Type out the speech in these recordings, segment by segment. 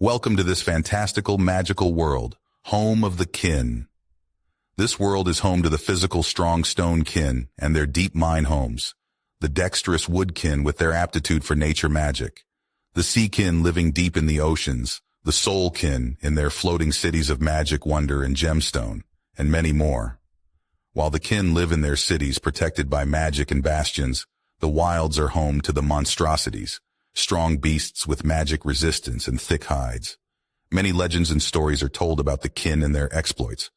Welcome to this fantastical, magical world, home of the kin. This world is home to the physical, strong stone kin and their deep mine homes, the dexterous wood kin with their aptitude for nature magic, the sea kin living deep in the oceans, the soul kin in their floating cities of magic, wonder, and gemstone, and many more. While the kin live in their cities protected by magic and bastions, the wilds are home to the monstrosities, strong beasts with magic resistance and thick hides. Many legends and stories are told about the kin and their exploits,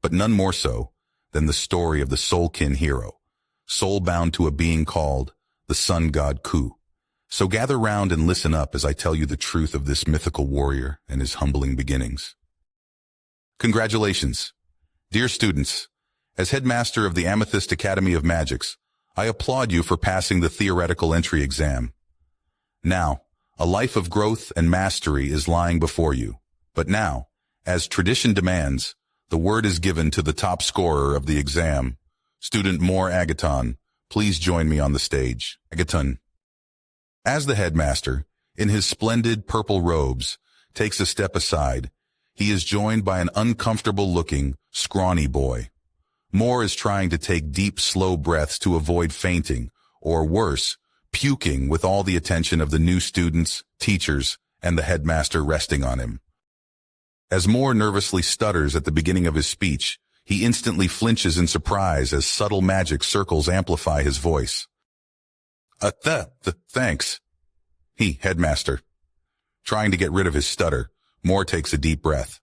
but none more so than the story of the soul kin hero, soul-bound to a being called the sun god Ku. So gather round and listen up as I tell you the truth of this mythical warrior and his humbling beginnings. Congratulations, dear students. As headmaster of the Amethyst Academy of Magics, I applaud you for passing the theoretical entry exam. Now, a life of growth and mastery is lying before you. But now, as tradition demands, the word is given to the top scorer of the exam. Student Moore Agaton, please join me on the stage. Agaton. As the headmaster, in his splendid purple robes, takes a step aside, he is joined by an uncomfortable-looking, scrawny boy. Moore is trying to take deep, slow breaths to avoid fainting, or worse, puking with all the attention of the new students, teachers, and the headmaster resting on him. As Moore nervously stutters at the beginning of his speech, he instantly flinches in surprise as subtle magic circles amplify his voice. Thanks. Headmaster. Trying to get rid of his stutter, Moore takes a deep breath.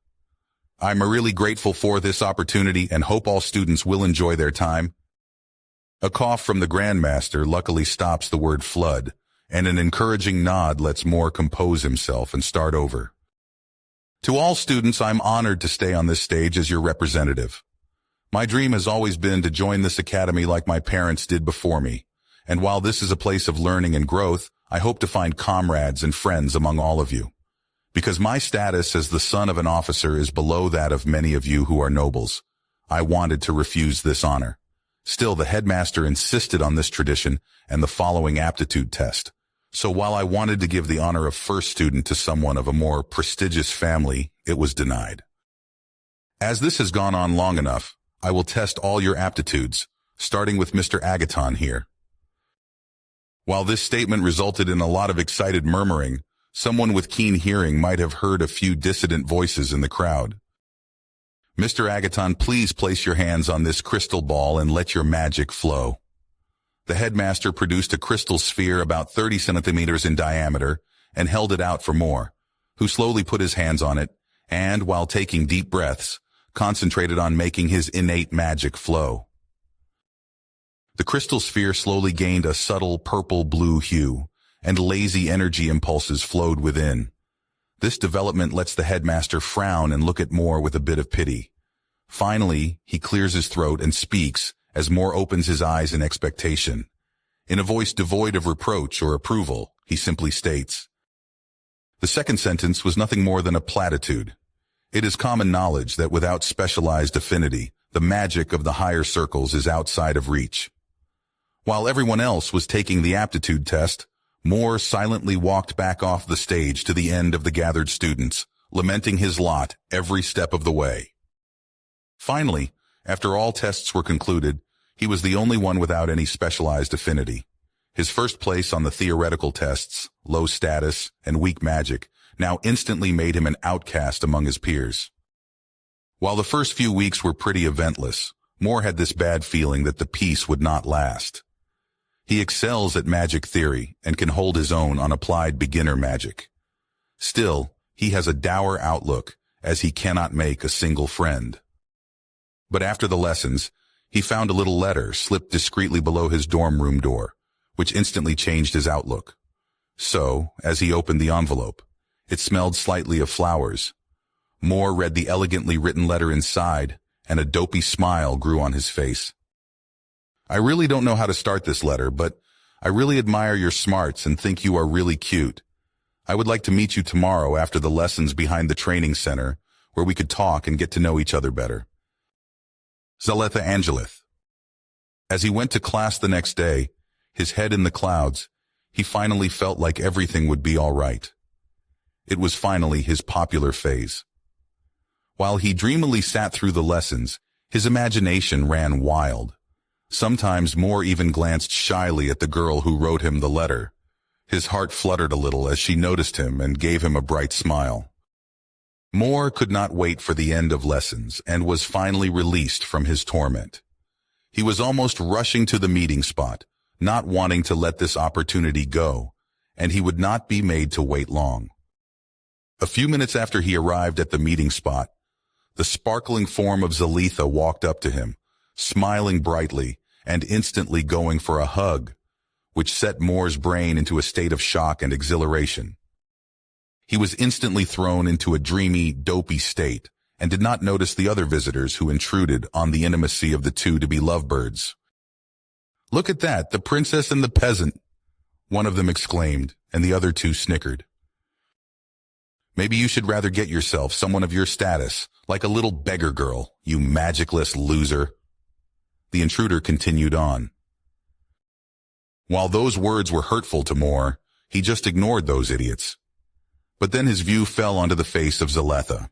I'm really grateful for this opportunity and hope all students will enjoy their time. A cough from the Grandmaster luckily stops the word flood, and an encouraging nod lets Moore compose himself and start over. To all students, I'm honored to stay on this stage as your representative. My dream has always been to join this academy like my parents did before me, and while this is a place of learning and growth, I hope to find comrades and friends among all of you. Because my status as the son of an officer is below that of many of you who are nobles, I wanted to refuse this honor. Still, the headmaster insisted on this tradition and the following aptitude test. So while I wanted to give the honor of first student to someone of a more prestigious family, it was denied. As this has gone on long enough, I will test all your aptitudes, starting with Mr. Agaton here. While this statement resulted in a lot of excited murmuring, someone with keen hearing might have heard a few dissident voices in the crowd. Mr. Agaton, please place your hands on this crystal ball and let your magic flow. The headmaster produced a crystal sphere about 30 centimeters in diameter and held it out for Moore, who slowly put his hands on it and, while taking deep breaths, concentrated on making his innate magic flow. The crystal sphere slowly gained a subtle purple-blue hue, and lazy energy impulses flowed within. This development lets the headmaster frown and look at Moore with a bit of pity. Finally, he clears his throat and speaks as Moore opens his eyes in expectation. In a voice devoid of reproach or approval, he simply states, the second sentence was nothing more than a platitude. It is common knowledge that without specialized affinity, the magic of the higher circles is outside of reach. While everyone else was taking the aptitude test, Moore silently walked back off the stage to the end of the gathered students, lamenting his lot every step of the way. Finally, after all tests were concluded, he was the only one without any specialized affinity. His first place on the theoretical tests, low status, and weak magic, now instantly made him an outcast among his peers. While the first few weeks were pretty eventless, Moore had this bad feeling that the peace would not last. He excels at magic theory and can hold his own on applied beginner magic. Still, he has a dour outlook, as he cannot make a single friend. But after the lessons, he found a little letter slipped discreetly below his dorm room door, which instantly changed his outlook. So, as he opened the envelope, it smelled slightly of flowers. Moore read the elegantly written letter inside, and a dopey smile grew on his face. I really don't know how to start this letter, but I really admire your smarts and think you are really cute. I would like to meet you tomorrow after the lessons behind the training center, where we could talk and get to know each other better. Zaletha Angelith. As he went to class the next day, his head in the clouds, he finally felt like everything would be all right. It was finally his popular phase. While he dreamily sat through the lessons, his imagination ran wild. Sometimes Moore even glanced shyly at the girl who wrote him the letter. His heart fluttered a little as she noticed him and gave him a bright smile. Moore could not wait for the end of lessons and was finally released from his torment. He was almost rushing to the meeting spot, not wanting to let this opportunity go, and he would not be made to wait long. A few minutes after he arrived at the meeting spot, the sparkling form of Zalitha walked up to him, smiling brightly and instantly going for a hug, which set Moore's brain into a state of shock and exhilaration. He was instantly thrown into a dreamy, dopey state and did not notice the other visitors who intruded on the intimacy of the two to be lovebirds. "Look at that, the princess and the peasant," one of them exclaimed, and the other two snickered. "Maybe you should rather get yourself someone of your status, like a little beggar girl, you magicless loser." The intruder continued on. While those words were hurtful to Moore, he just ignored those idiots. But then his view fell onto the face of Zalitha.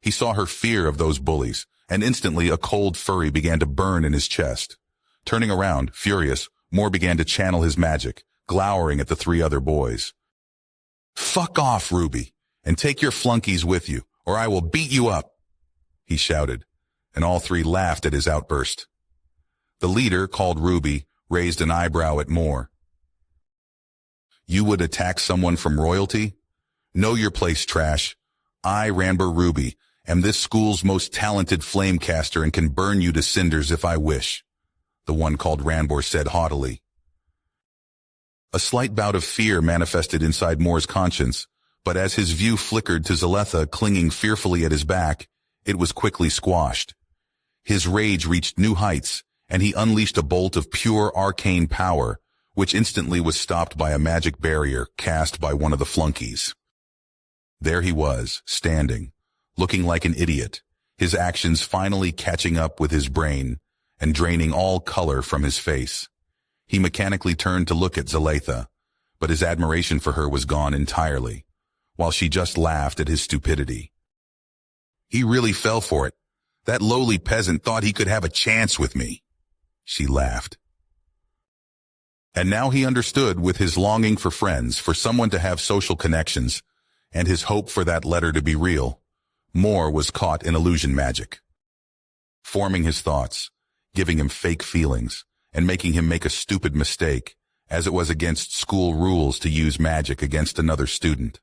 He saw her fear of those bullies, and instantly a cold fury began to burn in his chest. Turning around, furious, Moore began to channel his magic, glowering at the three other boys. "Fuck off, Ruby, and take your flunkies with you, or I will beat you up," he shouted, and all three laughed at his outburst. The leader, called Ruby, raised an eyebrow at Moore. "You would attack someone from royalty? Know your place, trash. I, Ranbur Ruby, am this school's most talented flamecaster and can burn you to cinders if I wish," the one called Ranbur said haughtily. A slight bout of fear manifested inside Moore's conscience, but as his view flickered to Zalitha clinging fearfully at his back, it was quickly squashed. His rage reached new heights, and he unleashed a bolt of pure arcane power, which instantly was stopped by a magic barrier cast by one of the flunkies. There he was, standing, looking like an idiot, his actions finally catching up with his brain and draining all color from his face. He mechanically turned to look at Zalitha, but his admiration for her was gone entirely, while she just laughed at his stupidity. "He really fell for it. That lowly peasant thought he could have a chance with me," she laughed. And now he understood, with his longing for friends, for someone to have social connections, and his hope for that letter to be real, Moore was caught in illusion magic, forming his thoughts, giving him fake feelings, and making him make a stupid mistake, as it was against school rules to use magic against another student.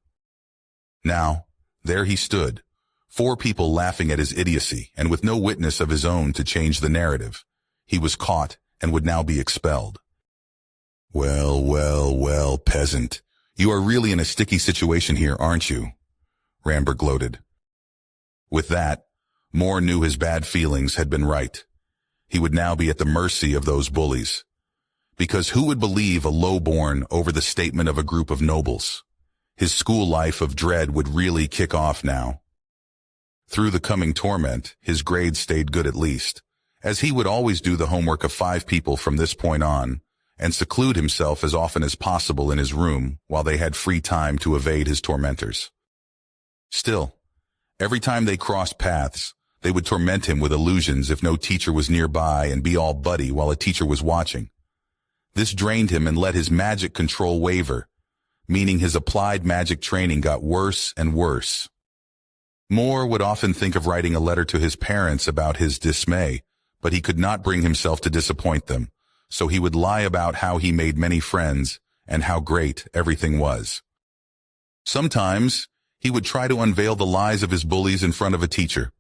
Now, there he stood, 4 people laughing at his idiocy, and with no witness of his own to change the narrative. He was caught and would now be expelled. "Well, well, well, peasant. You are really in a sticky situation here, aren't you?" Ranbur gloated. With that, Moore knew his bad feelings had been right. He would now be at the mercy of those bullies. Because who would believe a lowborn over the statement of a group of nobles? His school life of dread would really kick off now. Through the coming torment, his grades stayed good at least, as he would always do the homework of 5 people from this point on, and seclude himself as often as possible in his room while they had free time to evade his tormentors. Still, every time they crossed paths, they would torment him with illusions if no teacher was nearby and be all buddy while a teacher was watching. This drained him and let his magic control waver, meaning his applied magic training got worse and worse. Moore would often think of writing a letter to his parents about his dismay, but he could not bring himself to disappoint them, so he would lie about how he made many friends and how great everything was. Sometimes, he would try to unveil the lies of his bullies in front of a teacher.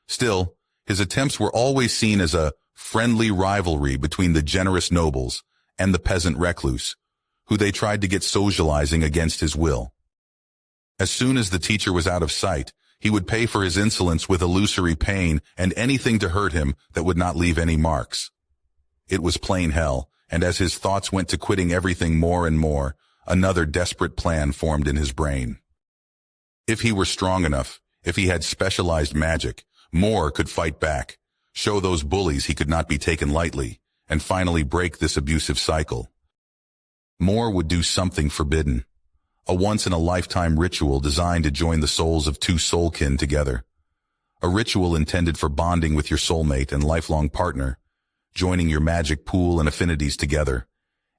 Still, his attempts were always seen as a friendly rivalry between the generous nobles and the peasant recluse, who they tried to get socializing against his will. As soon as the teacher was out of sight, he would pay for his insolence with illusory pain and anything to hurt him that would not leave any marks. It was plain hell, and as his thoughts went to quitting everything more and more, another desperate plan formed in his brain. If he were strong enough, if he had specialized magic, Moore could fight back, show those bullies he could not be taken lightly, and finally break this abusive cycle. Moore would do something forbidden, a once-in-a-lifetime ritual designed to join the souls of two soulkin together. A ritual intended for bonding with your soulmate and lifelong partner, joining your magic pool and affinities together,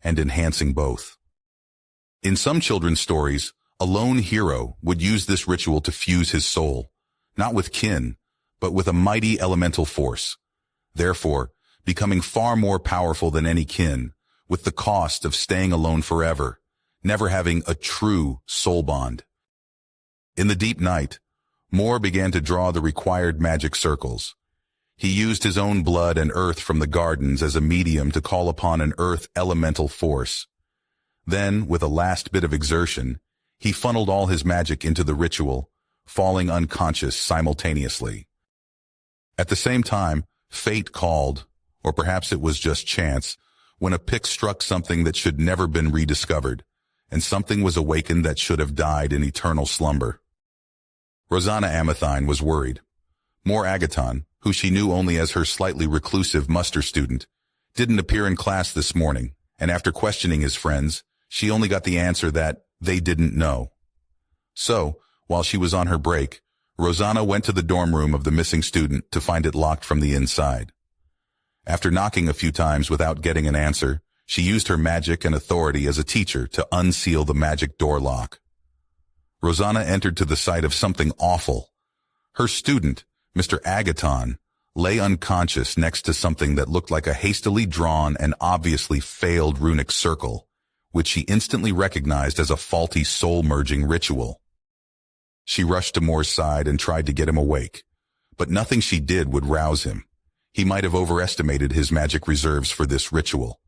and enhancing both. In some children's stories, a lone hero would use this ritual to fuse his soul, not with kin, but with a mighty elemental force, therefore becoming far more powerful than any kin, with the cost of staying alone forever, never having a true soul bond. In the deep night, Moore began to draw the required magic circles. He used his own blood and earth from the gardens as a medium to call upon an earth elemental force. Then, with a last bit of exertion, he funneled all his magic into the ritual, falling unconscious simultaneously. At the same time, fate called, or perhaps it was just chance, when a pick struck something that should never been rediscovered, and something was awakened that should have died in eternal slumber. Rosanna Amathine was worried. Moore Agaton, who she knew only as her slightly reclusive muster student, didn't appear in class this morning, and after questioning his friends, she only got the answer that they didn't know. So, while she was on her break, Rosanna went to the dorm room of the missing student to find it locked from the inside. After knocking a few times without getting an answer, she used her magic and authority as a teacher to unseal the magic door lock. Rosanna entered to the sight of something awful. Her student, Mr. Agaton, lay unconscious next to something that looked like a hastily drawn and obviously failed runic circle, which she instantly recognized as a faulty soul-merging ritual. She rushed to Moore's side and tried to get him awake, but nothing she did would rouse him. He might have overestimated his magic reserves for this ritual.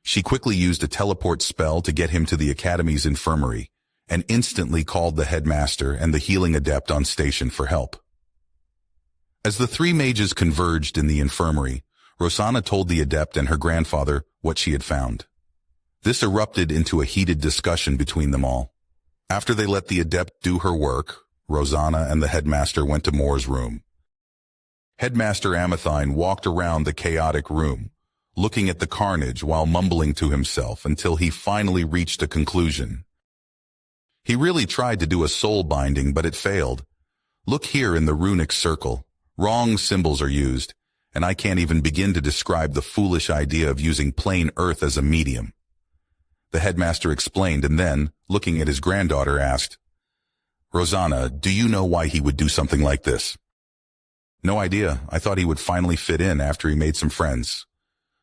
She quickly used a teleport spell to get him to the Academy's infirmary, and instantly called the headmaster and the healing adept on station for help. As the three mages converged in the infirmary, Rosanna told the adept and her grandfather what she had found. This erupted into a heated discussion between them all. After they let the adept do her work, Rosanna and the headmaster went to Moore's room. Headmaster Amathine walked around the chaotic room, looking at the carnage while mumbling to himself until he finally reached a conclusion. He really tried to do a soul binding, but it failed. Look here in the runic circle. Wrong symbols are used, and I can't even begin to describe the foolish idea of using plain earth as a medium. The headmaster explained, and then, looking at his granddaughter, asked, "Rosanna, do you know why he would do something like this?" "No idea. I thought he would finally fit in after he made some friends.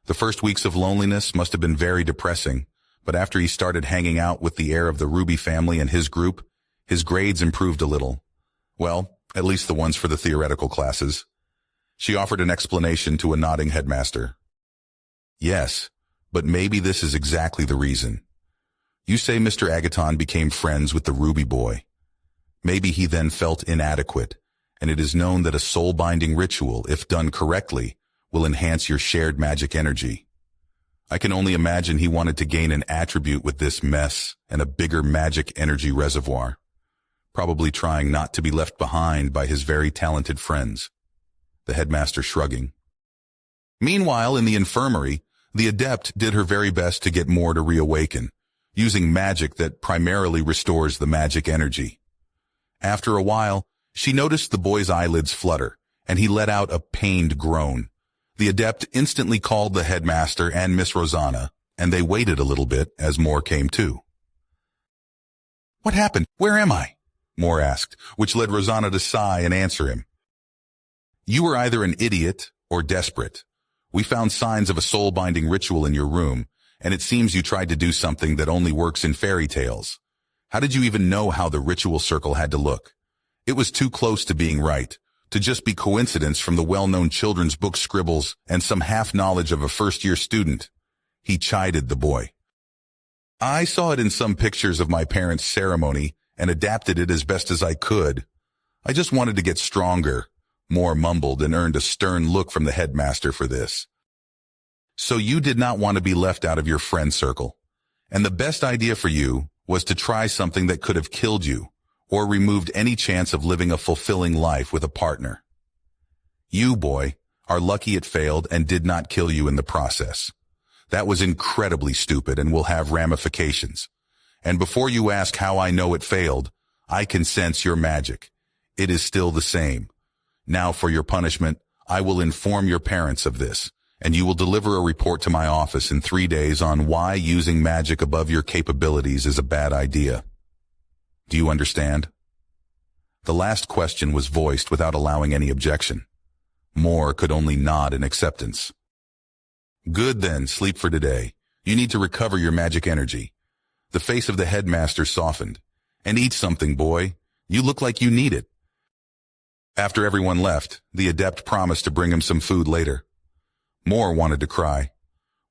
The first weeks of loneliness must have been very depressing, but after he started hanging out with the heir of the Ruby family and his group, his grades improved a little. Well, at least the ones for the theoretical classes." She offered an explanation to a nodding headmaster. "Yes, but maybe this is exactly the reason. You say Mr. Agaton became friends with the Ruby boy. Maybe he then felt inadequate, and it is known that a soul-binding ritual, if done correctly, will enhance your shared magic energy. I can only imagine he wanted to gain an attribute with this mess and a bigger magic energy reservoir, probably trying not to be left behind by his very talented friends." The headmaster shrugging. Meanwhile, in the infirmary, the adept did her very best to get Moore to reawaken, using magic that primarily restores the magic energy. After a while, she noticed the boy's eyelids flutter, and he let out a pained groan. The adept instantly called the headmaster and Miss Rosanna, and they waited a little bit as Moore came to. "What happened? Where am I?" Moore asked, which led Rosanna to sigh and answer him. "You were either an idiot or desperate. We found signs of a soul-binding ritual in your room, and it seems you tried to do something that only works in fairy tales. How did you even know how the ritual circle had to look? It was too close to being right, to just be coincidence from the well-known children's book scribbles and some half-knowledge of a first-year student." He chided the boy. "I saw it in some pictures of my parents' ceremony and adapted it as best as I could. I just wanted to get stronger," Moore mumbled and earned a stern look from the headmaster for this. "So you did not want to be left out of your friend circle, and the best idea for you was to try something that could have killed you or removed any chance of living a fulfilling life with a partner. You, boy, are lucky it failed and did not kill you in the process. That was incredibly stupid and will have ramifications. And before you ask how I know it failed, I can sense your magic. It is still the same. Now for your punishment, I will inform your parents of this, and you will deliver a report to my office in 3 days on why using magic above your capabilities is a bad idea. Do you understand? The last question was voiced without allowing any objection. Moore could only nod in acceptance. Good then, sleep for today. You need to recover your magic energy. The face of the headmaster softened. And eat something, boy. You look like you need it. After everyone left, the adept promised to bring him some food later. Moore wanted to cry.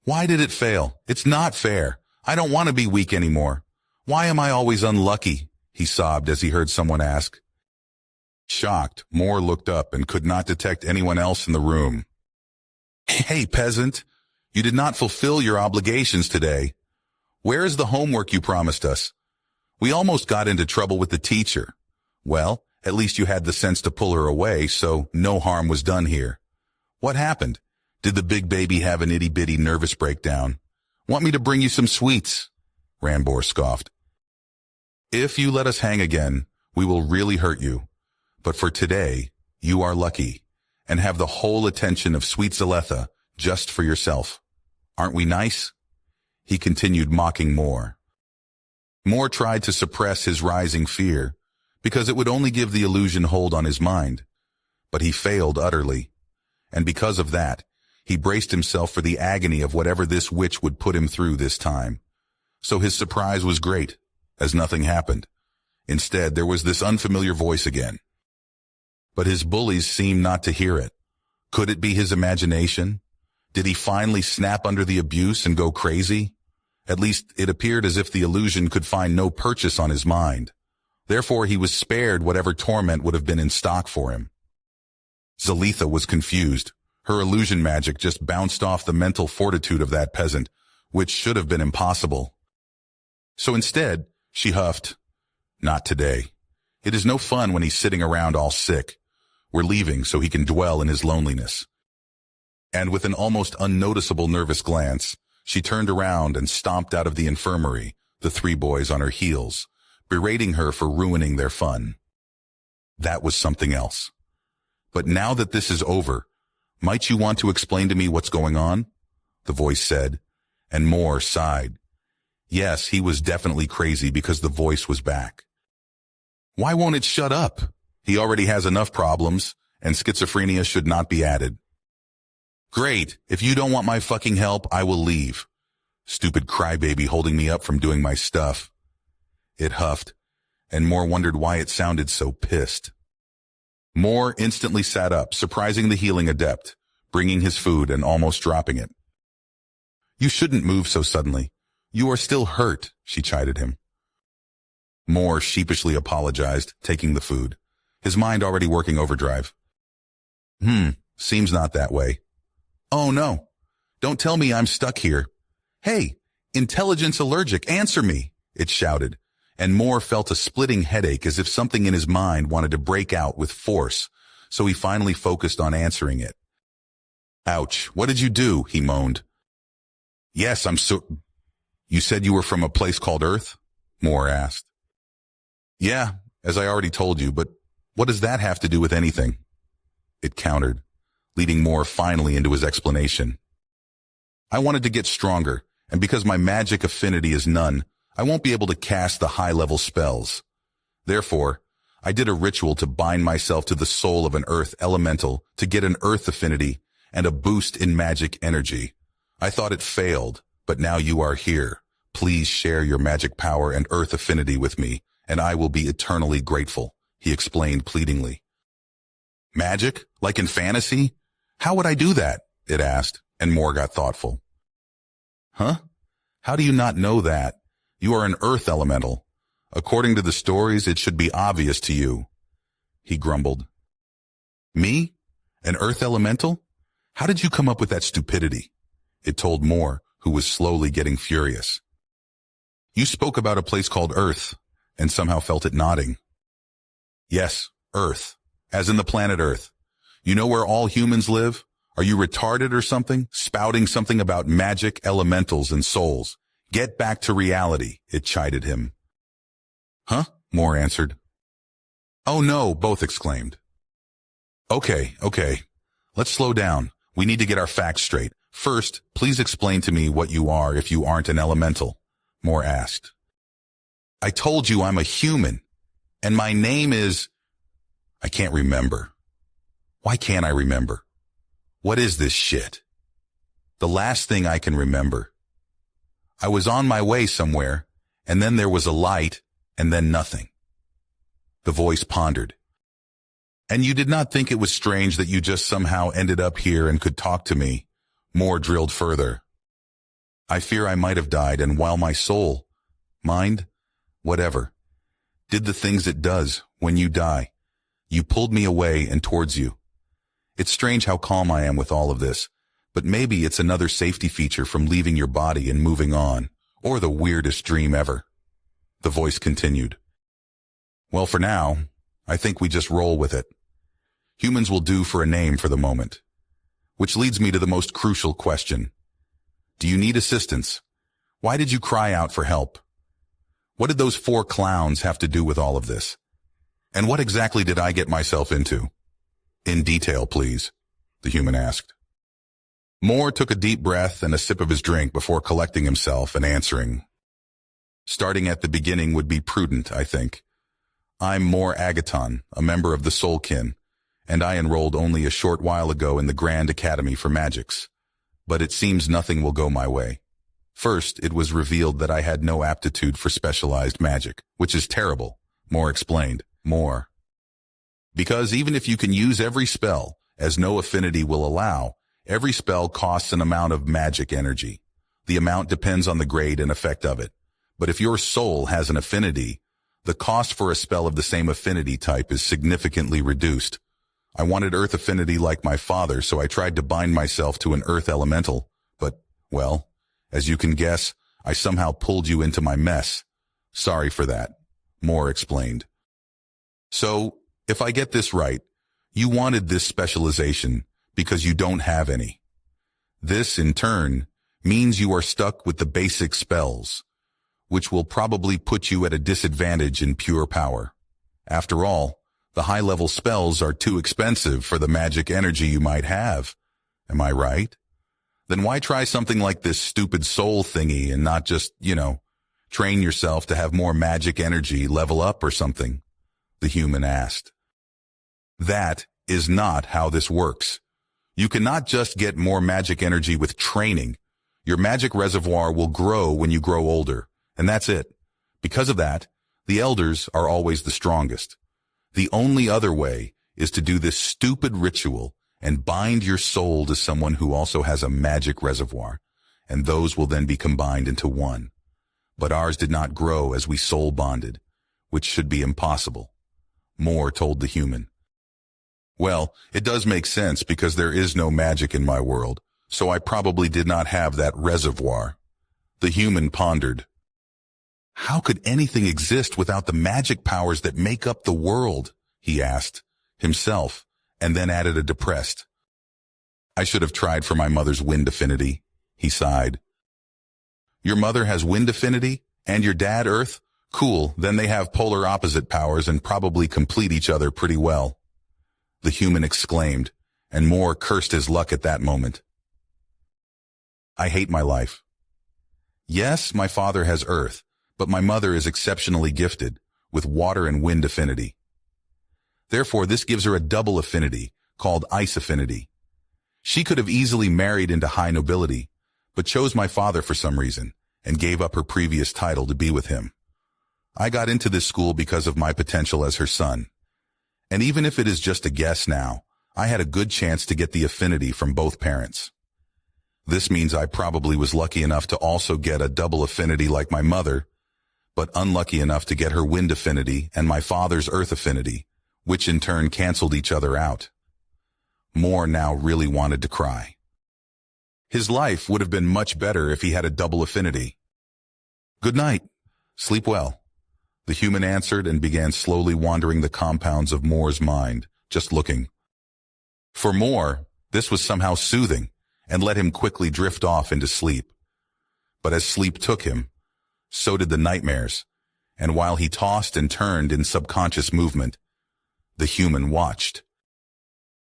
Why did it fail? It's not fair. I don't want to be weak anymore. Why am I always unlucky? He sobbed as he heard someone ask. Shocked, Moore looked up and could not detect anyone else in the room. Hey, peasant. You did not fulfill your obligations today. Where is the homework you promised us? We almost got into trouble with the teacher. Well, at least you had the sense to pull her away, so no harm was done here. What happened? Did the big baby have an itty-bitty nervous breakdown? Want me to bring you some sweets? Rambor scoffed. If you let us hang again, we will really hurt you. But for today, you are lucky, and have the whole attention of sweet Zaletha just for yourself. Aren't we nice? He continued mocking Moore. Moore tried to suppress his rising fear, because it would only give the illusion hold on his mind. But he failed utterly, and because of that, he braced himself for the agony of whatever this witch would put him through this time. So his surprise was great, as nothing happened. Instead, there was this unfamiliar voice again. But his bullies seemed not to hear it. Could it be his imagination? Did he finally snap under the abuse and go crazy? At least it appeared as if the illusion could find no purchase on his mind. Therefore, he was spared whatever torment would have been in stock for him. Zaletha was confused. Her illusion magic just bounced off the mental fortitude of that peasant, which should have been impossible. So instead, she huffed, "Not today. It is no fun when he's sitting around all sick. We're leaving so he can dwell in his loneliness." And with an almost unnoticeable nervous glance, she turned around and stomped out of the infirmary, the 3 boys on her heels, berating her for ruining their fun. That was something else. But now that this is over, might you want to explain to me what's going on? The voice said, and Moore sighed. Yes, he was definitely crazy because the voice was back. Why won't it shut up? He already has enough problems, and schizophrenia should not be added. Great, if you don't want my fucking help, I will leave. Stupid crybaby holding me up from doing my stuff. It huffed, and Moore wondered why it sounded so pissed. Moore instantly sat up, surprising the healing adept, bringing his food and almost dropping it. You shouldn't move so suddenly. You are still hurt, she chided him. Moore sheepishly apologized, taking the food, his mind already working overdrive. Seems not that way. Oh no, don't tell me I'm stuck here. Hey, intelligence allergic, answer me, it shouted, and Moore felt a splitting headache as if something in his mind wanted to break out with force, so he finally focused on answering it. Ouch, what did you do? He moaned. Yes, You said you were from a place called Earth? Moore asked. Yeah, as I already told you, but what does that have to do with anything? It countered, leading Moore finally into his explanation. I wanted to get stronger, and because my magic affinity is none, I won't be able to cast the high-level spells. Therefore, I did a ritual to bind myself to the soul of an earth elemental to get an earth affinity and a boost in magic energy. I thought it failed, but now you are here. Please share your magic power and earth affinity with me, and I will be eternally grateful, he explained pleadingly. Magic? Like in fantasy? How would I do that? It asked, and Moore got thoughtful. Huh? How do you not know that? You are an earth elemental. According to the stories, it should be obvious to you. He grumbled. Me? An earth elemental? How did you come up with that stupidity? It told Moore, who was slowly getting furious. You spoke about a place called Earth, and somehow felt it nodding. Yes, Earth, as in the planet Earth. You know where all humans live? Are you retarded or something? Spouting something about magic, elementals, and souls. Get back to reality, it chided him. Huh? Moore answered. Oh no, both exclaimed. Okay. Let's slow down. We need to get our facts straight. First, please explain to me what you are if you aren't an elemental, Moore asked. I told you I'm a human, and my name is... I can't remember. Why can't I remember? What is this shit? The last thing I can remember. I was on my way somewhere, and then there was a light, and then nothing. The voice pondered. And you did not think it was strange that you just somehow ended up here and could talk to me? Moore drilled further. I fear I might have died, and while my soul, mind, whatever, did the things it does when you die, you pulled me away and towards you. It's strange how calm I am with all of this, but maybe it's another safety feature from leaving your body and moving on, or the weirdest dream ever. The voice continued. Well, for now, I think we just roll with it. Humans will do for a name for the moment. Which leads me to the most crucial question. Do you need assistance? Why did you cry out for help? What did those 4 clowns have to do with all of this? And what exactly did I get myself into? In detail, please, the human asked. Moore took a deep breath and a sip of his drink before collecting himself and answering. Starting at the beginning would be prudent, I think. I'm Moore Agaton, a member of the Soulkin, and I enrolled only a short while ago in the Grand Academy for Magics. But it seems nothing will go my way. First, it was revealed that I had no aptitude for specialized magic, which is terrible, Moore explained. Moore. Because even if you can use every spell, as no affinity will allow, every spell costs an amount of magic energy. The amount depends on the grade and effect of it. But if your soul has an affinity, the cost for a spell of the same affinity type is significantly reduced. I wanted earth affinity like my father, so I tried to bind myself to an earth elemental. But, well, as you can guess, I somehow pulled you into my mess. Sorry for that, Moore explained. So, if I get this right, you wanted this specialization because you don't have any. This, in turn, means you are stuck with the basic spells, which will probably put you at a disadvantage in pure power. After all, the high-level spells are too expensive for the magic energy you might have. Am I right? Then why try something like this stupid soul thingy and not just, train yourself to have more magic energy, level up or something? The human asked. That is not how this works. You cannot just get more magic energy with training. Your magic reservoir will grow when you grow older, and that's it. Because of that, the elders are always the strongest. The only other way is to do this stupid ritual and bind your soul to someone who also has a magic reservoir, and those will then be combined into one. But ours did not grow as we soul bonded, which should be impossible, Moore told the human. Well, it does make sense because there is no magic in my world, so I probably did not have that reservoir. The human pondered. How could anything exist without the magic powers that make up the world? He asked himself, and then added a depressed. I should have tried for my mother's wind affinity, he sighed. Your mother has wind affinity, and your dad earth? Cool, then they have polar opposite powers and probably complete each other pretty well. The human exclaimed, and Moore cursed his luck at that moment. I hate my life. Yes, my father has earth, but my mother is exceptionally gifted, with water and wind affinity. Therefore, this gives her a double affinity, called ice affinity. She could have easily married into high nobility, but chose my father for some reason, and gave up her previous title to be with him. I got into this school because of my potential as her son. And even if it is just a guess now, I had a good chance to get the affinity from both parents. This means I probably was lucky enough to also get a double affinity like my mother, but unlucky enough to get her wind affinity and my father's earth affinity, which in turn canceled each other out. Moore now really wanted to cry. His life would have been much better if he had a double affinity. Good night. Sleep well. The human answered and began slowly wandering the compounds of Moore's mind, just looking. For Moore, this was somehow soothing and let him quickly drift off into sleep. But as sleep took him, so did the nightmares, and while he tossed and turned in subconscious movement, the human watched.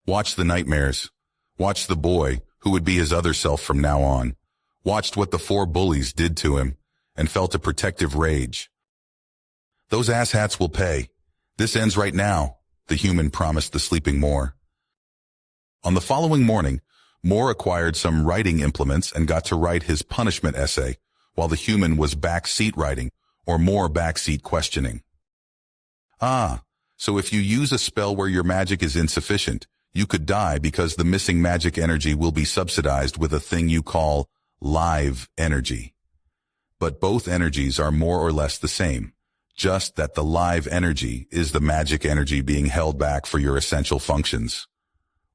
Watched the nightmares, watched the boy, who would be his other self from now on, watched what the four bullies did to him, and felt a protective rage. "Those asshats will pay. This ends right now," the human promised the sleeping Moore. On the following morning, Moore acquired some writing implements and got to write his punishment essay, while the human was backseat writing, or more backseat questioning. "Ah, so if you use a spell where your magic is insufficient, you could die because the missing magic energy will be subsidized with a thing you call live energy. But both energies are more or less the same, just that the live energy is the magic energy being held back for your essential functions.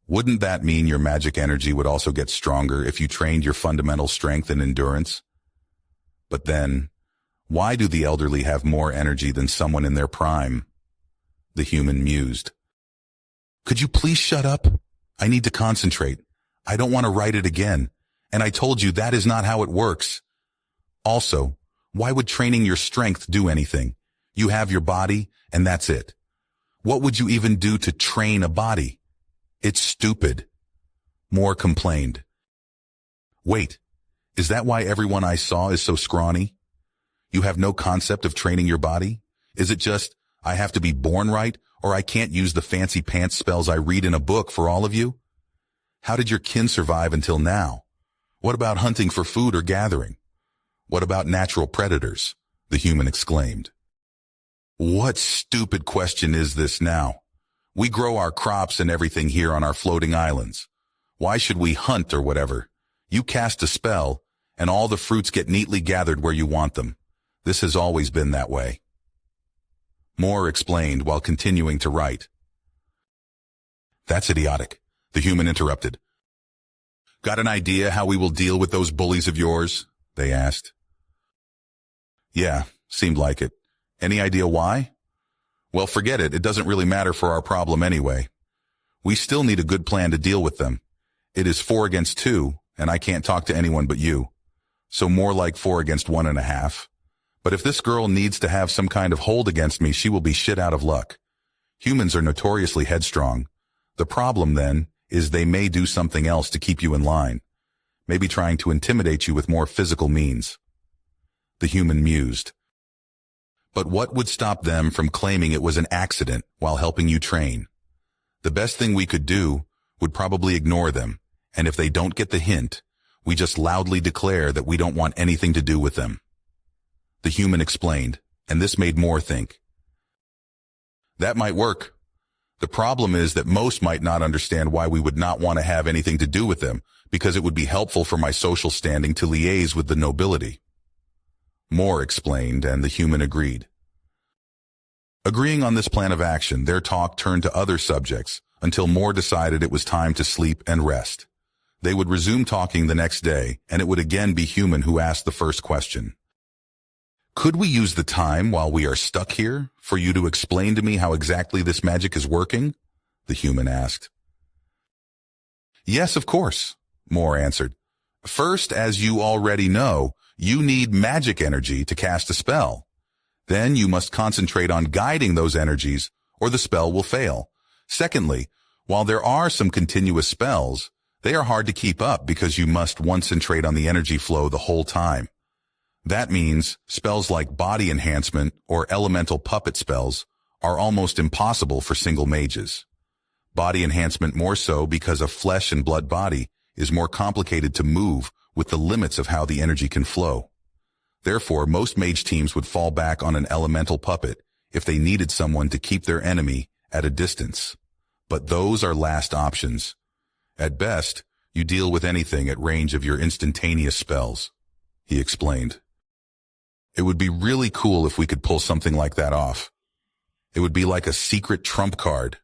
Wouldn't that mean your magic energy would also get stronger if you trained your fundamental strength and endurance? But then, why do the elderly have more energy than someone in their prime?" The human mused. "Could you please shut up? I need to concentrate. I don't want to write it again. And I told you that is not how it works. Also, why would training your strength do anything? You have your body, and that's it. What would you even do to train a body? It's stupid." Moore complained. "Wait, is that why everyone I saw is so scrawny? You have no concept of training your body? Is it just, I have to be born right, or I can't use the fancy pants spells I read in a book for all of you? How did your kin survive until now? What about hunting for food or gathering? What about natural predators?" the human exclaimed. "What stupid question is this now? We grow our crops and everything here on our floating islands. Why should we hunt or whatever? You cast a spell, and all the fruits get neatly gathered where you want them. This has always been that way." Moore explained while continuing to write. "That's idiotic," the human interrupted. "Got an idea how we will deal with those bullies of yours?" they asked. "Yeah, seemed like it. Any idea why?" "Well, forget it. It doesn't really matter for our problem anyway. We still need a good plan to deal with them. It is 4 against 2, and I can't talk to anyone but you. So more like 4 against 1.5. But if this girl needs to have some kind of hold against me, she will be shit out of luck. Humans are notoriously headstrong. The problem, then, is they may do something else to keep you in line. Maybe trying to intimidate you with more physical means." The human mused. "But what would stop them from claiming it was an accident while helping you train? The best thing we could do would probably ignore them, and if they don't get the hint, we just loudly declare that we don't want anything to do with them." The human explained, and this made Moore think. "That might work. The problem is that most might not understand why we would not want to have anything to do with them, because it would be helpful for my social standing to liaise with the nobility." Moore explained, and the human agreed. Agreeing on this plan of action, their talk turned to other subjects until Moore decided it was time to sleep and rest. They would resume talking the next day, and it would again be human who asked the first question. "Could we use the time while we are stuck here for you to explain to me how exactly this magic is working?" the human asked. "Yes, of course," Moore answered. "First, as you already know, you need magic energy to cast a spell. Then you must concentrate on guiding those energies, or the spell will fail. Secondly, while there are some continuous spells, they are hard to keep up because you must concentrate on the energy flow the whole time. That means spells like body enhancement or elemental puppet spells are almost impossible for single mages. Body enhancement more so because a flesh and blood body is more complicated to move with the limits of how the energy can flow. Therefore, most mage teams would fall back on an elemental puppet if they needed someone to keep their enemy at a distance. But those are last options. At best, you deal with anything at range of your instantaneous spells," he explained. "It would be really cool if we could pull something like that off. It would be like a secret trump card,"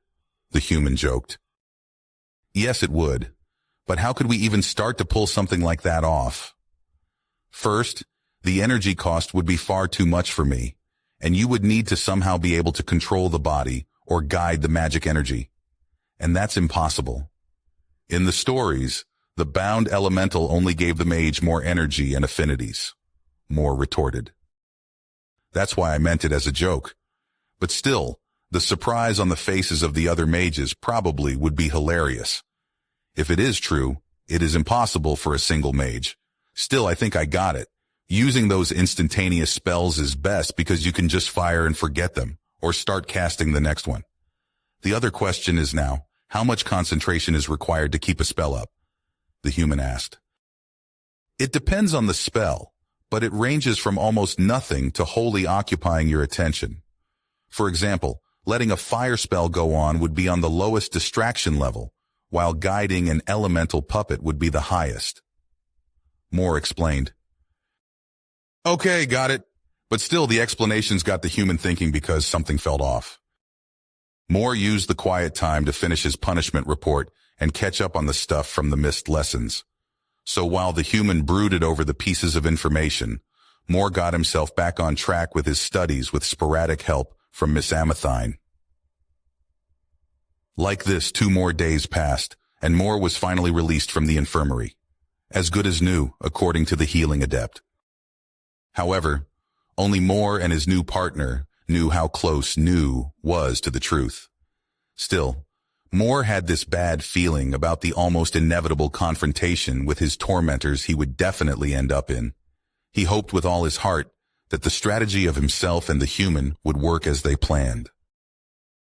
the human joked. "Yes, it would. But how could we even start to pull something like that off? First, the energy cost would be far too much for me, and you would need to somehow be able to control the body or guide the magic energy. And that's impossible. In the stories, the bound elemental only gave the mage more energy and affinities. Moore retorted. That's why I meant it as a joke. But still, the surprise on the faces of the other mages probably would be hilarious. If it is true, it is impossible for a single mage. Still, I think I got it. Using those instantaneous spells is best because you can just fire and forget them, or start casting the next one. The other question is now, how much concentration is required to keep a spell up? The human asked. It depends on the spell, but it ranges from almost nothing to wholly occupying your attention. For example, letting a fire spell go on would be on the lowest distraction level, while guiding an elemental puppet would be the highest. Moore explained. Okay, got it. But still, the explanations got the human thinking because something felt off. Moore used the quiet time to finish his punishment report and catch up on the stuff from the missed lessons. So while the human brooded over the pieces of information, Moore got himself back on track with his studies with sporadic help from Miss Amathine. Like this, 2 more days passed, and Moore was finally released from the infirmary. As good as new, according to the healing adept. However, only Moore and his new partner knew how close new was to the truth. Still, Moore had this bad feeling about the almost inevitable confrontation with his tormentors he would definitely end up in. He hoped with all his heart that the strategy of himself and the human would work as they planned.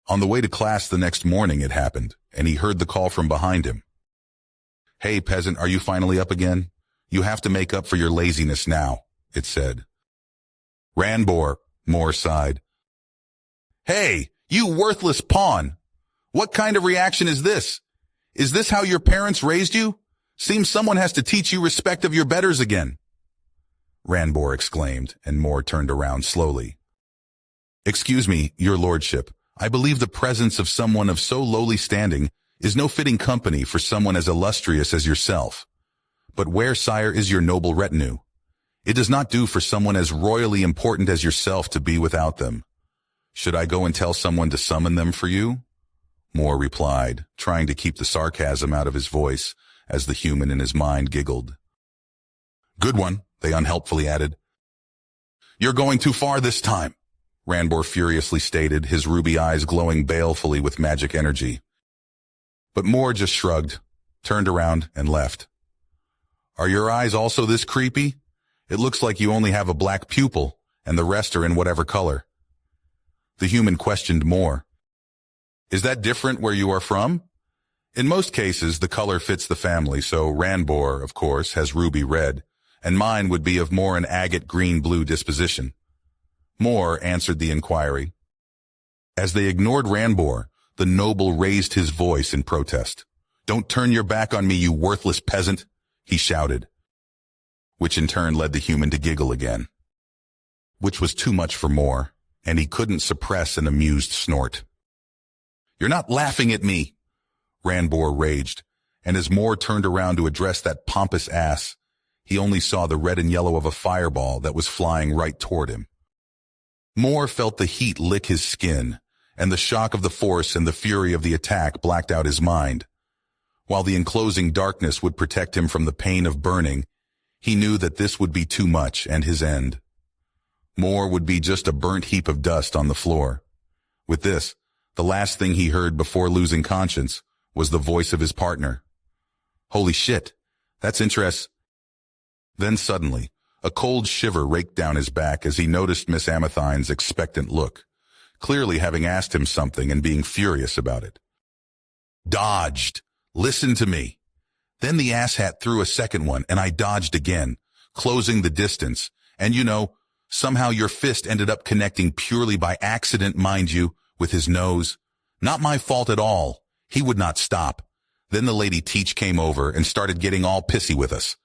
On the way to class the next morning it happened, and he heard the call from behind him. Hey, peasant, are you finally up again? You have to make up for your laziness now, it said. Ranbor, Moore sighed. Hey, you worthless pawn! What kind of reaction is this? Is this how your parents raised you? Seems someone has to teach you respect of your betters again. Ranbor exclaimed, and Moore turned around slowly. Excuse me, your lordship. I believe the presence of someone of so lowly standing is no fitting company for someone as illustrious as yourself. But where, sire, is your noble retinue? It does not do for someone as royally important as yourself to be without them. Should I go and tell someone to summon them for you? Moore replied, trying to keep the sarcasm out of his voice, as the human in his mind giggled. Good one, they unhelpfully added. You're going too far this time, Ranbor furiously stated, his ruby eyes glowing balefully with magic energy. But Moore just shrugged, turned around, and left. Are your eyes also this creepy? It looks like you only have a black pupil, and the rest are in whatever color. The human questioned Moore. Is that different where you are from? In most cases, the color fits the family, so Ranbor, of course, has ruby red, and mine would be of more an agate green-blue disposition. Moore answered the inquiry. As they ignored Ranbor, the noble raised his voice in protest. Don't turn your back on me, you worthless peasant, he shouted, which in turn led the human to giggle again, which was too much for Moore, and he couldn't suppress an amused snort. You're not laughing at me, Ranbor raged, and as Moore turned around to address that pompous ass, he only saw the red and yellow of a fireball that was flying right toward him. Moore felt the heat lick his skin, and the shock of the force and the fury of the attack blacked out his mind. While the enclosing darkness would protect him from the pain of burning, he knew that this would be too much and his end. Moore would be just a burnt heap of dust on the floor. With this, the last thing he heard before losing conscience was the voice of his partner. Holy shit, that's interest. Then suddenly, a cold shiver raked down his back as he noticed Miss Amathine's expectant look, clearly having asked him something and being furious about it. Dodged. Listen to me. Then the asshat threw a second one and I dodged again, closing the distance. And somehow your fist ended up connecting purely by accident, mind you, with his nose. Not my fault at all. He would not stop. Then the lady Teach came over and started getting all pissy with us.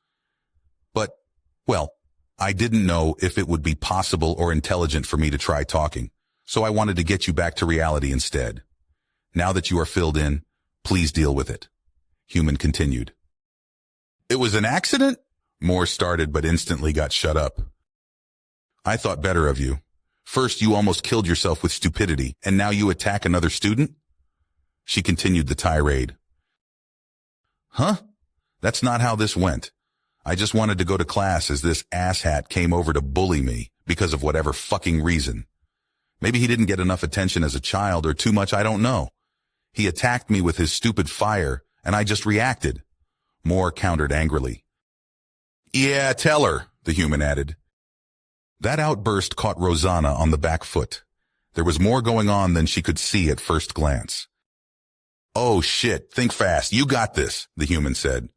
But, well, I didn't know if it would be possible or intelligent for me to try talking, so I wanted to get you back to reality instead. Now that you are filled in, please deal with it. Human continued. It was an accident? Moore started but instantly got shut up. I thought better of you. First you almost killed yourself with stupidity, and now you attack another student? She continued the tirade. Huh? That's not how this went. I just wanted to go to class as this asshat came over to bully me because of whatever fucking reason. Maybe he didn't get enough attention as a child or too much, I don't know. He attacked me with his stupid fire, and I just reacted. Moore countered angrily. Yeah, tell her, the human added. That outburst caught Rosanna on the back foot. There was more going on than she could see at first glance. Oh shit, think fast, you got this, the human said.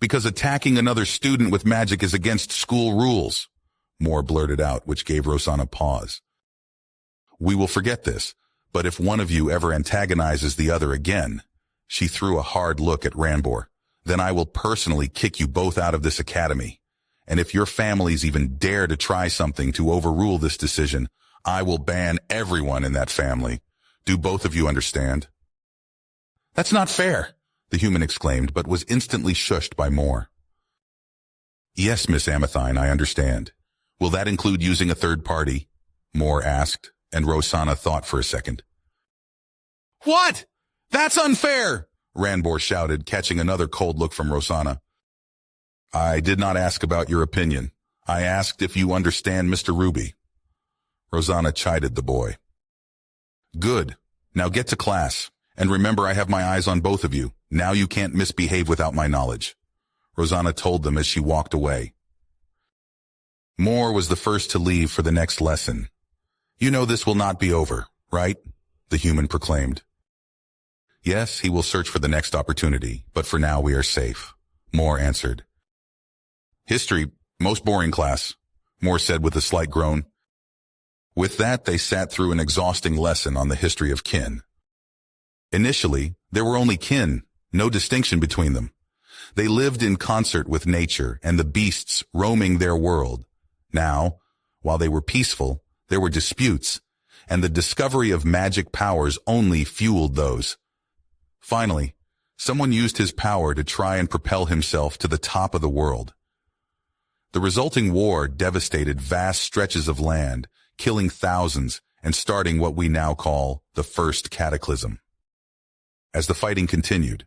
Because attacking another student with magic is against school rules, Moore blurted out, which gave Rosanna pause. We will forget this, but if one of you ever antagonizes the other again, she threw a hard look at Ranbor, then I will personally kick you both out of this academy. And if your families even dare to try something to overrule this decision, I will ban everyone in that family. Do both of you understand? That's not fair, the human exclaimed, but was instantly shushed by Moore. Yes, Miss Amathine, I understand. Will that include using a third party? Moore asked, and Rosanna thought for a second. What? That's unfair, Ranbor shouted, catching another cold look from Rosanna. I did not ask about your opinion. I asked if you understand Mr. Ruby. Rosanna chided the boy. Good. Now get to class. And remember, I have my eyes on both of you. Now you can't misbehave without my knowledge. Rosanna told them as she walked away. Moore was the first to leave for the next lesson. You know this will not be over, right? The human proclaimed. Yes, he will search for the next opportunity, but for now we are safe, Moore answered. History, most boring class, Moore said with a slight groan. With that, they sat through an exhausting lesson on the history of kin. Initially, there were only kin, no distinction between them. They lived in concert with nature and the beasts roaming their world. Now, while they were peaceful, there were disputes, and the discovery of magic powers only fueled those. Finally, someone used his power to try and propel himself to the top of the world. The resulting war devastated vast stretches of land, killing thousands and starting what we now call the First Cataclysm. As the fighting continued,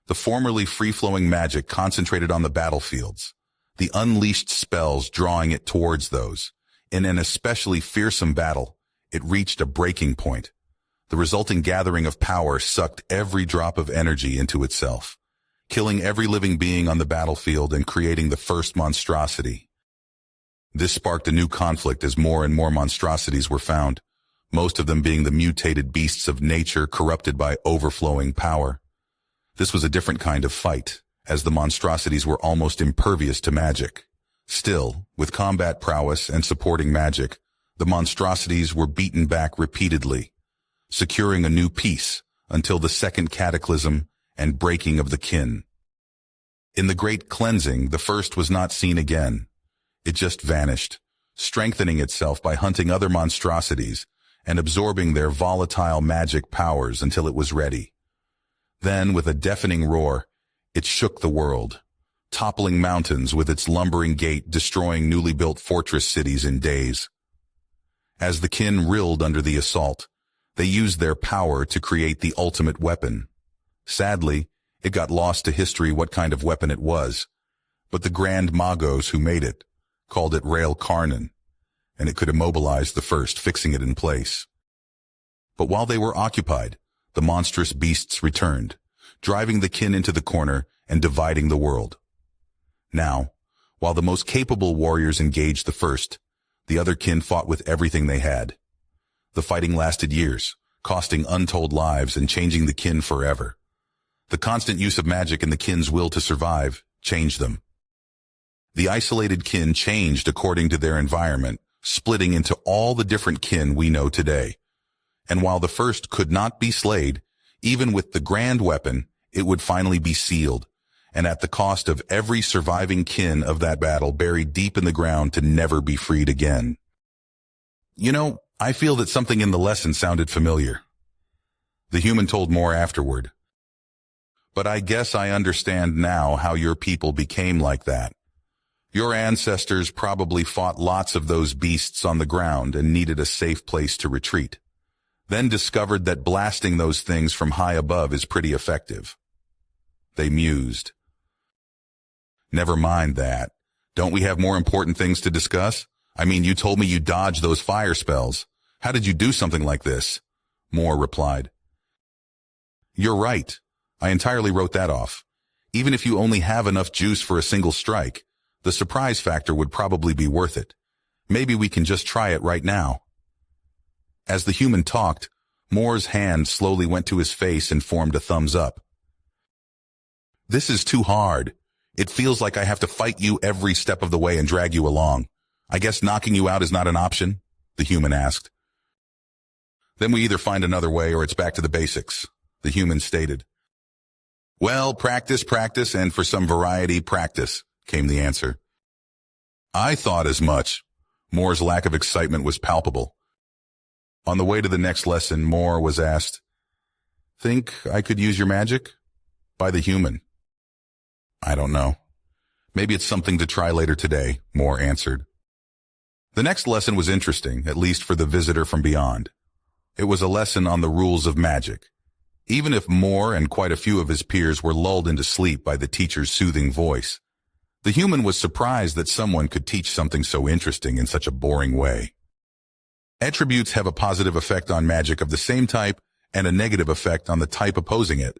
the formerly free-flowing magic concentrated on the battlefields, the unleashed spells drawing it towards those. In an especially fearsome battle, it reached a breaking point. The resulting gathering of power sucked every drop of energy into itself, killing every living being on the battlefield and creating the first monstrosity. This sparked a new conflict as more and more monstrosities were found, most of them being the mutated beasts of nature corrupted by overflowing power. This was a different kind of fight, as the monstrosities were almost impervious to magic. Still, with combat prowess and supporting magic, the monstrosities were beaten back repeatedly, securing a new peace until the second cataclysm and breaking of the kin. In the Great Cleansing, the first was not seen again. It just vanished, strengthening itself by hunting other monstrosities and absorbing their volatile magic powers until it was ready. Then, with a deafening roar, it shook the world, toppling mountains with its lumbering gait, destroying newly built fortress cities in days. As the kin reeled under the assault, they used their power to create the ultimate weapon. Sadly, it got lost to history what kind of weapon it was, but the Grand Magos who made it called it Rael Karnan, and it could immobilize the first, fixing it in place. But while they were occupied, the monstrous beasts returned, driving the kin into the corner and dividing the world. Now, while the most capable warriors engaged the first, the other kin fought with everything they had. The fighting lasted years, costing untold lives and changing the kin forever. The constant use of magic and the kin's will to survive changed them. The isolated kin changed according to their environment, splitting into all the different kin we know today. And while the first could not be slayed, even with the grand weapon, it would finally be sealed, and at the cost of every surviving kin of that battle buried deep in the ground to never be freed again. You know, I feel that something in the lesson sounded familiar. The human told Moore afterward. But I guess I understand now how your people became like that. Your ancestors probably fought lots of those beasts on the ground and needed a safe place to retreat. Then discovered that blasting those things from high above is pretty effective. They mused. Never mind that. Don't we have more important things to discuss? I mean, you told me you dodged those fire spells. How did you do something like this? Moore replied. You're right. I entirely wrote that off. Even if you only have enough juice for a single strike, the surprise factor would probably be worth it. Maybe we can just try it right now. As the human talked, Moore's hand slowly went to his face and formed a thumbs up. This is too hard. It feels like I have to fight you every step of the way and drag you along. I guess knocking you out is not an option, the human asked. Then we either find another way or it's back to the basics, the human stated. Well, practice, and for some variety, practice, came the answer. I thought as much. Moore's lack of excitement was palpable. On the way to the next lesson, Moore was asked, Think I could use your magic? By the human. I don't know. Maybe it's something to try later today, Moore answered. The next lesson was interesting, at least for the visitor from beyond. It was a lesson on the rules of magic. Even if Moore and quite a few of his peers were lulled into sleep by the teacher's soothing voice, the human was surprised that someone could teach something so interesting in such a boring way. Attributes have a positive effect on magic of the same type and a negative effect on the type opposing it.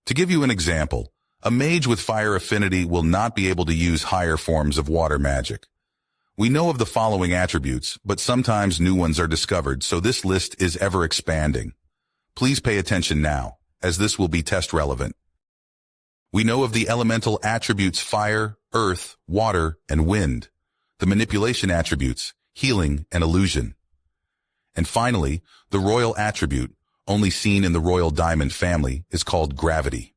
To give you an example, a mage with fire affinity will not be able to use higher forms of water magic. We know of the following attributes, but sometimes new ones are discovered, so this list is ever expanding. Please pay attention now, as this will be test relevant. We know of the elemental attributes fire, earth, water, and wind, the manipulation attributes, healing, and illusion. And finally, the royal attribute, only seen in the royal diamond family, is called gravity.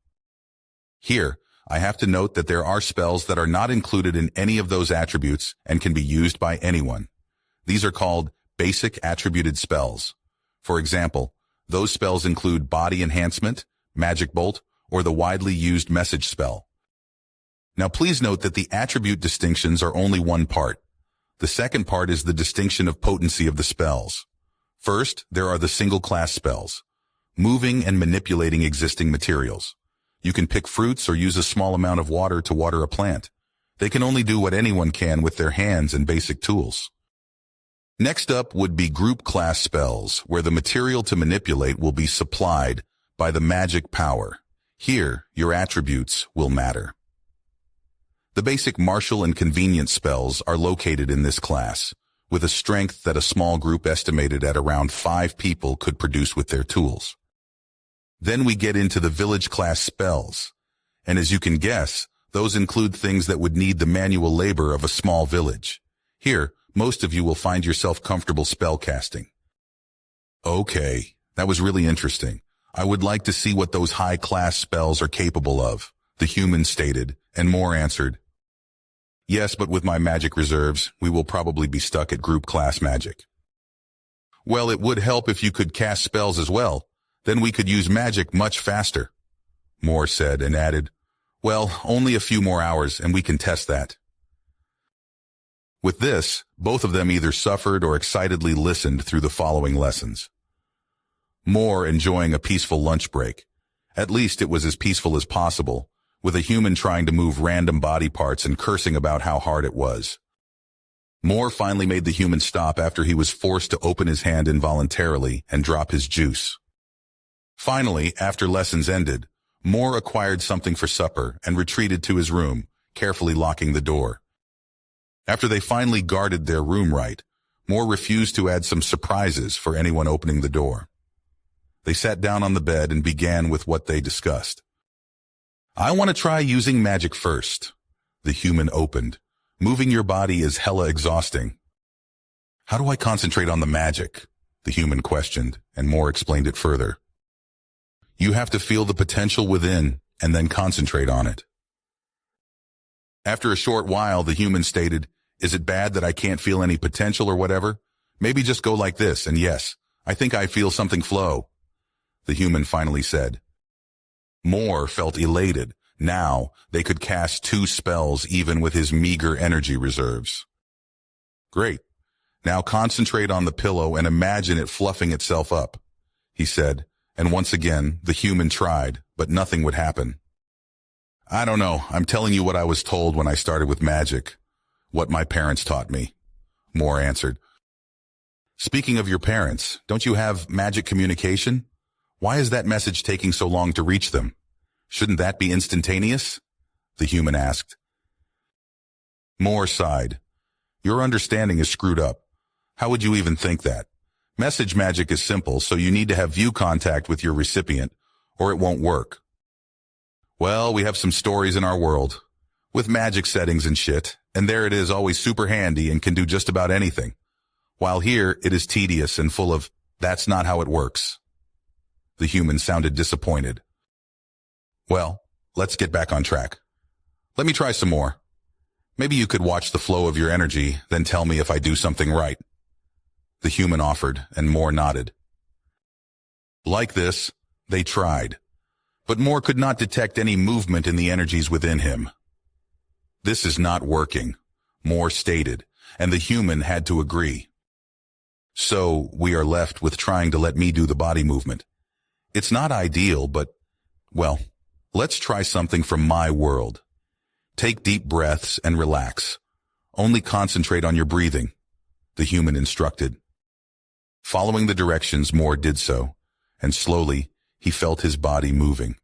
Here, I have to note that there are spells that are not included in any of those attributes and can be used by anyone. These are called basic attributed spells. For example, those spells include body enhancement, magic bolt, or the widely used message spell. Now please note that the attribute distinctions are only one part. The second part is the distinction of potency of the spells. First, there are the single-class spells, moving and manipulating existing materials. You can pick fruits or use a small amount of water to water a plant. They can only do what anyone can with their hands and basic tools. Next up would be group class spells, where the material to manipulate will be supplied by the magic power. Here, your attributes will matter. The basic martial and convenience spells are located in this class, with a strength that a small group estimated at around 5 people could produce with their tools. Then we get into the village class spells, and as you can guess, those include things that would need the manual labor of a small village. Here, most of you will find yourself comfortable spell casting. Okay, that was really interesting. I would like to see what those high-class spells are capable of, the human stated, and Moore answered. Yes, but with my magic reserves, we will probably be stuck at group class magic. Well, it would help if you could cast spells as well. Then we could use magic much faster, Moore said and added, well, only a few more hours and we can test that. With this, both of them either suffered or excitedly listened through the following lessons. Moore enjoying a peaceful lunch break. At least it was as peaceful as possible, with a human trying to move random body parts and cursing about how hard it was. Moore finally made the human stop after he was forced to open his hand involuntarily and drop his juice. Finally, after lessons ended, Moore acquired something for supper and retreated to his room, carefully locking the door. After they finally guarded their room right, Moore refused to add some surprises for anyone opening the door. They sat down on the bed and began with what they discussed. I want to try using magic first, the human opened. Moving your body is hella exhausting. How do I concentrate on the magic? The human questioned, and Moore explained it further. You have to feel the potential within and then concentrate on it. After a short while, the human stated, is it bad that I can't feel any potential or whatever? Maybe just go like this, and yes, I think I feel something flow, the human finally said. Moore felt elated. Now, they could cast 2 spells even with his meager energy reserves. Great. Now concentrate on the pillow and imagine it fluffing itself up, he said, and once again, the human tried, but nothing would happen. I don't know. I'm telling you what I was told when I started with magic. What my parents taught me. Moore answered. Speaking of your parents, don't you have magic communication? Why is that message taking so long to reach them? Shouldn't that be instantaneous? The human asked. Moore sighed. Your understanding is screwed up. How would you even think that? Message magic is simple, so you need to have view contact with your recipient, or it won't work. Well, we have some stories in our world, with magic settings and shit, and there it is, always super handy and can do just about anything. While here, it is tedious and full of, that's not how it works. The human sounded disappointed. Well, let's get back on track. Let me try some more. Maybe you could watch the flow of your energy, then tell me if I do something right. The human offered, and Moore nodded. Like this, they tried. But Moore could not detect any movement in the energies within him. This is not working, Moore stated, and the human had to agree. So we are left with trying to let me do the body movement. It's not ideal, but, well, let's try something from my world. Take deep breaths and relax. Only concentrate on your breathing, the human instructed. Following the directions, Moore did so, and slowly he felt his body moving.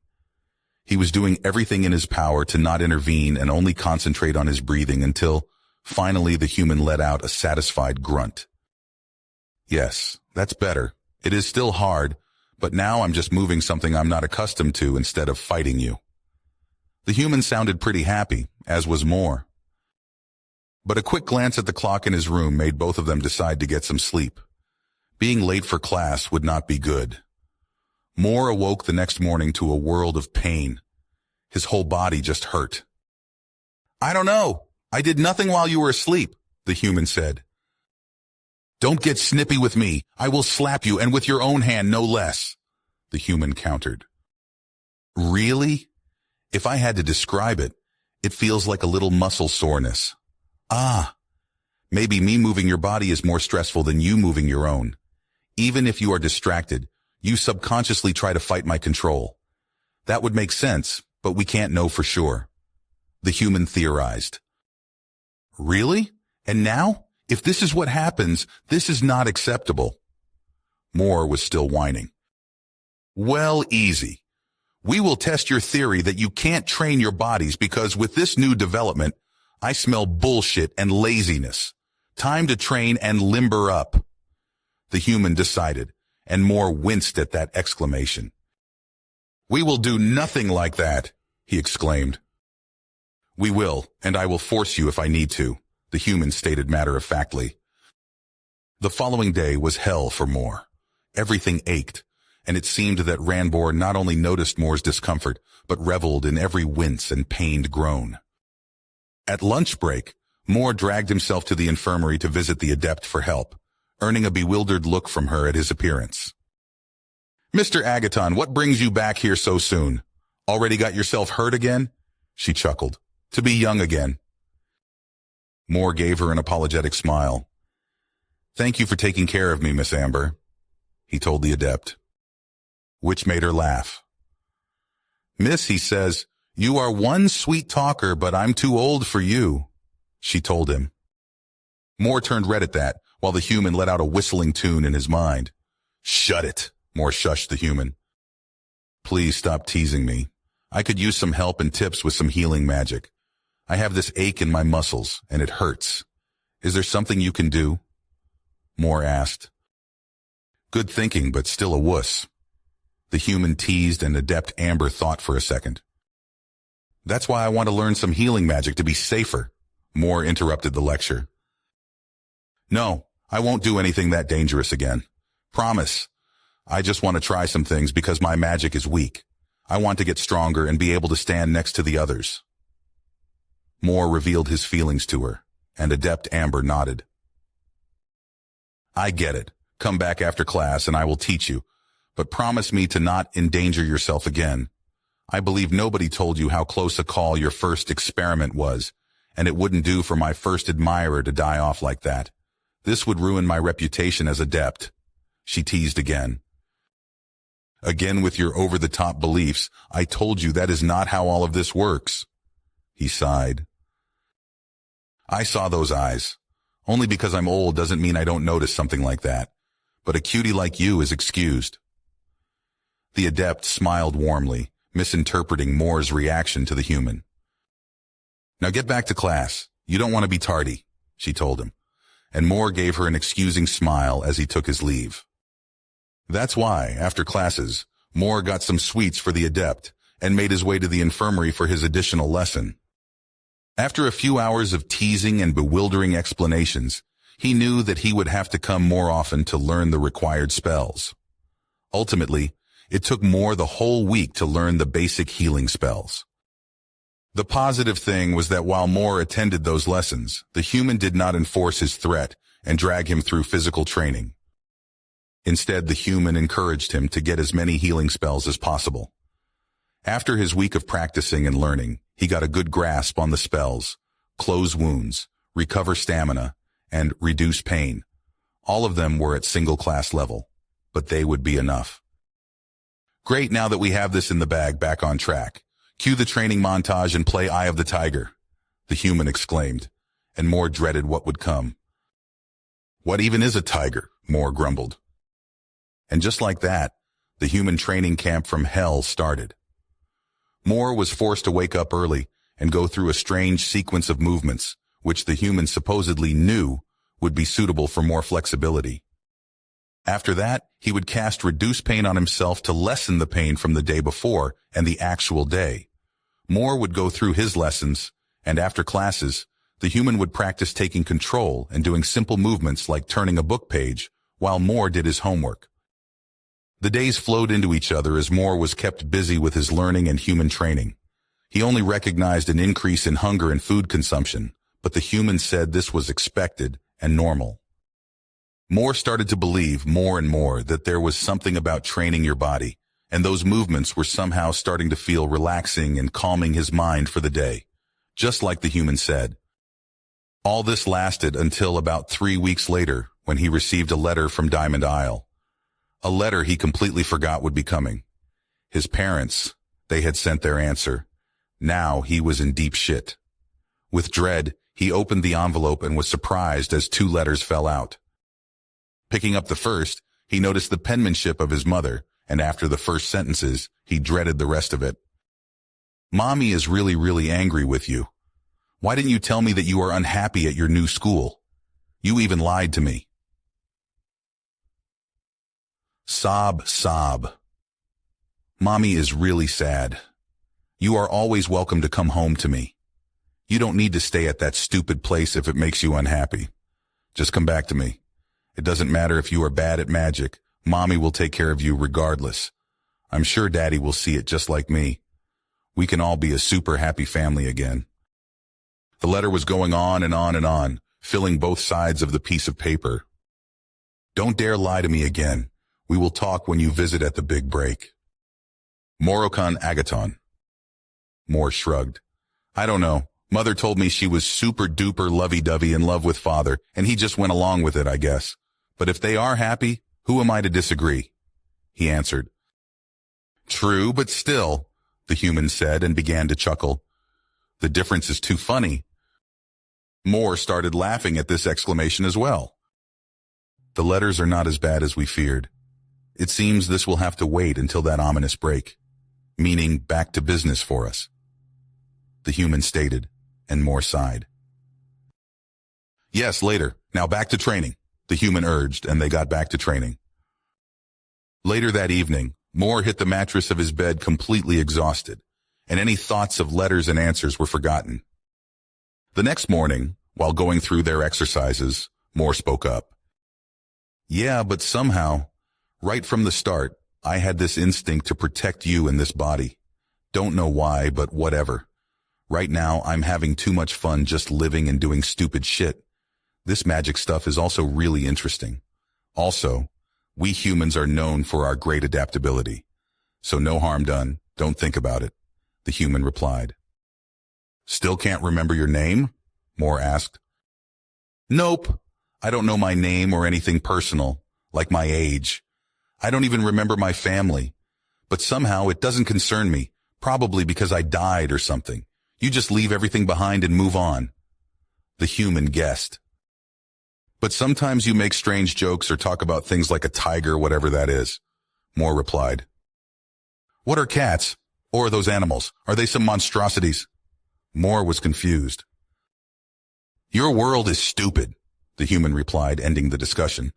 He was doing everything in his power to not intervene and only concentrate on his breathing until, finally, the human let out a satisfied grunt. Yes, that's better. It is still hard, but now I'm just moving something I'm not accustomed to instead of fighting you. The human sounded pretty happy, as was Moore. But a quick glance at the clock in his room made both of them decide to get some sleep. Being late for class would not be good. Moore awoke the next morning to a world of pain. His whole body just hurt. I don't know. I did nothing while you were asleep, the human said. Don't get snippy with me. I will slap you, and with your own hand, no less, the human countered. Really? If I had to describe it, it feels like a little muscle soreness. Ah, maybe me moving your body is more stressful than you moving your own. Even if you are distracted, you subconsciously try to fight my control. That would make sense, but we can't know for sure. The human theorized. Really? And now? If this is what happens, this is not acceptable. Moore was still whining. Well, easy. We will test your theory that you can't train your bodies because with this new development, I smell bullshit and laziness. Time to train and limber up. The human decided, and Moore winced at that exclamation. We will do nothing like that, he exclaimed. We will, and I will force you if I need to, the human stated matter-of-factly. The following day was hell for Moore. Everything ached, and it seemed that Ranbor not only noticed Moore's discomfort, but reveled in every wince and pained groan. At lunch break, Moore dragged himself to the infirmary to visit the adept for help, earning a bewildered look from her at his appearance. Mr. Agaton, what brings you back here so soon? Already got yourself hurt again? She chuckled. To be young again. Moore gave her an apologetic smile. Thank you for taking care of me, Miss Amber, he told the adept, which made her laugh. Miss, he says, you are one sweet talker, but I'm too old for you, she told him. Moore turned red at that, while the human let out a whistling tune in his mind. Shut it, Moore shushed the human. Please stop teasing me. I could use some help and tips with some healing magic. I have this ache in my muscles, and it hurts. Is there something you can do? Moore asked. Good thinking, but still a wuss. The human teased, and adept Amber thought for a second. That's why I want to learn some healing magic to be safer, Moore interrupted the lecture. No, I won't do anything that dangerous again. Promise. I just want to try some things because my magic is weak. I want to get stronger and be able to stand next to the others. Moore revealed his feelings to her, and adept Amber nodded. I get it. Come back after class and I will teach you, but promise me to not endanger yourself again. I believe nobody told you how close a call your first experiment was, and it wouldn't do for my first admirer to die off like that. This would ruin my reputation as adept. She teased again. Again with your over-the-top beliefs. I told you that is not how all of this works. He sighed. I saw those eyes. Only because I'm old doesn't mean I don't notice something like that. But a cutie like you is excused. The adept smiled warmly, misinterpreting Moore's reaction to the human. Now get back to class. You don't want to be tardy, she told him, and Moore gave her an excusing smile as he took his leave. That's why, after classes, Moore got some sweets for the adept and made his way to the infirmary for his additional lesson. After a few hours of teasing and bewildering explanations, he knew that he would have to come more often to learn the required spells. Ultimately, it took Moore the whole week to learn the basic healing spells. The positive thing was that while Moore attended those lessons, the human did not enforce his threat and drag him through physical training. Instead, the human encouraged him to get as many healing spells as possible. After his week of practicing and learning, he got a good grasp on the spells: close wounds, recover stamina, and reduce pain. All of them were at single class level, but they would be enough. Great, now that we have this in the bag, back on track. Cue the training montage and play Eye of the Tiger, the human exclaimed, and Moore dreaded what would come. What even is a tiger? Moore grumbled. And just like that, the human training camp from hell started. Moore was forced to wake up early and go through a strange sequence of movements, which the human supposedly knew would be suitable for more flexibility. After that, he would cast reduce pain on himself to lessen the pain from the day before and the actual day. Moore would go through his lessons, and after classes, the human would practice taking control and doing simple movements like turning a book page, while Moore did his homework. The days flowed into each other as Moore was kept busy with his learning and human training. He only recognized an increase in hunger and food consumption, but the human said this was expected and normal. Moore started to believe more and more that there was something about training your body, and those movements were somehow starting to feel relaxing and calming his mind for the day, just like the human said. All this lasted until about 3 weeks later, when he received a letter from Diamond Isle. A letter he completely forgot would be coming. His parents, they had sent their answer. Now he was in deep shit. With dread, he opened the envelope and was surprised as 2 letters fell out. Picking up the first, he noticed the penmanship of his mother, and after the first sentences, he dreaded the rest of it. Mommy is really angry with you. Why didn't you tell me that you are unhappy at your new school? You even lied to me. Sob. Mommy is really sad. You are always welcome to come home to me. You don't need to stay at that stupid place if it makes you unhappy. Just come back to me. It doesn't matter if you are bad at magic. Mommy will take care of you regardless. I'm sure Daddy will see it just like me. We can all be a super happy family again. The letter was going on and on and on, filling both sides of the piece of paper. Don't dare lie to me again. We will talk when you visit at the big break. Moroccan Agaton. Moore shrugged. I don't know. Mother told me she was super duper lovey-dovey in love with father, and he just went along with it, I guess. But if they are happy, who am I to disagree? He answered. True, but still, the human said and began to chuckle. The difference is too funny. Moore started laughing at this exclamation as well. The letters are not as bad as we feared. It seems this will have to wait until that ominous break, meaning back to business for us. The human stated, and Moore sighed. Yes, later. Now back to training, the human urged, and they got back to training. Later that evening, Moore hit the mattress of his bed completely exhausted, and any thoughts of letters and answers were forgotten. The next morning, while going through their exercises, Moore spoke up. Yeah, but somehow, right from the start, I had this instinct to protect you in this body. Don't know why, but whatever. Right now, I'm having too much fun just living and doing stupid shit. This magic stuff is also really interesting. Also, we humans are known for our great adaptability. So no harm done, don't think about it, the human replied. Still can't remember your name? Moore asked. Nope. I don't know my name or anything personal, like my age. I don't even remember my family. But somehow it doesn't concern me, probably because I died or something. You just leave everything behind and move on. The human guessed. But sometimes you make strange jokes or talk about things like a tiger, whatever that is. Moore replied. What are cats? Or are those animals? Are they some monstrosities? Moore was confused. Your world is stupid, the human replied, ending the discussion.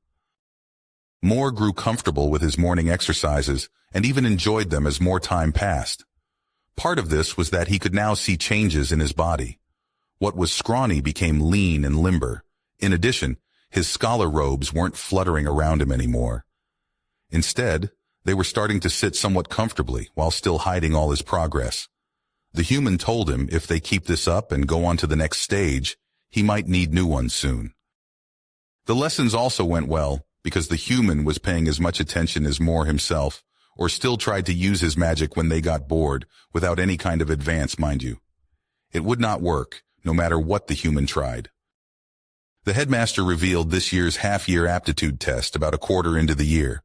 Moore grew comfortable with his morning exercises and even enjoyed them as more time passed. Part of this was that he could now see changes in his body. What was scrawny became lean and limber. In addition, his scholar robes weren't fluttering around him anymore. Instead, they were starting to sit somewhat comfortably while still hiding all his progress. The human told him if they keep this up and go on to the next stage, he might need new ones soon. The lessons also went well because the human was paying as much attention as Moore himself, or still tried to use his magic when they got bored, without any kind of advance, mind you. It would not work, no matter what the human tried. The headmaster revealed this year's half-year aptitude test about a quarter into the year.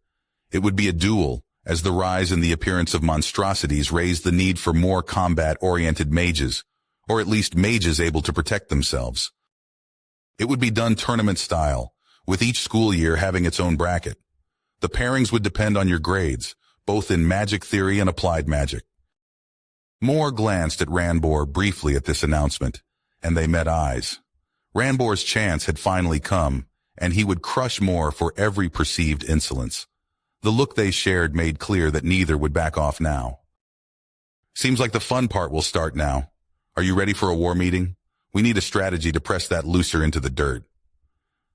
It would be a duel, as the rise in the appearance of monstrosities raised the need for more combat-oriented mages, or at least mages able to protect themselves. It would be done tournament-style, with each school year having its own bracket. The pairings would depend on your grades, both in magic theory and applied magic. Moore glanced at Ranbor briefly at this announcement, and they met eyes. Ranbor's chance had finally come, and he would crush Moore for every perceived insolence. The look they shared made clear that neither would back off now. Seems like the fun part will start now. Are you ready for a war meeting? We need a strategy to press that loser into the dirt.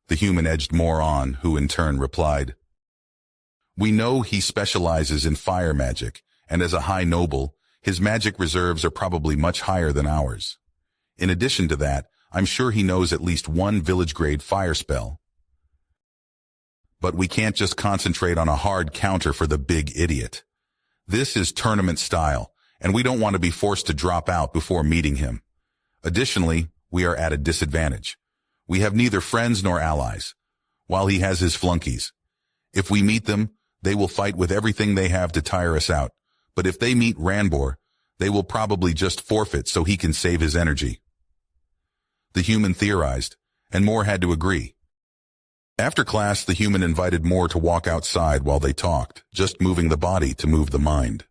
The human edged Moore on, who in turn replied, We know he specializes in fire magic, and as a high noble, his magic reserves are probably much higher than ours. In addition to that, I'm sure he knows at least one village-grade fire spell. But we can't just concentrate on a hard counter for the big idiot. This is tournament style, and we don't want to be forced to drop out before meeting him. Additionally, we are at a disadvantage. We have neither friends nor allies, while he has his flunkies. If we meet them, they will fight with everything they have to tire us out. But if they meet Ranbor, they will probably just forfeit so he can save his energy. The human theorized, and Moore had to agree. After class, the human invited Moore to walk outside while they talked, just moving the body to move the mind.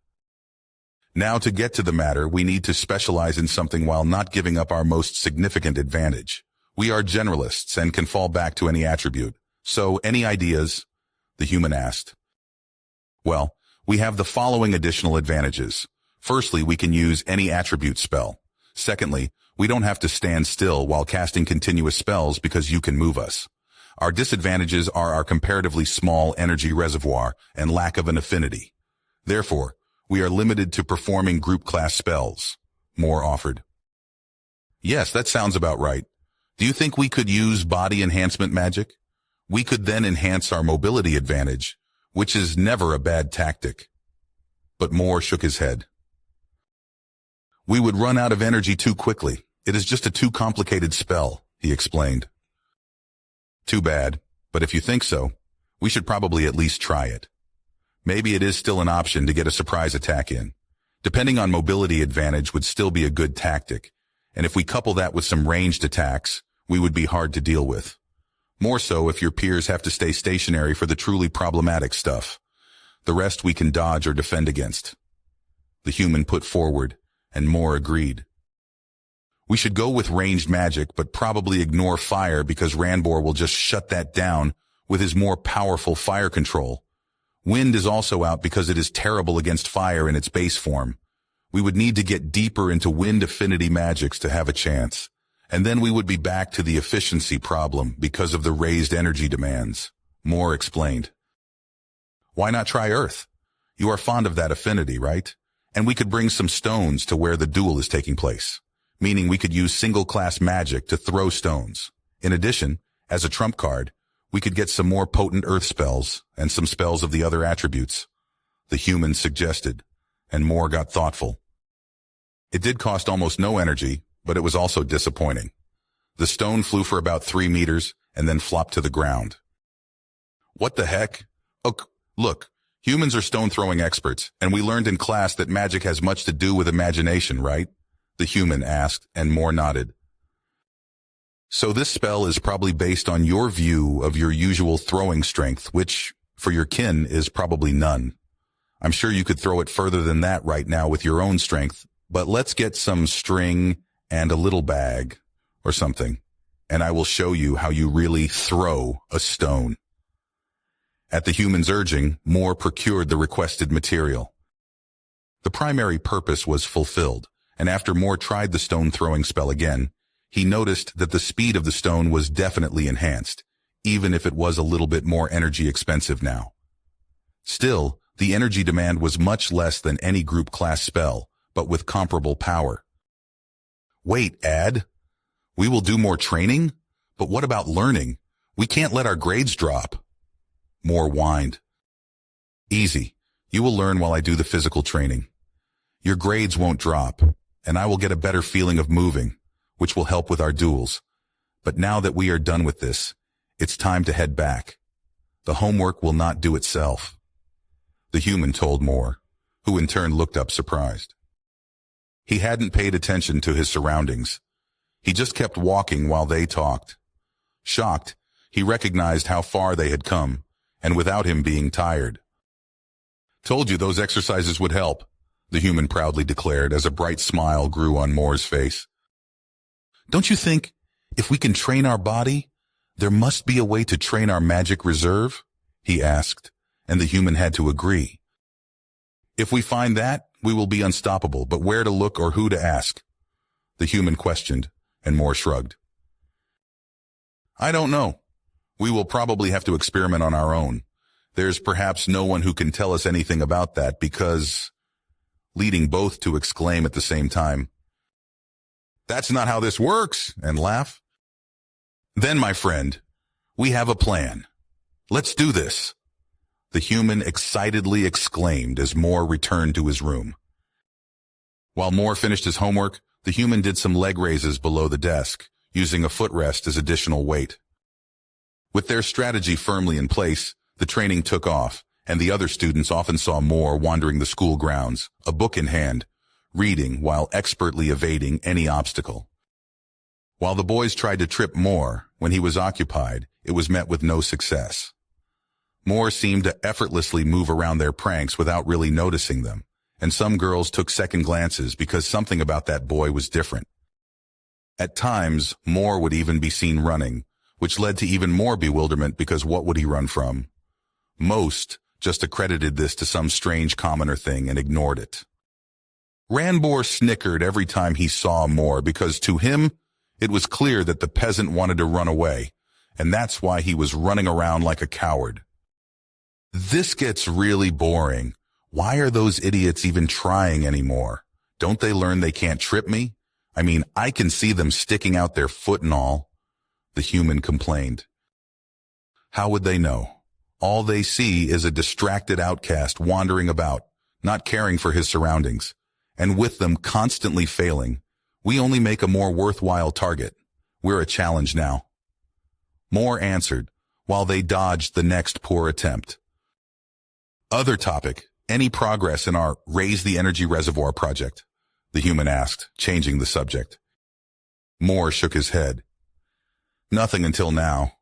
Now, to get to the matter, we need to specialize in something while not giving up our most significant advantage. We are generalists and can fall back to any attribute. So, any ideas? The human asked. Well, we have the following additional advantages. Firstly, we can use any attribute spell. Secondly, we don't have to stand still while casting continuous spells because you can move us. Our disadvantages are our comparatively small energy reservoir and lack of an affinity. Therefore, we are limited to performing group class spells, Moore offered. Yes, that sounds about right. Do you think we could use body enhancement magic? We could then enhance our mobility advantage, which is never a bad tactic. But Moore shook his head. We would run out of energy too quickly. It is just a too complicated spell, he explained. Too bad, but if you think so, we should probably at least try it. Maybe it is still an option to get a surprise attack in. Depending on mobility advantage would still be a good tactic, and if we couple that with some ranged attacks, we would be hard to deal with. More so if your peers have to stay stationary for the truly problematic stuff. The rest we can dodge or defend against. The human put forward, and Moore agreed. We should go with ranged magic, but probably ignore fire because Ranbor will just shut that down with his more powerful fire control. Wind is also out because it is terrible against fire in its base form. We would need to get deeper into wind affinity magics to have a chance. And then we would be back to the efficiency problem because of the raised energy demands, Moore explained. Why not try Earth? You are fond of that affinity, right? And we could bring some stones to where the duel is taking place, meaning we could use single-class magic to throw stones. In addition, as a trump card, we could get some more potent Earth spells and some spells of the other attributes. The human suggested, and Moore got thoughtful. It did cost almost no energy, but it was also disappointing. The stone flew for about 3 meters and then flopped to the ground. What the heck? Oh, look, Humans are stone-throwing experts, and we learned in class that magic has much to do with imagination, right? The human asked, and Moore nodded. So this spell is probably based on your view of your usual throwing strength, which, for your kin, is probably none. I'm sure you could throw it further than that right now with your own strength, but let's get some string and a little bag or something, and I will show you how you really throw a stone. At the human's urging, Moore procured the requested material. The primary purpose was fulfilled, and after Moore tried the stone-throwing spell again, he noticed that the speed of the stone was definitely enhanced, even if it was a little bit more energy expensive now. Still, the energy demand was much less than any group class spell, but with comparable power. Wait, Ad, we will do more training? But what about learning? We can't let our grades drop. Moore whined. Easy. You will learn while I do the physical training. Your grades won't drop, and I will get a better feeling of moving, which will help with our duels. But now that we are done with this, it's time to head back. The homework will not do itself. The human told Moore, who in turn looked up surprised. He hadn't paid attention to his surroundings. He just kept walking while they talked. Shocked, he recognized how far they had come, and without him being tired. Told you those exercises would help, the human proudly declared as a bright smile grew on Moore's face. Don't you think, if we can train our body, there must be a way to train our magic reserve? He asked, and the human had to agree. If we find that, we will be unstoppable, but where to look or who to ask? The human questioned, and Moore shrugged. I don't know. We will probably have to experiment on our own. There's perhaps no one who can tell us anything about that because... leading both to exclaim at the same time, That's not how this works, and laugh. Then, my friend, we have a plan. Let's do this. The human excitedly exclaimed as Moore returned to his room. While Moore finished his homework, the human did some leg raises below the desk, using a footrest as additional weight. With their strategy firmly in place, the training took off, and the other students often saw Moore wandering the school grounds, a book in hand, reading while expertly evading any obstacle. While the boys tried to trip Moore when he was occupied, it was met with no success. Moore seemed to effortlessly move around their pranks without really noticing them, and some girls took second glances because something about that boy was different. At times, Moore would even be seen running, which led to even more bewilderment because what would he run from? Most just accredited this to some strange commoner thing and ignored it. Ranbor snickered every time he saw Moore because to him, it was clear that the peasant wanted to run away, and that's why he was running around like a coward. This gets really boring. Why are those idiots even trying anymore? Don't they learn they can't trip me? I mean, I can see them sticking out their foot and all, the human complained. How would they know? All they see is a distracted outcast wandering about, not caring for his surroundings, and with them constantly failing, we only make a more worthwhile target. We're a challenge now. Moore answered, while they dodged the next poor attempt. Other topic, any progress in our Raise the Energy Reservoir project? The human asked, changing the subject. Moore shook his head. Nothing until now.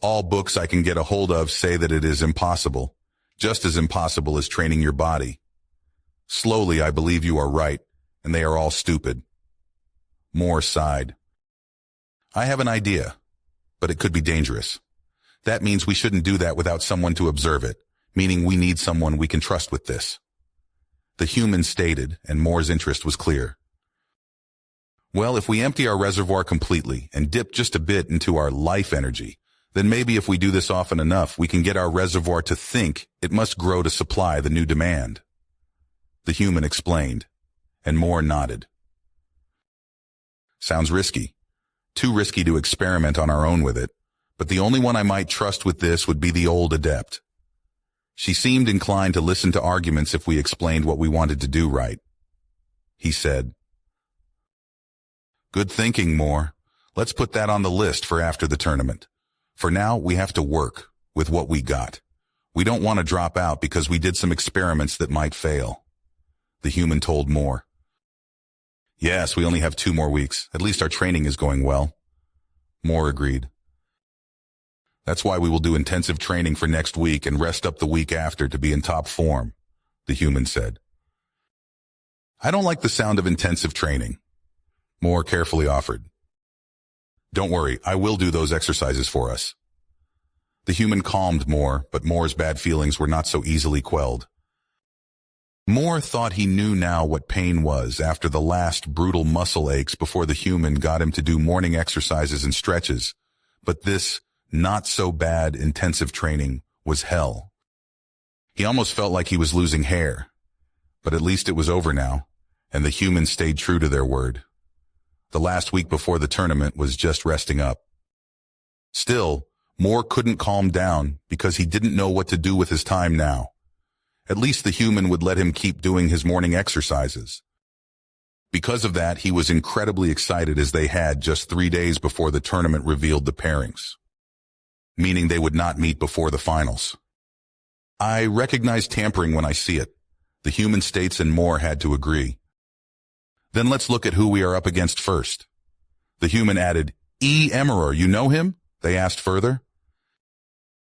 All books I can get a hold of say that it is impossible, just as impossible as training your body. Slowly, I believe you are right, and they are all stupid. Moore sighed. I have an idea, but it could be dangerous. That means we shouldn't do that without someone to observe it, meaning we need someone we can trust with this. The human stated, and Moore's interest was clear. Well, if we empty our reservoir completely and dip just a bit into our life energy, then maybe if we do this often enough, we can get our reservoir to think it must grow to supply the new demand. The human explained, and Moore nodded. Sounds risky. Too risky to experiment on our own with it, but the only one I might trust with this would be the old adept. She seemed inclined to listen to arguments if we explained what we wanted to do right. He said, Good thinking, Moore. Let's put that on the list for after the tournament. For now, we have to work with what we got. We don't want to drop out because we did some experiments that might fail. The human told Moore. Yes, we only have 2 more weeks. At least our training is going well. Moore agreed. That's why we will do intensive training for next week and rest up the week after to be in top form, the human said. I don't like the sound of intensive training, Moore carefully offered. Don't worry, I will do those exercises for us. The human calmed Moore, but Moore's bad feelings were not so easily quelled. Moore thought he knew now what pain was after the last brutal muscle aches before the human got him to do morning exercises and stretches, but this not-so-bad intensive training was hell. He almost felt like he was losing hair, but at least it was over now, and the humans stayed true to their word. The last week before the tournament was just resting up. Still, Moore couldn't calm down because he didn't know what to do with his time now. At least the human would let him keep doing his morning exercises. Because of that, he was incredibly excited as they had just 3 days before the tournament revealed the pairings, meaning they would not meet before the finals. I recognize tampering when I see it, the human states, and Moore had to agree. Then let's look at who we are up against first. The human added, Emperor, you know him? They asked further.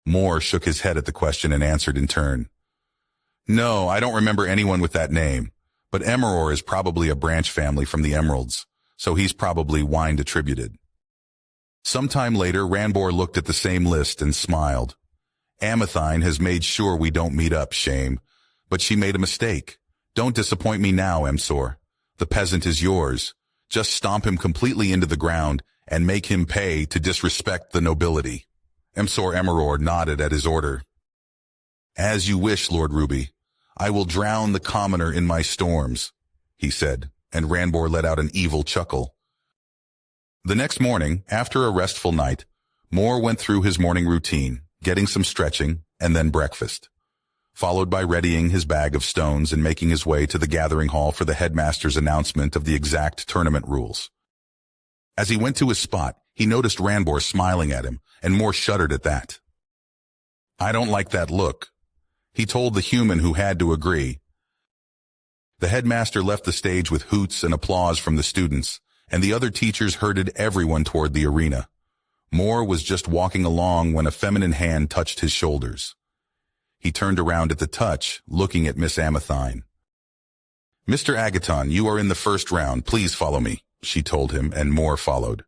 Moore shook his head at the question and answered in turn. No, I don't remember anyone with that name, but Emperor is probably a branch family from the Emeralds, so he's probably Wind attributed. Sometime later, Ranbor looked at the same list and smiled. Amathine has made sure we don't meet up, shame, but she made a mistake. Don't disappoint me now, Emsor. The peasant is yours. Just stomp him completely into the ground and make him pay to disrespect the nobility. Emsor Emeror nodded at his order. As you wish, Lord Ruby. I will drown the commoner in my storms, he said, and Ranbor let out an evil chuckle. The next morning, after a restful night, Moore went through his morning routine, getting some stretching and then breakfast, followed by readying his bag of stones and making his way to the gathering hall for the headmaster's announcement of the exact tournament rules. As he went to his spot, he noticed Ranbor smiling at him, and Moore shuddered at that. I don't like that look, he told the human, who had to agree. The headmaster left the stage with hoots and applause from the students, and the other teachers herded everyone toward the arena. Moore was just walking along when a feminine hand touched his shoulders. He turned around at the touch, looking at Miss Amathine. Mr. Agaton, you are in the first round. Please follow me, she told him, and Moore followed.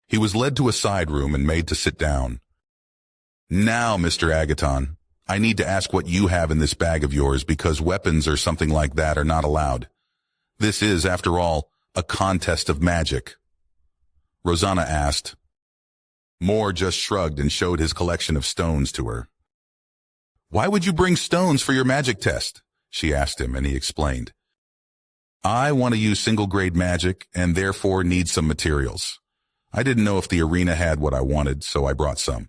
He was led to a side room and made to sit down. Now, Mr. Agaton, I need to ask what you have in this bag of yours because weapons or something like that are not allowed. This is, after all, a contest of magic. Rosanna asked. Moore just shrugged and showed his collection of stones to her. Why would you bring stones for your magic test? She asked him, and he explained. I want to use single-grade magic and therefore need some materials. I didn't know if the arena had what I wanted, so I brought some.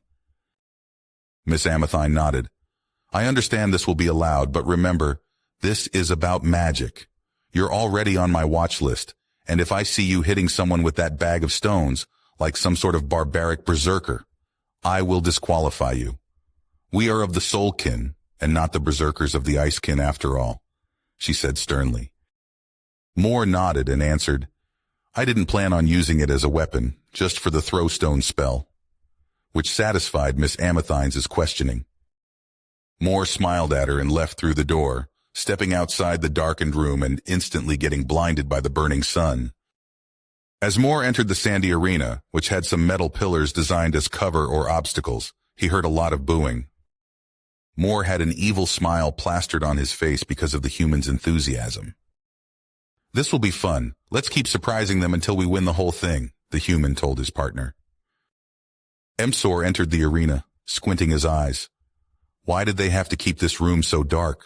Miss Amathine nodded. I understand this will be allowed, but remember, this is about magic. You're already on my watch list, and if I see you hitting someone with that bag of stones, like some sort of barbaric berserker, I will disqualify you. We are of the Soulkin, and not the berserkers of the Icekin after all, she said sternly. Moore nodded and answered, I didn't plan on using it as a weapon, just for the throwstone spell, which satisfied Miss Amathine's questioning. Moore smiled at her and left through the door, stepping outside the darkened room and instantly getting blinded by the burning sun. As Moore entered the sandy arena, which had some metal pillars designed as cover or obstacles, he heard a lot of booing. Moore had an evil smile plastered on his face because of the human's enthusiasm. This will be fun. Let's keep surprising them until we win the whole thing, the human told his partner. Emsor entered the arena, squinting his eyes. Why did they have to keep this room so dark,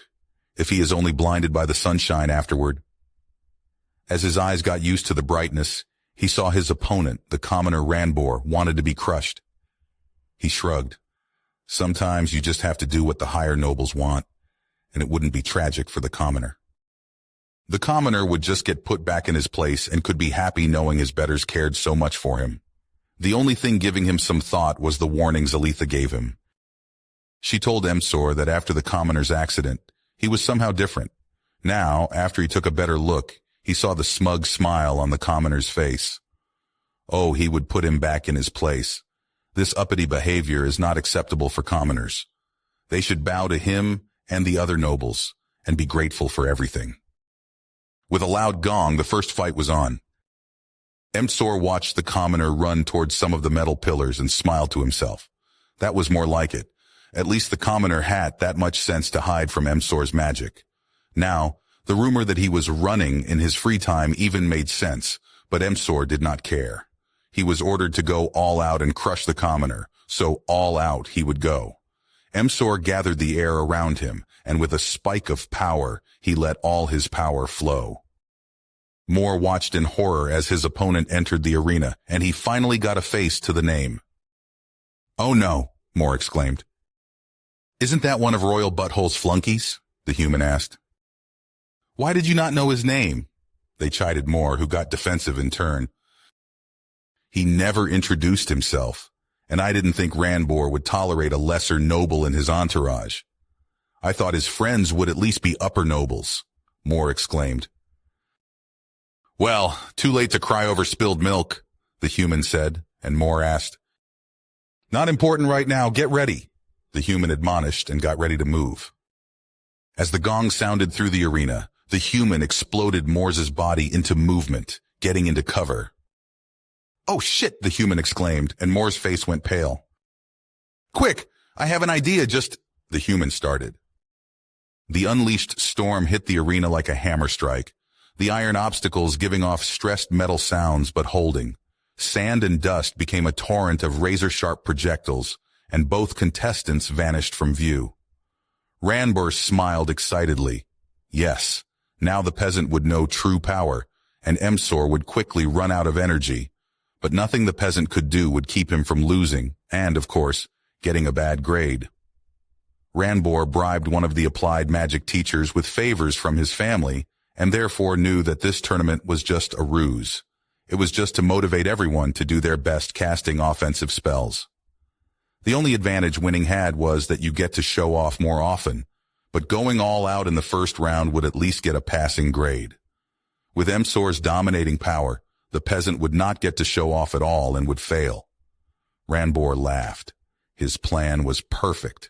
if he is only blinded by the sunshine afterward? As his eyes got used to the brightness, he saw his opponent, the commoner Ranbor, wanted to be crushed. He shrugged. Sometimes you just have to do what the higher nobles want, and it wouldn't be tragic for the commoner. The commoner would just get put back in his place and could be happy knowing his betters cared so much for him. The only thing giving him some thought was the warnings Aletha gave him. She told Emsor that after the commoner's accident, he was somehow different. Now, after he took a better look, he saw the smug smile on the commoner's face. Oh, he would put him back in his place. This uppity behavior is not acceptable for commoners. They should bow to him and the other nobles and be grateful for everything. With a loud gong, the first fight was on. Emsor watched the commoner run towards some of the metal pillars and smiled to himself. That was more like it. At least the commoner had that much sense to hide from Emsor's magic. Now, the rumor that he was running in his free time even made sense, but Emsor did not care. He was ordered to go all out and crush the commoner, so all out he would go. Emsor gathered the air around him, and with a spike of power, he let all his power flow. Moore watched in horror as his opponent entered the arena, and he finally got a face to the name. "Oh no," Moore exclaimed. "Isn't that one of Royal Butthole's flunkies?" the human asked. "Why did you not know his name?" They chided Moore, who got defensive in turn. "He never introduced himself, and I didn't think Ranbor would tolerate a lesser noble in his entourage. I thought his friends would at least be upper nobles," Moore exclaimed. "Well, too late to cry over spilled milk," the human said, and Moore asked. "Not important right now, get ready," the human admonished and got ready to move. As the gong sounded through the arena, the human exploded Moore's body into movement, getting into cover. "Oh shit," the human exclaimed, and Moore's face went pale. "Quick, I have an idea, the human started. The unleashed storm hit the arena like a hammer strike, the iron obstacles giving off stressed metal sounds but holding. Sand and dust became a torrent of razor-sharp projectiles, and both contestants vanished from view. Ranbor smiled excitedly. Yes, now the peasant would know true power, and Emsor would quickly run out of energy. But nothing the peasant could do would keep him from losing, and, of course, getting a bad grade. Ranbor bribed one of the applied magic teachers with favors from his family, and therefore knew that this tournament was just a ruse. It was just to motivate everyone to do their best casting offensive spells. The only advantage winning had was that you get to show off more often, but going all out in the first round would at least get a passing grade. With Emsor's dominating power, the peasant would not get to show off at all and would fail. Ranbor laughed. His plan was perfect.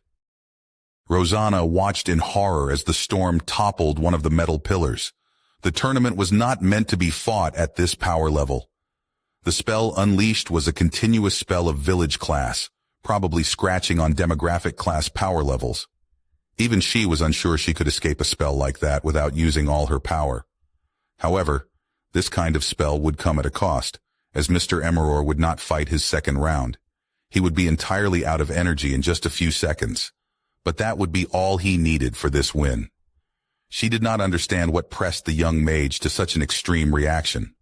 Rosanna watched in horror as the storm toppled one of the metal pillars. The tournament was not meant to be fought at this power level. The spell unleashed was a continuous spell of village class, probably scratching on demographic class power levels. Even she was unsure she could escape a spell like that without using all her power. However, this kind of spell would come at a cost, as Mr. Emeror would not fight his second round. He would be entirely out of energy in just a few seconds. But that would be all he needed for this win. She did not understand what pressed the young mage to such an extreme reaction.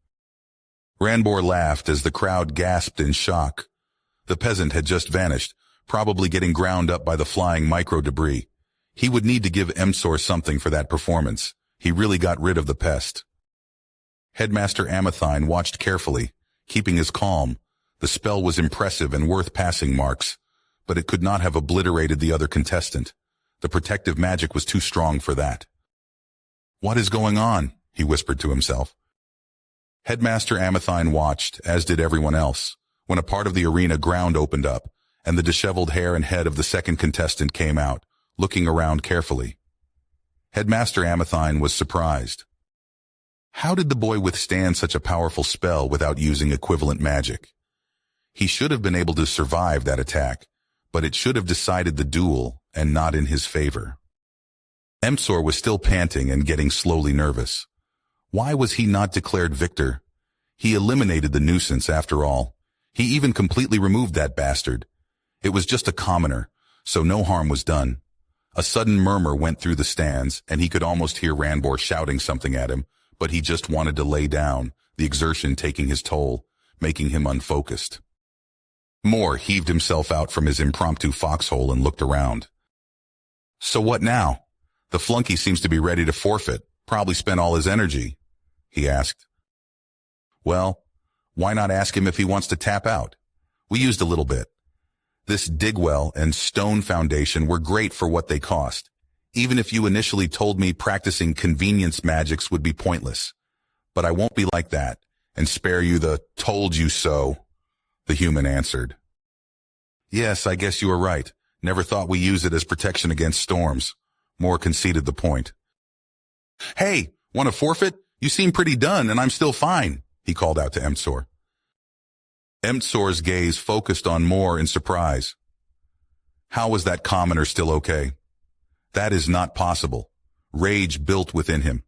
Ranbor laughed as the crowd gasped in shock. The peasant had just vanished, probably getting ground up by the flying micro-debris. He would need to give Emsor something for that performance. He really got rid of the pest. Headmaster Amathine watched carefully, keeping his calm. The spell was impressive and worth passing marks, but it could not have obliterated the other contestant. The protective magic was too strong for that. "What is going on?" he whispered to himself. Headmaster Amathine watched, as did everyone else, when a part of the arena ground opened up, and the disheveled hair and head of the second contestant came out, looking around carefully. Headmaster Amathine was surprised. How did the boy withstand such a powerful spell without using equivalent magic? He should have been able to survive that attack, but it should have decided the duel and not in his favor. Emsor was still panting and getting slowly nervous. Why was he not declared victor? He eliminated the nuisance after all. He even completely removed that bastard. It was just a commoner, so no harm was done. A sudden murmur went through the stands, and he could almost hear Ranbor shouting something at him, but he just wanted to lay down, the exertion taking his toll, making him unfocused. Moore heaved himself out from his impromptu foxhole and looked around. "So what now? The flunky seems to be ready to forfeit, probably spent all his energy," he asked. "Well, why not ask him if he wants to tap out? We used a little bit. This digwell and stone foundation were great for what they cost, even if you initially told me practicing convenience magics would be pointless. But I won't be like that, and spare you the told you so, the human answered. Yes, I guess you are right. Never thought we use it as protection against storms. Moore conceded the point. Hey, want to forfeit? You seem pretty done, and I'm still fine, he called out to Emtsor. Emtsor's gaze focused on Moore in surprise. How was that commoner still okay? That is not possible. Rage built within him.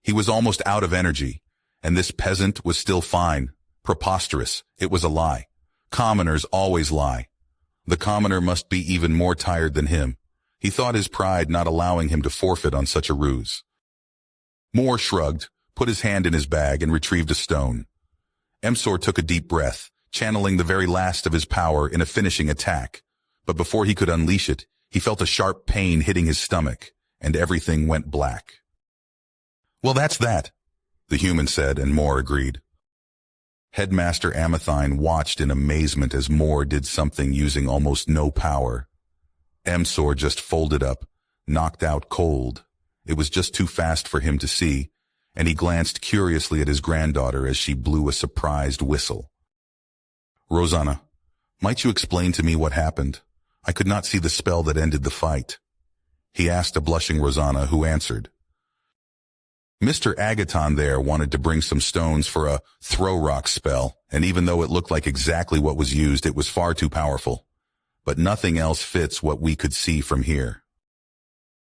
He was almost out of energy, and this peasant was still fine. Preposterous. It was a lie. Commoners always lie. The commoner must be even more tired than him. He thought his pride not allowing him to forfeit on such a ruse. Moore shrugged, put his hand in his bag, and retrieved a stone. Emtsor took a deep breath, channeling the very last of his power in a finishing attack. But before he could unleash it, he felt a sharp pain hitting his stomach, and everything went black. Well, that's that, the human said, and Moore agreed. Headmaster Amathine watched in amazement as Moore did something using almost no power. Emtsor just folded up, knocked out cold. It was just too fast for him to see, and he glanced curiously at his granddaughter as she blew a surprised whistle. Rosanna, might you explain to me what happened? I could not see the spell that ended the fight. He asked a blushing Rosanna, who answered. Mr. Agaton there wanted to bring some stones for a throw rock spell, and even though it looked like exactly what was used, it was far too powerful. But nothing else fits what we could see from here.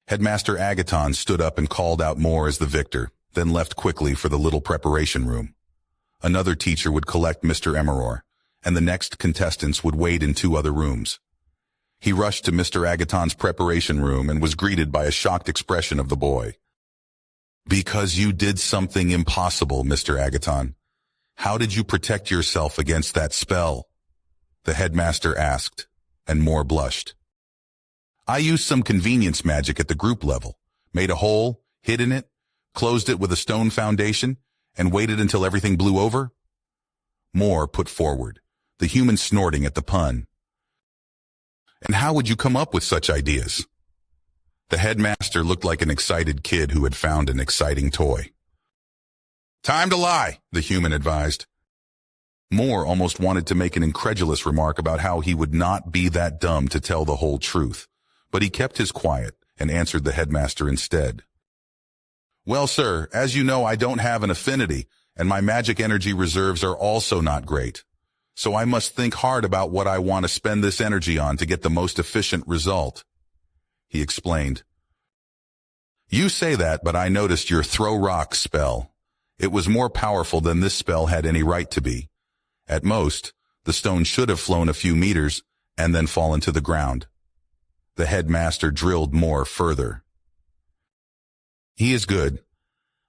Headmaster Agaton stood up and called out Moore as the victor, then left quickly for the little preparation room. Another teacher would collect Mr. Emeror, and the next contestants would wait in 2 other rooms. He rushed to Mr. Agaton's preparation room and was greeted by a shocked expression of the boy. Because you did something impossible, Mr. Agaton. How did you protect yourself against that spell? The headmaster asked, and Moore blushed. I used some convenience magic at the group level, made a hole, hid in it, closed it with a stone foundation, and waited until everything blew over. Moore put forward, the human snorting at the pun. And how would you come up with such ideas? The headmaster looked like an excited kid who had found an exciting toy. Time to lie, the human advised. Moore almost wanted to make an incredulous remark about how he would not be that dumb to tell the whole truth, but he kept his quiet and answered the headmaster instead. Well, sir, as you know, I don't have an affinity, and my magic energy reserves are also not great. So I must think hard about what I want to spend this energy on to get the most efficient result. He explained. You say that, but I noticed your throw rock spell. It was more powerful than this spell had any right to be. At most, the stone should have flown a few meters and then fallen to the ground. The headmaster drilled Moore further. He is good.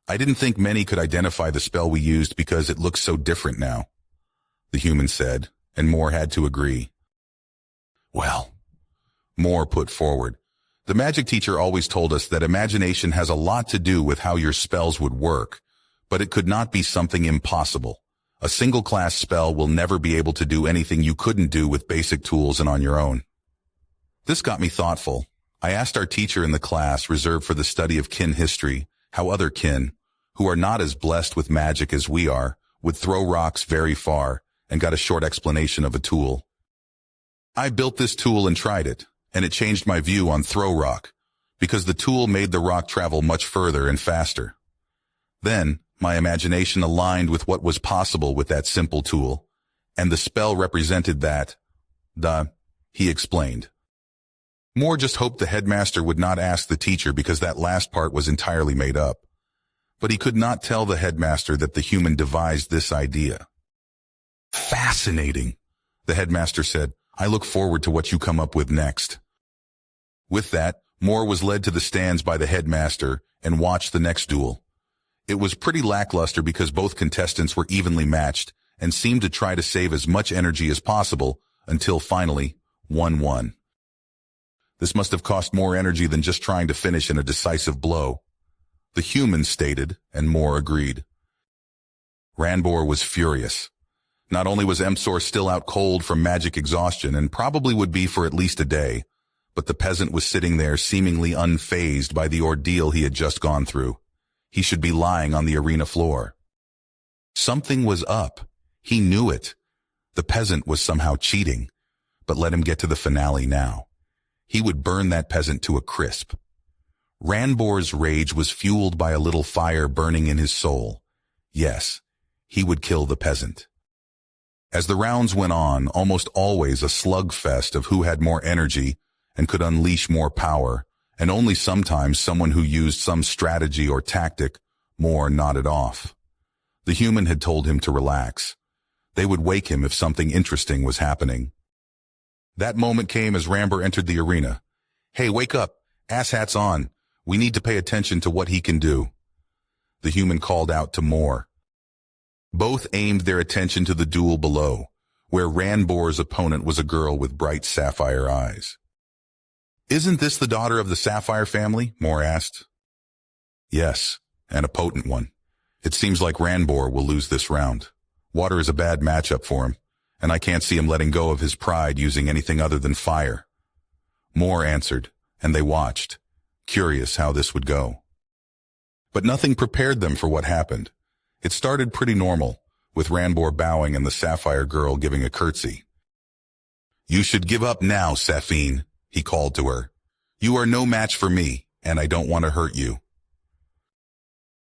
I didn't think many could identify the spell we used because it looks so different now, the human said, and Moore had to agree. Well, Moore put forward. The magic teacher always told us that imagination has a lot to do with how your spells would work, but it could not be something impossible. A single-class spell will never be able to do anything you couldn't do with basic tools and on your own. This got me thoughtful. I asked our teacher in the class reserved for the study of kin history how other kin, who are not as blessed with magic as we are, would throw rocks very far, and got a short explanation of a tool. I built this tool and tried it, and it changed my view on throw rock, because the tool made the rock travel much further and faster. Then, my imagination aligned with what was possible with that simple tool, and the spell represented that. He explained. Moore just hoped the headmaster would not ask the teacher because that last part was entirely made up. But he could not tell the headmaster that the human devised this idea. Fascinating, the headmaster said. I look forward to what you come up with next. With that, Moore was led to the stands by the headmaster and watched the next duel. It was pretty lackluster because both contestants were evenly matched and seemed to try to save as much energy as possible until finally, 1-1. This must have cost more energy than just trying to finish in a decisive blow. The human stated, and Moore agreed. Ranbor was furious. Not only was Emsor still out cold from magic exhaustion and probably would be for at least a day, but the peasant was sitting there seemingly unfazed by the ordeal he had just gone through. He should be lying on the arena floor. Something was up. He knew it. The peasant was somehow cheating. But let him get to the finale now. He would burn that peasant to a crisp. Ranbor's rage was fueled by a little fire burning in his soul. Yes, he would kill the peasant. As the rounds went on, almost always a slugfest of who had more energy and could unleash more power, and only sometimes someone who used some strategy or tactic more nodded off. The human had told him to relax. They would wake him if something interesting was happening. That moment came as Rambor entered the arena. "Hey, wake up! Asshat's on! We need to pay attention to what he can do." The human called out to Moore. Both aimed their attention to the duel below, where Ranbor's opponent was a girl with bright sapphire eyes. "Isn't this the daughter of the Sapphire family?" Moore asked. "Yes, and a potent one. It seems like Ranbor will lose this round. Water is a bad matchup for him, and I can't see him letting go of his pride using anything other than fire." Moore answered, and they watched, curious how this would go. But nothing prepared them for what happened. It started pretty normal, with Ranbor bowing and the Sapphire girl giving a curtsy. "You should give up now, Saphine," he called to her. "You are no match for me, and I don't want to hurt you."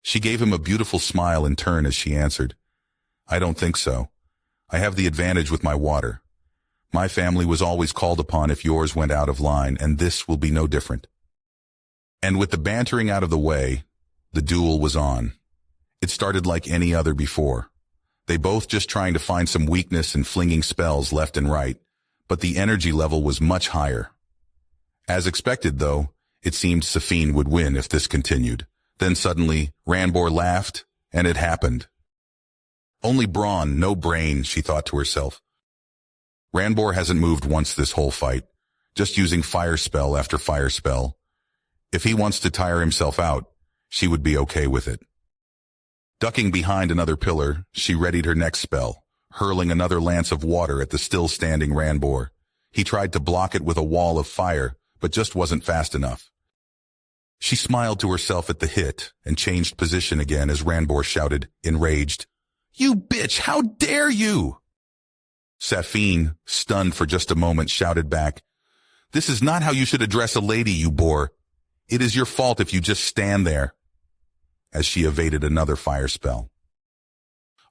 She gave him a beautiful smile in turn as she answered, "I don't think so. I have the advantage with my water. My family was always called upon if yours went out of line, and this will be no different." And with the bantering out of the way, the duel was on. It started like any other before. They both just trying to find some weakness and flinging spells left and right, but the energy level was much higher. As expected, though, it seemed Saphine would win if this continued. Then suddenly, Ranbor laughed, and it happened. "Only brawn, no brain," she thought to herself. Ranbor hasn't moved once this whole fight, just using fire spell after fire spell. If he wants to tire himself out, she would be okay with it. Ducking behind another pillar, she readied her next spell, hurling another lance of water at the still-standing Ranbor. He tried to block it with a wall of fire, but just wasn't fast enough. She smiled to herself at the hit and changed position again as Ranbor shouted, enraged, "You bitch, how dare you!" Saphine, stunned for just a moment, shouted back, "This is not how you should address a lady, you boor. It is your fault if you just stand there," as she evaded another fire spell.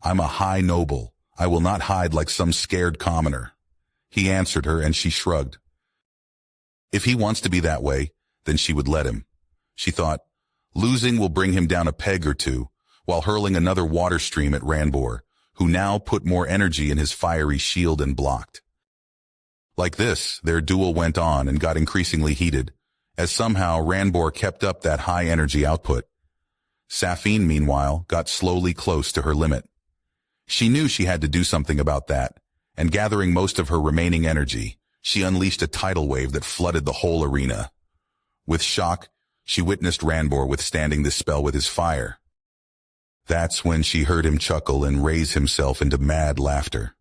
"I'm a high noble. I will not hide like some scared commoner," he answered her, and she shrugged. If he wants to be that way, then she would let him. She thought, losing will bring him down a peg or two, while hurling another water stream at Ranbor, who now put more energy in his fiery shield and blocked. Like this, their duel went on and got increasingly heated, as somehow Ranbor kept up that high energy output. Saphine, meanwhile, got slowly close to her limit. She knew she had to do something about that, and gathering most of her remaining energy, she unleashed a tidal wave that flooded the whole arena. With shock, she witnessed Ranbor withstanding this spell with his fire. That's when she heard him chuckle and raise himself into mad laughter.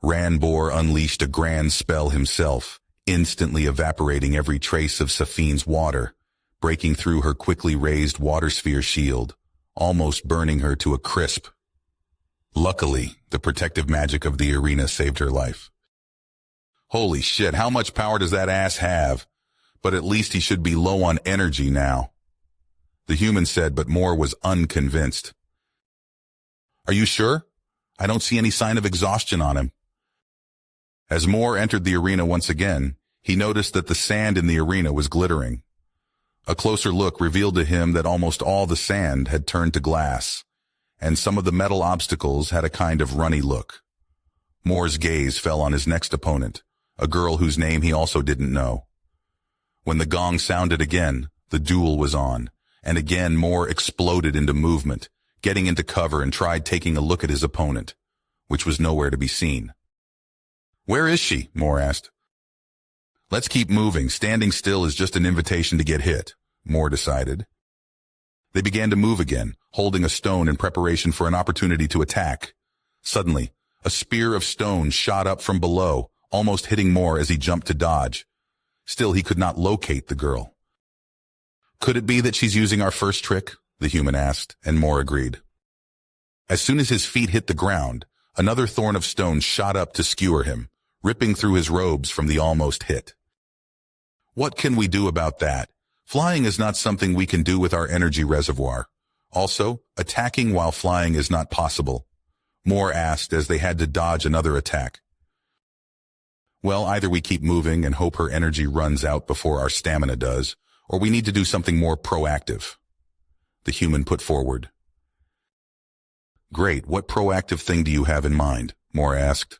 Ranbor unleashed a grand spell himself, instantly evaporating every trace of Saphine's water, breaking through her quickly raised water sphere shield, almost burning her to a crisp. Luckily, the protective magic of the arena saved her life. Holy shit, how much power does that ass have? But at least he should be low on energy now, the human said, but Moore was unconvinced. "Are you sure? I don't see any sign of exhaustion on him." As Moore entered the arena once again, he noticed that the sand in the arena was glittering. A closer look revealed to him that almost all the sand had turned to glass, and some of the metal obstacles had a kind of runny look. Moore's gaze fell on his next opponent, a girl whose name he also didn't know. When the gong sounded again, the duel was on, and again Moore exploded into movement, getting into cover and tried taking a look at his opponent, which was nowhere to be seen. "Where is she?" Moore asked. "Let's keep moving. Standing still is just an invitation to get hit," Moore decided. They began to move again, holding a stone in preparation for an opportunity to attack. Suddenly, A spear of stone shot up from below, almost hitting Moore as he jumped to dodge. Still, he could not locate the girl. "Could it be that she's using our first trick?" the human asked, and Moore agreed. As soon as his feet hit the ground, another thorn of stone shot up to skewer him, ripping through his robes from the almost hit. "What can we do about that? Flying is not something we can do with our energy reservoir. Also, attacking while flying is not possible," Moore asked as they had to dodge another attack. "Well, either we keep moving and hope her energy runs out before our stamina does, or we need to do something more proactive," the human put forward. "Great, what proactive thing do you have in mind?" Moore asked.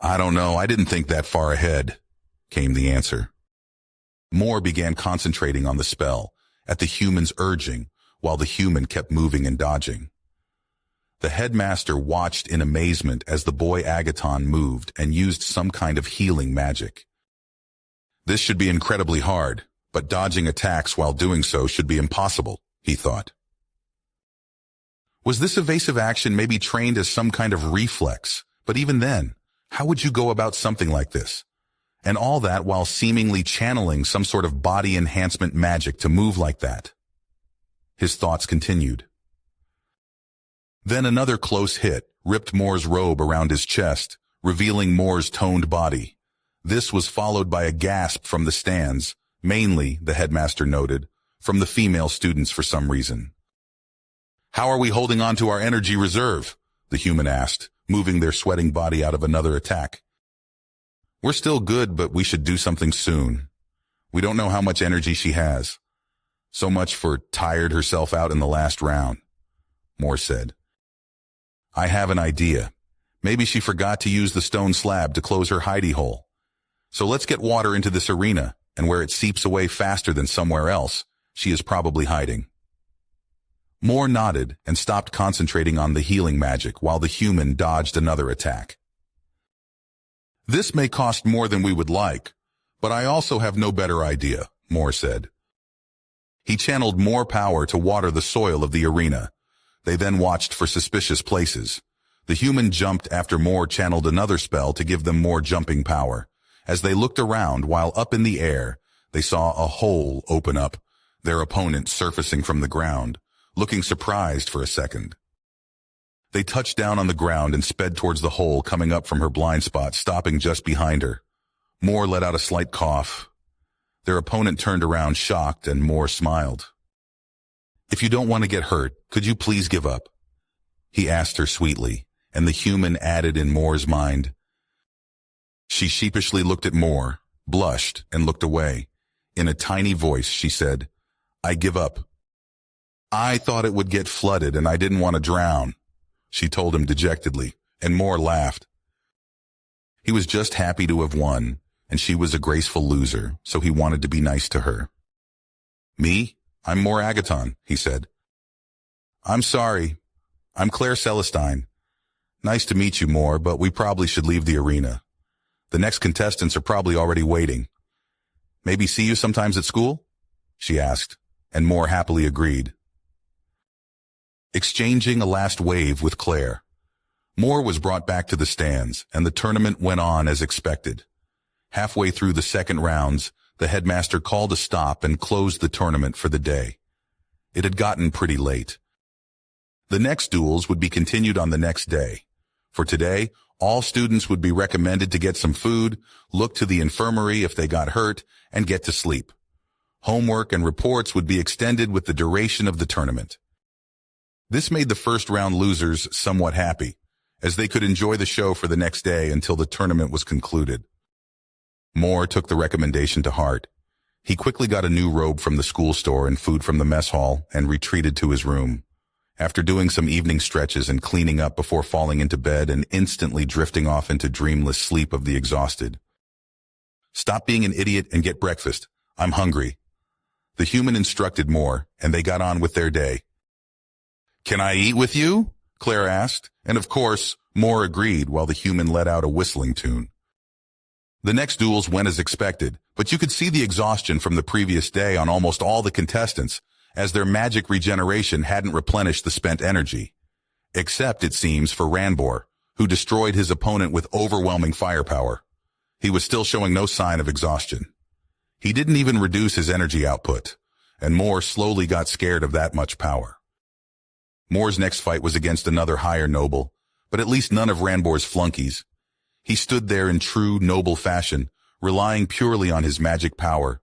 "I don't know, I didn't think that far ahead," came the answer. Moore began concentrating on the spell, at the human's urging, while the human kept moving and dodging. The headmaster watched in amazement as the boy Agaton moved and used some kind of healing magic. "This should be incredibly hard, but dodging attacks while doing so should be impossible," he thought. Was this evasive action maybe trained as some kind of reflex? But even then, how would you go about something like this? And all that while seemingly channeling some sort of body enhancement magic to move like that. His thoughts continued. Then another close hit ripped Moore's robe around his chest, revealing Moore's toned body. This was followed by a gasp from the stands, mainly, the headmaster noted, from the female students for some reason. "How are we holding on to our energy reserve?" the human asked, moving their sweating body out of another attack. "We're still good, but we should do something soon. We don't know how much energy she has. So much for tired herself out in the last round," Moore said. "I have an idea. Maybe she forgot to use the stone slab to close her hidey hole. So let's get water into this arena, and where it seeps away faster than somewhere else, she is probably hiding." Moore nodded and stopped concentrating on the healing magic while the human dodged another attack. "This may cost more than we would like, but I also have no better idea," Moore said. He channeled more power to water the soil of the arena. They then watched for suspicious places. The human jumped after Moore channeled another spell to give them more jumping power. As they looked around while up in the air, they saw a hole open up, their opponent surfacing from the ground, looking surprised for a second. They touched down on the ground and sped towards the hole coming up from her blind spot, stopping just behind her. Moore let out a slight cough. Their opponent turned around shocked, and Moore smiled. "If you don't want to get hurt, could you please give up?" he asked her sweetly, and the human added in Moore's mind. She sheepishly looked at Moore, blushed, and looked away. In a tiny voice, she said, "I give up." "I thought it would get flooded and I didn't want to drown," she told him dejectedly, and Moore laughed. He was just happy to have won, and she was a graceful loser, so he wanted to be nice to her. "Me? I'm Moore Agaton," he said. "I'm sorry. I'm Claire Celestine. Nice to meet you, Moore, but we probably should leave the arena. The next contestants are probably already waiting. Maybe see you sometimes at school?" she asked, and Moore happily agreed. Exchanging a last wave with Claire, Moore was brought back to the stands, and the tournament went on as expected. Halfway through the second rounds, the headmaster called a stop and closed the tournament for the day. It had gotten pretty late. The next duels would be continued on the next day. For today, all students would be recommended to get some food, look to the infirmary if they got hurt, and get to sleep. Homework and reports would be extended with the duration of the tournament. This made the first round losers somewhat happy, as they could enjoy the show for the next day until the tournament was concluded. Moore took the recommendation to heart. He quickly got a new robe from the school store and food from the mess hall and retreated to his room. After doing some evening stretches and cleaning up before falling into bed and instantly drifting off into dreamless sleep of the exhausted. "Stop being an idiot and get breakfast. I'm hungry," the human instructed Moore, and they got on with their day. "Can I eat with you?" Claire asked, and of course, Moore agreed while the human let out a whistling tune. The next duels went as expected, but you could see the exhaustion from the previous day on almost all the contestants, as their magic regeneration hadn't replenished the spent energy. Except, it seems, for Ranbor, who destroyed his opponent with overwhelming firepower. He was still showing no sign of exhaustion. He didn't even reduce his energy output, and Moore slowly got scared of that much power. Moore's next fight was against another higher noble, but at least none of Ranbor's flunkies. He stood there in true noble fashion, relying purely on his magic power.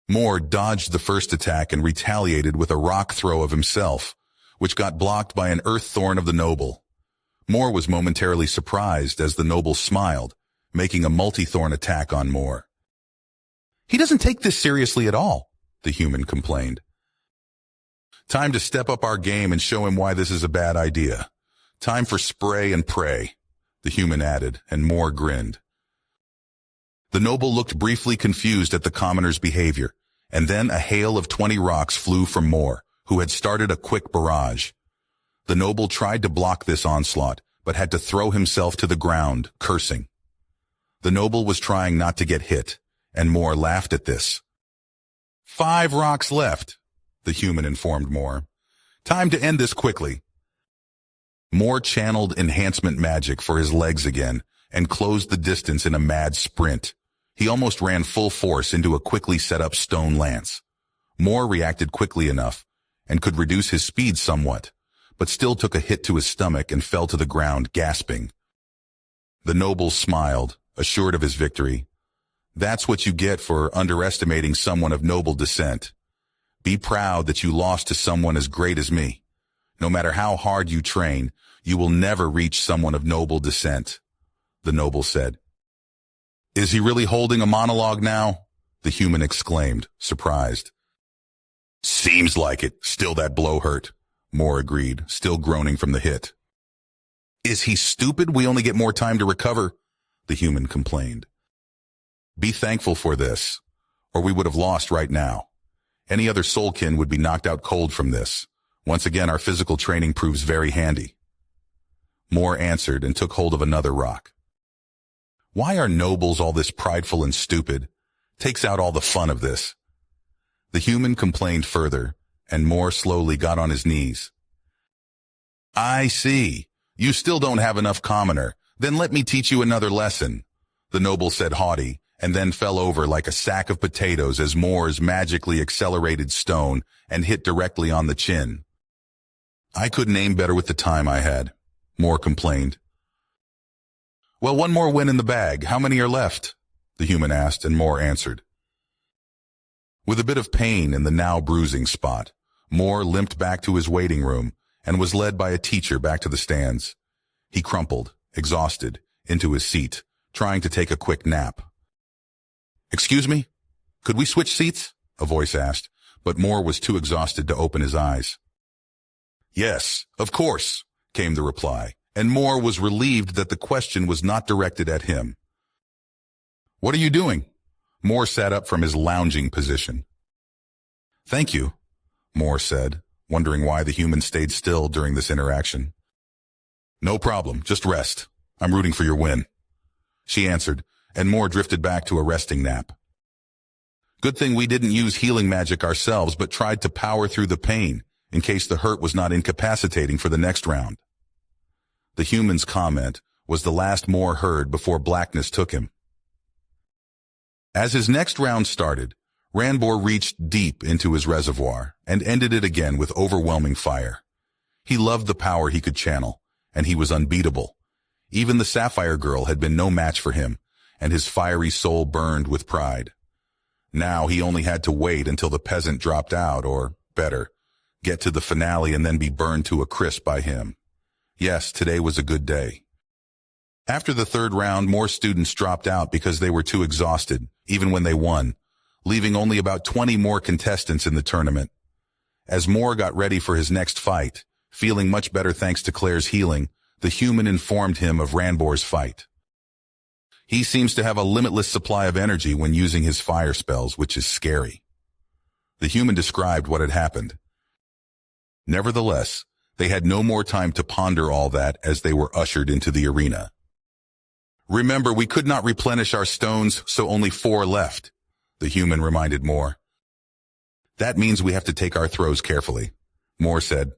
Moore dodged the first attack and retaliated with a rock throw of himself, which got blocked by an earth thorn of the noble. Moore was momentarily surprised as the noble smiled, making a multi-thorn attack on Moore. "He doesn't take this seriously at all," the human complained. "Time to step up our game and show him why this is a bad idea. Time for spray and pray," the human added, and Moore grinned. The noble looked briefly confused at the commoner's behavior, and then a hail of 20 rocks flew from Moore, who had started a quick barrage. The noble tried to block this onslaught, but had to throw himself to the ground, cursing. The noble was trying not to get hit, and Moore laughed at this. "5 rocks left," the human informed Moore. "Time to end this quickly." Moore channeled enhancement magic for his legs again and closed the distance in a mad sprint. He almost ran full force into a quickly set-up stone lance. Moore reacted quickly enough and could reduce his speed somewhat, but still took a hit to his stomach and fell to the ground, gasping. The noble smiled, assured of his victory. "That's what you get for underestimating someone of noble descent. Be proud that you lost to someone as great as me. No matter how hard you train, you will never reach someone of noble descent," the noble said. "Is he really holding a monologue now?" the human exclaimed, surprised. "Seems like it. Still that blow hurt," Moore agreed, still groaning from the hit. "Is he stupid? We only get more time to recover," the human complained. "Be thankful for this, or we would have lost right now. Any other soulkin would be knocked out cold from this. Once again, our physical training proves very handy." Moore answered and took hold of another rock. "Why are nobles all this prideful and stupid? Takes out all the fun of this." The human complained further, and Moore slowly got on his knees. "I see. You still don't have enough commoner. Then let me teach you another lesson," the noble said haughty, and then fell over like a sack of potatoes as Moore's magically accelerated stone and hit directly on the chin. "I couldn't aim better with the time I had," Moore complained. "Well, one more win in the bag. How many are left?" the human asked, and Moore answered. With a bit of pain in the now bruising spot, Moore limped back to his waiting room and was led by a teacher back to the stands. He crumpled, exhausted, into his seat, trying to take a quick nap. "Excuse me? Could we switch seats?" a voice asked, but Moore was too exhausted to open his eyes. "Yes, of course," came the reply, and Moore was relieved that the question was not directed at him. "What are you doing?" Moore sat up from his lounging position. "Thank you," Moore said, wondering why the human stayed still during this interaction. "No problem, just rest. I'm rooting for your win," she answered, and Moore drifted back to a resting nap. "Good thing we didn't use healing magic ourselves, but tried to power through the pain, in case the hurt was not incapacitating for the next round." The human's comment was the last Moore heard before blackness took him. As his next round started, Ranbor reached deep into his reservoir and ended it again with overwhelming fire. He loved the power he could channel, and he was unbeatable. Even the Sapphire Girl had been no match for him, and his fiery soul burned with pride. Now he only had to wait until the peasant dropped out, or, better, get to the finale and then be burned to a crisp by him. Yes, today was a good day. After the third round, more students dropped out because they were too exhausted, even when they won, leaving only about 20 more contestants in the tournament. As Moore got ready for his next fight, feeling much better thanks to Claire's healing, the human informed him of Ranbor's fight. He seems to have a limitless supply of energy when using his fire spells, which is scary. The human described what had happened. Nevertheless, they had no more time to ponder all that as they were ushered into the arena. "Remember, we could not replenish our stones, so only 4 left," the human reminded Moore. "That means we have to take our throws carefully," Moore said.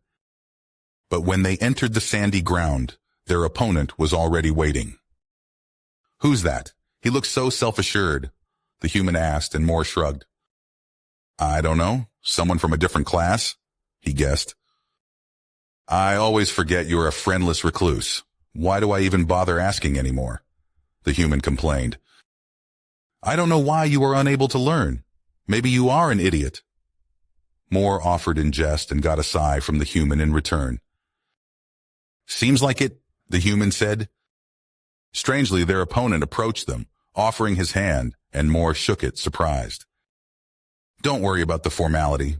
But when they entered the sandy ground, Their opponent was already waiting. "Who's that? He looks so self-assured," the human asked, and Moore shrugged. "I don't know. Someone from a different class?" he guessed. "I always forget you're a friendless recluse. Why do I even bother asking anymore?" the human complained. "I don't know why you are unable to learn. Maybe you are an idiot." Moore offered in jest and got a sigh from the human in return. "Seems like it," the human said. Strangely, their opponent approached them, offering his hand, and Moore shook it, surprised. "Don't worry about the formality.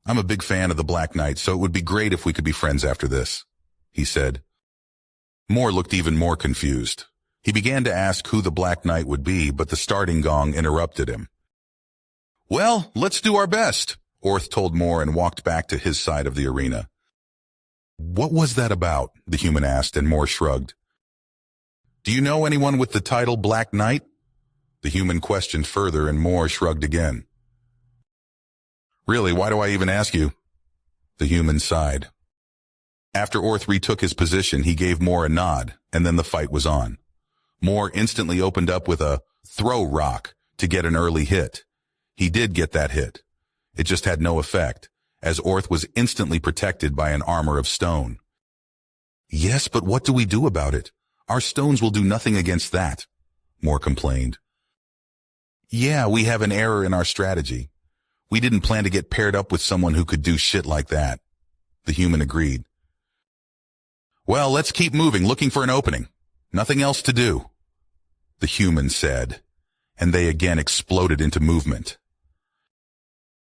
I'm a big fan of the Black Knight, so it would be great if we could be friends after this," he said. Moore looked even more confused. He began to ask who the Black Knight would be, but the starting gong interrupted him. "Well, let's do our best," Orth told Moore and walked back to his side of the arena. "What was that about?" the human asked, and Moore shrugged. "Do you know anyone with the title Black Knight?" the human questioned further, and Moore shrugged again. "Really, why do I even ask you?" the human sighed. After Orth retook his position, he gave Moore a nod, and then the fight was on. Moore instantly opened up with a throw rock to get an early hit. He did get that hit. It just had no effect, as Orth was instantly protected by an armor of stone. "Yes, but what do we do about it? Our stones will do nothing against that," Moore complained. "Yeah, we have an error in our strategy. We didn't plan to get paired up with someone who could do shit like that," the human agreed. "Well, let's keep moving, looking for an opening. Nothing else to do," the human said, and they again exploded into movement.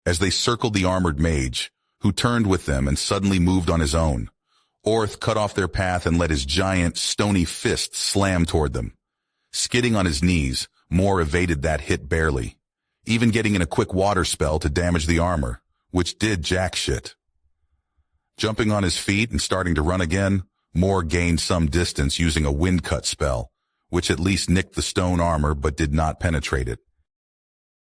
As they circled the armored mage, who turned with them and suddenly moved on his own, Orth cut off their path and let his giant, stony fist slam toward them. Skidding on his knees, Moore evaded that hit barely, even getting in a quick water spell to damage the armor, which did jack shit. Jumping on his feet and starting to run again, Moore gained some distance using a wind cut spell, which at least nicked the stone armor but did not penetrate it.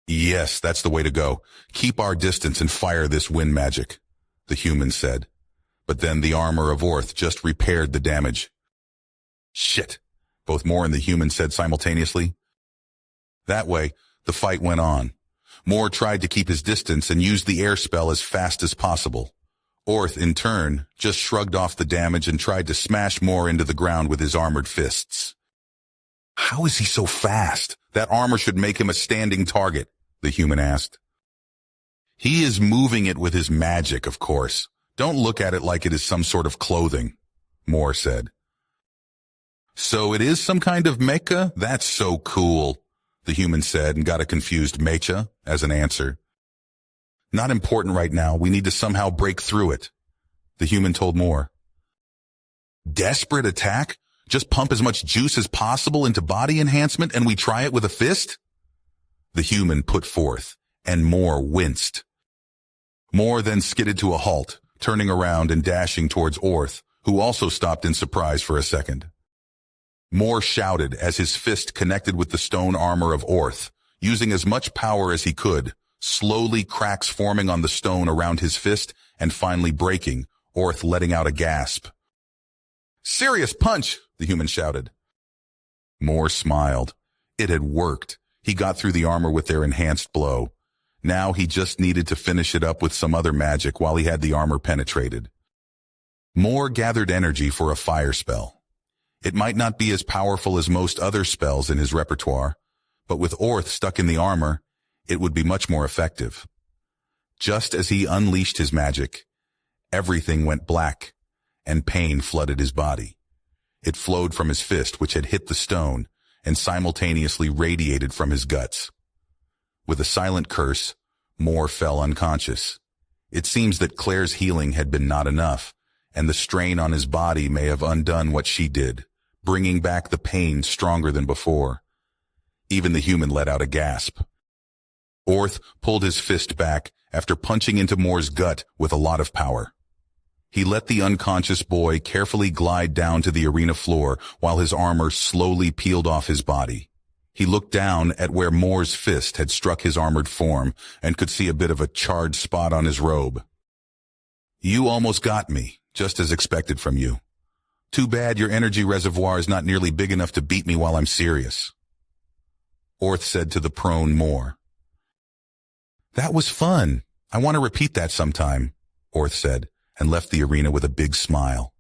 "Yes, that's the way to go. Keep our distance and fire this wind magic," the human said. But then the armor of Orth just repaired the damage. "Shit," both Moore and the human said simultaneously. That way, the fight went on. Moore tried to keep his distance and used the air spell as fast as possible. Orth, in turn, just shrugged off the damage and tried to smash Moore into the ground with his armored fists. "How is he so fast? That armor should make him a standing target," the human asked. "He is moving it with his magic, of course. Don't look at it like it is some sort of clothing," Moore said. "So it is some kind of mecha? That's so cool," the human said and got a confused mecha as an answer. "Not important right now. We need to somehow break through it," the human told Moore. "Desperate attack? Just pump as much juice as possible into body enhancement and we try it with a fist?" the human put forth, and Moore winced. Moore then skidded to a halt, turning around and dashing towards Orth, who also stopped in surprise for a second. Moore shouted as his fist connected with the stone armor of Orth, using as much power as he could, slowly cracks forming on the stone around his fist and finally breaking, Orth letting out a gasp. "Serious punch," the human shouted. Moore smiled. It had worked. He got through the armor with their enhanced blow. Now he just needed to finish it up with some other magic while he had the armor penetrated. Moore gathered energy for a fire spell. It might not be as powerful as most other spells in his repertoire, but with Orth stuck in the armor, it would be much more effective. Just as he unleashed his magic, everything went black, and pain flooded his body. It flowed from his fist, which had hit the stone, and simultaneously radiated from his guts. With a silent curse, Moore fell unconscious. It seems that Claire's healing had been not enough, and the strain on his body may have undone what she did, bringing back the pain stronger than before. Even the human let out a gasp. Orth pulled his fist back after punching into Moore's gut with a lot of power. He let the unconscious boy carefully glide down to the arena floor while his armor slowly peeled off his body. He looked down at where Moore's fist had struck his armored form and could see a bit of a charred spot on his robe. "You almost got me, just as expected from you," Too bad your energy reservoir is not nearly big enough to beat me while I'm serious. Orth said to the prone Moore. That was fun. I want to repeat that sometime, Orth said, and left the arena with a big smile,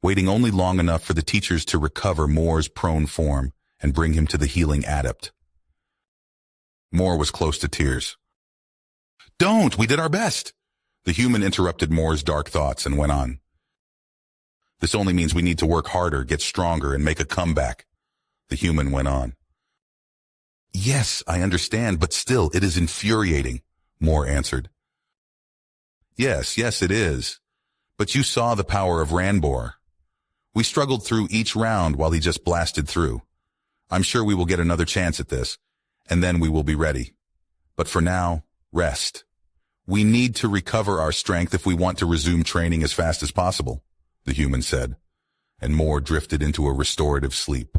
waiting only long enough for the teachers to recover Moore's prone form and bring him to the healing adept. Moore was close to tears. Don't! We did our best! The human interrupted Moore's dark thoughts and went on. This only means we need to work harder, get stronger, and make a comeback, the human went on. Yes, I understand, but still, it is infuriating, Moore answered. Yes, it is. But you saw the power of Ranbor. We struggled through each round while he just blasted through. I'm sure we will get another chance at this, and then we will be ready. But for now, rest. We need to recover our strength if we want to resume training as fast as possible, the human said, and Moore drifted into a restorative sleep.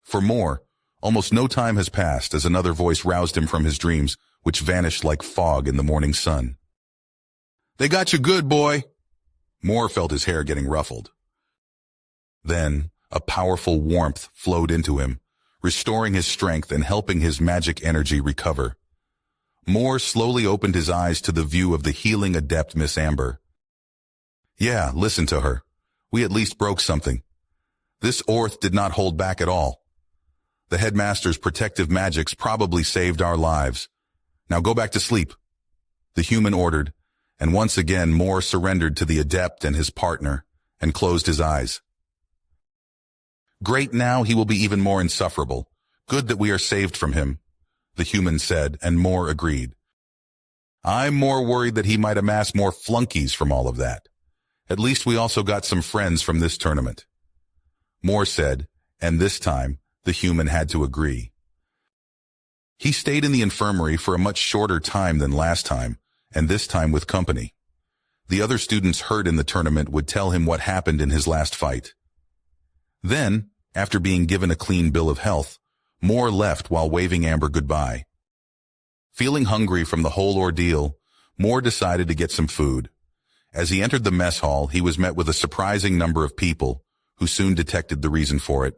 For Moore, almost no time has passed as another voice roused him from his dreams, which vanished like fog in the morning sun. They got you good, boy. Moore felt his hair getting ruffled. Then, a powerful warmth flowed into him, restoring his strength and helping his magic energy recover. Moore slowly opened his eyes to the view of the healing adept Miss Amber. Yeah, listen to her. We at least broke something. This Orth did not hold back at all. The headmaster's protective magics probably saved our lives. Now go back to sleep, the human ordered, and once again Moore surrendered to the adept and his partner and closed his eyes. Great, now he will be even more insufferable. Good that we are saved from him, the human said, and Moore agreed. I'm more worried that he might amass more flunkies from all of that. At least we also got some friends from this tournament. Moore said, and this time, the human had to agree. He stayed in the infirmary for a much shorter time than last time, and this time with company. The other students hurt in the tournament would tell him what happened in his last fight. Then, after being given a clean bill of health, Moore left while waving Amber goodbye. Feeling hungry from the whole ordeal, Moore decided to get some food. As he entered the mess hall, he was met with a surprising number of people, who soon detected the reason for it.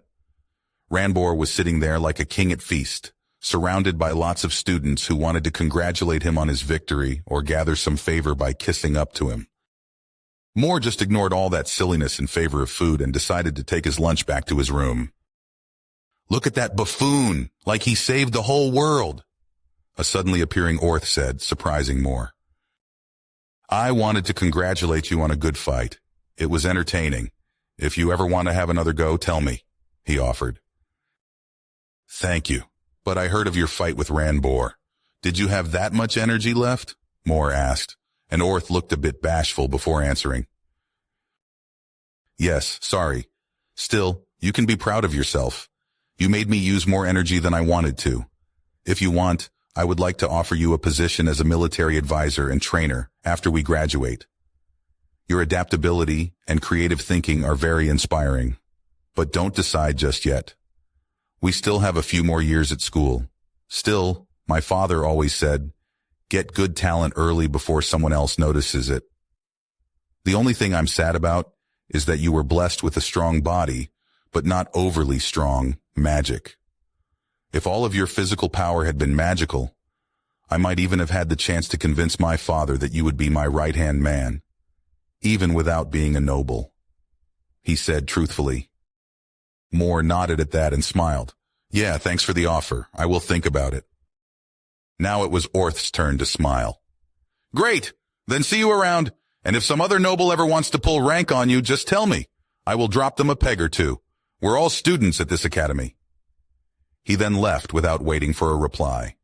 Ranbor was sitting there like a king at feast, surrounded by lots of students who wanted to congratulate him on his victory or gather some favor by kissing up to him. Moore just ignored all that silliness in favor of food and decided to take his lunch back to his room. Look at that buffoon, like he saved the whole world, a suddenly appearing Orth said, surprising Moore. I wanted to congratulate you on a good fight. It was entertaining. If you ever want to have another go, tell me, he offered. Thank you, but I heard of your fight with Ranbor. Did you have that much energy left? Moore asked, and Orth looked a bit bashful before answering. Yes, sorry. Still, you can be proud of yourself. You made me use more energy than I wanted to. If you want, I would like to offer you a position as a military advisor and trainer after we graduate. Your adaptability and creative thinking are very inspiring, but don't decide just yet. We still have a few more years at school. Still, my father always said, get good talent early before someone else notices it. The only thing I'm sad about is that you were blessed with a strong body, but not overly strong magic. If all of your physical power had been magical, I might even have had the chance to convince my father that you would be my right-hand man, even without being a noble, he said truthfully. Moore nodded at that and smiled. Yeah, thanks for the offer. I will think about it. Now it was Orth's turn to smile. Great! Then see you around, and if some other noble ever wants to pull rank on you, just tell me. I will drop them a peg or two. We're all students at this academy. He then left without waiting for a reply.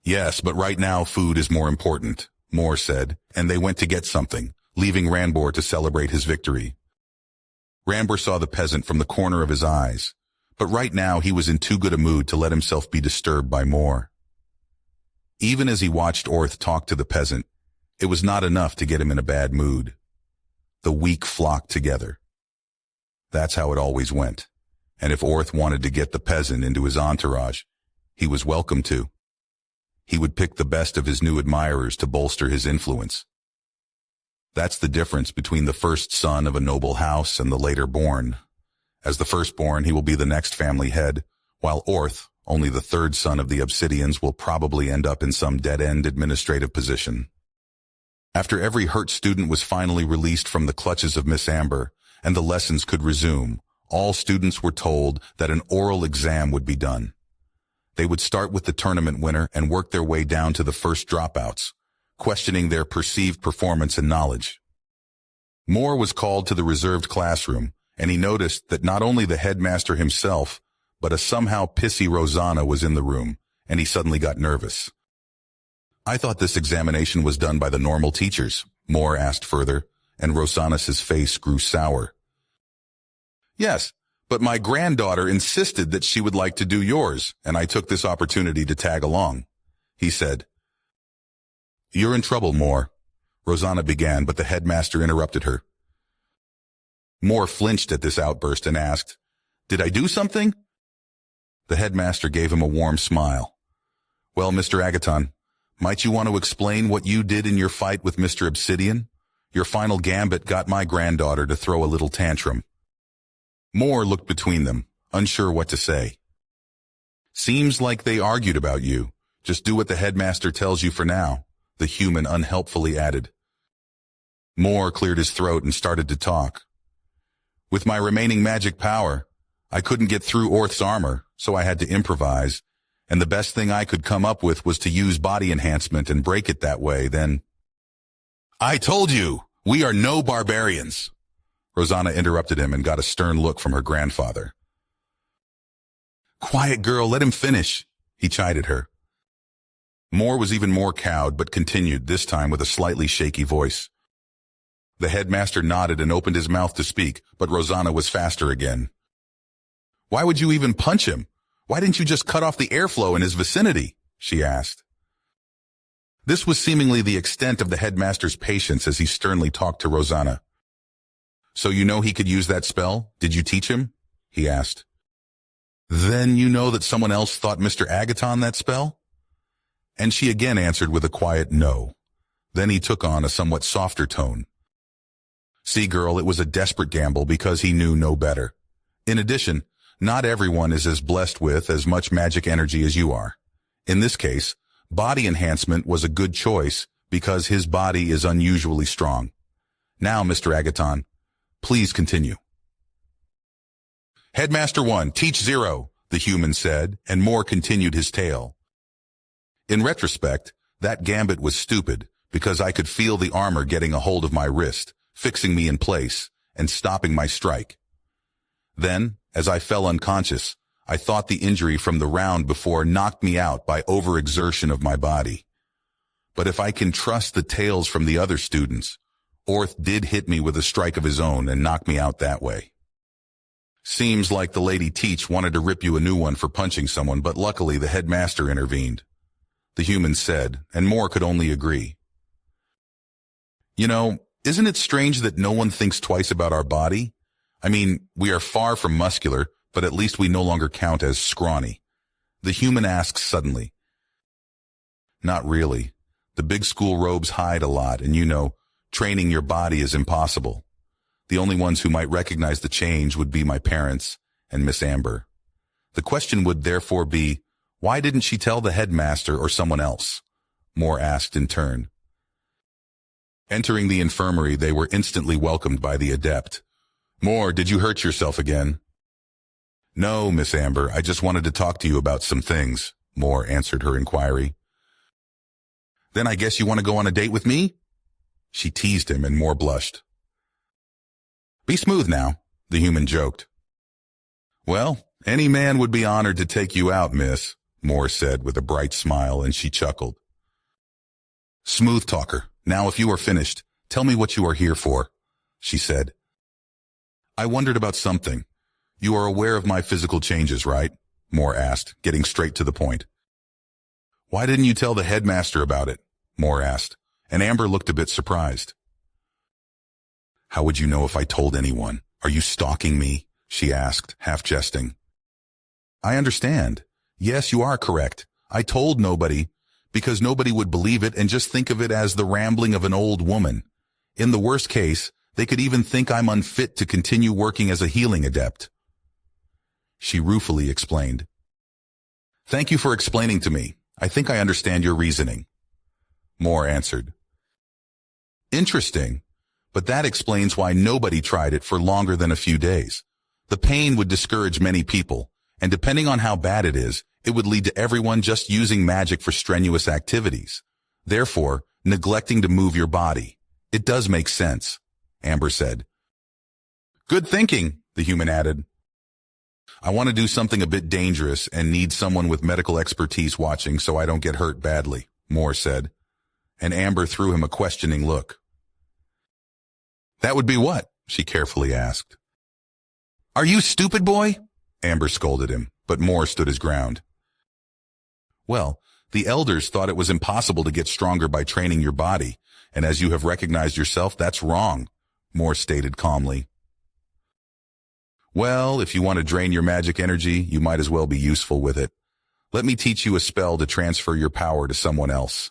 Yes, but right now food is more important, Moore said, and they went to get something, leaving Ranbor to celebrate his victory. Ranbor saw the peasant from the corner of his eyes, but right now he was in too good a mood to let himself be disturbed by Moore. Even as he watched Orth talk to the peasant, it was not enough to get him in a bad mood. The weak flocked together. That's how it always went, and if Orth wanted to get the peasant into his entourage, he was welcome to. He would pick the best of his new admirers to bolster his influence. That's the difference between the first son of a noble house and the later born. As the firstborn, he will be the next family head, while Orth, only the third son of the Obsidians, will probably end up in some dead-end administrative position. After every hurt student was finally released from the clutches of Miss Amber, and the lessons could resume, all students were told that an oral exam would be done. They would start with the tournament winner and work their way down to the first dropouts, questioning their perceived performance and knowledge. Moore was called to the reserved classroom, and he noticed that not only the headmaster himself, but a somehow pissy Rosanna was in the room, and he suddenly got nervous. "I thought this examination was done by the normal teachers," Moore asked further, and Rosanna's face grew sour. "Yes, but my granddaughter insisted that she would like to do yours, and I took this opportunity to tag along," he said. "You're in trouble, Moore," Rosanna began, but the headmaster interrupted her. Moore flinched at this outburst and asked, "Did I do something?" The headmaster gave him a warm smile. "Well, Mr. Agaton, might you want to explain what you did in your fight with Mr. Obsidian? Your final gambit got my granddaughter to throw a little tantrum." Moore looked between them, unsure what to say. "Seems like they argued about you. Just do what the headmaster tells you for now," the human unhelpfully added. Moore cleared his throat and started to talk. "With my remaining magic power, I couldn't get through Orth's armor, so I had to improvise, and the best thing I could come up with was to use body enhancement and break it that way, then—" "I told you, we are no barbarians," Rosanna interrupted him and got a stern look from her grandfather. "Quiet, girl, let him finish," he chided her. Moore was even more cowed, but continued, this time with a slightly shaky voice. The headmaster nodded and opened his mouth to speak, but Rosanna was faster again. "Why would you even punch him? Why didn't you just cut off the airflow in his vicinity?" she asked. This was seemingly the extent of the headmaster's patience as he sternly talked to Rosanna. "So you know he could use that spell? Did you teach him?" he asked. "Then you know that someone else taught Mr. Agaton that spell?" And she again answered with a quiet no. Then he took on a somewhat softer tone. "See, girl, it was a desperate gamble because he knew no better. In addition, not everyone is as blessed with as much magic energy as you are. In this case, body enhancement was a good choice because his body is unusually strong. Now, Mr. Agaton, please continue." "Headmaster 1, teach 0, the human said, and Moore continued his tale. "In retrospect, that gambit was stupid because I could feel the armor getting a hold of my wrist, fixing me in place, and stopping my strike. Then, as I fell unconscious, I thought the injury from the round before knocked me out by overexertion of my body. But if I can trust the tales from the other students, Orth did hit me with a strike of his own and knock me out that way. Seems like the lady Teach wanted to rip you a new one for punching someone, but luckily the headmaster intervened," the human said, and Moore could only agree. "You know, isn't it strange that no one thinks twice about our body? I mean, we are far from muscular, but at least we no longer count as scrawny," the human asks suddenly. "Not really. The big school robes hide a lot, and you know, training your body is impossible. The only ones who might recognize the change would be my parents and Miss Amber. The question would therefore be, why didn't she tell the headmaster or someone else?" Moore asked in turn. Entering the infirmary, they were instantly welcomed by the adept. "Moore, did you hurt yourself again?" "No, Miss Amber, I just wanted to talk to you about some things," Moore answered her inquiry. "Then I guess you want to go on a date with me?" She teased him, and Moore blushed. "Be smooth now," the human joked. "Well, any man would be honored to take you out, miss," Moore said with a bright smile, and she chuckled. "Smooth talker, now if you are finished, tell me what you are here for," she said. "I wondered about something. You are aware of my physical changes, right?" Moore asked, getting straight to the point. "Why didn't you tell the headmaster about it?" Moore asked, and Amber looked a bit surprised. "How would you know if I told anyone? Are you stalking me?" she asked, half jesting. "I understand. Yes, you are correct. I told nobody, because nobody would believe it and just think of it as the rambling of an old woman. In the worst case, they could even think I'm unfit to continue working as a healing adept. She ruefully explained. Thank you for explaining to me. I think I understand your reasoning. Moore answered. Interesting, but that explains why nobody tried it for longer than a few days. The pain would discourage many people, and depending on how bad it is, it would lead to everyone just using magic for strenuous activities. Therefore, neglecting to move your body. It does make sense, Amber said. Good thinking, the human added. I want to do something a bit dangerous and need someone with medical expertise watching so I don't get hurt badly, Moore said, and Amber threw him a questioning look. That would be what? She carefully asked. Are you stupid, boy? Amber scolded him, but Moore stood his ground. Well, the elders thought it was impossible to get stronger by training your body, and as you have recognized yourself, that's wrong, Moore stated calmly. Well, if you want to drain your magic energy, you might as well be useful with it. Let me teach you a spell to transfer your power to someone else.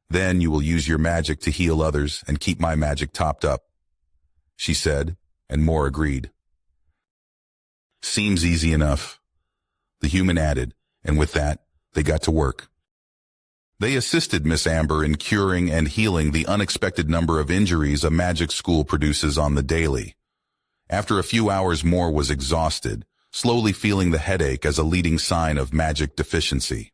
Then you will use your magic to heal others and keep my magic topped up, she said, and Moore agreed. Seems easy enough, the human added, and with that, they got to work. They assisted Miss Amber in curing and healing the unexpected number of injuries a magic school produces on the daily. After a few hours, Moore was exhausted, slowly feeling the headache as a leading sign of magic deficiency.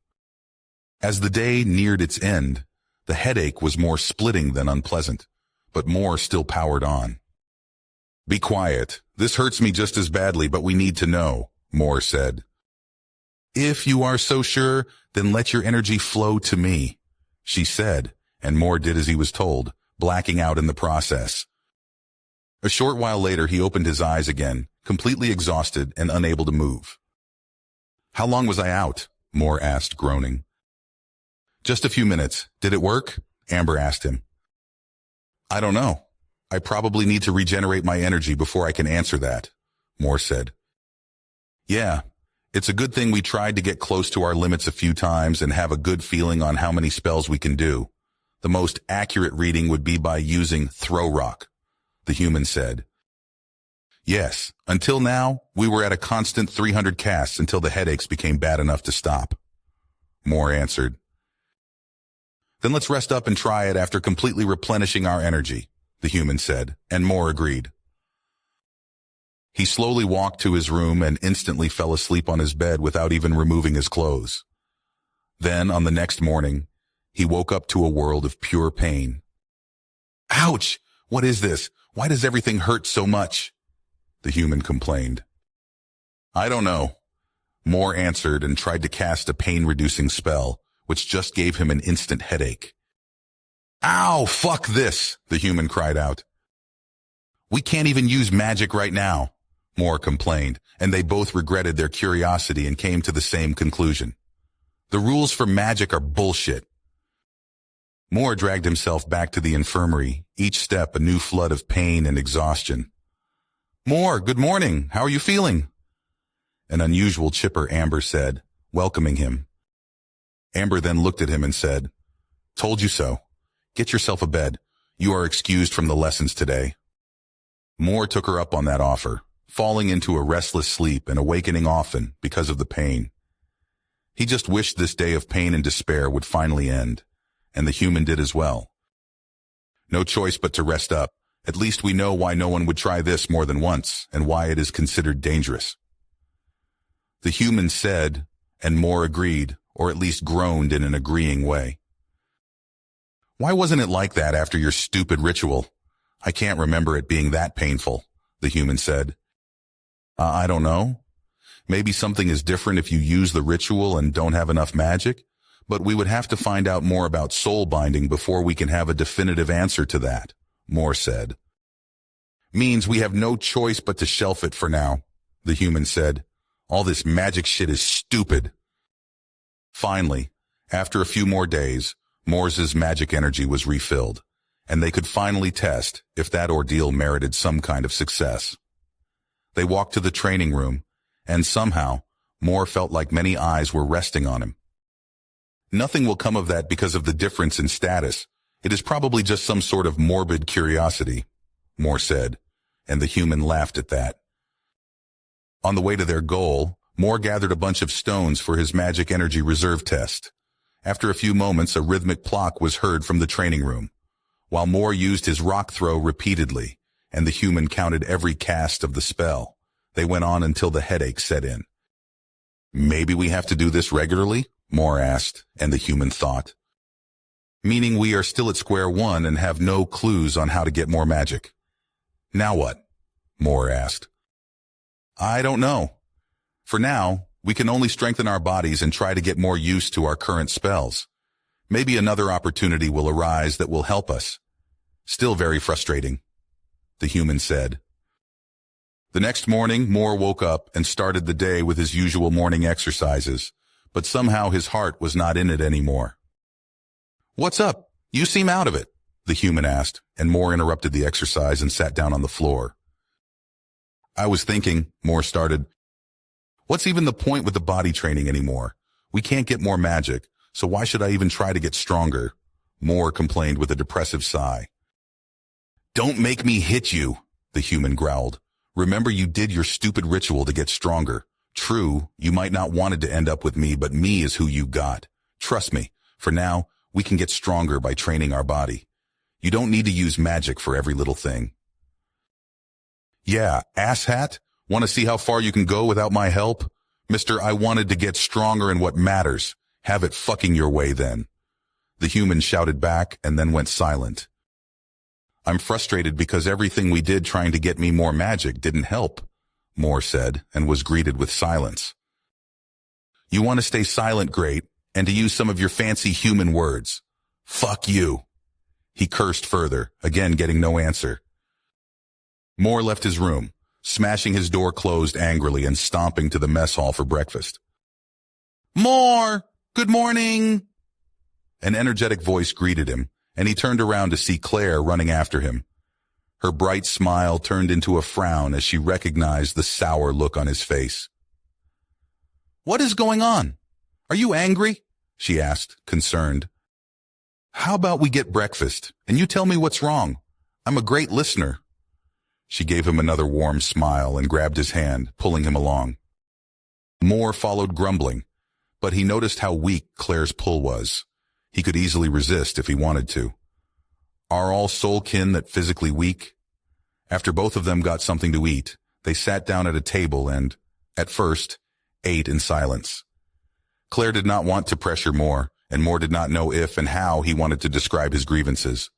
As the day neared its end, the headache was more splitting than unpleasant, but Moore still powered on. Be quiet. This hurts me just as badly, but we need to know, Moore said. If you are so sure, then let your energy flow to me, she said, and Moore did as he was told, blacking out in the process. A short while later, he opened his eyes again, completely exhausted and unable to move. How long was I out? Moore asked, groaning. Just a few minutes. Did it work? Amber asked him. I don't know. I probably need to regenerate my energy before I can answer that, Moore said. Yeah, it's a good thing we tried to get close to our limits a few times and have a good feeling on how many spells we can do. The most accurate reading would be by using throw rock, the human said. Yes, until now, we were at a constant 300 casts until the headaches became bad enough to stop, Moore answered. Then let's rest up and try it after completely replenishing our energy, the human said, and Moore agreed. He slowly walked to his room and instantly fell asleep on his bed without even removing his clothes. Then, on the next morning, he woke up to a world of pure pain. Ouch! What is this? Why does everything hurt so much? The human complained. I don't know. Moore answered and tried to cast a pain-reducing spell, which just gave him an instant headache. Ow, fuck this, the human cried out. We can't even use magic right now, Moore complained, and they both regretted their curiosity and came to the same conclusion. The rules for magic are bullshit. Moore dragged himself back to the infirmary, each step a new flood of pain and exhaustion. Moore, good morning. How are you feeling? An unusual chipper Amber said, welcoming him. Amber then looked at him and said, Told you so. Get yourself a bed. You are excused from the lessons today. Moore took her up on that offer, falling into a restless sleep and awakening often because of the pain. He just wished this day of pain and despair would finally end, and the human did as well. No choice but to rest up. At least we know why no one would try this more than once and why it is considered dangerous. The human said, and Moore agreed, or at least groaned in an agreeing way. Why wasn't it like that after your stupid ritual? I can't remember it being that painful, the human said. I don't know. Maybe something is different if you use the ritual and don't have enough magic, but we would have to find out more about soul binding before we can have a definitive answer to that, Moore said. Means we have no choice but to shelf it for now, the human said. All this magic shit is stupid. Finally, after a few more days, Moore's magic energy was refilled, and they could finally test if that ordeal merited some kind of success. They walked to the training room, and somehow, Moore felt like many eyes were resting on him. Nothing will come of that because of the difference in status. It is probably just some sort of morbid curiosity, Moore said, and the human laughed at that. On the way to their goal, Moore gathered a bunch of stones for his magic energy reserve test. After a few moments, a rhythmic plock was heard from the training room, while Moore used his rock throw repeatedly, and the human counted every cast of the spell. They went on until the headache set in. Maybe we have to do this regularly? Moore asked, and the human thought. Meaning we are still at square one and have no clues on how to get more magic. Now what? Moore asked. I don't know. For now, we can only strengthen our bodies and try to get more used to our current spells. Maybe another opportunity will arise that will help us. Still very frustrating, the human said. The next morning, Moore woke up and started the day with his usual morning exercises, but somehow his heart was not in it anymore. What's up? You seem out of it, the human asked, and Moore interrupted the exercise and sat down on the floor. I was thinking, Moore started, what's even the point with the body training anymore? We can't get more magic, so why should I even try to get stronger? Moore complained with a depressive sigh. Don't make me hit you, the human growled. Remember you did your stupid ritual to get stronger. True, you might not wanted to end up with me, but me is who you got. Trust me, for now, we can get stronger by training our body. You don't need to use magic for every little thing. Yeah, asshat? Want to see how far you can go without my help? Mister, I wanted to get stronger in what matters. Have it fucking your way then. The human shouted back and then went silent. I'm frustrated because everything we did trying to get me more magic didn't help, Moore said, and was greeted with silence. You want to stay silent, great, and to use some of your fancy human words. Fuck you. He cursed further, again getting no answer. Moore left his room, smashing his door closed angrily and stomping to the mess hall for breakfast. Moore! Good morning! An energetic voice greeted him, and he turned around to see Claire running after him. Her bright smile turned into a frown as she recognized the sour look on his face. What is going on? Are you angry? She asked, concerned. How about we get breakfast, and you tell me what's wrong? I'm a great listener. She gave him another warm smile and grabbed his hand, pulling him along. Moore followed grumbling, but he noticed how weak Claire's pull was. He could easily resist if he wanted to. Are all soul kin that physically weak? After both of them got something to eat, they sat down at a table and, at first, ate in silence. Claire did not want to pressure Moore, and Moore did not know if and how he wanted to describe his grievances.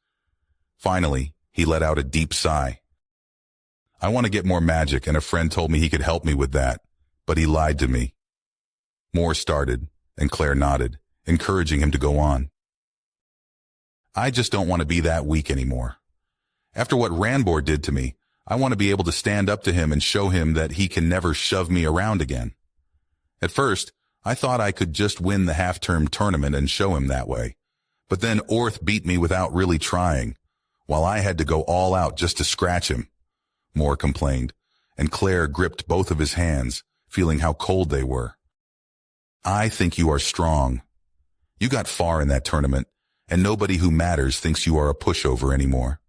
Finally, he let out a deep sigh. I want to get more magic, and a friend told me he could help me with that, but he lied to me. Moore started, and Claire nodded, encouraging him to go on. I just don't want to be that weak anymore. After what Ranbor did to me, I want to be able to stand up to him and show him that he can never shove me around again. At first, I thought I could just win the half-term tournament and show him that way. But then Orth beat me without really trying, while I had to go all out just to scratch him, Moore complained, and Claire gripped both of his hands, feeling how cold they were. I think you are strong. You got far in that tournament, and nobody who matters thinks you are a pushover anymore.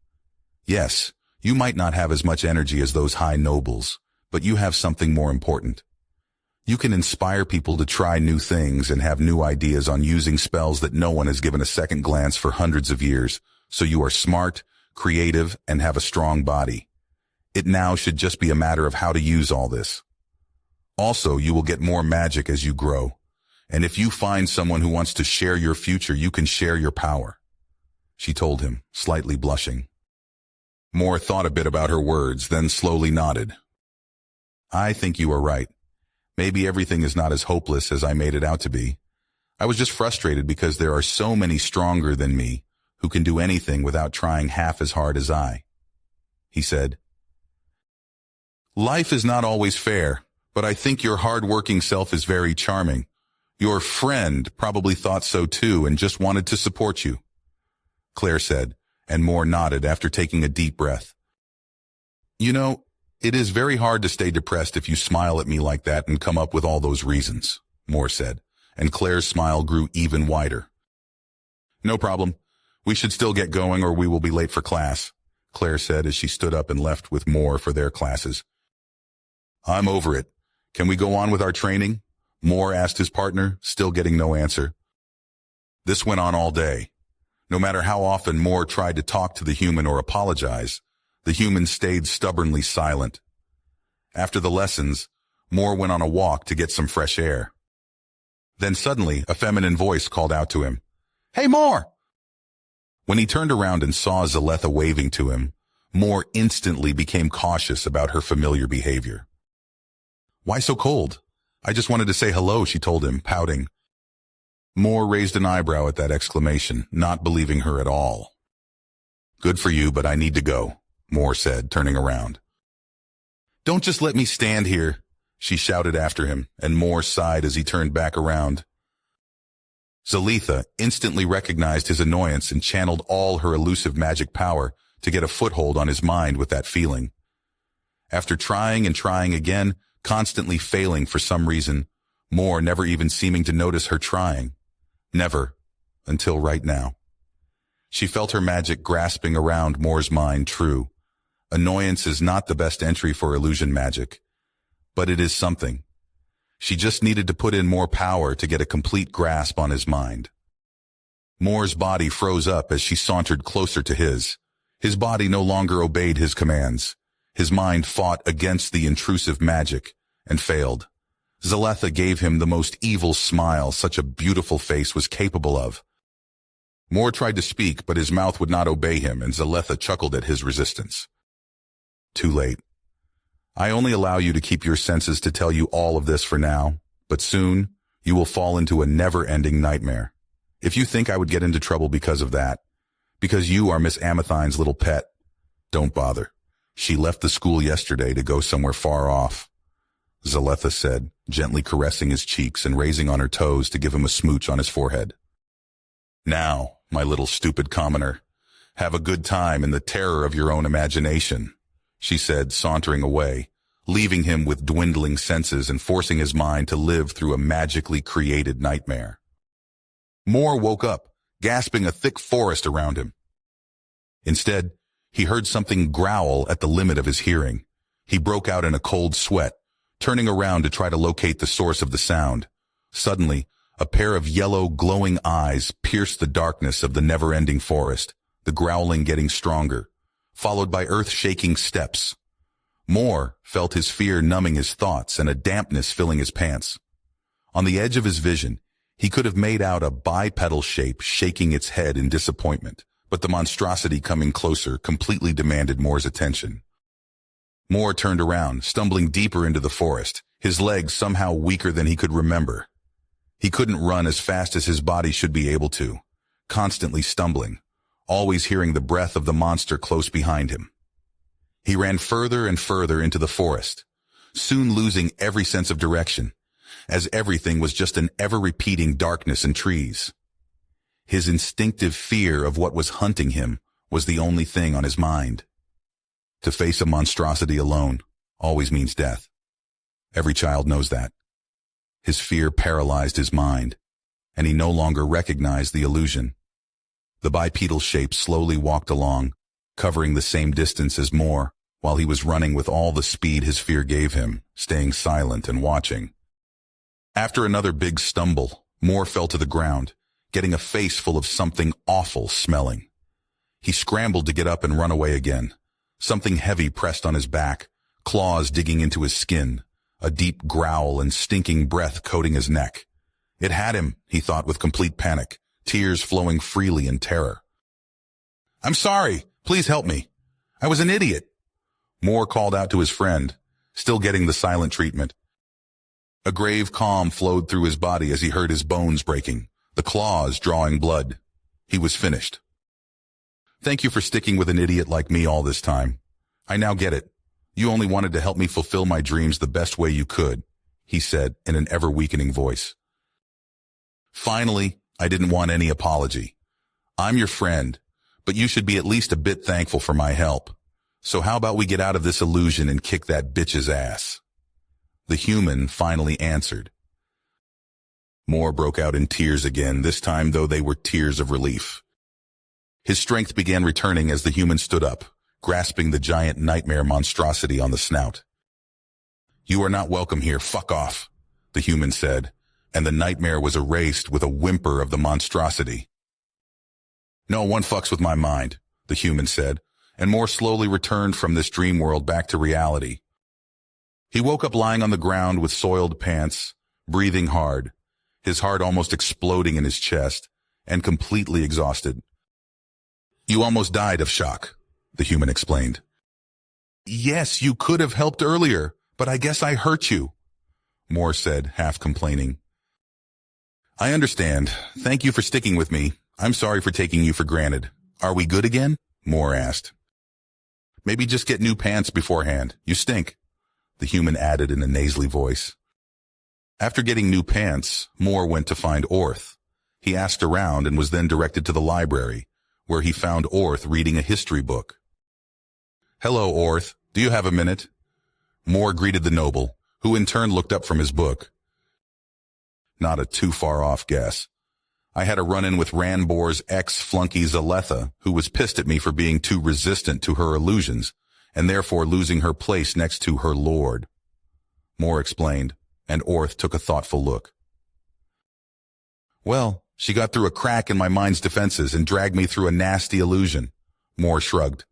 Yes, you might not have as much energy as those high nobles, but you have something more important. You can inspire people to try new things and have new ideas on using spells that no one has given a second glance for hundreds of years, so you are smart, creative, and have a strong body. It now should just be a matter of how to use all this. Also, you will get more magic as you grow. And if you find someone who wants to share your future, you can share your power, she told him, slightly blushing. Moore thought a bit about her words, then slowly nodded. I think you are right. Maybe everything is not as hopeless as I made it out to be. I was just frustrated because there are so many stronger than me who can do anything without trying half as hard as I. He said, Life is not always fair, but I think your hard-working self is very charming. Your friend probably thought so too and just wanted to support you, Claire said, and Moore nodded after taking a deep breath. You know, it is very hard to stay depressed if you smile at me like that and come up with all those reasons, Moore said, and Claire's smile grew even wider. No problem. We should still get going or we will be late for class, Claire said as she stood up and left with Moore for their classes. I'm over it. Can we go on with our training? Moore asked his partner, still getting no answer. This went on all day. No matter how often Moore tried to talk to the human or apologize, the human stayed stubbornly silent. After the lessons, Moore went on a walk to get some fresh air. Then suddenly, a feminine voice called out to him, "Hey, Moore!" When he turned around and saw Zaletha waving to him, Moore instantly became cautious about her familiar behavior. "Why so cold? I just wanted to say hello," she told him, pouting. Moore raised an eyebrow at that exclamation, not believing her at all. "Good for you, but I need to go," Moore said, turning around. "Don't just let me stand here," she shouted after him, and Moore sighed as he turned back around. Zaletha instantly recognized his annoyance and channeled all her elusive magic power to get a foothold on his mind with that feeling. After trying and trying again, constantly failing for some reason, Moore never even seeming to notice her trying. Never, until right now. She felt her magic grasping around Moore's mind. True, annoyance is not the best entry for illusion magic, but it is something. She just needed to put in more power to get a complete grasp on his mind. Moore's body froze up as she sauntered closer to his. His body no longer obeyed his commands. His mind fought against the intrusive magic and failed. Zaletha gave him the most evil smile such a beautiful face was capable of. Moore tried to speak, but his mouth would not obey him, and Zaletha chuckled at his resistance. Too late. I only allow you to keep your senses to tell you all of this for now, but soon you will fall into a never-ending nightmare. If you think I would get into trouble because of that, because you are Miss Amethyne's little pet, don't bother. She left the school yesterday to go somewhere far off, Zaletha said, gently caressing his cheeks and raising on her toes to give him a smooch on his forehead. Now, my little stupid commoner, have a good time in the terror of your own imagination, she said, sauntering away, leaving him with dwindling senses and forcing his mind to live through a magically created nightmare. Moore woke up, gasping a thick forest around him. Instead, he heard something growl at the limit of his hearing. He broke out in a cold sweat, turning around to try to locate the source of the sound. Suddenly, a pair of yellow, glowing eyes pierced the darkness of the never-ending forest, the growling getting stronger, followed by earth-shaking steps. Moore felt his fear numbing his thoughts and a dampness filling his pants. On the edge of his vision, he could have made out a bipedal shape shaking its head in disappointment, but the monstrosity coming closer completely demanded Moore's attention. Moore turned around, stumbling deeper into the forest, his legs somehow weaker than he could remember. He couldn't run as fast as his body should be able to, constantly stumbling, always hearing the breath of the monster close behind him. He ran further and further into the forest, soon losing every sense of direction, as everything was just an ever-repeating darkness and trees. His instinctive fear of what was hunting him was the only thing on his mind. To face a monstrosity alone always means death. Every child knows that. His fear paralyzed his mind, and he no longer recognized the illusion. The bipedal shape slowly walked along, covering the same distance as Moore, while he was running with all the speed his fear gave him, staying silent and watching. After another big stumble, Moore fell to the ground, getting a face full of something awful smelling. He scrambled to get up and run away again. Something heavy pressed on his back, claws digging into his skin, a deep growl and stinking breath coating his neck. It had him, he thought with complete panic, tears flowing freely in terror. "I'm sorry, please help me. I was an idiot," Moore called out to his friend, still getting the silent treatment. A grave calm flowed through his body as he heard his bones breaking, the claws drawing blood. He was finished. "Thank you for sticking with an idiot like me all this time. I now get it. You only wanted to help me fulfill my dreams the best way you could," he said in an ever-weakening voice. "Finally, I didn't want any apology. I'm your friend, but you should be at least a bit thankful for my help. So how about we get out of this illusion and kick that bitch's ass?" The human finally answered. Moore broke out in tears again, this time though they were tears of relief. His strength began returning as the human stood up, grasping the giant nightmare monstrosity on the snout. "You are not welcome here, fuck off," the human said, and the nightmare was erased with a whimper of the monstrosity. "No one fucks with my mind," the human said, and more slowly returned from this dream world back to reality. He woke up lying on the ground with soiled pants, breathing hard, his heart almost exploding in his chest, and completely exhausted. "You almost died of shock," the human explained. "Yes, you could have helped earlier, but I guess I hurt you," Moore said, half complaining. "I understand. Thank you for sticking with me. I'm sorry for taking you for granted. Are we good again?" Moore asked. "Maybe just get new pants beforehand. You stink," the human added in a nasally voice. After getting new pants, Moore went to find Orth. He asked around and was then directed to the library, where he found Orth reading a history book. "Hello, Orth. Do you have a minute?" Moore greeted the noble, who in turn looked up from his book. "Not a too far off guess. I had a run-in with Ranbor's ex-flunky Zaletha, who was pissed at me for being too resistant to her illusions, and therefore losing her place next to her lord," Moore explained, and Orth took a thoughtful look. "Well, she got through a crack in my mind's defenses and dragged me through a nasty illusion," Moore shrugged.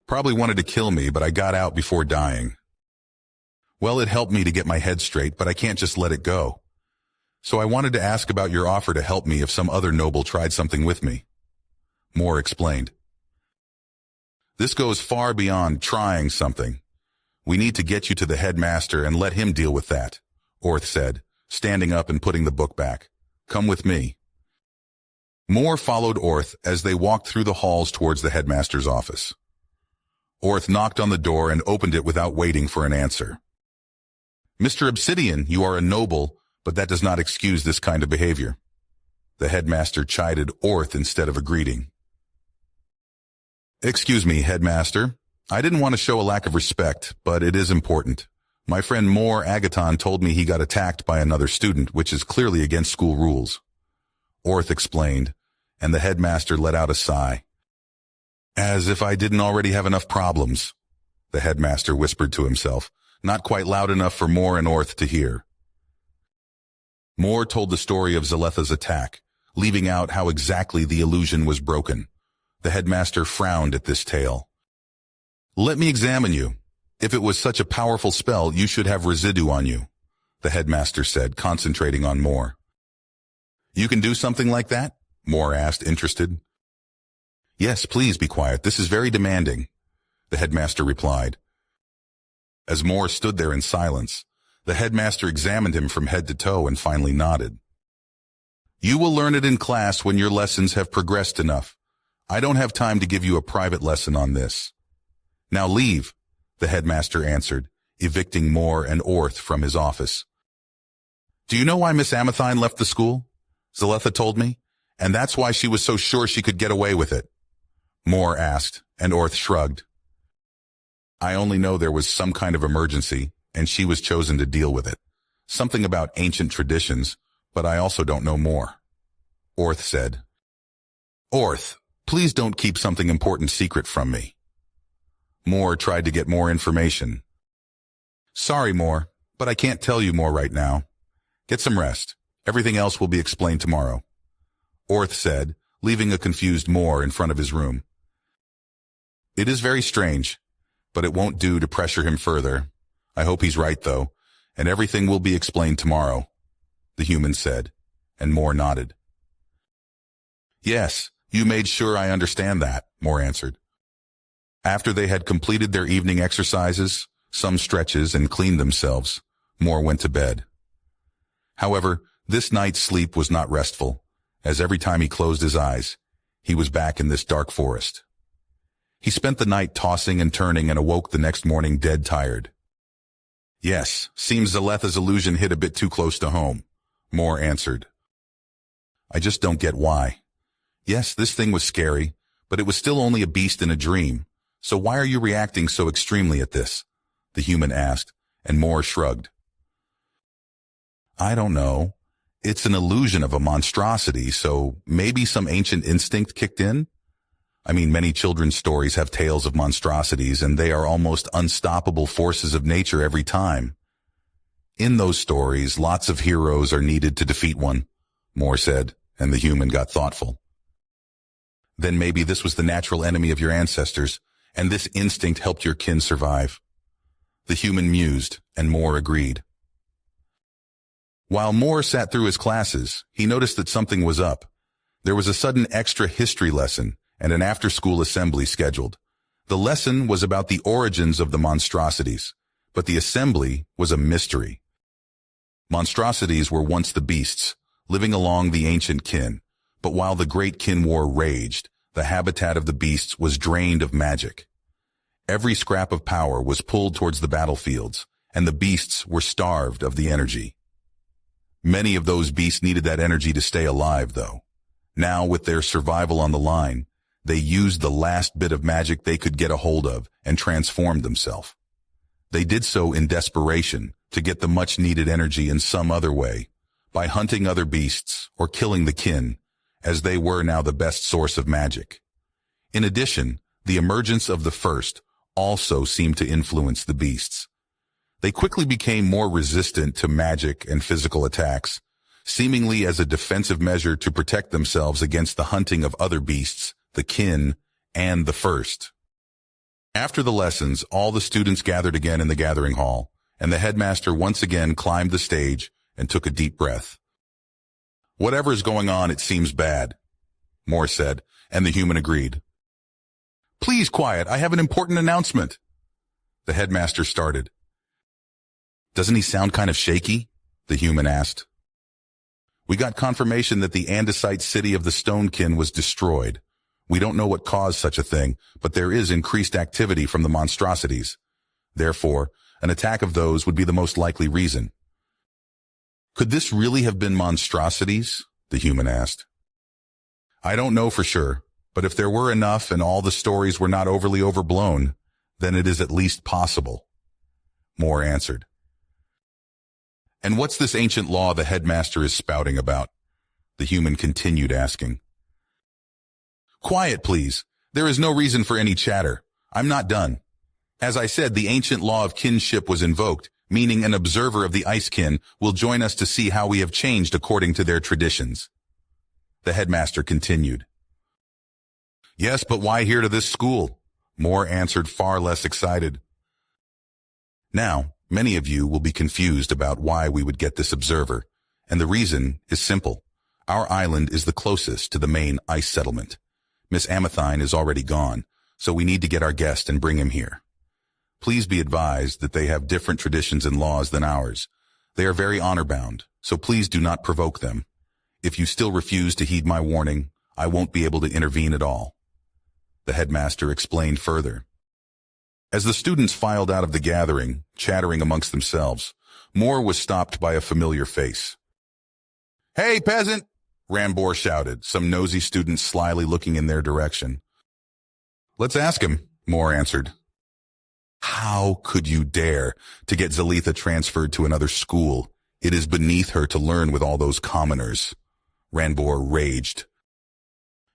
"Probably wanted to kill me, but I got out before dying. Well, it helped me to get my head straight, but I can't just let it go. So I wanted to ask about your offer to help me if some other noble tried something with me," Moore explained. "This goes far beyond trying something. We need to get you to the headmaster and let him deal with that," Orth said, standing up and putting the book back. "Come with me." Moore followed Orth as they walked through the halls towards the headmaster's office. Orth knocked on the door and opened it without waiting for an answer. "Mr. Obsidian, you are a noble, but that does not excuse this kind of behavior." The headmaster chided Orth instead of a greeting. "Excuse me, headmaster. I didn't want to show a lack of respect, but it is important. My friend Moore Agaton told me he got attacked by another student, which is clearly against school rules," Orth explained, and the headmaster let out a sigh. "As if I didn't already have enough problems," the headmaster whispered to himself, not quite loud enough for Moore and Orth to hear. Moore told the story of Zaletha's attack, leaving out how exactly the illusion was broken. The headmaster frowned at this tale. "Let me examine you. If it was such a powerful spell, you should have residue on you," the headmaster said, concentrating on Moore. "You can do something like that?" Moore asked, interested. "Yes, please be quiet. This is very demanding," the headmaster replied. As Moore stood there in silence, the headmaster examined him from head to toe and finally nodded. "You will learn it in class when your lessons have progressed enough. I don't have time to give you a private lesson on this. Now leave," the headmaster answered, evicting Moore and Orth from his office. "Do you know why Miss Amathine left the school?" Zaletha told me, "and that's why she was so sure she could get away with it," Moore asked, and Orth shrugged. "I only know there was some kind of emergency, and she was chosen to deal with it. Something about ancient traditions, but I also don't know more," Orth said. "Orth, please don't keep something important secret from me." Moore tried to get more information. "Sorry, Moore, but I can't tell you more right now. Get some rest. Everything else will be explained tomorrow," Orth said, leaving a confused Moore in front of his room. "It is very strange, but it won't do to pressure him further. I hope he's right, though, and everything will be explained tomorrow," the human said, and Moore nodded. "Yes, you made sure I understand that," Moore answered. After they had completed their evening exercises, some stretches, and cleaned themselves, Moore went to bed. However, this night's sleep was not restful, as every time he closed his eyes, he was back in this dark forest. He spent the night tossing and turning and awoke the next morning dead tired. "Yes, seems Zaletha's illusion hit a bit too close to home," Moore answered. "I just don't get why. Yes, this thing was scary, but it was still only a beast in a dream. So why are you reacting so extremely at this?" the human asked, and Moore shrugged. "I don't know. It's an illusion of a monstrosity, so maybe some ancient instinct kicked in? I mean, many children's stories have tales of monstrosities, and they are almost unstoppable forces of nature every time. In those stories, lots of heroes are needed to defeat one, Moore said, and the human got thoughtful. Then maybe this was the natural enemy of your ancestors, and this instinct helped your kin survive. The human mused, and Moore agreed. While Moore sat through his classes, he noticed that something was up. There was a sudden extra history lesson and an after-school assembly scheduled. The lesson was about the origins of the monstrosities, but the assembly was a mystery. Monstrosities were once the beasts, living along the ancient kin, but while the Great Kin War raged, the habitat of the beasts was drained of magic. Every scrap of power was pulled towards the battlefields, and the beasts were starved of the energy. Many of those beasts needed that energy to stay alive, though. Now, with their survival on the line, they used the last bit of magic they could get a hold of and transformed themselves. They did so in desperation to get the much-needed energy in some other way, by hunting other beasts or killing the kin, as they were now the best source of magic. In addition, the emergence of the first also seemed to influence the beasts. They quickly became more resistant to magic and physical attacks, seemingly as a defensive measure to protect themselves against the hunting of other beasts, the kin, and the first. After the lessons, all the students gathered again in the gathering hall, and the headmaster once again climbed the stage and took a deep breath. "Whatever's going on, it seems bad," Moore said, and the human agreed. "Please quiet, I have an important announcement." The headmaster started. "Doesn't he sound kind of shaky?" the human asked. "We got confirmation that the andesite city of the Stonekin was destroyed. We don't know what caused such a thing, but there is increased activity from the monstrosities. Therefore, an attack of those would be the most likely reason." "Could this really have been monstrosities?" the human asked. "I don't know for sure, but if there were enough and all the stories were not overly overblown, then it is at least possible," Moore answered. "And what's this ancient law the headmaster is spouting about?" the human continued asking. "Quiet, please. There is no reason for any chatter. I'm not done. As I said, the ancient law of kinship was invoked, meaning an observer of the ice kin will join us to see how we have changed according to their traditions." The headmaster continued. "Yes, but why here to this school?" Moore answered, far less excited. "Now, many of you will be confused about why we would get this observer, and the reason is simple. Our island is the closest to the main ice settlement. Miss Amethine is already gone, so we need to get our guest and bring him here. Please be advised that they have different traditions and laws than ours. They are very honor-bound, so please do not provoke them. If you still refuse to heed my warning, I won't be able to intervene at all." The headmaster explained further. As the students filed out of the gathering, chattering amongst themselves, Moore was stopped by a familiar face. "Hey, peasant!" Rambor shouted, some nosy students slyly looking in their direction. "Let's ask him," Moore answered. "How could you dare to get Zalitha transferred to another school? It is beneath her to learn with all those commoners," Rambor raged.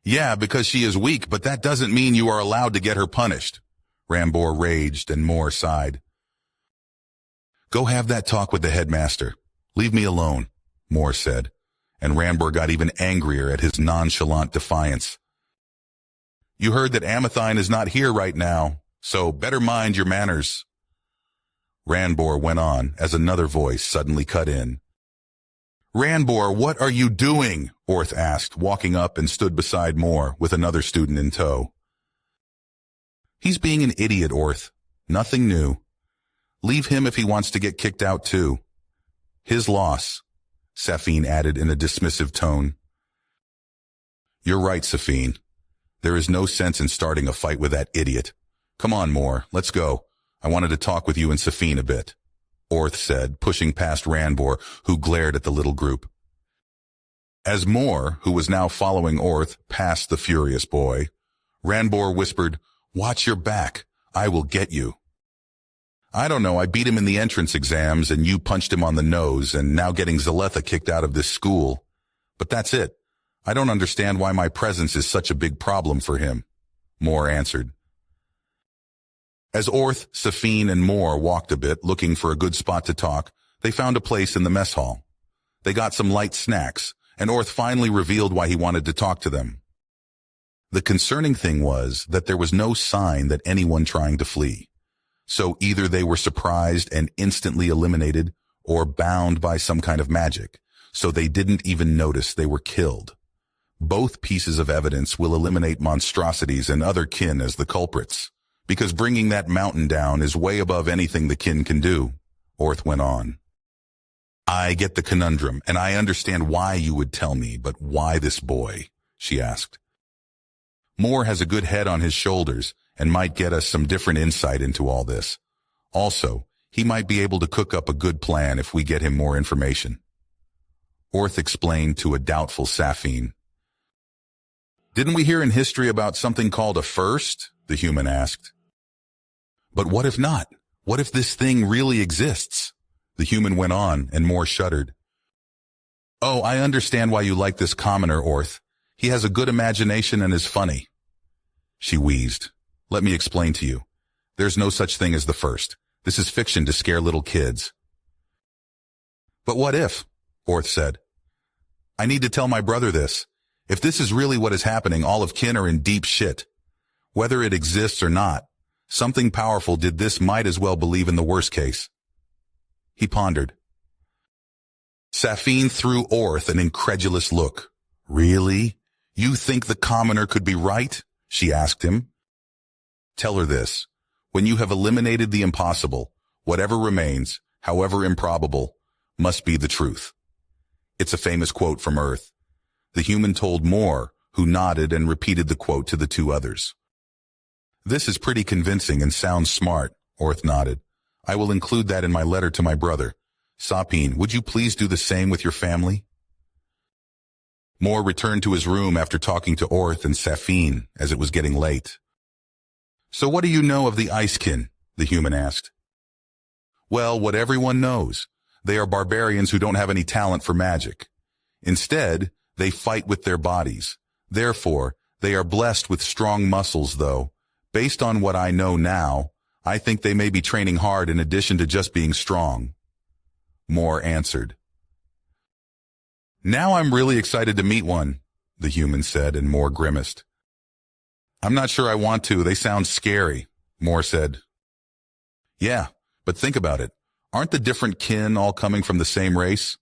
"Yeah, because she is weak, but that doesn't mean you are allowed to get her punished," Rambor raged, and Moore sighed. "Go have that talk with the headmaster. Leave me alone," Moore said, and Rambor got even angrier at his nonchalant defiance. "You heard that Amethine is not here right now, so better mind your manners." Rambor went on as another voice suddenly cut in. "Rambor, what are you doing?" Orth asked, walking up and stood beside Moore with another student in tow. "He's being an idiot, Orth. Nothing new. Leave him if he wants to get kicked out too. His loss," Safine added in a dismissive tone. "You're right, Safine. There is no sense in starting a fight with that idiot. Come on, Moore, let's go. I wanted to talk with you and Safine a bit," Orth said, pushing past Rambor, who glared at the little group. As Moore, who was now following Orth, passed the furious boy, Rambor whispered, "Watch your back. I will get you." I don't know, I beat him in the entrance exams and you punched him on the nose and now getting Zaletha kicked out of this school. But that's it. I don't understand why my presence is such a big problem for him, Moore answered. As Orth, Safine, and Moore walked a bit, looking for a good spot to talk, they found a place in the mess hall. They got some light snacks, and Orth finally revealed why he wanted to talk to them. The concerning thing was that there was no sign that anyone trying to flee. So either they were surprised and instantly eliminated, or bound by some kind of magic, so they didn't even notice they were killed. Both pieces of evidence will eliminate monstrosities and other kin as the culprits, because bringing that mountain down is way above anything the kin can do, Orth went on. I get the conundrum, and I understand why you would tell me, but why this boy? She asked. Moore has a good head on his shoulders and might get us some different insight into all this. Also, he might be able to cook up a good plan if we get him more information. Orth explained to a doubtful Safine. Didn't we hear in history about something called a first? The human asked. But what if not? What if this thing really exists? The human went on, and Moore shuddered. Oh, I understand why you like this commoner, Orth. He has a good imagination and is funny. She wheezed. Let me explain to you. There's no such thing as the first. This is fiction to scare little kids. But what if? Orth said. I need to tell my brother this. If this is really what is happening, all of kin are in deep shit. Whether it exists or not, something powerful did this might as well believe in the worst case. He pondered. Safine threw Orth an incredulous look. Really? You think the commoner could be right? She asked him. Tell her this. When you have eliminated the impossible, whatever remains, however improbable, must be the truth. It's a famous quote from Earth. The human told Moore, who nodded and repeated the quote to the two others. This is pretty convincing and sounds smart, Orth nodded. I will include that in my letter to my brother. Sapine, would you please do the same with your family? Moore returned to his room after talking to Orth and Safine as it was getting late. So what do you know of the Icekin? The human asked. Well, what everyone knows. They are barbarians who don't have any talent for magic. Instead, they fight with their bodies. Therefore, they are blessed with strong muscles, though. Based on what I know now, I think they may be training hard in addition to just being strong. Moore answered. Now I'm really excited to meet one, the human said, and Moore grimaced. I'm not sure I want to. They sound scary, Moore said. Yeah, but think about it. Aren't the different kin all coming from the same race?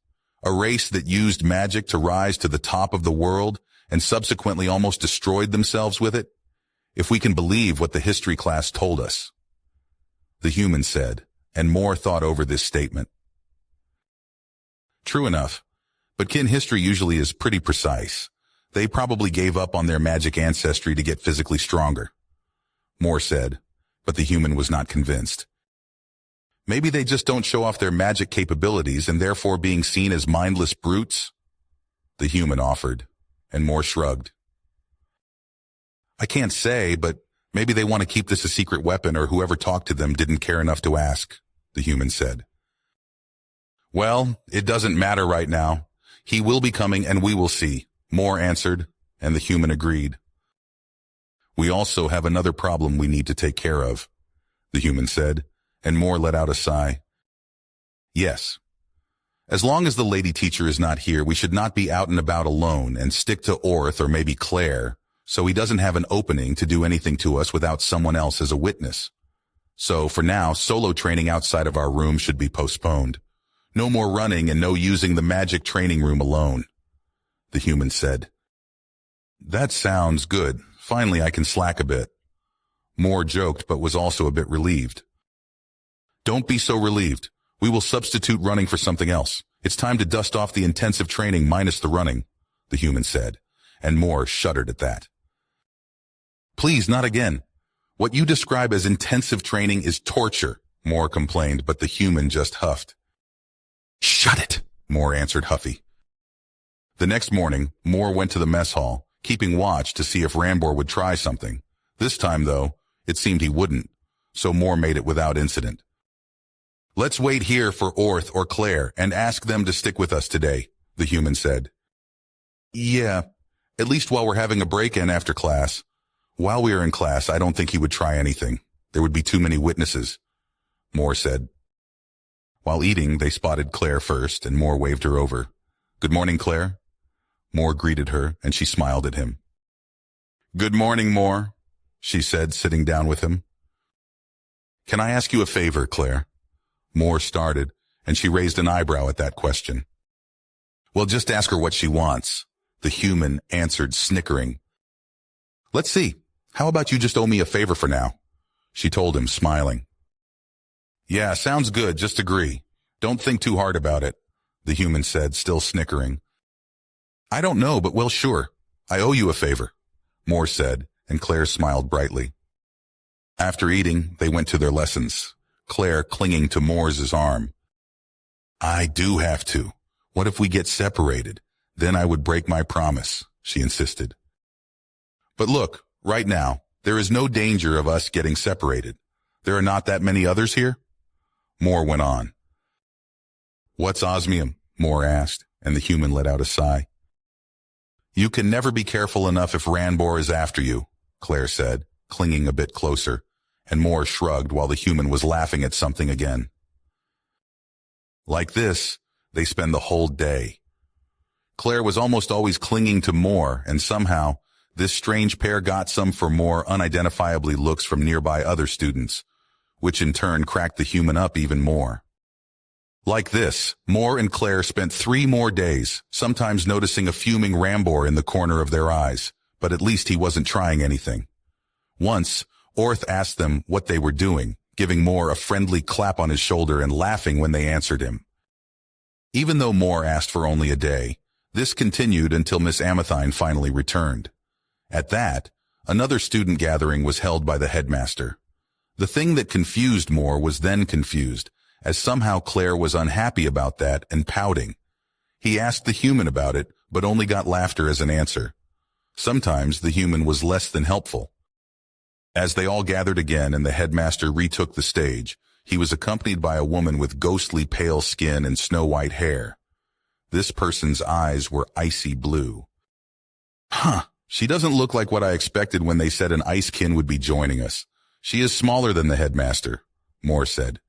A race that used magic to rise to the top of the world and subsequently almost destroyed themselves with it? If we can believe what the history class told us. The human said, and Moore thought over this statement. True enough, but kin history usually is pretty precise. They probably gave up on their magic ancestry to get physically stronger. Moore said, but the human was not convinced. Maybe they just don't show off their magic capabilities and therefore being seen as mindless brutes? The human offered, and Moore shrugged. I can't say, but maybe they want to keep this a secret weapon or whoever talked to them didn't care enough to ask, the human said. Well, it doesn't matter right now. He will be coming and we will see, Moore answered, and the human agreed. We also have another problem we need to take care of, the human said, and Moore let out a sigh. Yes. As long as the lady teacher is not here, we should not be out and about alone and stick to Orth or maybe Claire, so he doesn't have an opening to do anything to us without someone else as a witness. So for now, solo training outside of our room should be postponed. No more running and no using the magic training room alone, the human said. That sounds good. Finally, I can slack a bit. Moore joked but was also a bit relieved. Don't be so relieved. We will substitute running for something else. It's time to dust off the intensive training minus the running, the human said, and Moore shuddered at that. Please, not again. What you describe as intensive training is torture, Moore complained, but the human just huffed. Shut it, Moore answered huffy. The next morning, Moore went to the mess hall, keeping watch to see if Rambor would try something. This time, though, it seemed he wouldn't, so Moore made it without incident. Let's wait here for Orth or Claire and ask them to stick with us today, the human said. Yeah, at least while we're having a break-in after class. While we are in class, I don't think he would try anything. There would be too many witnesses, Moore said. While eating, they spotted Claire first, and Moore waved her over. Good morning, Claire. Moore greeted her, and she smiled at him. Good morning, Moore, she said, sitting down with him. Can I ask you a favor, Claire? Moore started, and she raised an eyebrow at that question. Well, just ask her what she wants, the human answered, snickering. Let's see. How about you just owe me a favor for now? She told him, smiling. Yeah, sounds good. Just agree. Don't think too hard about it, the human said, still snickering. I don't know, but well, sure. I owe you a favor, Moore said, and Claire smiled brightly. After eating, they went to their lessons, Claire clinging to Moore's arm. I do have to. What if we get separated? Then I would break my promise, she insisted. But look, right now, there is no danger of us getting separated. There are not that many others here? Moore went on. What's osmium? Moore asked, and the human let out a sigh. You can never be careful enough if Ranbor is after you, Claire said, clinging a bit closer, and Moore shrugged while the human was laughing at something again. Like this, they spend the whole day. Claire was almost always clinging to Moore, and somehow, this strange pair got some for Moore unidentifiably looks from nearby other students, which in turn cracked the human up even more. Like this, Moore and Claire spent 3 more days, sometimes noticing a fuming Rambor in the corner of their eyes, but at least he wasn't trying anything. Once, Orth asked them what they were doing, giving Moore a friendly clap on his shoulder and laughing when they answered him. Even though Moore asked for only a day, this continued until Miss Amathine finally returned. At that, another student gathering was held by the headmaster. The thing that confused Moore was then confused, as somehow Claire was unhappy about that and pouting. He asked the human about it, but only got laughter as an answer. Sometimes the human was less than helpful. As they all gathered again and the headmaster retook the stage, he was accompanied by a woman with ghostly pale skin and snow-white hair. This person's eyes were icy blue. Huh, she doesn't look like what I expected when they said an icekin would be joining us. She is smaller than the headmaster, Moore said.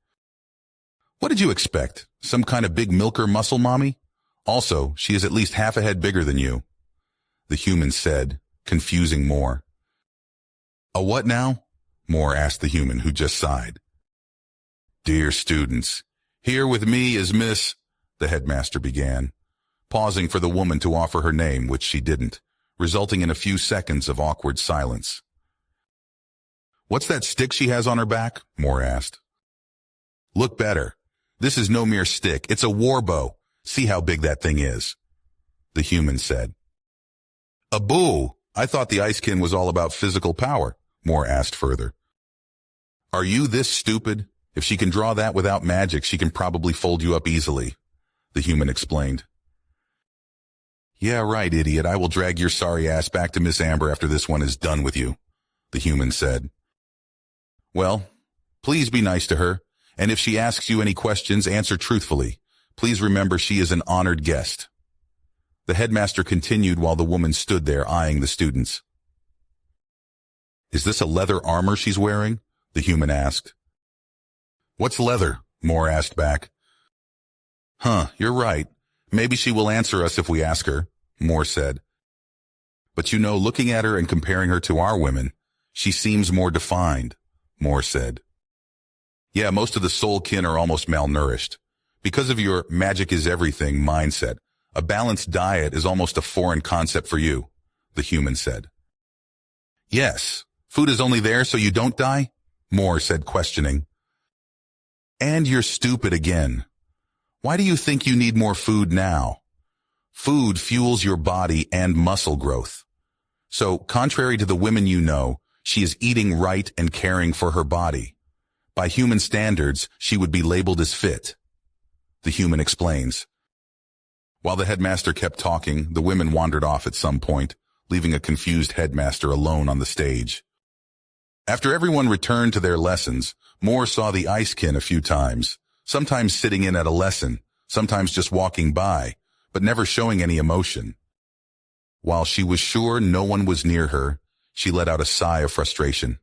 What did you expect? Some kind of big milker muscle mommy? Also, she is at least half a head bigger than you, the human said, confusing Moore. A what now? Moore asked the human, who just sighed. Dear students, here with me is Miss, the headmaster began, pausing for the woman to offer her name, which she didn't, resulting in a few seconds of awkward silence. What's that stick she has on her back? Moore asked. Look better. This is no mere stick. It's a war bow. See how big that thing is, the human said. A boo! I thought the icekin was all about physical power, Moore asked further. Are you this stupid? If she can draw that without magic, she can probably fold you up easily, the human explained. Yeah, right, idiot. I will drag your sorry ass back to Miss Amber after this one is done with you, the human said. Well, please be nice to her, and if she asks you any questions, answer truthfully. Please remember she is an honored guest. The headmaster continued while the woman stood there eyeing the students. Is this a leather armor she's wearing? The human asked. What's leather? Moore asked back. Huh, you're right. Maybe she will answer us if we ask her, Moore said. But you know, looking at her and comparing her to our women, she seems more defined, Moore said. Yeah, most of the soul kin are almost malnourished. Because of your magic is everything mindset, a balanced diet is almost a foreign concept for you, the human said. Yes, food is only there so you don't die, Moore said, questioning. And you're stupid again. Why do you think you need more food now? Food fuels your body and muscle growth. So, contrary to the women you know, she is eating right and caring for her body. By human standards, she would be labeled as fit, the human explains. While the headmaster kept talking, the women wandered off at some point, leaving a confused headmaster alone on the stage. After everyone returned to their lessons, Moore saw the icekin a few times, sometimes sitting in at a lesson, sometimes just walking by, but never showing any emotion. While she was sure no one was near her, she let out a sigh of frustration.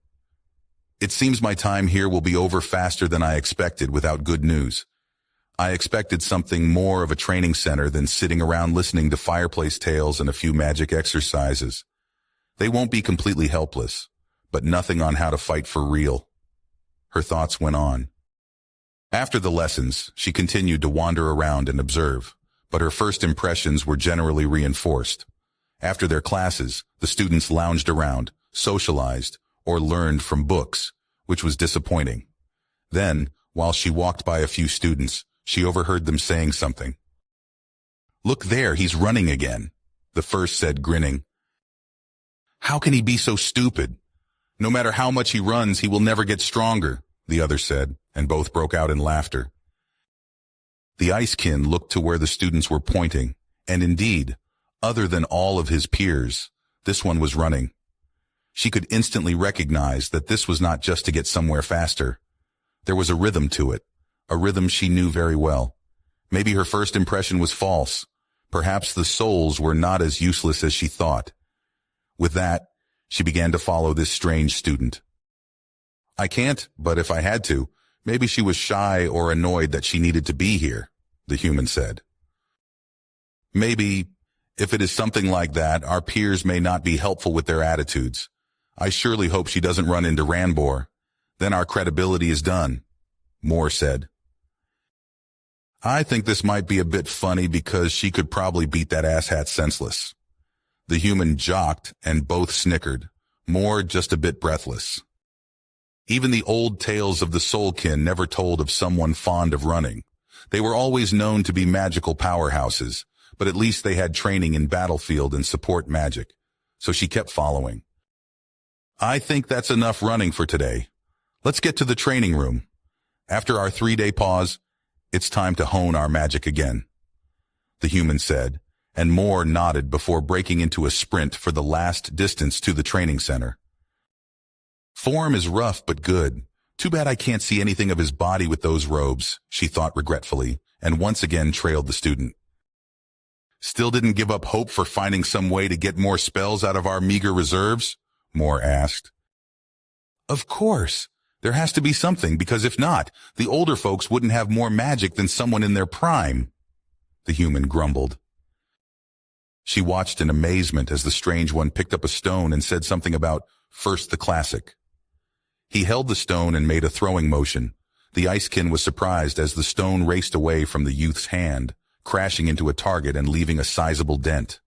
It seems my time here will be over faster than I expected without good news. I expected something more of a training center than sitting around listening to fireplace tales and a few magic exercises. They won't be completely helpless, but nothing on how to fight for real. Her thoughts went on. After the lessons, she continued to wander around and observe, but her first impressions were generally reinforced. After their classes, the students lounged around, socialized, or learned from books, which was disappointing. Then, while she walked by a few students, she overheard them saying something. "Look there, he's running again," the first said, grinning. "How can he be so stupid? No matter how much he runs, he will never get stronger," the other said, and both broke out in laughter. The Icekin looked to where the students were pointing, and indeed, other than all of his peers, this one was running. She could instantly recognize that this was not just to get somewhere faster. There was a rhythm to it, a rhythm she knew very well. Maybe her first impression was false. Perhaps the souls were not as useless as she thought. With that, she began to follow this strange student. "I can't, but if I had to, maybe she was shy or annoyed that she needed to be here," the human said. "Maybe, if it is something like that, our peers may not be helpful with their attitudes. I surely hope she doesn't run into Ranbor. Then our credibility is done," Moore said. "I think this might be a bit funny because she could probably beat that asshat senseless." The human jocked and both snickered, Moore just a bit breathless. Even the old tales of the Soulkin never told of someone fond of running. They were always known to be magical powerhouses, but at least they had training in battlefield and support magic, so she kept following. "I think that's enough running for today. Let's get to the training room. After our 3-day pause, it's time to hone our magic again," the human said, and Moore nodded before breaking into a sprint for the last distance to the training center. "Form is rough but good. Too bad I can't see anything of his body with those robes," she thought regretfully, and once again trailed the student. "Still didn't give up hope for finding some way to get more spells out of our meager reserves?" Moore asked. "Of course. There has to be something, because if not, the older folks wouldn't have more magic than someone in their prime," the human grumbled. She watched in amazement as the strange one picked up a stone and said something about "first the classic." He held the stone and made a throwing motion. The Icekin was surprised as the stone raced away from the youth's hand, crashing into a target and leaving a sizable dent.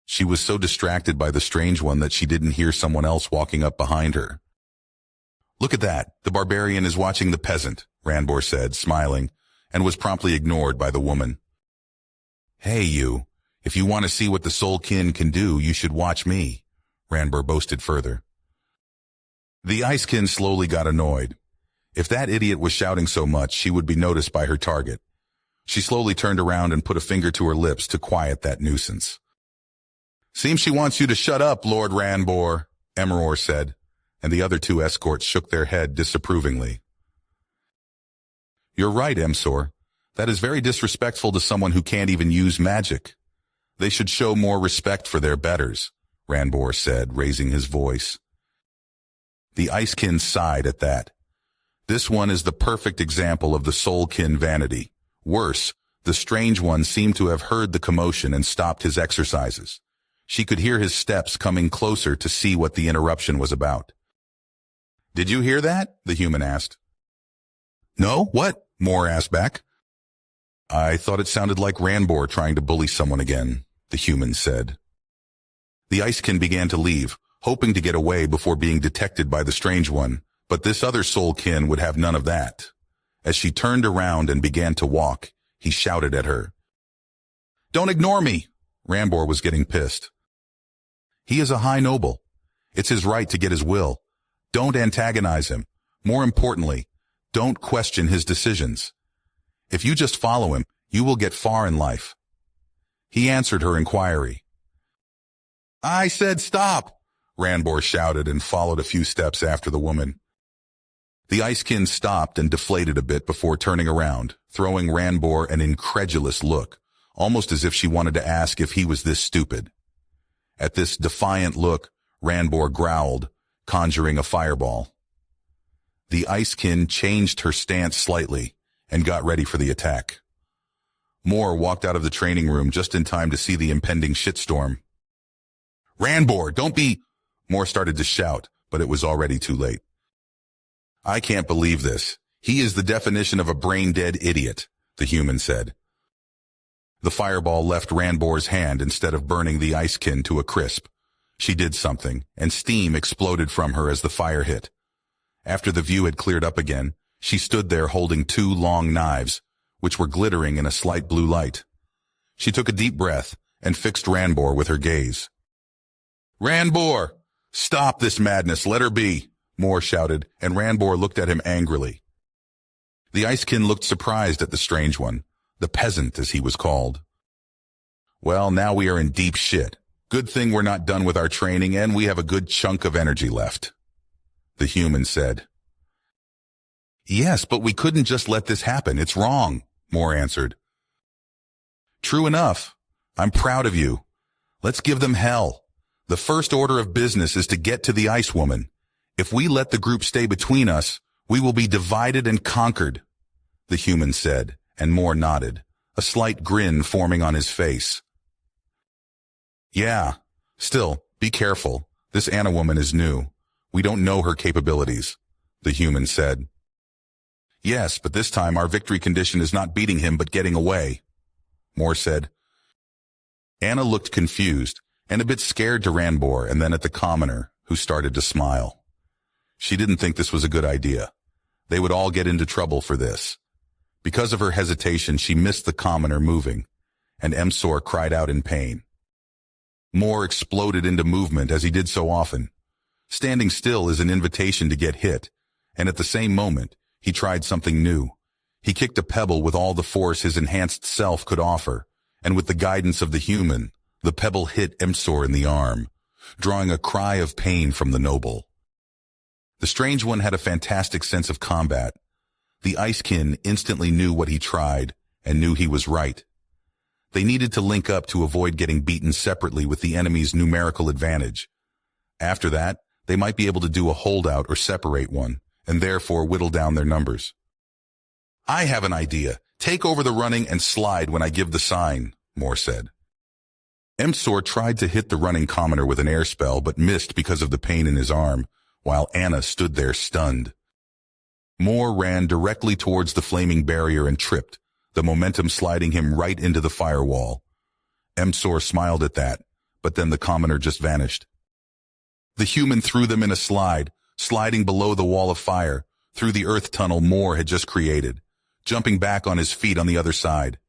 She was so distracted by the strange one that she didn't hear someone else walking up behind her. "Look at that, the barbarian is watching the peasant," Ranbor said, smiling, and was promptly ignored by the woman. "Hey you, if you want to see what the Soulkin can do, you should watch me," Ranbor boasted further. The Icekin slowly got annoyed. If that idiot was shouting so much, she would be noticed by her target. She slowly turned around and put a finger to her lips to quiet that nuisance. "Seems she wants you to shut up, Lord Ranbor," Emror said, and the other 2 escorts shook their head disapprovingly. "You're right, Emsor. That is very disrespectful to someone who can't even use magic. They should show more respect for their betters," Ranbor said, raising his voice. The Icekin sighed at that. This one is the perfect example of the Soulkin vanity. Worse, the strange one seemed to have heard the commotion and stopped his exercises. She could hear his steps coming closer to see what the interruption was about. "Did you hear that?" the human asked. "No, what?" Moore asked back. "I thought it sounded like Ranbor trying to bully someone again," the human said. The Icekin began to leave, hoping to get away before being detected by the strange one, but this other Soulkin would have none of that. As she turned around and began to walk, he shouted at her. "Don't ignore me!" Ranbor was getting pissed. "He is a high noble. It's his right to get his will. Don't antagonize him. More importantly, don't question his decisions. If you just follow him, you will get far in life." He answered her inquiry. "I said stop!" Ranbor shouted and followed a few steps after the woman. The Icekin stopped and deflated a bit before turning around, throwing Ranbor an incredulous look, almost as if she wanted to ask if he was this stupid. At this defiant look, Ranbor growled, conjuring a fireball. The Icekin changed her stance slightly and got ready for the attack. Moore walked out of the training room just in time to see the impending shitstorm. "Ranbor, don't be—" Moore started to shout, but it was already too late. "I can't believe this. He is the definition of a brain-dead idiot," the human said. The fireball left Ranbor's hand instead of burning the Icekin to a crisp. She did something, and steam exploded from her as the fire hit. After the view had cleared up again, she stood there holding two long knives, which were glittering in a slight blue light. She took a deep breath and fixed Ranbor with her gaze. "Ranbor! Stop this madness, let her be!" Moore shouted, and Ranbor looked at him angrily. The Icekin looked surprised at the strange one, the peasant as he was called. "Well, now we are in deep shit. Good thing we're not done with our training and we have a good chunk of energy left," the human said. "Yes, but we couldn't just let this happen. It's wrong," Moore answered. "True enough. I'm proud of you. Let's give them hell. The first order of business is to get to the Ice Woman. If we let the group stay between us, we will be divided and conquered," the human said, and Moore nodded, a slight grin forming on his face. "Yeah. Still, be careful. This Anna woman is new. We don't know her capabilities," the human said. "Yes, but this time our victory condition is not beating him but getting away," Moore said. Anna looked confused and a bit scared to Ranbor and then at the commoner, who started to smile. She didn't think this was a good idea. They would all get into trouble for this. Because of her hesitation, she missed the commoner moving, and Emsor cried out in pain. Moore exploded into movement as he did so often. Standing still is an invitation to get hit, and at the same moment, he tried something new. He kicked a pebble with all the force his enhanced self could offer, and with the guidance of the human, the pebble hit Emsor in the arm, drawing a cry of pain from the noble. The strange one had a fantastic sense of combat. The Icekin instantly knew what he tried, and knew he was right. They needed to link up to avoid getting beaten separately with the enemy's numerical advantage. After that, they might be able to do a holdout or separate one, and therefore whittle down their numbers. "I have an idea. Take over the running and slide when I give the sign," Moore said. Emsor tried to hit the running commoner with an air spell but missed because of the pain in his arm, while Anna stood there stunned. Moore ran directly towards the flaming barrier and tripped, the momentum sliding him right into the firewall. Emsor smiled at that, but then the commoner just vanished. The human threw them in a slide, sliding below the wall of fire, through the earth tunnel Moore had just created, jumping back on his feet on the other side.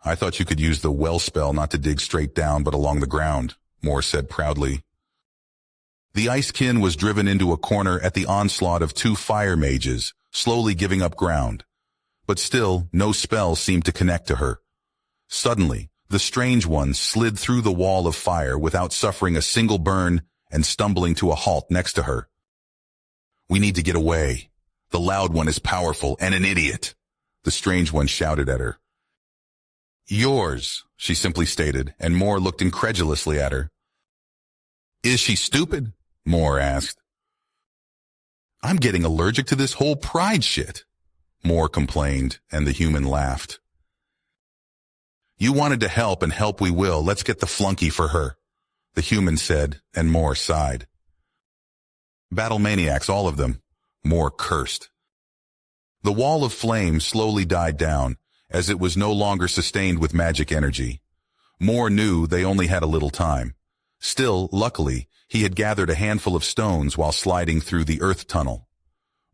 "I thought you could use the well spell not to dig straight down but along the ground," Moore said proudly. The Icekin was driven into a corner at the onslaught of two fire mages, slowly giving up ground. But still, no spell seemed to connect to her. Suddenly, the strange one slid through the wall of fire without suffering a single burn and stumbling to a halt next to her. "We need to get away. The loud one is powerful and an idiot," the strange one shouted at her. "Yours," she simply stated, and Moore looked incredulously at her. "Is she stupid?" Moore asked. "I'm getting allergic to this whole pride shit," Moore complained, and the human laughed. "You wanted to help, and help we will. Let's get the flunky for her," the human said, and Moore sighed. "Battle maniacs, all of them," Moore cursed. The wall of flame slowly died down, as it was no longer sustained with magic energy. Moore knew they only had a little time. Still, luckily, he had gathered a handful of stones while sliding through the earth tunnel.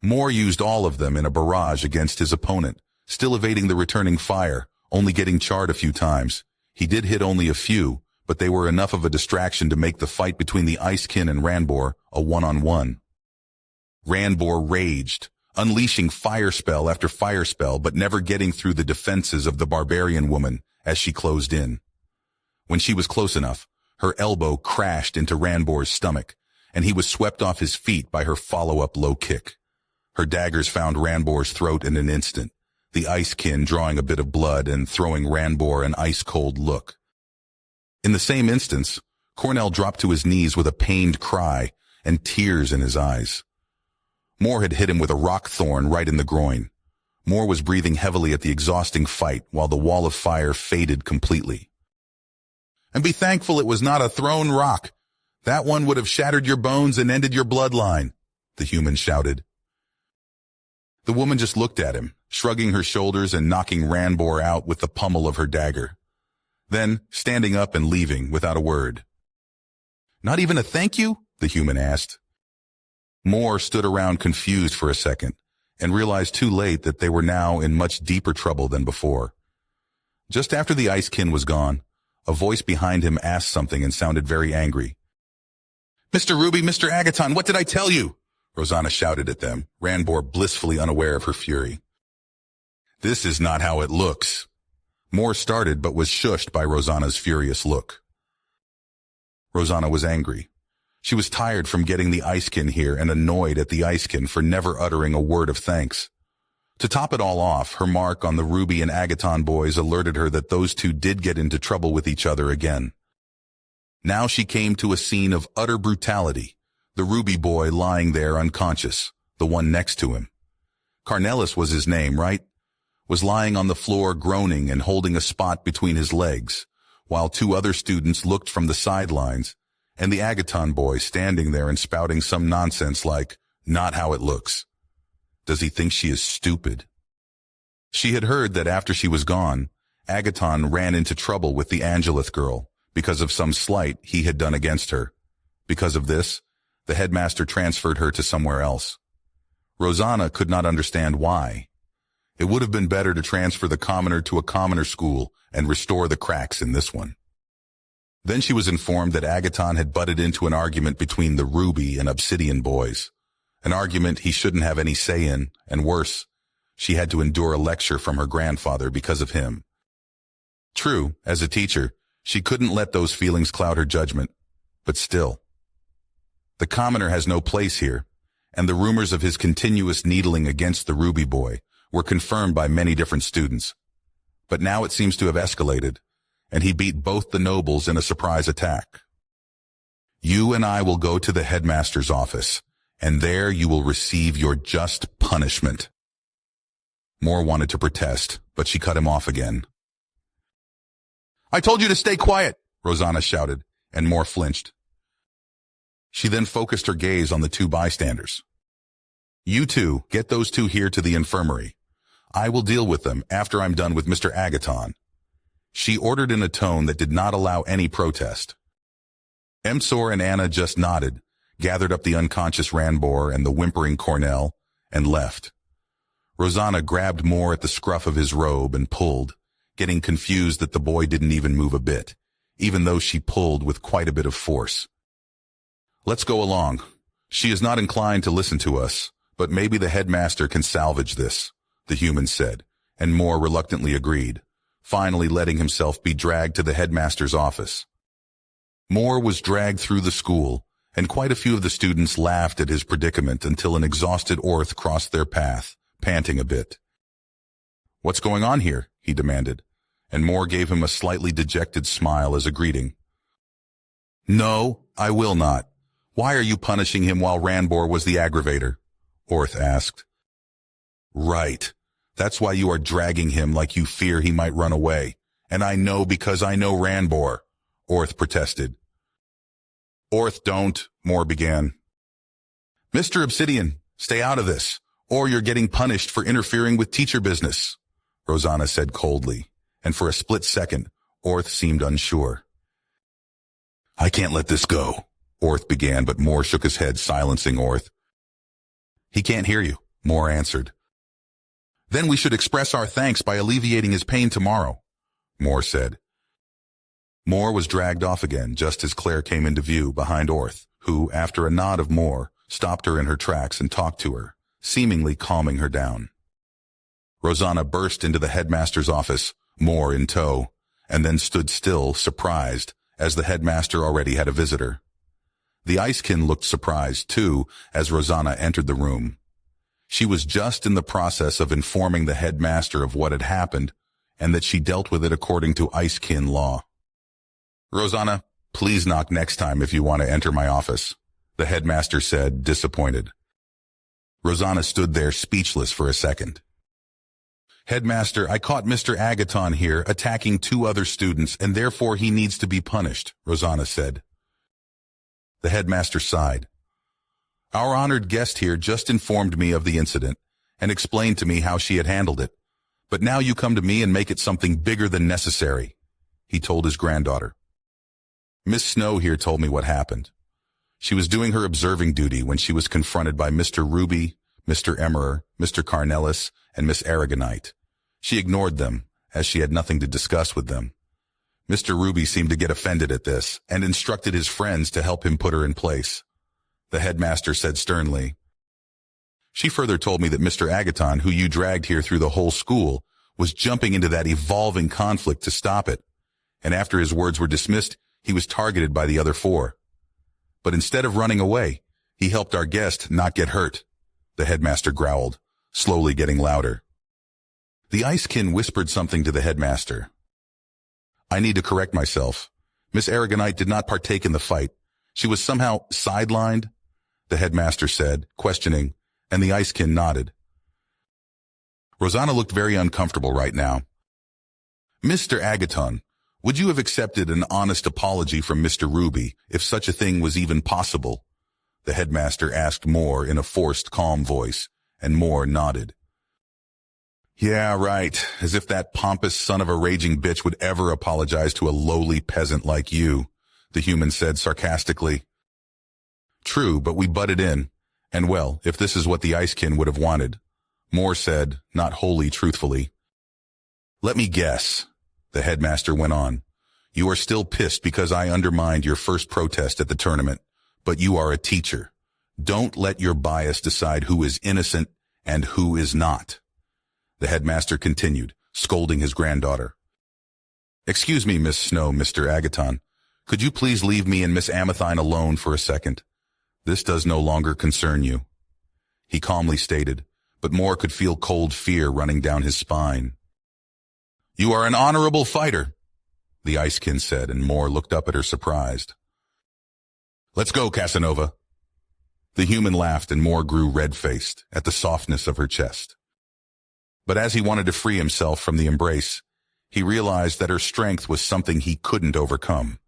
Moore used all of them in a barrage against his opponent, still evading the returning fire, only getting charred a few times. He did hit only a few, but they were enough of a distraction to make the fight between the Icekin and Ranbor a one-on-one. Ranbor raged, unleashing fire spell after fire spell but never getting through the defenses of the barbarian woman as she closed in. When she was close enough, her elbow crashed into Ranbor's stomach, and he was swept off his feet by her follow-up low kick. Her daggers found Ranbor's throat in an instant, the icekin drawing a bit of blood and throwing Ranbor an ice-cold look. In the same instance, Cornell dropped to his knees with a pained cry and tears in his eyes. Moore had hit him with a rock thorn right in the groin. Moore was breathing heavily at the exhausting fight while the wall of fire faded completely. "And be thankful it was not a thrown rock. That one would have shattered your bones and ended your bloodline," the human shouted. The woman just looked at him, shrugging her shoulders and knocking Ranbor out with the pummel of her dagger. Then, standing up and leaving without a word. "Not even a thank you?" the human asked. Moore stood around confused for a second and realized too late that they were now in much deeper trouble than before. Just after the icekin was gone, a voice behind him asked something and sounded very angry. "Mr. Ruby, Mr. Agaton, what did I tell you?" Rosanna shouted at them, Ranbor blissfully unaware of her fury. "This is not how it looks." Moore started but was shushed by Rosanna's furious look. Rosanna was angry. She was tired from getting the icekin here and annoyed at the icekin for never uttering a word of thanks. To top it all off, her mark on the Ruby and Agaton boys alerted her that those two did get into trouble with each other again. Now she came to a scene of utter brutality, the Ruby boy lying there unconscious, the one next to him. Carnelis was his name, right? Was lying on the floor groaning and holding a spot between his legs, while two other students looked from the sidelines, and the Agaton boy standing there and spouting some nonsense like, "Not how it looks." Does he think she is stupid? She had heard that after she was gone, Agaton ran into trouble with the Angelith girl because of some slight he had done against her. Because of this, the headmaster transferred her to somewhere else. Rosanna could not understand why. It would have been better to transfer the commoner to a commoner school and restore the cracks in this one. Then she was informed that Agaton had butted into an argument between the Ruby and Obsidian boys. An argument he shouldn't have any say in, and worse, she had to endure a lecture from her grandfather because of him. True, as a teacher, she couldn't let those feelings cloud her judgment, but still. The commoner has no place here, and the rumors of his continuous needling against the Ruby boy were confirmed by many different students. But now it seems to have escalated, and he beat both the nobles in a surprise attack. "You and I will go to the headmaster's office, and there you will receive your just punishment." Moore wanted to protest, but she cut him off again. "I told you to stay quiet," Rosanna shouted, and Moore flinched. She then focused her gaze on the two bystanders. "You two, get those two here to the infirmary. I will deal with them after I'm done with Mr. Agaton." She ordered in a tone that did not allow any protest. Emsor and Anna just nodded, gathered up the unconscious Ranbor and the whimpering Cornell, and left. Rosanna grabbed Moore at the scruff of his robe and pulled, getting confused that the boy didn't even move a bit, even though she pulled with quite a bit of force. "Let's go along. She is not inclined to listen to us, but maybe the headmaster can salvage this," the human said, and Moore reluctantly agreed, finally letting himself be dragged to the headmaster's office. Moore was dragged through the school, and quite a few of the students laughed at his predicament until an exhausted Orth crossed their path, panting a bit. "What's going on here?" he demanded, and Moore gave him a slightly dejected smile as a greeting. "No, I will not. Why are you punishing him while Ranbor was the aggravator?" Orth asked. "Right. That's why you are dragging him like you fear he might run away. And I know because I know Ranbor," Orth protested. "Orth, don't," Moore began. "Mr. Obsidian, stay out of this, or you're getting punished for interfering with teacher business," Rosanna said coldly, and for a split second, Orth seemed unsure. "I can't let this go," Orth began, but Moore shook his head, silencing Orth. "He can't hear you," Moore answered. "Then we should express our thanks by alleviating his pain tomorrow," Moore said. Moore was dragged off again just as Claire came into view behind Orth, who, after a nod of Moore, stopped her in her tracks and talked to her, seemingly calming her down. Rosanna burst into the headmaster's office, Moore in tow, and then stood still, surprised, as the headmaster already had a visitor. The icekin looked surprised, too, as Rosanna entered the room. She was just in the process of informing the headmaster of what had happened and that she dealt with it according to Icekin law. "Rosanna, please knock next time if you want to enter my office," the headmaster said, disappointed. Rosanna stood there speechless for a second. "Headmaster, I caught Mr. Agaton here attacking 2 other students, and therefore he needs to be punished," Rosanna said. The headmaster sighed. "Our honored guest here just informed me of the incident and explained to me how she had handled it. But now you come to me and make it something bigger than necessary," he told his granddaughter. "Miss Snow here told me what happened. She was doing her observing duty when she was confronted by Mr. Ruby, Mr. Emmerer, Mr. Carnellis, and Miss Aragonite. She ignored them, as she had nothing to discuss with them. Mr. Ruby seemed to get offended at this and instructed his friends to help him put her in place," the headmaster said sternly. "She further told me that Mr. Agaton, who you dragged here through the whole school, was jumping into that evolving conflict to stop it, and after his words were dismissed, he was targeted by the other 4. But instead of running away, he helped our guest not get hurt," the headmaster growled, slowly getting louder. The Icekin whispered something to the headmaster. "I need to correct myself. Miss Aragonite did not partake in the fight. She was somehow sidelined," the headmaster said, questioning, and the Icekin nodded. Rosanna looked very uncomfortable right now. "Mr. Agaton, would you have accepted an honest apology from Mr. Ruby if such a thing was even possible?" the headmaster asked Moore in a forced, calm voice, and Moore nodded. "Yeah, right, as if that pompous son of a raging bitch would ever apologize to a lowly peasant like you," the human said sarcastically. "True, but we butted in, and well, if this is what the Icekin would have wanted," Moore said, not wholly truthfully. "Let me guess," the headmaster went on. "You are still pissed because I undermined your first protest at the tournament, but you are a teacher. Don't let your bias decide who is innocent and who is not," the headmaster continued, scolding his granddaughter. "Excuse me, Miss Snow, Mr. Agaton. Could you please leave me and Miss Amathine alone for a second? This does no longer concern you," he calmly stated, but Moore could feel cold fear running down his spine. "You are an honorable fighter," the Icekin said, and Moore looked up at her surprised. "Let's go, Casanova." The human laughed, and Moore grew red-faced at the softness of her chest. But as he wanted to free himself from the embrace, he realized that her strength was something he couldn't overcome.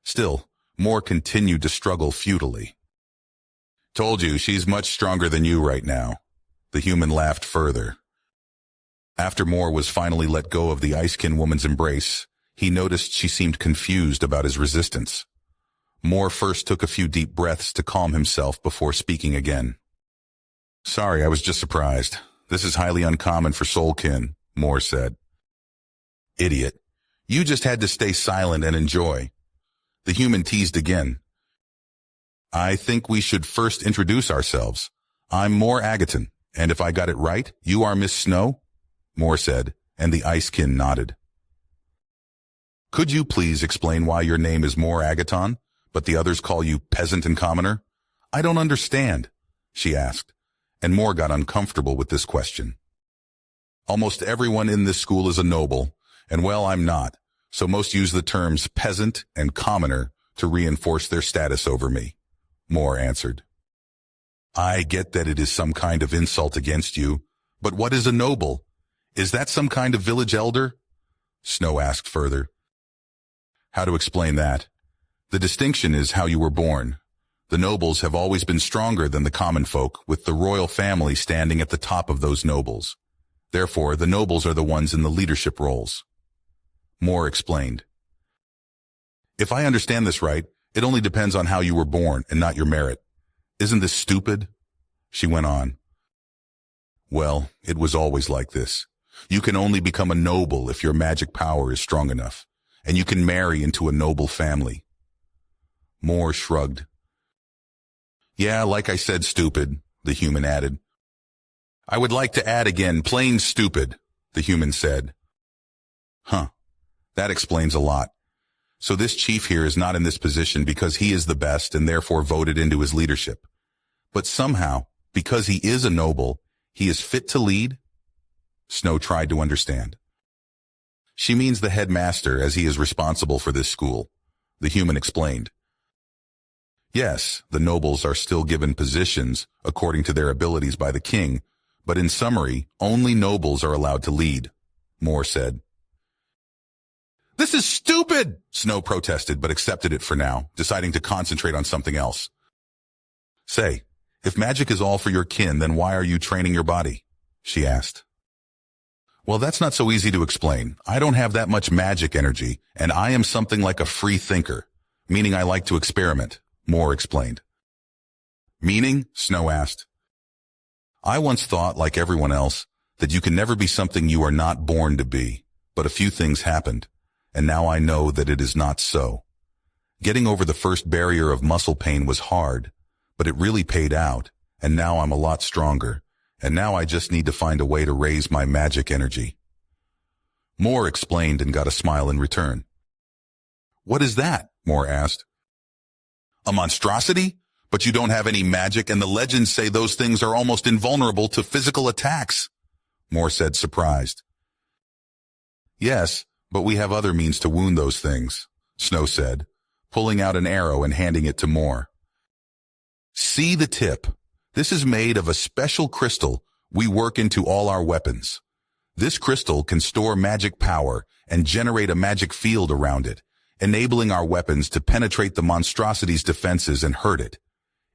Still, Moore continued to struggle futilely. "Told you, she's much stronger than you right now," the human laughed further. After Moore was finally let go of the Icekin woman's embrace, he noticed she seemed confused about his resistance. Moore first took a few deep breaths to calm himself before speaking again. "Sorry, I was just surprised. This is highly uncommon for Soulkin," Moore said. "Idiot. You just had to stay silent and enjoy," the human teased again. "I think we should first introduce ourselves. I'm Moore Agaton, and if I got it right, you are Miss Snow?" Moore said, and the Icekin nodded. "Could you please explain why your name is Moore Agaton, but the others call you Peasant and Commoner? I don't understand," she asked, and Moore got uncomfortable with this question. "Almost everyone in this school is a noble, and well, I'm not, so most use the terms peasant and commoner to reinforce their status over me," Moore answered. "I get that it is some kind of insult against you, but what is a noble? Is that some kind of village elder?" Snow asked further. "How to explain that? The distinction is how you were born. The nobles have always been stronger than the common folk, with the royal family standing at the top of those nobles. Therefore, the nobles are the ones in the leadership roles," Moore explained. "If I understand this right, it only depends on how you were born and not your merit. Isn't this stupid?" she went on. "Well, it was always like this. You can only become a noble if your magic power is strong enough, and you can marry into a noble family." Moore shrugged. "Yeah, like I said, stupid," the human added. "I would like to add again, plain stupid," the human said. "Huh, that explains a lot. So this chief here is not in this position because he is the best and therefore voted into his leadership. But somehow, because he is a noble, He is fit to lead? Snow tried to understand. She means the headmaster, as he is responsible for this school, the human explained. Yes, the nobles are still given positions according to their abilities by the king, but in summary, only nobles are allowed to lead, Moore said. This is stupid, Snow protested, but accepted it for now, deciding to concentrate on something else. Say, if magic is all for your kin, then why are you training your body? She asked. Well, that's not so easy to explain. I don't have that much magic energy, and I am something like a free thinker, meaning I like to experiment, Moore explained. Meaning? Snow asked. I once thought, like everyone else, that you can never be something you are not born to be, but a few things happened, and now I know that it is not so. Getting over the first barrier of muscle pain was hard, but it really paid out, and now I'm a lot stronger, and now I just need to find a way to raise my magic energy. Moore explained and got a smile in return. What is that? Moore asked. A monstrosity? But you don't have any magic, and the legends say those things are almost invulnerable to physical attacks, Moore said, surprised. Yes, but we have other means to wound those things, Snow said, pulling out an arrow and handing it to Moore. See the tip. This is made of a special crystal we work into all our weapons. This crystal can store magic power and generate a magic field around it, enabling our weapons to penetrate the monstrosity's defenses and hurt it.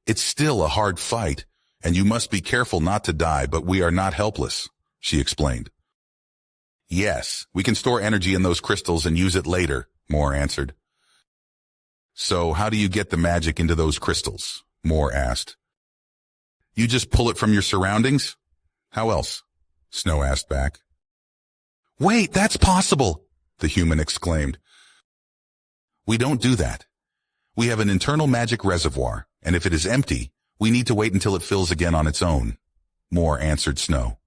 It's still a hard fight, and you must be careful not to die, but we are not helpless, she explained. Yes, we can store energy in those crystals and use it later, Moore answered. So how do you get the magic into those crystals? Moore asked. You just pull it from your surroundings? How else? Snow asked back. Wait, that's possible, the human exclaimed. We don't do that. We have an internal magic reservoir, and if it is empty, we need to wait until it fills again on its own, Moore answered Snow.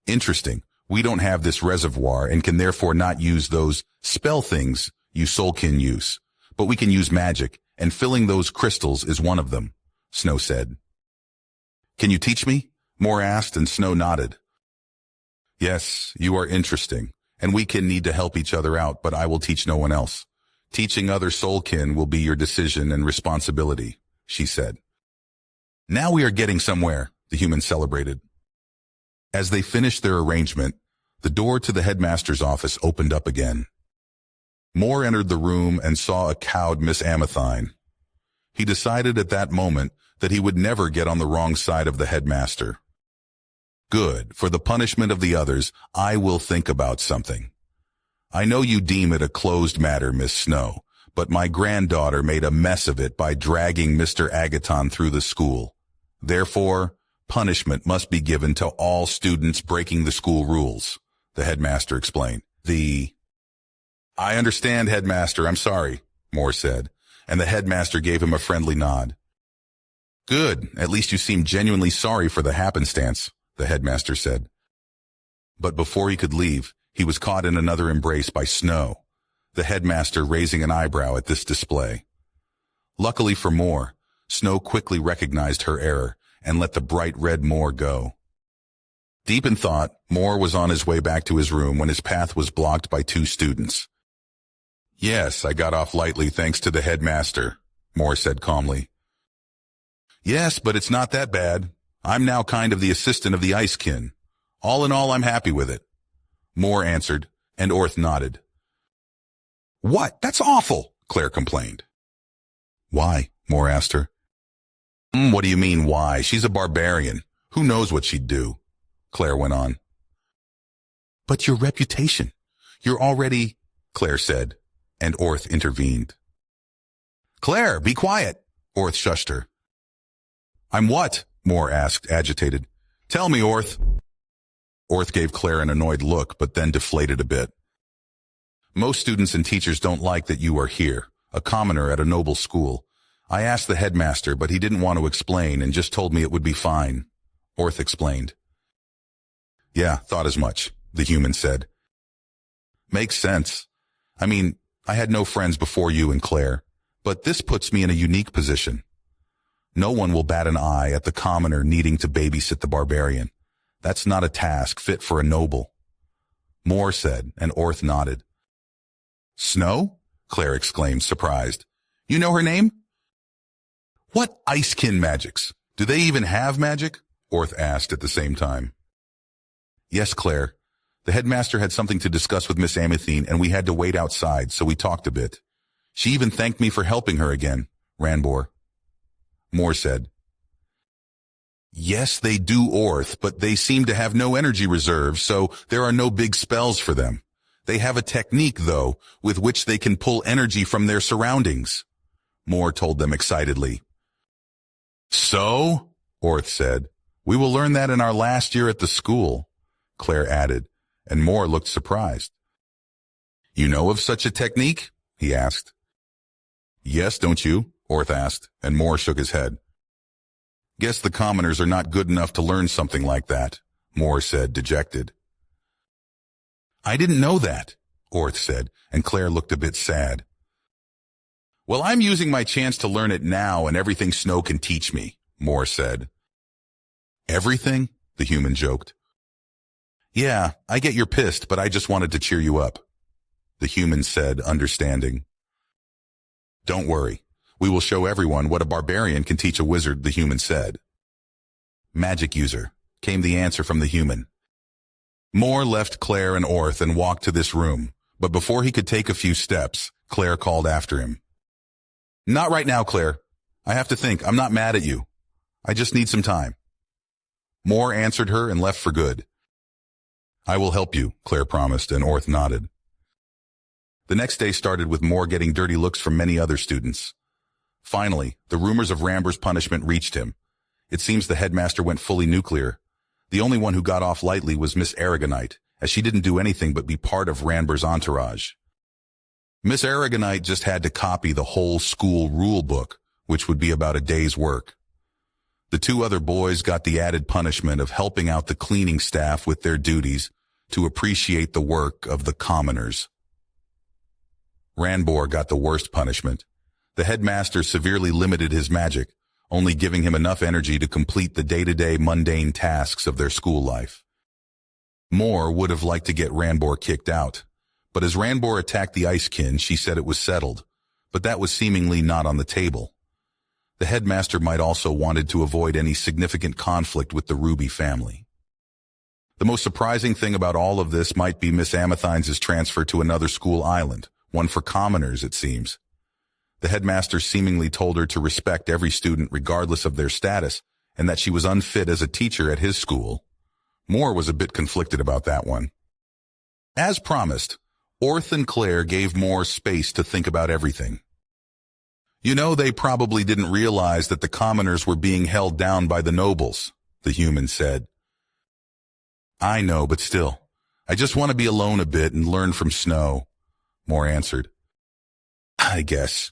Interesting. We don't have this reservoir and can therefore not use those spell things you soulkin use, but we can use magic, and filling those crystals is one of them, Snow said. Can you teach me? Moore asked, and Snow nodded. Yes, you are interesting, and we can need to help each other out, but I will teach no one else. Teaching other soulkin will be your decision and responsibility, she said. Now we are getting somewhere, the human celebrated. As they finished their arrangement, the door to the headmaster's office opened up again. Moore entered the room and saw a cowed Miss Amethine. He decided at that moment that he would never get on the wrong side of the headmaster. Good, for the punishment of the others, I will think about something. I know you deem it a closed matter, Miss Snow, but my granddaughter made a mess of it by dragging Mr. Agaton through the school. Therefore, punishment must be given to all students breaking the school rules, the headmaster explained. I understand, headmaster, I'm sorry, Moore said, and the headmaster gave him a friendly nod. Good, at least you seem genuinely sorry for the happenstance, the headmaster said. But before he could leave, he was caught in another embrace by Snow, the headmaster raising an eyebrow at this display. Luckily for Moore, Snow quickly recognized her error and let the bright red Moore go. Deep in thought, Moore was on his way back to his room when his path was blocked by two students. Yes, I got off lightly thanks to the headmaster, Moore said calmly. Yes, but it's not that bad. I'm now kind of the assistant of the Icekin. All in all, I'm happy with it, Moore answered, and Orth nodded. What? That's awful, Claire complained. Why? Moore asked her. What do you mean, why? She's a barbarian. Who knows what she'd do? Claire went on. But your reputation. You're already, Claire said, and Orth intervened. Claire, be quiet, Orth shushed her. I'm what? Moore asked, agitated. Tell me, Orth. Orth gave Claire an annoyed look, but then deflated a bit. Most students and teachers don't like that you are here, a commoner at a noble school. I asked the headmaster, but he didn't want to explain and just told me it would be fine, Orth explained. Yeah, thought as much, the human said. Makes sense. I mean, I had no friends before you and Claire, but this puts me in a unique position. No one will bat an eye at the commoner needing to babysit the barbarian. That's not a task fit for a noble. Moore said, and Orth nodded. Snow? Claire exclaimed, surprised. You know her name? What icekin magics? Do they even have magic? Orth asked at the same time. Yes, Claire. The headmaster had something to discuss with Miss Amethine, and we had to wait outside, so we talked a bit. She even thanked me for helping her again, Ranbor. Moore said. Yes, they do, Orth, but they seem to have no energy reserves, so there are no big spells for them. They have a technique, though, with which they can pull energy from their surroundings, Moore told them excitedly. So, Orth said, we will learn that in our last year at the school, Claire added, and Moore looked surprised. You know of such a technique? He asked. Yes, don't you? Orth asked, and Moore shook his head. Guess the commoners are not good enough to learn something like that, Moore said, dejected. I didn't know that, Orth said, and Claire looked a bit sad. Well, I'm using my chance to learn it now and everything Snow can teach me, Moore said. Everything? The human joked. Yeah, I get you're pissed, but I just wanted to cheer you up, the human said, understanding. Don't worry. We will show everyone what a barbarian can teach a wizard, the human said. Magic user, came the answer from the human. Moore left Claire and Orth and walked to this room, but before he could take a few steps, Claire called after him. Not right now, Claire. I have to think. I'm not mad at you. I just need some time. Moore answered her and left for good. I will help you, Claire promised, and Orth nodded. The next day started with Moore getting dirty looks from many other students. Finally, the rumors of Ramber's punishment reached him. It seems the headmaster went fully nuclear. The only one who got off lightly was Miss Aragonite, as she didn't do anything but be part of Ramber's entourage. Miss Aragonite just had to copy the whole school rule book, which would be about a day's work. The two other boys got the added punishment of helping out the cleaning staff with their duties to appreciate the work of the commoners. Ranbor got the worst punishment. The headmaster severely limited his magic, only giving him enough energy to complete the day-to-day mundane tasks of their school life. Moore would have liked to get Ranbor kicked out, but as Ranbor attacked the icekin, she said it was settled, but that was seemingly not on the table. The headmaster might also wanted to avoid any significant conflict with the Ruby family. The most surprising thing about all of this might be Miss Amethine's transfer to another school island, one for commoners, it seems. The headmaster seemingly told her to respect every student regardless of their status, and that she was unfit as a teacher at his school. Moore was a bit conflicted about that one. As promised, Orth and Claire gave Moore space to think about everything. You know, they probably didn't realize that the commoners were being held down by the nobles, the human said. I know, but still, I just want to be alone a bit and learn from Snow, Moore answered. I guess.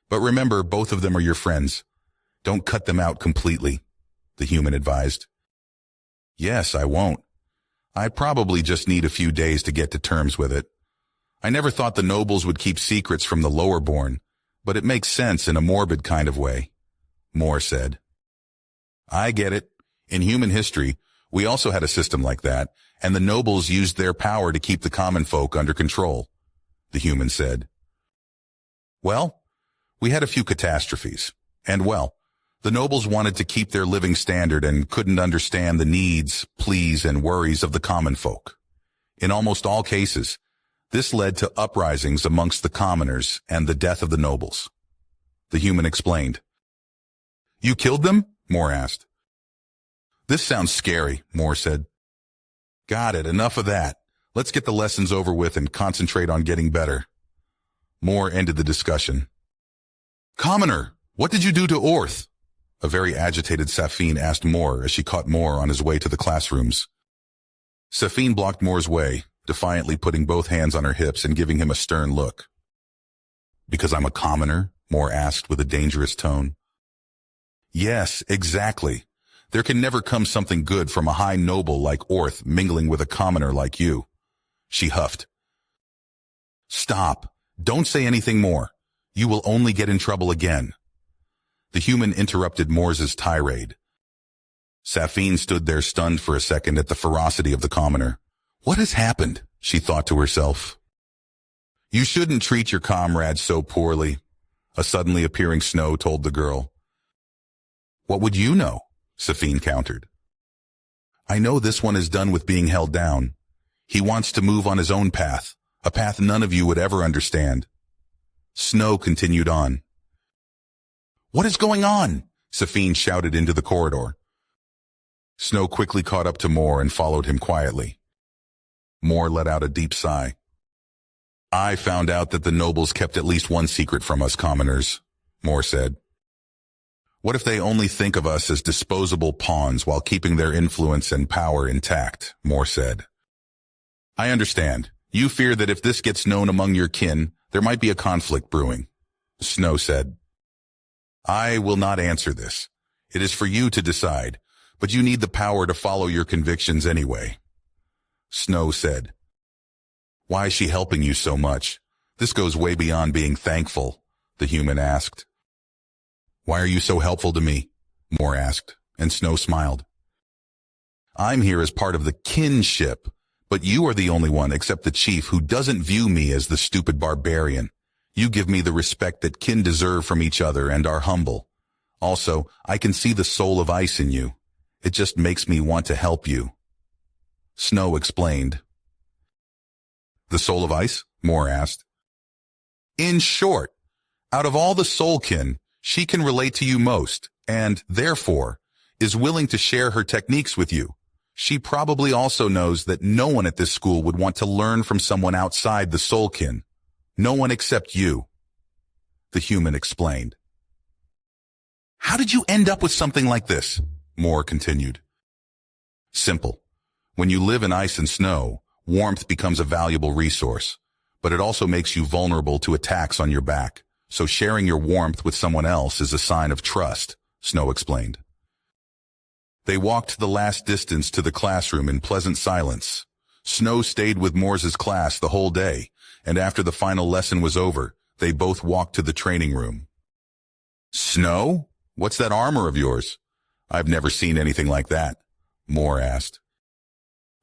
But remember, both of them are your friends. Don't cut them out completely, the human advised. Yes, I won't. I probably just need a few days to get to terms with it. I never thought the nobles would keep secrets from the lower-born, but it makes sense in a morbid kind of way, Moore said. I get it. In human history, we also had a system like that, and the nobles used their power to keep the common folk under control, the human said. Well, we had a few catastrophes, and well, the nobles wanted to keep their living standard and couldn't understand the needs, pleas, and worries of the common folk. In almost all cases, this led to uprisings amongst the commoners and the death of the nobles. The human explained. You killed them? Moore asked. This sounds scary, Moore said. Got it, enough of that. Let's get the lessons over with and concentrate on getting better. Moore ended the discussion. Commoner, what did you do to Orth? A very agitated Safine asked Moore as she caught Moore on his way to the classrooms. Safine blocked Moore's way, defiantly putting both hands on her hips and giving him a stern look. Because I'm a commoner? Moore asked with a dangerous tone. Yes, exactly. There can never come something good from a high noble like Orth mingling with a commoner like you. She huffed. Stop. Don't say anything more. You will only get in trouble again. The human interrupted Moore's tirade. Safine stood there stunned for a second at the ferocity of the commoner. What has happened? She thought to herself. You shouldn't treat your comrades so poorly, a suddenly appearing Snow told the girl. What would you know? Safine countered. I know this one is done with being held down. He wants to move on his own path, a path none of you would ever understand. Snow continued on. What is going on? Safine shouted into the corridor. Snow quickly caught up to Moore and followed him quietly. Moore let out a deep sigh. I found out that the nobles kept at least one secret from us commoners, Moore said. What if they only think of us as disposable pawns while keeping their influence and power intact, Moore said. I understand. You fear that if this gets known among your kin, there might be a conflict brewing, Snow said. I will not answer this. It is for you to decide, but you need the power to follow your convictions anyway. Snow said. Why is she helping you so much? This goes way beyond being thankful, the human asked. Why are you so helpful to me? Moore asked, and Snow smiled. I'm here as part of the kinship, but you are the only one except the chief who doesn't view me as the stupid barbarian. You give me the respect that kin deserve from each other and are humble. Also, I can see the soul of ice in you. It just makes me want to help you. Snow explained. The soul of ice? Moore asked. In short, out of all the soulkin, she can relate to you most, and, therefore, is willing to share her techniques with you. She probably also knows that no one at this school would want to learn from someone outside the soulkin. No one except you, the human explained. How did you end up with something like this? Moore continued. Simple. When you live in ice and snow, warmth becomes a valuable resource, but it also makes you vulnerable to attacks on your back, so sharing your warmth with someone else is a sign of trust, Snow explained. They walked the last distance to the classroom in pleasant silence. Snow stayed with Moore's class the whole day, and after the final lesson was over, they both walked to the training room. Snow? What's that armor of yours? I've never seen anything like that, Moore asked.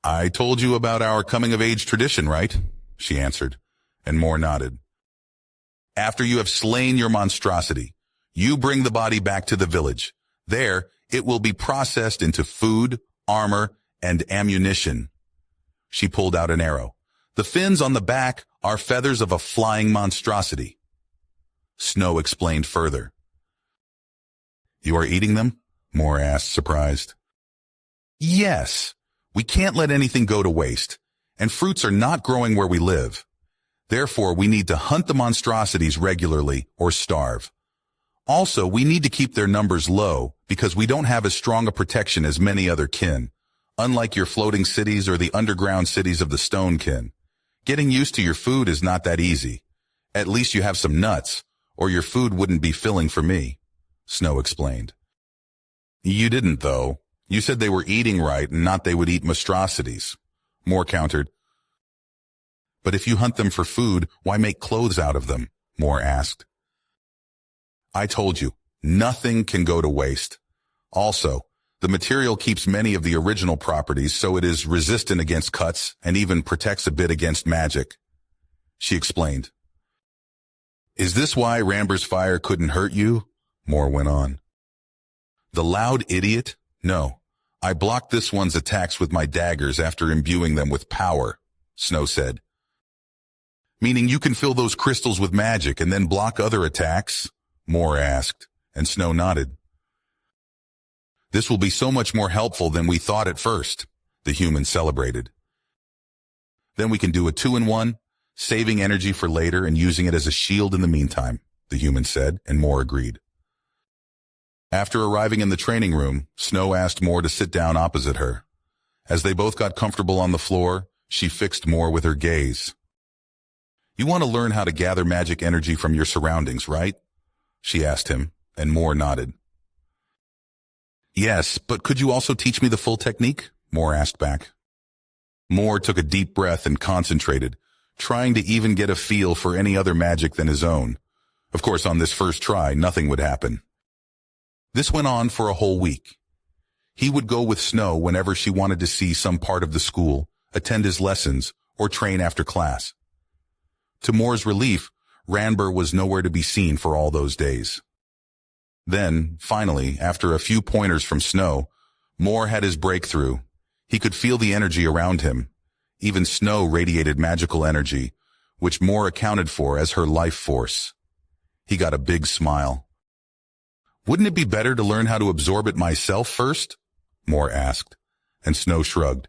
I told you about our coming-of-age tradition, right? She answered, and Moore nodded. After you have slain your monstrosity, you bring the body back to the village. There, it will be processed into food, armor, and ammunition. She pulled out an arrow. The fins on the back are feathers of a flying monstrosity. Snow explained further. You are eating them? Moore asked, surprised. Yes. We can't let anything go to waste, and fruits are not growing where we live. Therefore, we need to hunt the monstrosities regularly or starve. Also, we need to keep their numbers low because we don't have as strong a protection as many other kin, unlike your floating cities or the underground cities of the stone kin. Getting used to your food is not that easy. At least you have some nuts, or your food wouldn't be filling for me, Snow explained. You didn't, though. You said they were eating right and not they would eat monstrosities, Moore countered. But if you hunt them for food, why make clothes out of them? Moore asked. I told you, nothing can go to waste. Also, the material keeps many of the original properties, so it is resistant against cuts and even protects a bit against magic. She explained. Is this why Ramber's fire couldn't hurt you? Moore went on. The loud idiot? No, I blocked this one's attacks with my daggers after imbuing them with power, Snow said. Meaning you can fill those crystals with magic and then block other attacks? Moore asked, and Snow nodded. This will be so much more helpful than we thought at first, the human celebrated. Then we can do a 2-in-1, saving energy for later and using it as a shield in the meantime, the human said, and Moore agreed. After arriving in the training room, Snow asked Moore to sit down opposite her. As they both got comfortable on the floor, she fixed Moore with her gaze. You want to learn how to gather magic energy from your surroundings, right? She asked him, and Moore nodded. Yes, but could you also teach me the full technique? Moore asked back. Moore took a deep breath and concentrated, trying to even get a feel for any other magic than his own. Of course, on this first try, nothing would happen. This went on for a whole week. He would go with Snow whenever she wanted to see some part of the school, attend his lessons, or train after class. To Moore's relief, Ranbur was nowhere to be seen for all those days. Then, finally, after a few pointers from Snow, Moore had his breakthrough. He could feel the energy around him. Even Snow radiated magical energy, which Moore accounted for as her life force. He got a big smile. "Wouldn't it be better to learn how to absorb it myself first?" Moore asked, and Snow shrugged.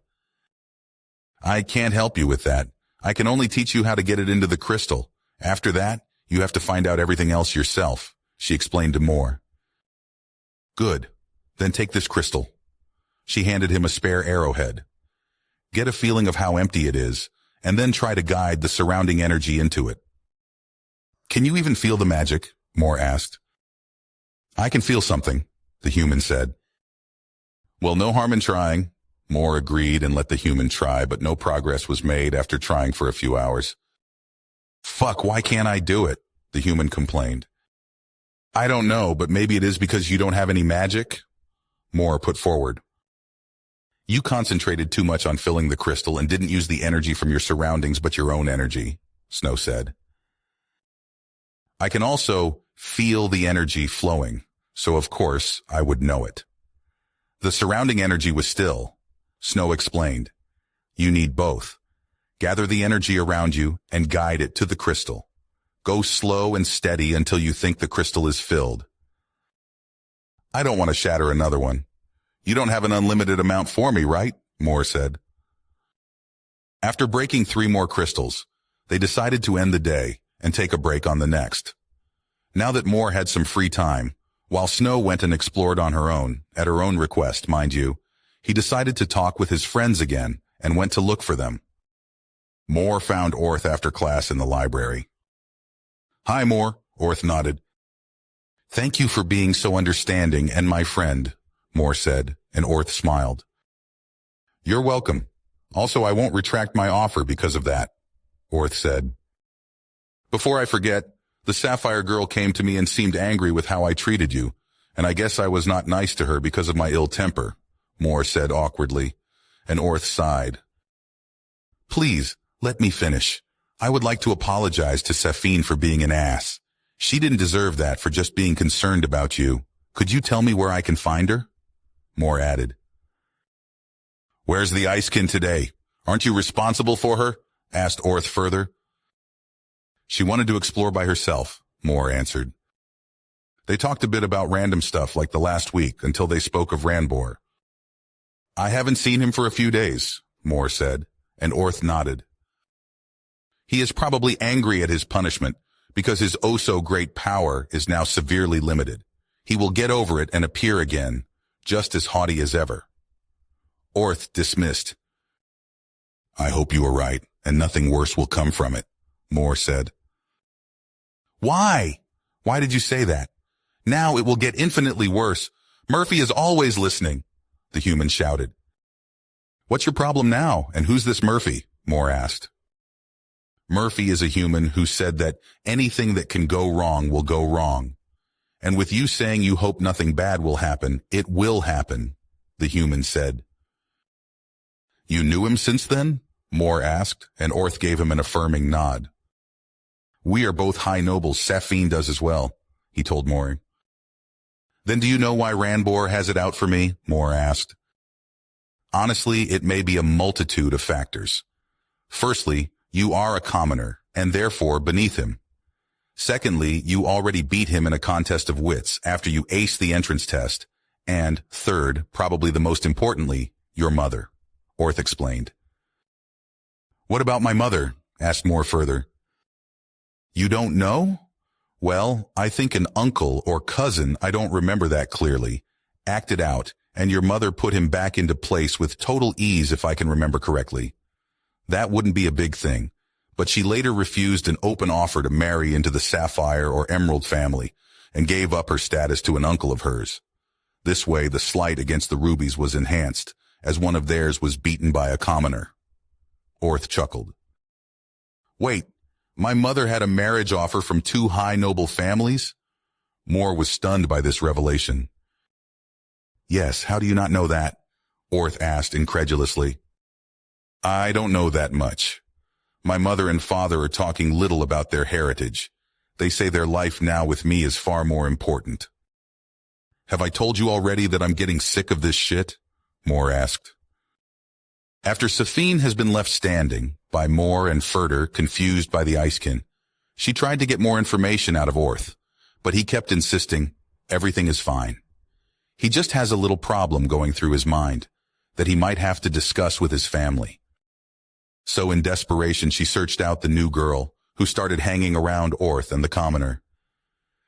"I can't help you with that. I can only teach you how to get it into the crystal. After that, you have to find out everything else yourself," she explained to Moore. "Good. Then take this crystal." She handed him a spare arrowhead. "Get a feeling of how empty it is, and then try to guide the surrounding energy into it." "Can you even feel the magic?" Moore asked. "I can feel something," the human said. "Well, no harm in trying." Moore agreed and let the human try, but no progress was made after trying for a few hours. "Fuck, why can't I do it?" the human complained. "I don't know, but maybe it is because you don't have any magic," Moore put forward. "You concentrated too much on filling the crystal and didn't use the energy from your surroundings but your own energy," Snow said. "I can also feel the energy flowing, so of course I would know it." The surrounding energy was still. Snow explained. "You need both. Gather the energy around you and guide it to the crystal. Go slow and steady until you think the crystal is filled." "I don't want to shatter another one. You don't have an unlimited amount for me, right?" Moore said. After breaking 3 more crystals, they decided to end the day and take a break on the next. Now that Moore had some free time, while Snow went and explored on her own, at her own request, mind you, he decided to talk with his friends again and went to look for them. Moore found Orth after class in the library. "Hi, Moore," Orth nodded. "Thank you for being so understanding and my friend," Moore said, and Orth smiled. "You're welcome. Also, I won't retract my offer because of that," Orth said. "Before I forget, the Sapphire girl came to me and seemed angry with how I treated you, and I guess I was not nice to her because of my ill temper," Moore said awkwardly, and Orth sighed. "Please, let me finish. I would like to apologize to Safine for being an ass. She didn't deserve that for just being concerned about you. Could you tell me where I can find her?" Moore added. "Where's the Icekin today? Aren't you responsible for her?" asked Orth further. "She wanted to explore by herself," Moore answered. They talked a bit about random stuff like the last week until they spoke of Ranbor. "I haven't seen him for a few days," Moore said, and Orth nodded. "He is probably angry at his punishment because his oh-so-great power is now severely limited. He will get over it and appear again, just as haughty as ever." Orth dismissed. "I hope you are right, and nothing worse will come from it," Moore said. "Why? Why did you say that? Now it will get infinitely worse. Murphy is always listening," the human shouted. "What's your problem now, and who's this Murphy?" Moore asked. "Murphy is a human who said that anything that can go wrong will go wrong. And with you saying you hope nothing bad will happen, it will happen," the human said. "You knew him since then?" Moore asked, and Orth gave him an affirming nod. "We are both high nobles. Safine does as well," he told Moore. "Then do you know why Ranbor has it out for me?" Moore asked. "Honestly, it may be a multitude of factors. Firstly, you are a commoner, and therefore beneath him. Secondly, you already beat him in a contest of wits after you aced the entrance test. And third, probably the most importantly, your mother," Orth explained. "What about my mother?" asked Moore further. "You don't know? Well, I think an uncle or cousin, I don't remember that clearly, acted out, and your mother put him back into place with total ease if I can remember correctly. That wouldn't be a big thing, but she later refused an open offer to marry into the Sapphire or Emerald family and gave up her status to an uncle of hers. This way, the slight against the Rubies was enhanced, as one of theirs was beaten by a commoner." Orth chuckled. "Wait, my mother had a marriage offer from 2 high noble families?" Moore was stunned by this revelation. Yes, how do you not know that? Orth asked incredulously. I don't know that much. My mother and father are talking little about their heritage. They say their life now with me is far more important. Have I told you already that I'm getting sick of this shit? Moore asked. After Safine has been left standing, by Moore and Furter confused by the Icekin, she tried to get more information out of Orth, but he kept insisting, everything is fine. He just has a little problem going through his mind, that he might have to discuss with his family. So in desperation she searched out the new girl, who started hanging around Orth and the commoner.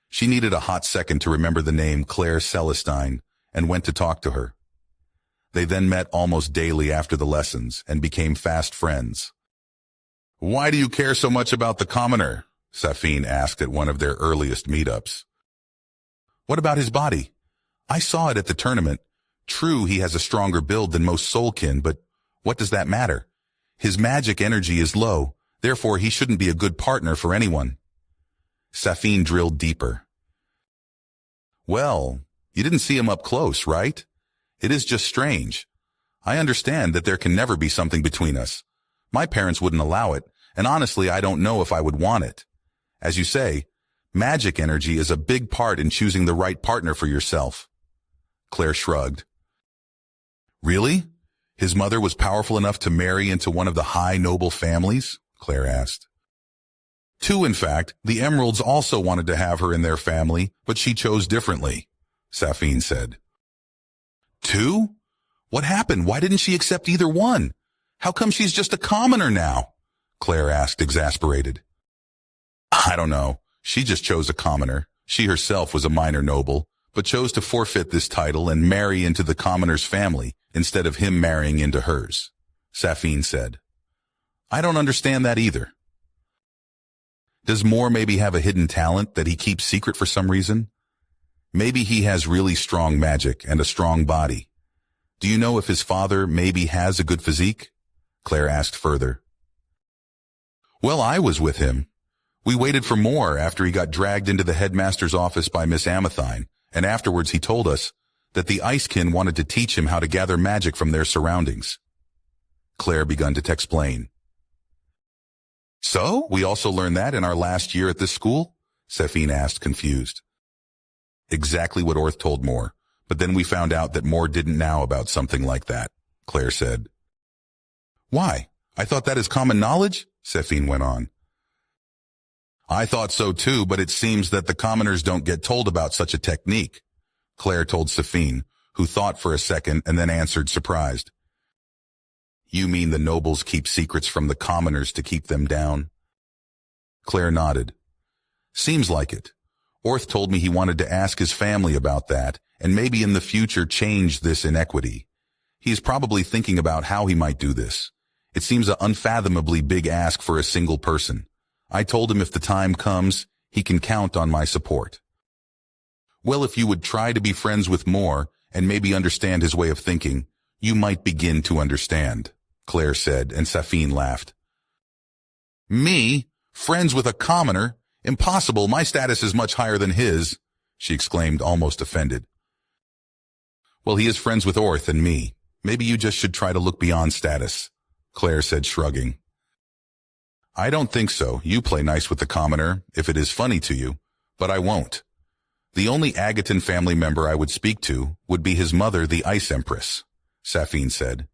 She needed a hot second to remember the name Claire Celestine, and went to talk to her. They then met almost daily after the lessons, and became fast friends. Why do you care so much about the commoner? Safine asked at one of their earliest meetups. What about his body? I saw it at the tournament. True, he has a stronger build than most soulkin, but what does that matter? His magic energy is low, therefore he shouldn't be a good partner for anyone. Safine drilled deeper. Well, you didn't see him up close, right? It is just strange. I understand that there can never be something between us. My parents wouldn't allow it, and honestly I don't know if I would want it. As you say, magic energy is a big part in choosing the right partner for yourself. Claire shrugged. Really? His mother was powerful enough to marry into one of the high noble families? Claire asked. Two, in fact, the Emeralds also wanted to have her in their family, but she chose differently, Safine said. Two? What happened? Why didn't she accept either one? How come she's just a commoner now? Claire asked, exasperated. I don't know. She just chose a commoner. She herself was a minor noble, but chose to forfeit this title and marry into the commoner's family instead of him marrying into hers, Safine said. I don't understand that either. Does Moore maybe have a hidden talent that he keeps secret for some reason? Maybe he has really strong magic and a strong body. Do you know if his father maybe has a good physique? Claire asked further. Well, I was with him. We waited for Moore after he got dragged into the headmaster's office by Miss Amethine, and afterwards he told us that the Icekin wanted to teach him how to gather magic from their surroundings. Claire began to explain. So, we also learned that in our last year at this school? Safine asked, confused. Exactly what Orth told Moore, but then we found out that Moore didn't know about something like that, Claire said. Why? I thought that is common knowledge? Safine went on. I thought so too, but it seems that the commoners don't get told about such a technique, Claire told Safine, who thought for a second and then answered surprised. You mean the nobles keep secrets from the commoners to keep them down? Claire nodded. Seems like it. Orth told me he wanted to ask his family about that, and maybe in the future change this inequity. He is probably thinking about how he might do this. It seems an unfathomably big ask for a single person. I told him if the time comes, he can count on my support. Well, if you would try to be friends with Moore and maybe understand his way of thinking, you might begin to understand, Claire said, and Safine laughed. Me? Friends with a commoner? Impossible, my status is much higher than his, she exclaimed, almost offended. Well, he is friends with Orth and me. Maybe you just should try to look beyond status, Claire said, shrugging. I don't think so. You play nice with the commoner, if it is funny to you, but I won't. The only Agaton family member I would speak to would be his mother, the Ice Empress, Safine said.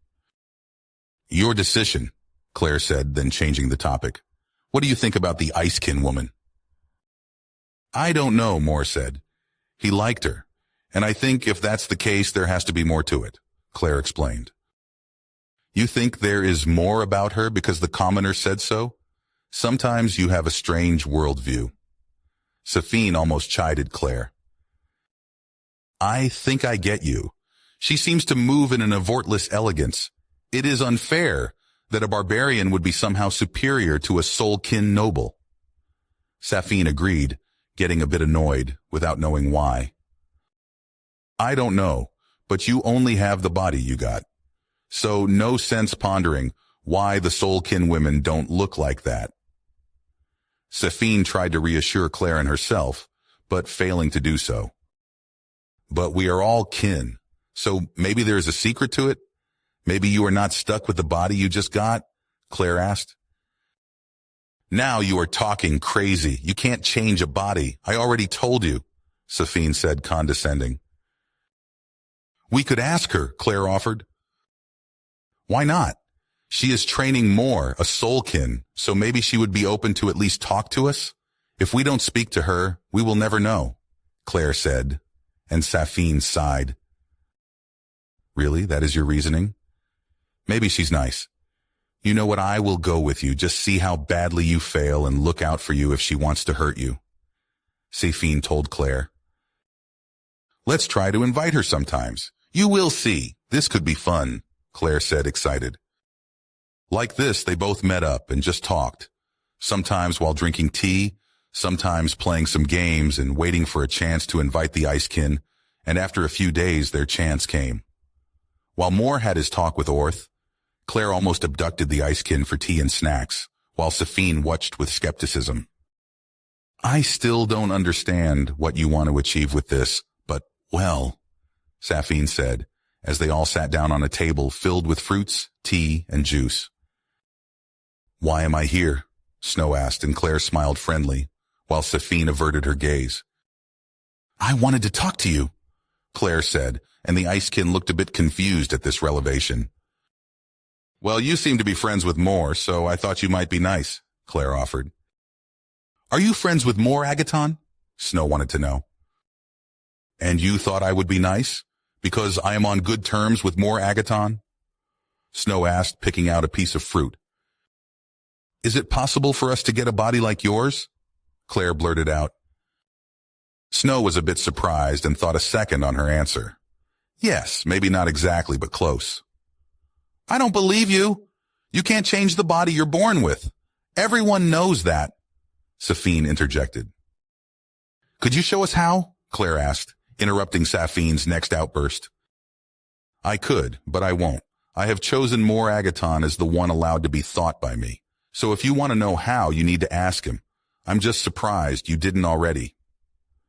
Your decision, Claire said, then changing the topic. What do you think about the Icekin woman? I don't know, Moore said. He liked her, and I think if that's the case, there has to be more to it, Claire explained. You think there is more about her because the commoner said so? Sometimes you have a strange worldview. Safine almost chided Claire. I think I get you. She seems to move in an avortless elegance. It is unfair that a barbarian would be somehow superior to a soulkin noble. Safine agreed, getting a bit annoyed without knowing why. I don't know, but you only have the body you got. So no sense pondering why the soulkin women don't look like that. Safine tried to reassure Claire and herself, but failing to do so. But we are all kin, So maybe there's a secret to it? Maybe you are not stuck with the body you just got? Claire asked. Now you are talking crazy. You can't change a body. I already told you, Safine said, condescending. We could ask her, Claire offered. Why not? She is training more, a soulkin, so maybe she would be open to at least talk to us? If we don't speak to her, we will never know, Claire said, and Safine sighed. Really? That is your reasoning? Maybe she's nice. You know what? I will go with you. Just see how badly you fail and look out for you if she wants to hurt you, Safine told Claire. Let's try to invite her sometimes. You will see. This could be fun, Claire said, excited. Like this, they both met up and just talked, sometimes while drinking tea, sometimes playing some games and waiting for a chance to invite the Icekin, and after a few days their chance came. While Moore had his talk with Orth, Claire almost abducted the Icekin for tea and snacks, while Safine watched with skepticism. I still don't understand what you want to achieve with this, but, well, Safine said, as they all sat down on a table filled with fruits, tea, and juice. Why am I here? Snow asked, and Claire smiled friendly, while Safine averted her gaze. I wanted to talk to you, Claire said, and the Icekin looked a bit confused at this revelation. Well, you seem to be friends with Moore, so I thought you might be nice, Claire offered. Are you friends with Moore, Agaton? Snow wanted to know. And you thought I would be nice? Because I am on good terms with Moore, Agaton? Snow asked, picking out a piece of fruit. Is it possible for us to get a body like yours? Claire blurted out. Snow was a bit surprised and thought a second on her answer. Yes, maybe not exactly, but close. I don't believe you. You can't change the body you're born with. Everyone knows that, Safine interjected. Could you show us how? Claire asked, interrupting Safine's next outburst. I could, but I won't. I have chosen Moore Agaton as the one allowed to be thought by me. So if you want to know how, you need to ask him. I'm just surprised you didn't already,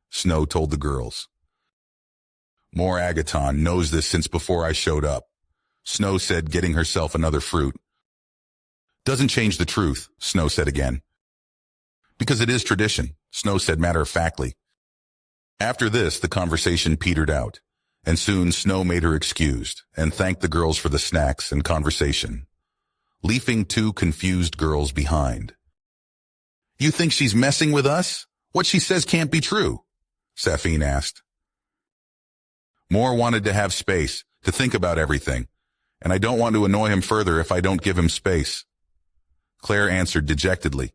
Snow told the girls. Moore Agaton knows this since before I showed up, Snow said, getting herself another fruit. Doesn't change the truth, Snow said again. Because it is tradition, Snow said matter-of-factly. After this, the conversation petered out, and soon Snow made her excused and thanked the girls for the snacks and conversation, leaving two confused girls behind. You think she's messing with us? What she says can't be true, Safine asked. Moore wanted to have space, to think about everything, and I don't want to annoy him further if I don't give him space, Claire answered dejectedly.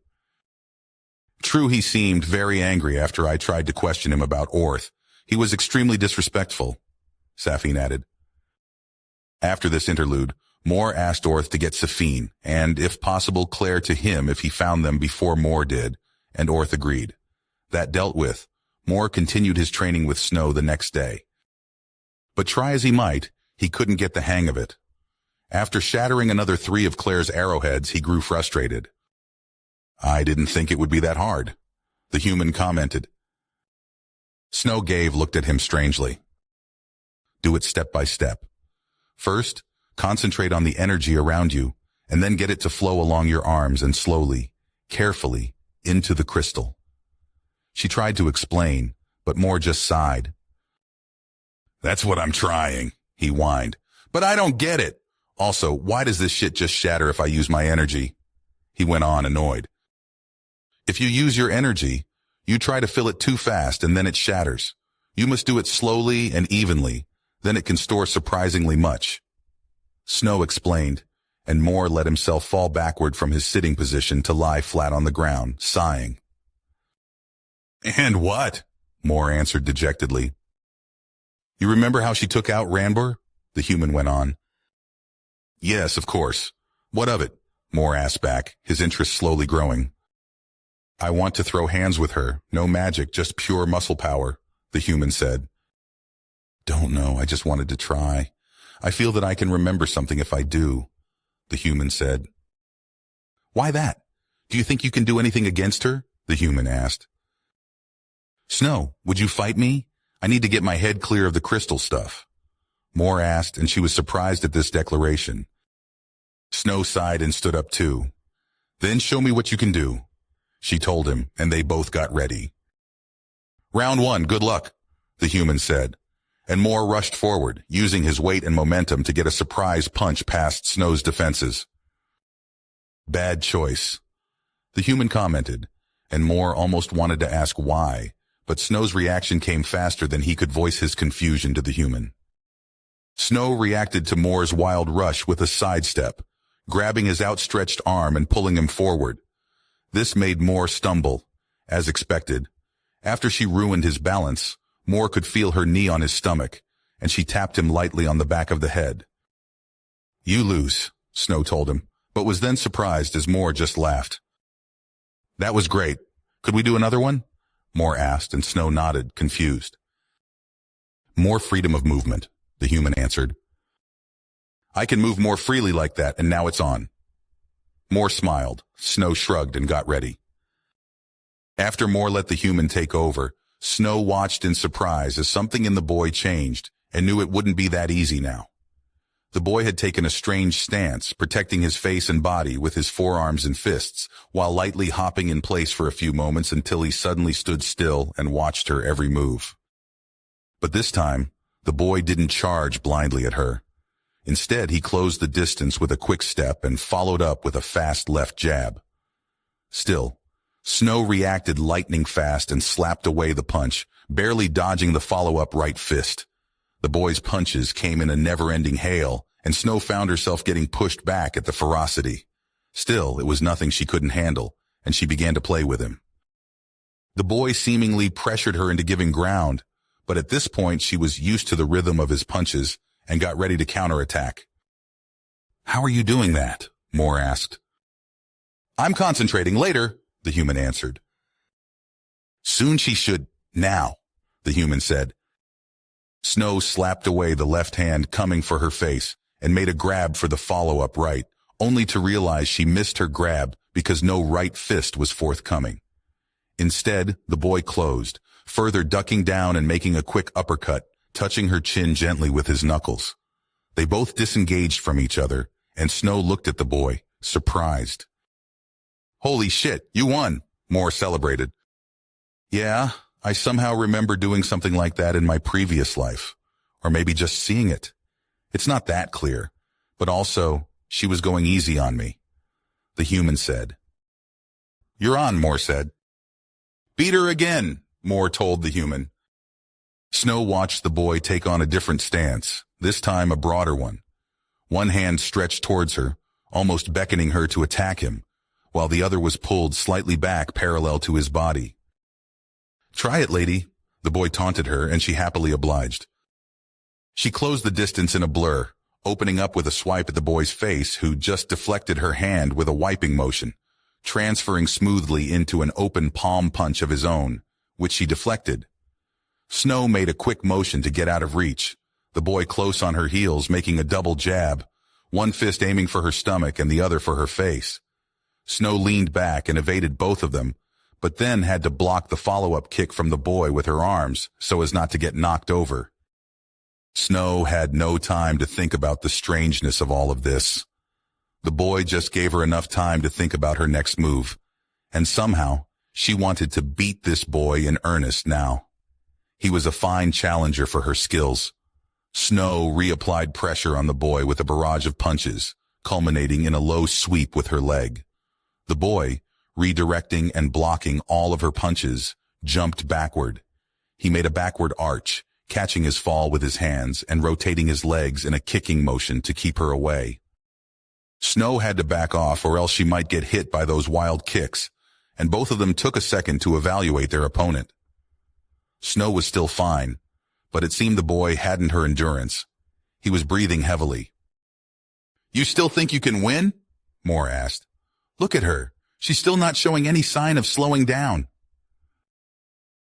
True, he seemed very angry after I tried to question him about Orth. He was extremely disrespectful, Safine added. After this interlude, Moore asked Orth to get Safine, and, if possible, Claire to him if he found them before Moore did, and Orth agreed. That dealt with, Moore continued his training with Snow the next day. But try as he might, he couldn't get the hang of it. After shattering another 3 of Claire's arrowheads, he grew frustrated. I didn't think it would be that hard, the human commented. Snow looked at him strangely. Do it step by step. First, concentrate on the energy around you, and then get it to flow along your arms and slowly, carefully, into the crystal. She tried to explain, but Moore just sighed. That's what I'm trying, he whined. But I don't get it. Also, why does this shit just shatter if I use my energy? He went on, annoyed. If you use your energy, you try to fill it too fast and then it shatters. You must do it slowly and evenly, then it can store surprisingly much. Snow explained, and Moore let himself fall backward from his sitting position to lie flat on the ground, sighing. And what? Moore answered dejectedly. You remember how she took out Ranbor? The human went on. Yes, of course. What of it? Moore asked back, his interest slowly growing. I want to throw hands with her. No magic, just pure muscle power, the human said. Don't know, I just wanted to try. I feel that I can remember something if I do, the human said. Why that? Do you think you can do anything against her? The human asked. Snow, would you fight me? I need to get my head clear of the crystal stuff. Moore asked, and she was surprised at this declaration. Snow sighed and stood up too. Then show me what you can do, she told him, and they both got ready. Round 1, good luck, the human said, and Moore rushed forward, using his weight and momentum to get a surprise punch past Snow's defenses. Bad choice, the human commented, and Moore almost wanted to ask why, but Snow's reaction came faster than he could voice his confusion to the human. Snow reacted to Moore's wild rush with a sidestep, grabbing his outstretched arm and pulling him forward. This made Moore stumble, as expected. After she ruined his balance, Moore could feel her knee on his stomach, and she tapped him lightly on the back of the head. You lose, Snow told him, but was then surprised as Moore just laughed. That was great. Could we do another one? Moore asked, and Snow nodded, confused. More freedom of movement, the human answered. I can move more freely like that, and now it's on. Moore smiled. Snow shrugged and got ready. After Moore let the human take over, Snow watched in surprise as something in the boy changed and knew it wouldn't be that easy now. The boy had taken a strange stance, protecting his face and body with his forearms and fists, while lightly hopping in place for a few moments until he suddenly stood still and watched her every move. But this time, the boy didn't charge blindly at her. Instead, he closed the distance with a quick step and followed up with a fast left jab. Still, Snow reacted lightning fast and slapped away the punch, barely dodging the follow-up right fist. The boy's punches came in a never-ending hail, and Snow found herself getting pushed back at the ferocity. Still, it was nothing she couldn't handle, and she began to play with him. The boy seemingly pressured her into giving ground, but at this point she was used to the rhythm of his punches and got ready to counterattack. How are you doing that? Moore asked. I'm concentrating later, the human answered. Soon she should, now, the human said. Snow slapped away the left hand coming for her face and made a grab for the follow-up right, only to realize she missed her grab because no right fist was forthcoming. Instead, the boy closed, further ducking down and making a quick uppercut, touching her chin gently with his knuckles. They both disengaged from each other, and Snow looked at the boy, surprised. Holy shit, you won, Moore celebrated. Yeah, I somehow remember doing something like that in my previous life, or maybe just seeing it. It's not that clear, but also, she was going easy on me, the human said. You're on, Moore said. Beat her again, Moore told the human. Snow watched the boy take on a different stance, this time a broader one. One hand stretched towards her, almost beckoning her to attack him, while the other was pulled slightly back parallel to his body. Try it, lady, the boy taunted her, and she happily obliged. She closed the distance in a blur, opening up with a swipe at the boy's face, who just deflected her hand with a wiping motion, transferring smoothly into an open palm punch of his own, which she deflected. Snow made a quick motion to get out of reach, the boy close on her heels making a double jab, one fist aiming for her stomach and the other for her face. Snow leaned back and evaded both of them, but then had to block the follow-up kick from the boy with her arms so as not to get knocked over. Snow had no time to think about the strangeness of all of this. The boy just gave her enough time to think about her next move, and somehow she wanted to beat this boy in earnest now. He was a fine challenger for her skills. Snow reapplied pressure on the boy with a barrage of punches, culminating in a low sweep with her leg. The boy, redirecting and blocking all of her punches, jumped backward. He made a backward arch, catching his fall with his hands and rotating his legs in a kicking motion to keep her away. Snow had to back off or else she might get hit by those wild kicks, and both of them took a second to evaluate their opponent. Snow was still fine, but it seemed the boy hadn't her endurance. He was breathing heavily. You still think you can win? Moore asked. Look at her. She's still not showing any sign of slowing down.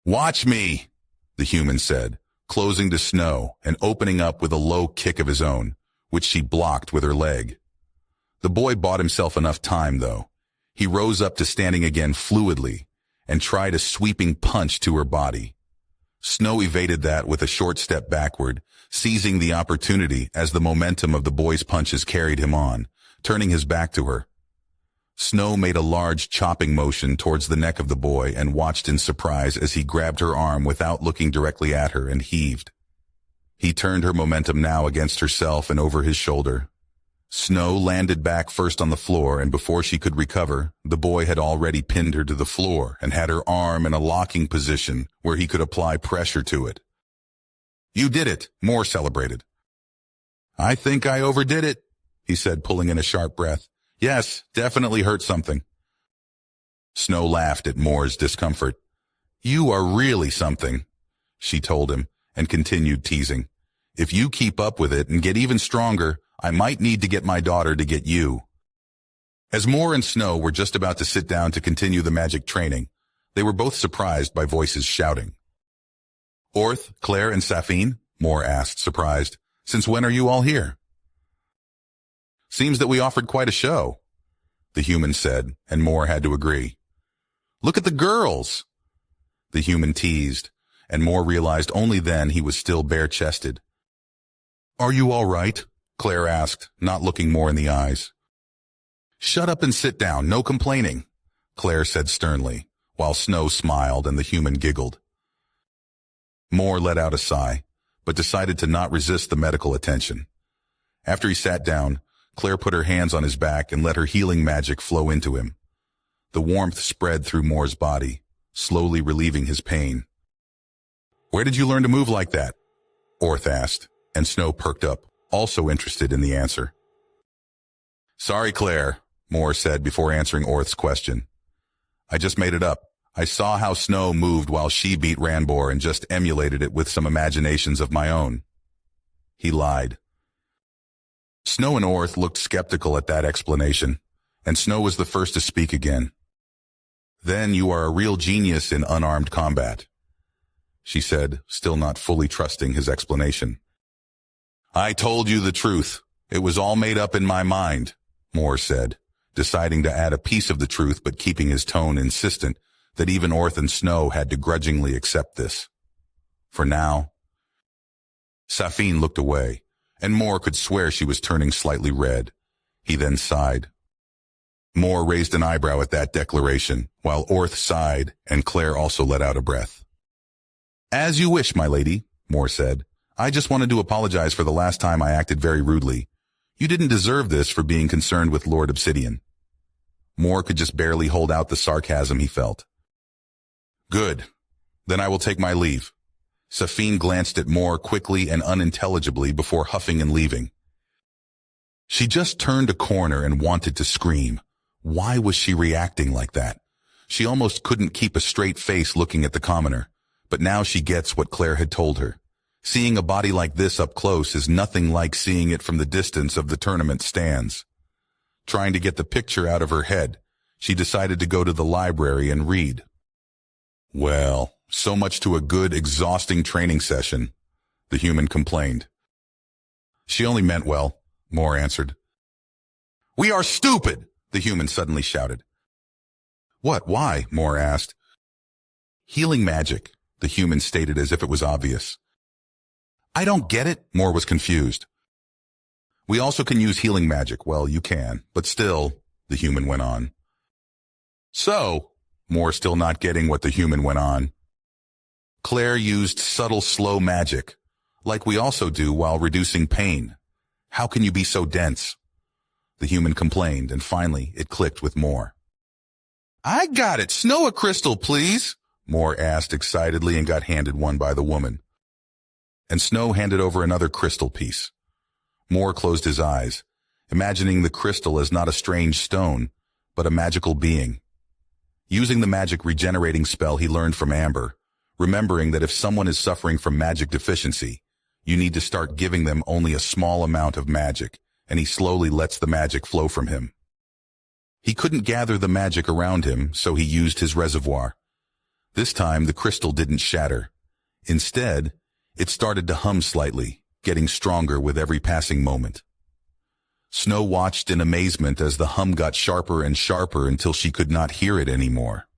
Watch me, the human said, closing to Snow and opening up with a low kick of his own, which she blocked with her leg. The boy bought himself enough time, though. He rose up to standing again fluidly and tried a sweeping punch to her body. Snow evaded that with a short step backward, seizing the opportunity as the momentum of the boy's punches carried him on, turning his back to her. Snow made a large chopping motion towards the neck of the boy and watched in surprise as he grabbed her arm without looking directly at her and heaved. He turned her momentum now against herself and over his shoulder. Snow landed back first on the floor, and before she could recover, the boy had already pinned her to the floor and had her arm in a locking position where he could apply pressure to it. "You did it," Moore celebrated. "I think I overdid it," he said, pulling in a sharp breath. "Yes, definitely hurt something." Snow laughed at Moore's discomfort. "You are really something," she told him, and continued teasing. "If you keep up with it and get even stronger, I might need to get my daughter to get you." As Moore and Snow were just about to sit down to continue the magic training, they were both surprised by voices shouting. "Orth, Claire, and Safine?" Moore asked, surprised. "Since when are you all here?" "Seems that we offered quite a show," the human said, and Moore had to agree. "Look at the girls," the human teased, and Moore realized only then he was still bare-chested. "Are you all right?" Claire asked, not looking Moore in the eyes. "Shut up and sit down, no complaining," Claire said sternly, while Snow smiled and the human giggled. Moore let out a sigh, but decided to not resist the medical attention. After he sat down, Claire put her hands on his back and let her healing magic flow into him. The warmth spread through Moore's body, slowly relieving his pain. "Where did you learn to move like that?" Orth asked, and Snow perked up, also interested in the answer. "Sorry, Claire," Moore said before answering Orth's question. "I just made it up. I saw how Snow moved while she beat Ranbor and just emulated it with some imaginations of my own." He lied. Snow and Orth looked skeptical at that explanation, and Snow was the first to speak again. "Then you are a real genius in unarmed combat," she said, still not fully trusting his explanation. "I told you the truth. It was all made up in my mind," Moore said, deciding to add a piece of the truth but keeping his tone insistent that even Orth and Snow had to grudgingly accept this. For now. Safine looked away, and Moore could swear she was turning slightly red. He then sighed. Moore raised an eyebrow at that declaration, while Orth sighed and Claire also let out a breath. "As you wish, my lady," Moore said. "I just wanted to apologize for the last time I acted very rudely. You didn't deserve this for being concerned with Lord Obsidian." Moore could just barely hold out the sarcasm he felt. "Good. Then I will take my leave." Safine glanced at Moore quickly and unintelligibly before huffing and leaving. She just turned a corner and wanted to scream. Why was she reacting like that? She almost couldn't keep a straight face looking at the commoner, but now she gets what Claire had told her. Seeing a body like this up close is nothing like seeing it from the distance of the tournament stands. Trying to get the picture out of her head, she decided to go to the library and read. "Well, so much to a good, exhausting training session," the human complained. "She only meant well," Moore answered. "We are stupid!" the human suddenly shouted. "What, why?" Moore asked. "Healing magic," the human stated as if it was obvious. "I don't get it," Moore was confused. "We also can use healing magic. Well, you can, but still," the human went on. "So," Moore still not getting what the human went on. "Claire used subtle, slow magic, like we also do while reducing pain. How can you be so dense?" The human complained, and finally it clicked with Moore. "I got it! Snow a crystal, please!" Moore asked excitedly and got handed one by the woman. And Snow handed over another crystal piece. Moore closed his eyes, imagining the crystal as not a strange stone, but a magical being. Using the magic regenerating spell he learned from Amber, remembering that if someone is suffering from magic deficiency, you need to start giving them only a small amount of magic, and he slowly lets the magic flow from him. He couldn't gather the magic around him, so he used his reservoir. This time the crystal didn't shatter. Instead, it started to hum slightly, getting stronger with every passing moment. Snow watched in amazement as the hum got sharper and sharper until she could not hear it anymore.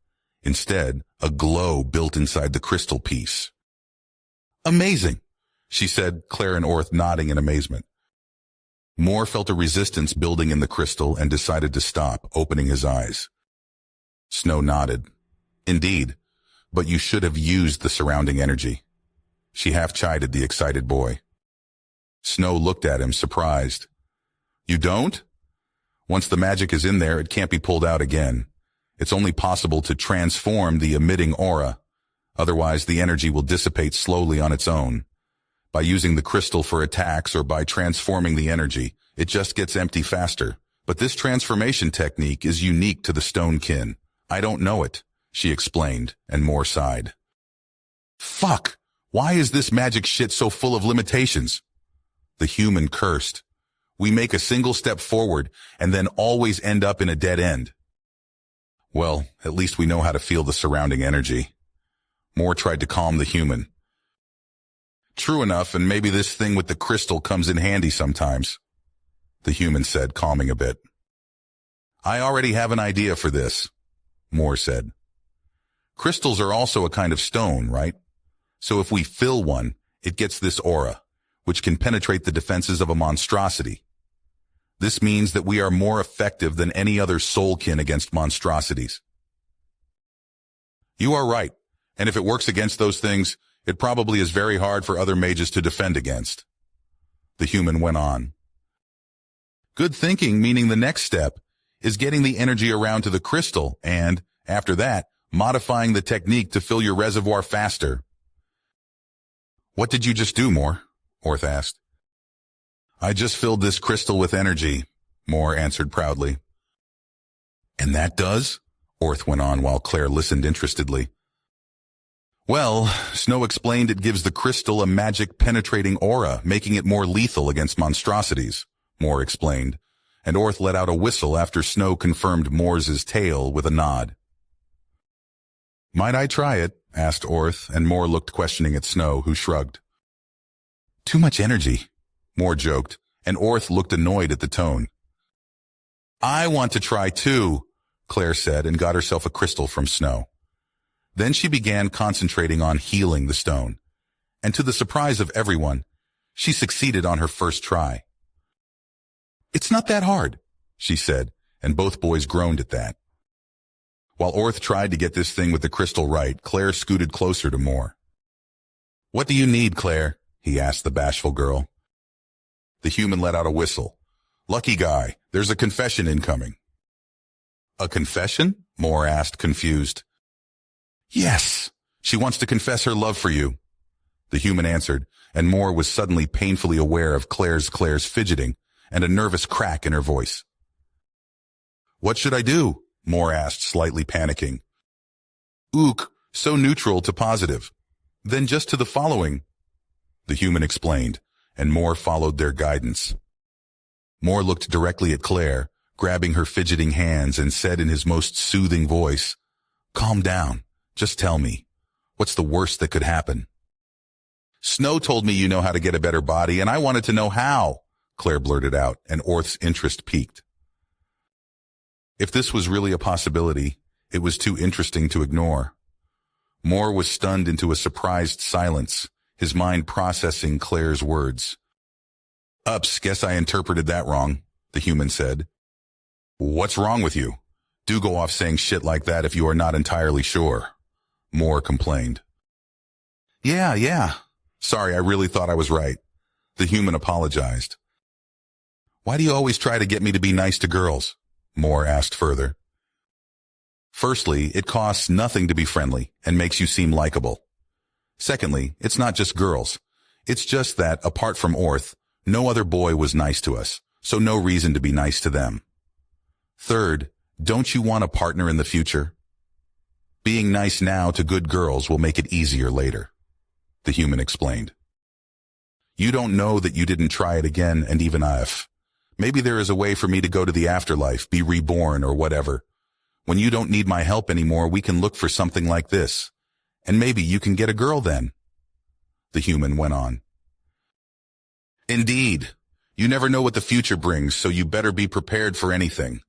Instead, a glow built inside the crystal piece. Amazing, she said, Claire and Orth nodding in amazement. Moore felt a resistance building in the crystal and decided to stop, opening his eyes. Snow nodded. Indeed, but you should have used the surrounding energy. She half-chided the excited boy. Snow looked at him, surprised. You don't? Once the magic is in there, it can't be pulled out again. It's only possible to transform the emitting aura. Otherwise, the energy will dissipate slowly on its own. By using the crystal for attacks or by transforming the energy, it just gets empty faster. But this transformation technique is unique to the Stonekin. I don't know it, she explained, and Moore sighed. Fuck! Why is this magic shit so full of limitations? The human cursed. We make a single step forward and then always end up in a dead end. Well, at least we know how to feel the surrounding energy. Moore tried to calm the human. True enough, and maybe this thing with the crystal comes in handy sometimes, the human said, calming a bit. I already have an idea for this, Moore said. Crystals are also a kind of stone, right? So if we fill one, it gets this aura, which can penetrate the defenses of a monstrosity. This means that we are more effective than any other soulkin against monstrosities. You are right, and if it works against those things, it probably is very hard for other mages to defend against. The human went on. Good thinking, meaning the next step is getting the energy around to the crystal and, after that, modifying the technique to fill your reservoir faster. What did you just do, Moore? Orth asked. I just filled this crystal with energy, Moore answered proudly. And that does? Orth went on while Claire listened interestedly. Well, Snow explained it gives the crystal a magic penetrating aura, making it more lethal against monstrosities, Moore explained, and Orth let out a whistle after Snow confirmed Moore's tale with a nod. Might I try it? Asked Orth, and Moore looked questioning at Snow, who shrugged. Too much energy, Moore joked, and Orth looked annoyed at the tone. I want to try too, Claire said, and got herself a crystal from Snow. Then she began concentrating on healing the stone, and to the surprise of everyone, she succeeded on her first try. It's not that hard, she said, and both boys groaned at that. While Orth tried to get this thing with the crystal right, Claire scooted closer to Moore. What do you need, Claire? He asked the bashful girl. The human let out a whistle. Lucky guy, there's a confession incoming. A confession? Moore asked, confused. Yes, she wants to confess her love for you, the human answered, and Moore was suddenly painfully aware of Claire's fidgeting and a nervous crack in her voice. What should I do? Moore asked, slightly panicking. Ook, so neutral to positive. Then just to the following, the human explained, and Moore followed their guidance. Moore looked directly at Claire, grabbing her fidgeting hands, and said in his most soothing voice, Calm down. Just tell me, what's the worst that could happen? Snow told me you know how to get a better body, and I wanted to know how, Claire blurted out, and Orth's interest piqued. If this was really a possibility, it was too interesting to ignore. Moore was stunned into a surprised silence, his mind processing Claire's words. Ups, guess I interpreted that wrong, the human said. What's wrong with you? Do go off saying shit like that if you are not entirely sure, Moore complained. Yeah. Sorry, I really thought I was right. The human apologized. Why do you always try to get me to be nice to girls? Moore asked further. Firstly, it costs nothing to be friendly and makes you seem likable. Secondly, it's not just girls. It's just that, apart from Orth, no other boy was nice to us, so no reason to be nice to them. Third, don't you want a partner in the future? Being nice now to good girls will make it easier later, the human explained. You don't know that you didn't try it again, and even if. Maybe there is a way for me to go to the afterlife, be reborn, or whatever. When you don't need my help anymore, we can look for something like this. And maybe you can get a girl then, the human went on. Indeed. You never know what the future brings, so you better be prepared for anything,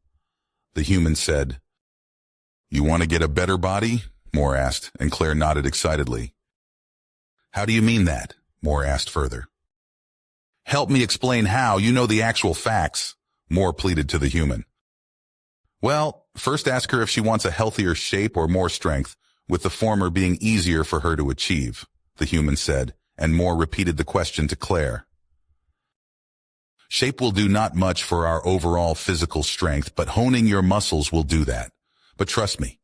the human said. You want to get a better body? Moore asked, and Claire nodded excitedly. How do you mean that? Moore asked further. Help me explain how. You know the actual facts, Moore pleaded to the human. Well, first ask her if she wants a healthier shape or more strength, with the former being easier for her to achieve, the human said, and Moore repeated the question to Claire. Shape will do not much for our overall physical strength, but honing your muscles will do that. But trust me,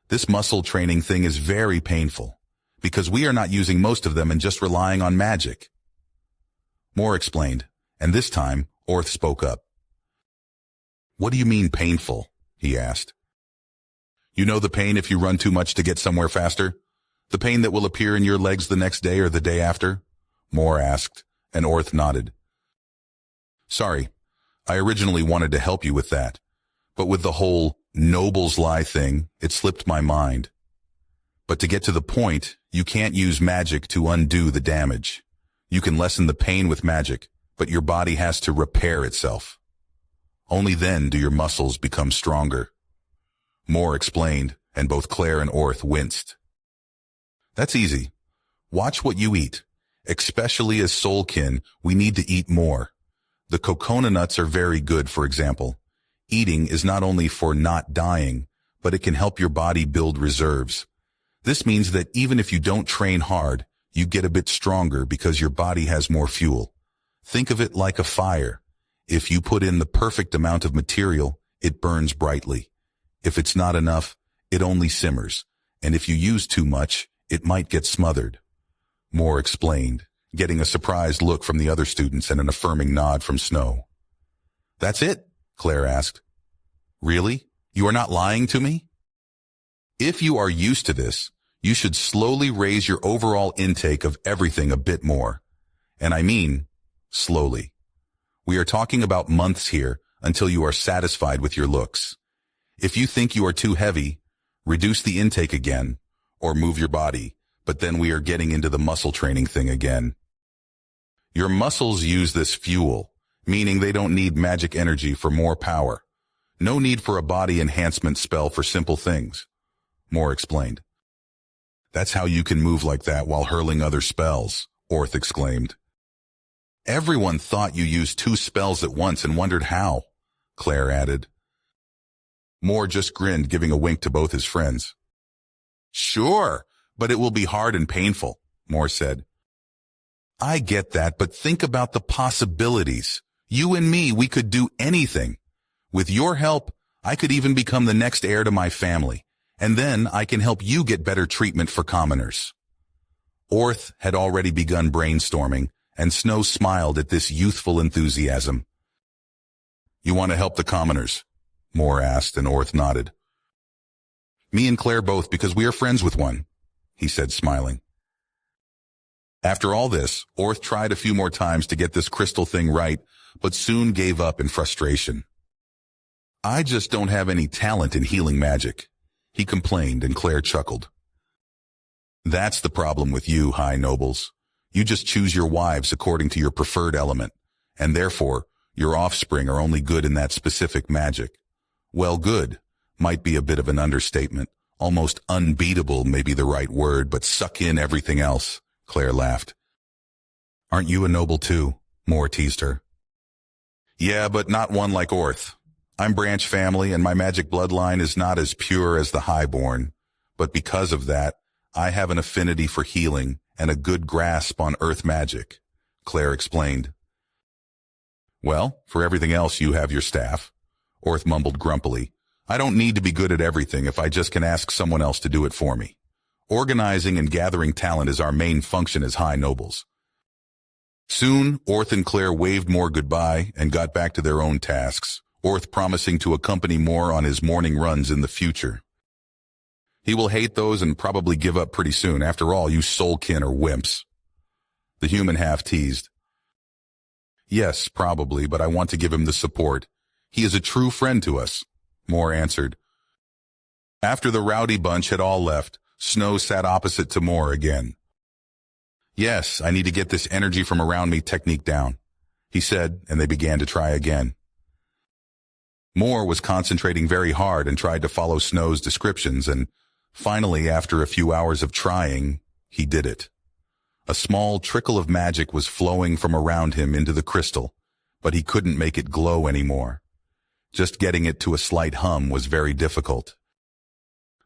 this muscle training thing is very painful, because we are not using most of them and just relying on magic. Moore explained, and this time, Orth spoke up. What do you mean painful? He asked. You know the pain if you run too much to get somewhere faster? The pain that will appear in your legs the next day or the day after? Moore asked, and Orth nodded. Sorry, I originally wanted to help you with that, but with the whole Noble's Lie thing, it slipped my mind. But to get to the point, you can't use magic to undo the damage. You can lessen the pain with magic, but your body has to repair itself. Only then do your muscles become stronger. Moore explained, and both Claire and Orth winced. That's easy. Watch what you eat. Especially as soulkin, we need to eat more. The coconut nuts are very good, for example. Eating is not only for not dying, but it can help your body build reserves. This means that even if you don't train hard, you get a bit stronger because your body has more fuel. Think of it like a fire. If you put in the perfect amount of material, it burns brightly. If it's not enough, it only simmers. And if you use too much, it might get smothered. Moore explained, getting a surprised look from the other students and an affirming nod from Snow. That's it? Claire asked. Really? You are not lying to me? If you are used to this, you should slowly raise your overall intake of everything a bit more. And I mean, slowly. We are talking about months here until you are satisfied with your looks. If you think you are too heavy, reduce the intake again, or move your body, but then we are getting into the muscle training thing again. Your muscles use this fuel, meaning they don't need magic energy for more power. No need for a body enhancement spell for simple things, Moore explained. That's how you can move like that while hurling other spells, Orth exclaimed. Everyone thought you used 2 spells at once and wondered how, Claire added. Moore just grinned, giving a wink to both his friends. Sure, but it will be hard and painful, Moore said. I get that, but think about the possibilities. You and me, we could do anything. With your help, I could even become the next heir to my family, and then I can help you get better treatment for commoners. Orth had already begun brainstorming, and Snow smiled at this youthful enthusiasm. You want to help the commoners? Moore asked, and Orth nodded. Me and Claire both, because we are friends with one, he said, smiling. After all this, Orth tried a few more times to get this crystal thing right, but soon gave up in frustration. I just don't have any talent in healing magic, he complained, and Claire chuckled. That's the problem with you, high nobles. You just choose your wives according to your preferred element, and therefore, your offspring are only good in that specific magic. Well, good might be a bit of an understatement. Almost unbeatable may be the right word, but suck in everything else, Claire laughed. Aren't you a noble too? Moore teased her. Yeah, but not one like Orth. I'm branch family, and my magic bloodline is not as pure as the highborn. But because of that, I have an affinity for healing and a good grasp on earth magic, Claire explained. Well, for everything else you have your staff, Orth mumbled grumpily. I don't need to be good at everything if I just can ask someone else to do it for me. Organizing and gathering talent is our main function as high nobles. Soon, Orth and Claire waved Moore goodbye and got back to their own tasks, Orth promising to accompany Moore on his morning runs in the future. He will hate those and probably give up pretty soon. After all, you soulkin are wimps. The human half teased. Yes, probably, but I want to give him the support. He is a true friend to us, Moore answered. After the rowdy bunch had all left, Snow sat opposite to Moore again. Yes, I need to get this energy from around me technique down, he said, and they began to try again. Moore was concentrating very hard and tried to follow Snow's descriptions, and finally, after a few hours of trying, he did it. A small trickle of magic was flowing from around him into the crystal, but he couldn't make it glow anymore. Just getting it to a slight hum was very difficult.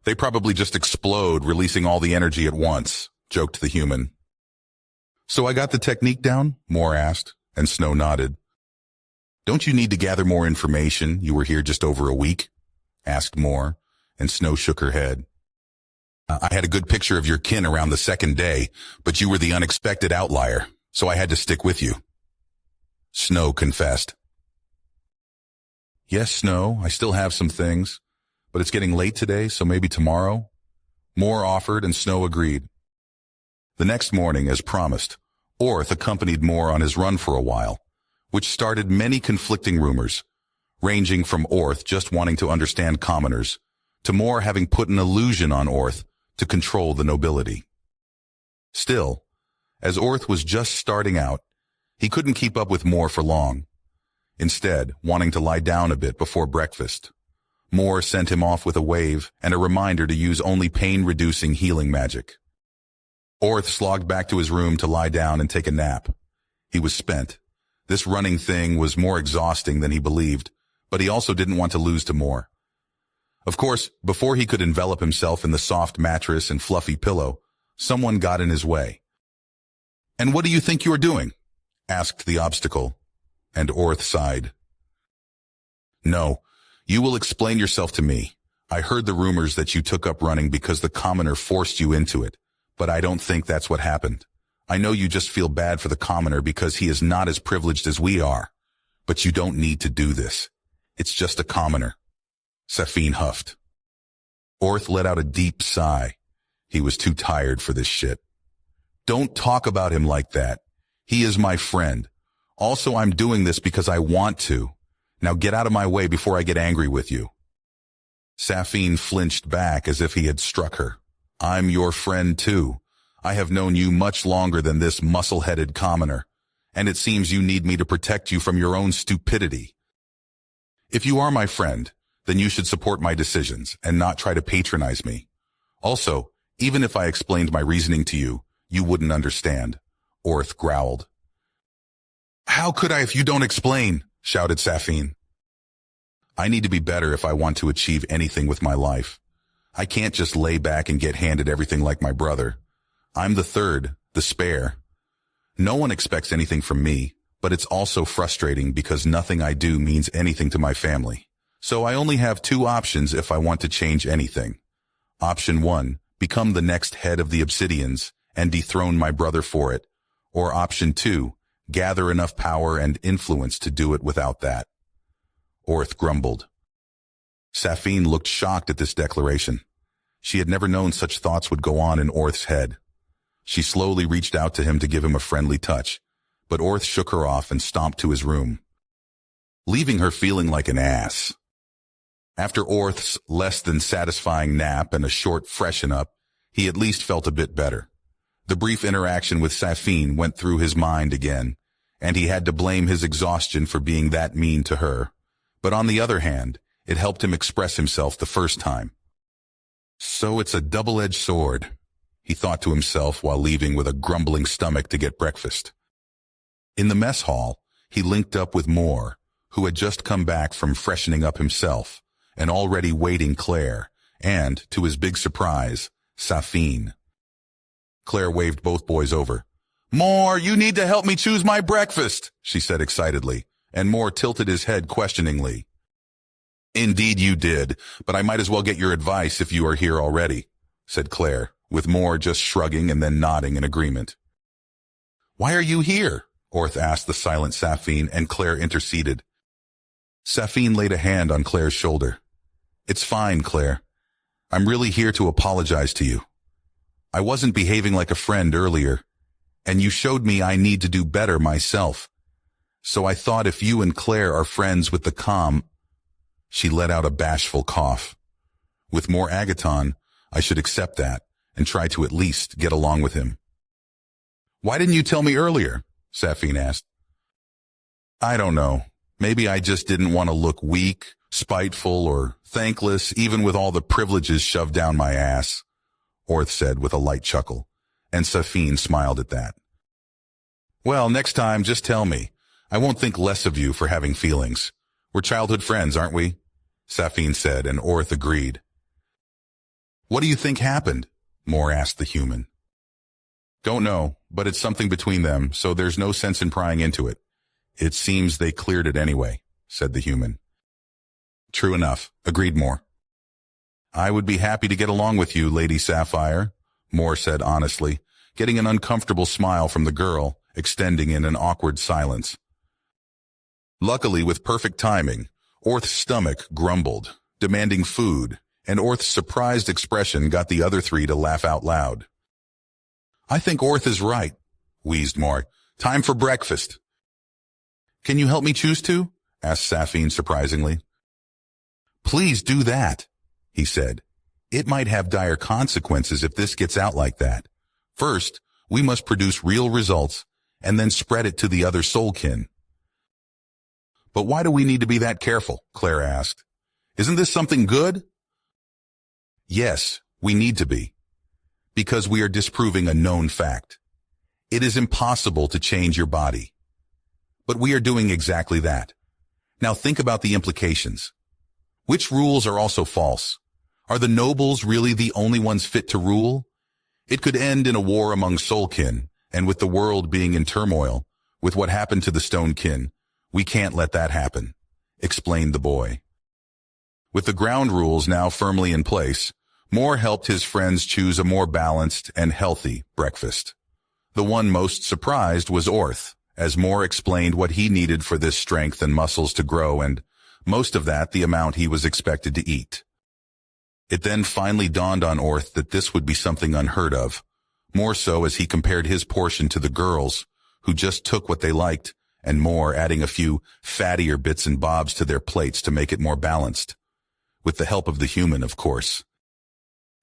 They probably just explode, releasing all the energy at once, joked the human. So I got the technique down? Moore asked, and Snow nodded. Don't you need to gather more information? You were here just over a week? Asked Moore, and Snow shook her head. I had a good picture of your kin around the second day, but you were the unexpected outlier, so I had to stick with you. Snow confessed. Yes, Snow, I still have some things, but it's getting late today, so maybe tomorrow. Moore offered, and Snow agreed. The next morning, as promised, Orth accompanied Moore on his run for a while, which started many conflicting rumors, ranging from Orth just wanting to understand commoners, to Moore having put an illusion on Orth to control the nobility. Still, as Orth was just starting out, he couldn't keep up with Moore for long. Instead, wanting to lie down a bit before breakfast, Moore sent him off with a wave and a reminder to use only pain-reducing healing magic. Orth slogged back to his room to lie down and take a nap. He was spent. This running thing was more exhausting than he believed, but he also didn't want to lose to Moore. Of course, before he could envelop himself in the soft mattress and fluffy pillow, someone got in his way. "And what do you think you're doing?" asked the obstacle, and Orth sighed. "No, you will explain yourself to me. I heard the rumors that you took up running because the commoner forced you into it, but I don't think that's what happened. I know you just feel bad for the commoner because he is not as privileged as we are, but you don't need to do this. It's just a commoner." Safine huffed. Orth let out a deep sigh. He was too tired for this shit. "Don't talk about him like that. He is my friend. Also, I'm doing this because I want to. Now get out of my way before I get angry with you." Safine flinched back as if he had struck her. "I'm your friend too. I have known you much longer than this muscle-headed commoner, and it seems you need me to protect you from your own stupidity. If you are my friend, then you should support my decisions and not try to patronize me. Also, even if I explained my reasoning to you, you wouldn't understand," Orth growled. "How could I if you don't explain?" shouted Safine. "I need to be better if I want to achieve anything with my life. I can't just lay back and get handed everything like my brother. I'm the third, the spare. No one expects anything from me, but it's also frustrating because nothing I do means anything to my family. So I only have two options if I want to change anything. Option 1, become the next head of the Obsidians and dethrone my brother for it. Or option 2, gather enough power and influence to do it without that." Orth grumbled. Safine looked shocked at this declaration. She had never known such thoughts would go on in Orth's head. She slowly reached out to him to give him a friendly touch, but Orth shook her off and stomped to his room, leaving her feeling like an ass. After Orth's less than satisfying nap and a short freshen up, he at least felt a bit better. The brief interaction with Safine went through his mind again, and he had to blame his exhaustion for being that mean to her. But on the other hand, it helped him express himself the first time. "So it's a double-edged sword," he thought to himself while leaving with a grumbling stomach to get breakfast. In the mess hall, he linked up with Moore, who had just come back from freshening up himself, and already waiting Claire, and, to his big surprise, Safine. Claire waved both boys over. "Moore, you need to help me choose my breakfast," she said excitedly, and Moore tilted his head questioningly. "Indeed you did, but I might as well get your advice if you are here already," said Claire, with Moore just shrugging and then nodding in agreement. "Why are you here?" Orth asked the silent Safine, and Claire interceded. Safine laid a hand on Claire's shoulder. "It's fine, Claire. I'm really here to apologize to you. I wasn't behaving like a friend earlier, and you showed me I need to do better myself. So I thought if you and Claire are friends with the She let out a bashful cough. "With more Agaton, I should accept that and try to at least get along with him." "Why didn't you tell me earlier?" Safine asked. "I don't know. Maybe I just didn't want to look weak, spiteful, or thankless, even with all the privileges shoved down my ass," Orth said with a light chuckle, and Safine smiled at that. Well, next time, just tell me. I won't think less of you for having feelings. We're childhood friends, aren't we? Safine said, and Orth agreed. What do you think happened? Moore asked the human. Don't know, but it's something between them, so there's no sense in prying into it. It seems they cleared it anyway, said the human. True enough, agreed Moore. I would be happy to get along with you, Lady Sapphire, Moore said honestly, getting an uncomfortable smile from the girl, extending in an awkward silence. Luckily, with perfect timing, Orth's stomach grumbled, demanding food, and Orth's surprised expression got the other three to laugh out loud. I think Orth is right, wheezed Moore. Time for breakfast. Can you help me choose to? Asked Safine surprisingly. Please do that, he said. It might have dire consequences if this gets out like that. First, we must produce real results, and then spread it to the other soulkin. But why do we need to be that careful? Claire asked. Isn't this something good? Yes, we need to be. Because we are disproving a known fact. It is impossible to change your body. But we are doing exactly that. Now think about the implications. Which rules are also false? Are the nobles really the only ones fit to rule? It could end in a war among soulkin, and with the world being in turmoil, with what happened to the stonekin, we can't let that happen, explained the boy. With the ground rules now firmly in place, Moore helped his friends choose a more balanced and healthy breakfast. The one most surprised was Orth, as Moore explained what he needed for this strength and muscles to grow, and most of that the amount he was expected to eat. It then finally dawned on Orth that this would be something unheard of, more so as he compared his portion to the girls, who just took what they liked, and Moore adding a few fattier bits and bobs to their plates to make it more balanced. With the help of the human, of course.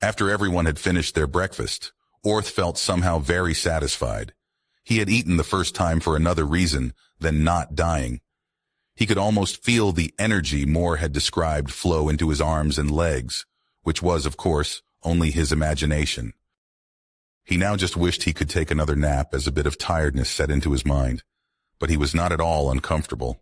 After everyone had finished their breakfast, Orth felt somehow very satisfied. He had eaten the first time for another reason than not dying. He could almost feel the energy Moore had described flow into his arms and legs, which was, of course, only his imagination. He now just wished he could take another nap as a bit of tiredness set into his mind, but he was not at all uncomfortable.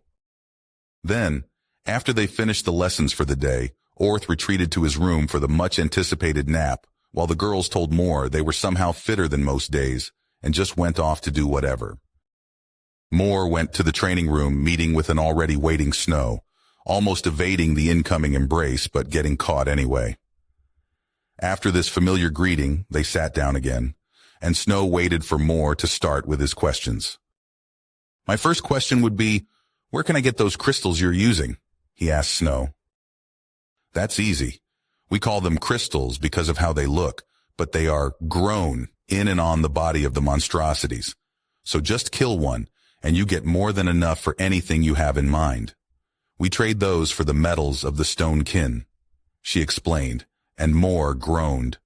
Then, after they finished the lessons for the day, Orth retreated to his room for the much-anticipated nap, while the girls told Moore they were somehow fitter than most days and just went off to do whatever. Moore went to the training room, meeting with an already waiting Snow, almost evading the incoming embrace but getting caught anyway. After this familiar greeting, they sat down again, and Snow waited for Moore to start with his questions. My first question would be, where can I get those crystals you're using? He asked Snow. That's easy. We call them crystals because of how they look, but they are grown in and on the body of the monstrosities. So just kill one, and you get more than enough for anything you have in mind. We trade those for the metals of the stone kin, she explained, and Moore groaned.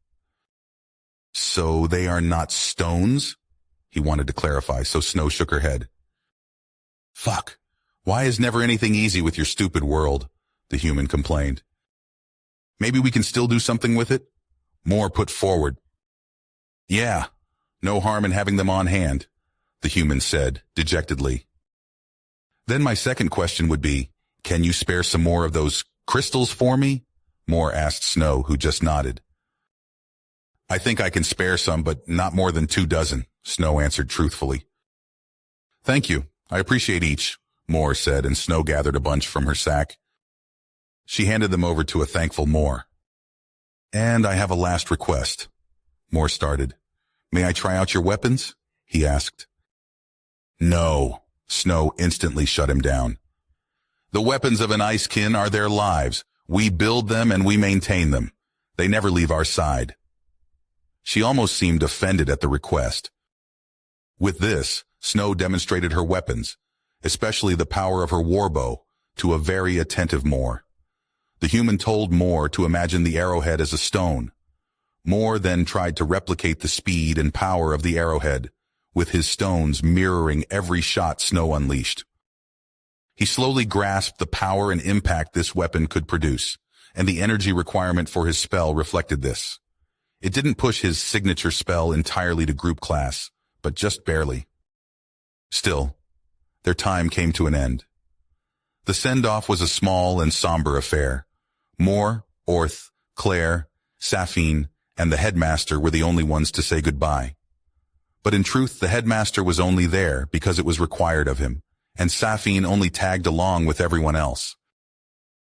So they are not stones? He wanted to clarify, so Snow shook her head. Fuck. Why is never anything easy with your stupid world? The human complained. Maybe we can still do something with it? Moore put forward. Yeah, no harm in having them on hand, the human said, dejectedly. Then my second question would be, can you spare some more of those crystals for me? Moore asked Snow, who just nodded. I think I can spare some, but not more than 24, Snow answered truthfully. Thank you. I appreciate each, Moore said, and Snow gathered a bunch from her sack. She handed them over to a thankful Moore. And I have a last request, Moore started. May I try out your weapons? He asked. No, Snow instantly shut him down. The weapons of an icekin are their lives. We build them and we maintain them. They never leave our side. She almost seemed offended at the request. With this, Snow demonstrated her weapons, especially the power of her warbow, to a very attentive Moore. The human told Moore to imagine the arrowhead as a stone. Moore then tried to replicate the speed and power of the arrowhead, with his stones mirroring every shot Snow unleashed. He slowly grasped the power and impact this weapon could produce, and the energy requirement for his spell reflected this. It didn't push his signature spell entirely to group class, but just barely. Still, their time came to an end. The send-off was a small and somber affair. Moore, Orth, Claire, Safine, and the headmaster were the only ones to say goodbye. But in truth, the headmaster was only there because it was required of him, and Safine only tagged along with everyone else.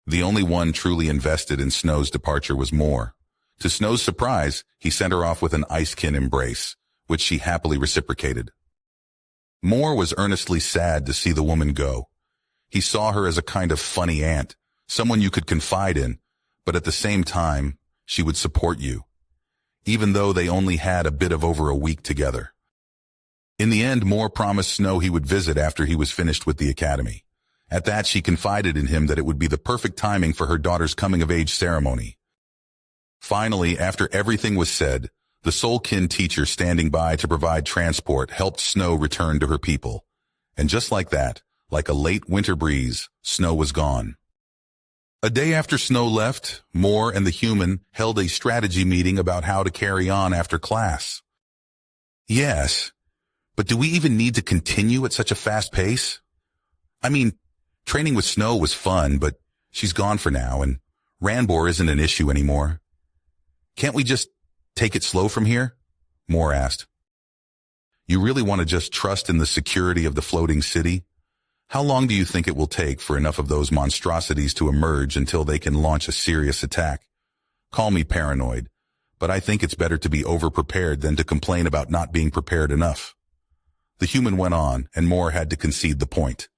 The only one truly invested in Snow's departure was Moore. To Snow's surprise, he sent her off with an icekin embrace, which she happily reciprocated. Moore was earnestly sad to see the woman go. He saw her as a kind of funny aunt, someone you could confide in, but at the same time, she would support you, even though they only had a bit of over a week together. In the end, Moore promised Snow he would visit after he was finished with the academy. At that, she confided in him that it would be the perfect timing for her daughter's coming-of-age ceremony. Finally, after everything was said, the soul-kin teacher standing by to provide transport helped Snow return to her people. And just like that, like a late winter breeze, Snow was gone. A day after Snow left, Moore and the human held a strategy meeting about how to carry on after class. Yes, but do we even need to continue at such a fast pace? I mean, training with Snow was fun, but she's gone for now, and Ranbor isn't an issue anymore. Can't we just take it slow from here? Moore asked. You really want to just trust in the security of the floating city? How long do you think it will take for enough of those monstrosities to emerge until they can launch a serious attack? Call me paranoid, but I think it's better to be over-prepared than to complain about not being prepared enough. The human went on, and Moore had to concede the point.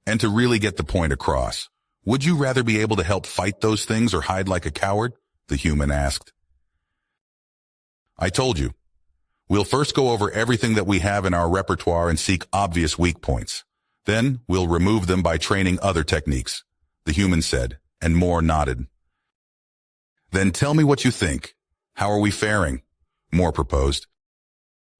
And to really get the point across, would you rather be able to help fight those things or hide like a coward? The human asked. I told you. We'll first go over everything that we have in our repertoire and seek obvious weak points. Then we'll remove them by training other techniques, the human said, and Moore nodded. Then tell me what you think. How are we faring? Moore proposed.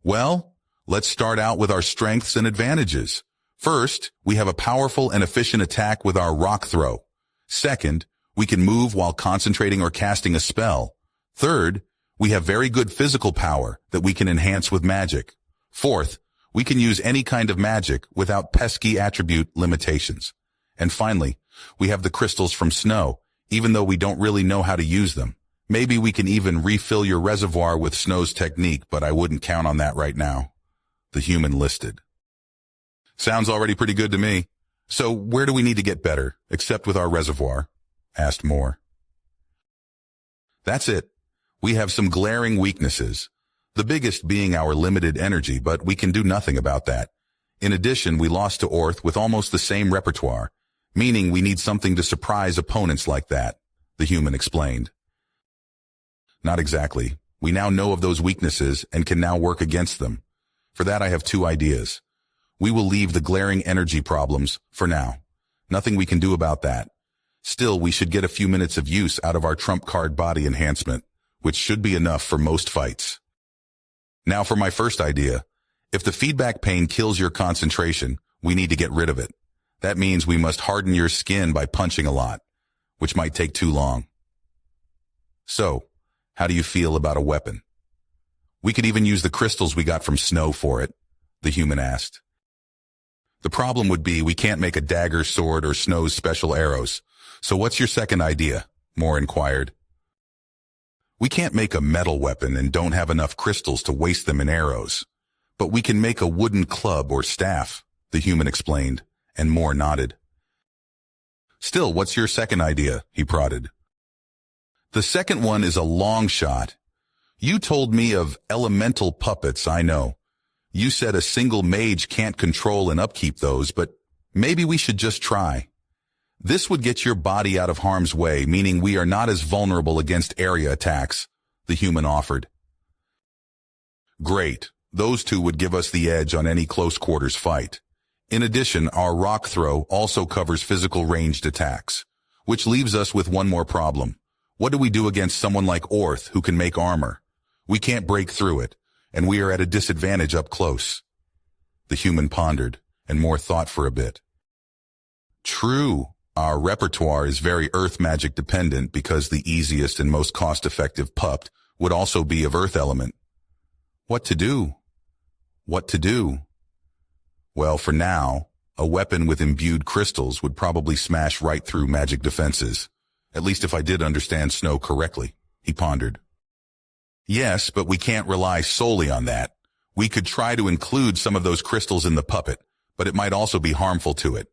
Well, let's start out with our strengths and advantages. First, we have a powerful and efficient attack with our rock throw. Second, we can move while concentrating or casting a spell. Third, we have very good physical power that we can enhance with magic. Fourth, we can use any kind of magic without pesky attribute limitations. And finally, we have the crystals from Snow, even though we don't really know how to use them. Maybe we can even refill your reservoir with Snow's technique, but I wouldn't count on that right now. The human listed. Sounds already pretty good to me. So where do we need to get better, except with our reservoir? Asked Moore. That's it. We have some glaring weaknesses. The biggest being our limited energy, but we can do nothing about that. In addition, we lost to Orth with almost the same repertoire, meaning we need something to surprise opponents like that, the human explained. Not exactly. We now know of those weaknesses and can now work against them. For that, I have two ideas. We will leave the glaring energy problems for now. Nothing we can do about that. Still, we should get a few minutes of use out of our trump card body enhancement, which should be enough for most fights. Now for my first idea. If the feedback pain kills your concentration, we need to get rid of it. That means we must harden your skin by punching a lot, which might take too long. So, how do you feel about a weapon? We could even use the crystals we got from Snow for it, the human asked. The problem would be we can't make a dagger, sword, or Snow's special arrows. So what's your second idea? Moore inquired. We can't make a metal weapon and don't have enough crystals to waste them in arrows. But we can make a wooden club or staff, the human explained, and Moore nodded. Still, what's your second idea? He prodded. The second one is a long shot. You told me of elemental puppets, I know. You said a single mage can't control and upkeep those, but maybe we should just try. This would get your body out of harm's way, meaning we are not as vulnerable against area attacks, the human offered. Great. Those two would give us the edge on any close quarters fight. In addition, our rock throw also covers physical ranged attacks, which leaves us with one more problem. What do we do against someone like Orth who can make armor? We can't break through it, and we are at a disadvantage up close. The human pondered, and Moore thought for a bit. True. Our repertoire is very earth magic dependent because the easiest and most cost-effective pup would also be of earth element. What to do? What to do? Well, for now, a weapon with imbued crystals would probably smash right through magic defenses. At least if I did understand Snow correctly, he pondered. Yes, but we can't rely solely on that. We could try to include some of those crystals in the puppet, but it might also be harmful to it.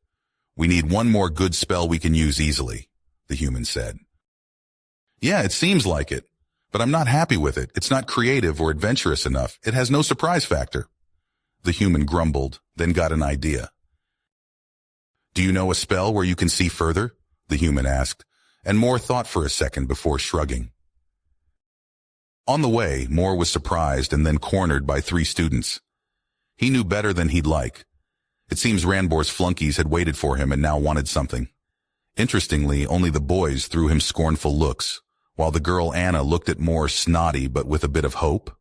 We need one more good spell we can use easily, the human said. Yeah, it seems like it, but I'm not happy with it. It's not creative or adventurous enough. It has no surprise factor. The human grumbled, then got an idea. Do you know a spell where you can see further? The human asked, and Moore thought for a second before shrugging. On the way, Moore was surprised and then cornered by 3 students. He knew better than he'd like. It seems Ranbor's flunkies had waited for him and now wanted something. Interestingly, only the boys threw him scornful looks, while the girl Anna looked at Moore snotty but with a bit of hope.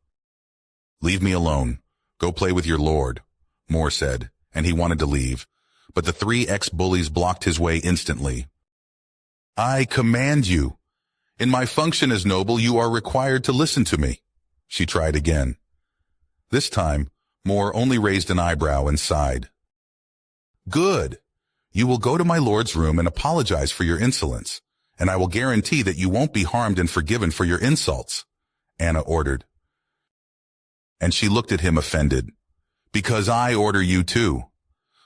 Leave me alone. Go play with your lord, Moore said, and he wanted to leave, but the 3 ex-bullies blocked his way instantly. I command you. In my function as noble, you are required to listen to me. She tried again. This time, Moore only raised an eyebrow and sighed. Good. You will go to my lord's room and apologize for your insolence, and I will guarantee that you won't be harmed and forgiven for your insults, Anna ordered. And she looked at him offended. Because I order you too.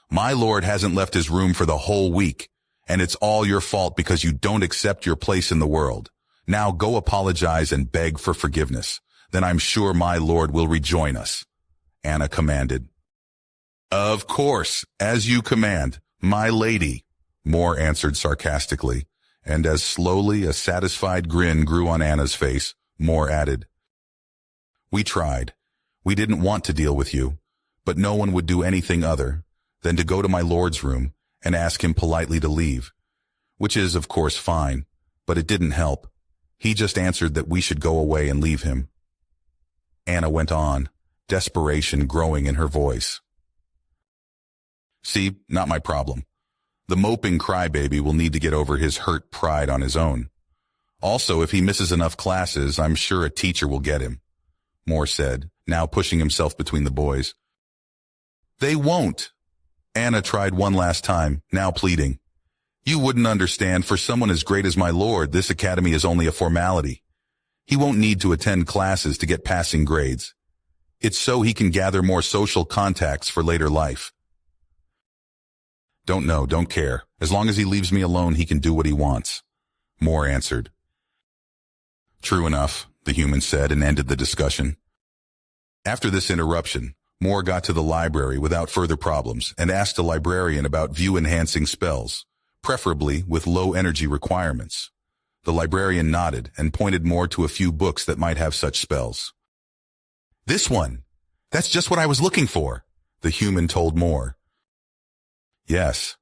My lord hasn't left his room for the whole week, and it's all your fault because you don't accept your place in the world. Now go apologize and beg for forgiveness. Then I'm sure my lord will rejoin us, Anna commanded. Of course, as you command, my lady, Moore answered sarcastically, and as slowly a satisfied grin grew on Anna's face, Moore added, We tried. We didn't want to deal with you, but no one would do anything other than to go to my lord's room and ask him politely to leave, which is, of course, fine, but it didn't help. He just answered that we should go away and leave him. Anna went on, desperation growing in her voice. See, not my problem. The moping crybaby will need to get over his hurt pride on his own. Also, if he misses enough classes, I'm sure a teacher will get him, Moore said, now pushing himself between the boys. They won't. Anna tried one last time, now pleading. You wouldn't understand. For someone as great as my lord, this academy is only a formality. He won't need to attend classes to get passing grades. It's so he can gather more social contacts for later life. Don't know, don't care. As long as he leaves me alone, he can do what he wants, Moore answered. True enough, the human said, and ended the discussion. After this interruption, Moore got to the library without further problems and asked a librarian about view-enhancing spells, preferably with low energy requirements. The librarian nodded and pointed Moore to a few books that might have such spells. This one! That's just what I was looking for, the human told Moore. Yes,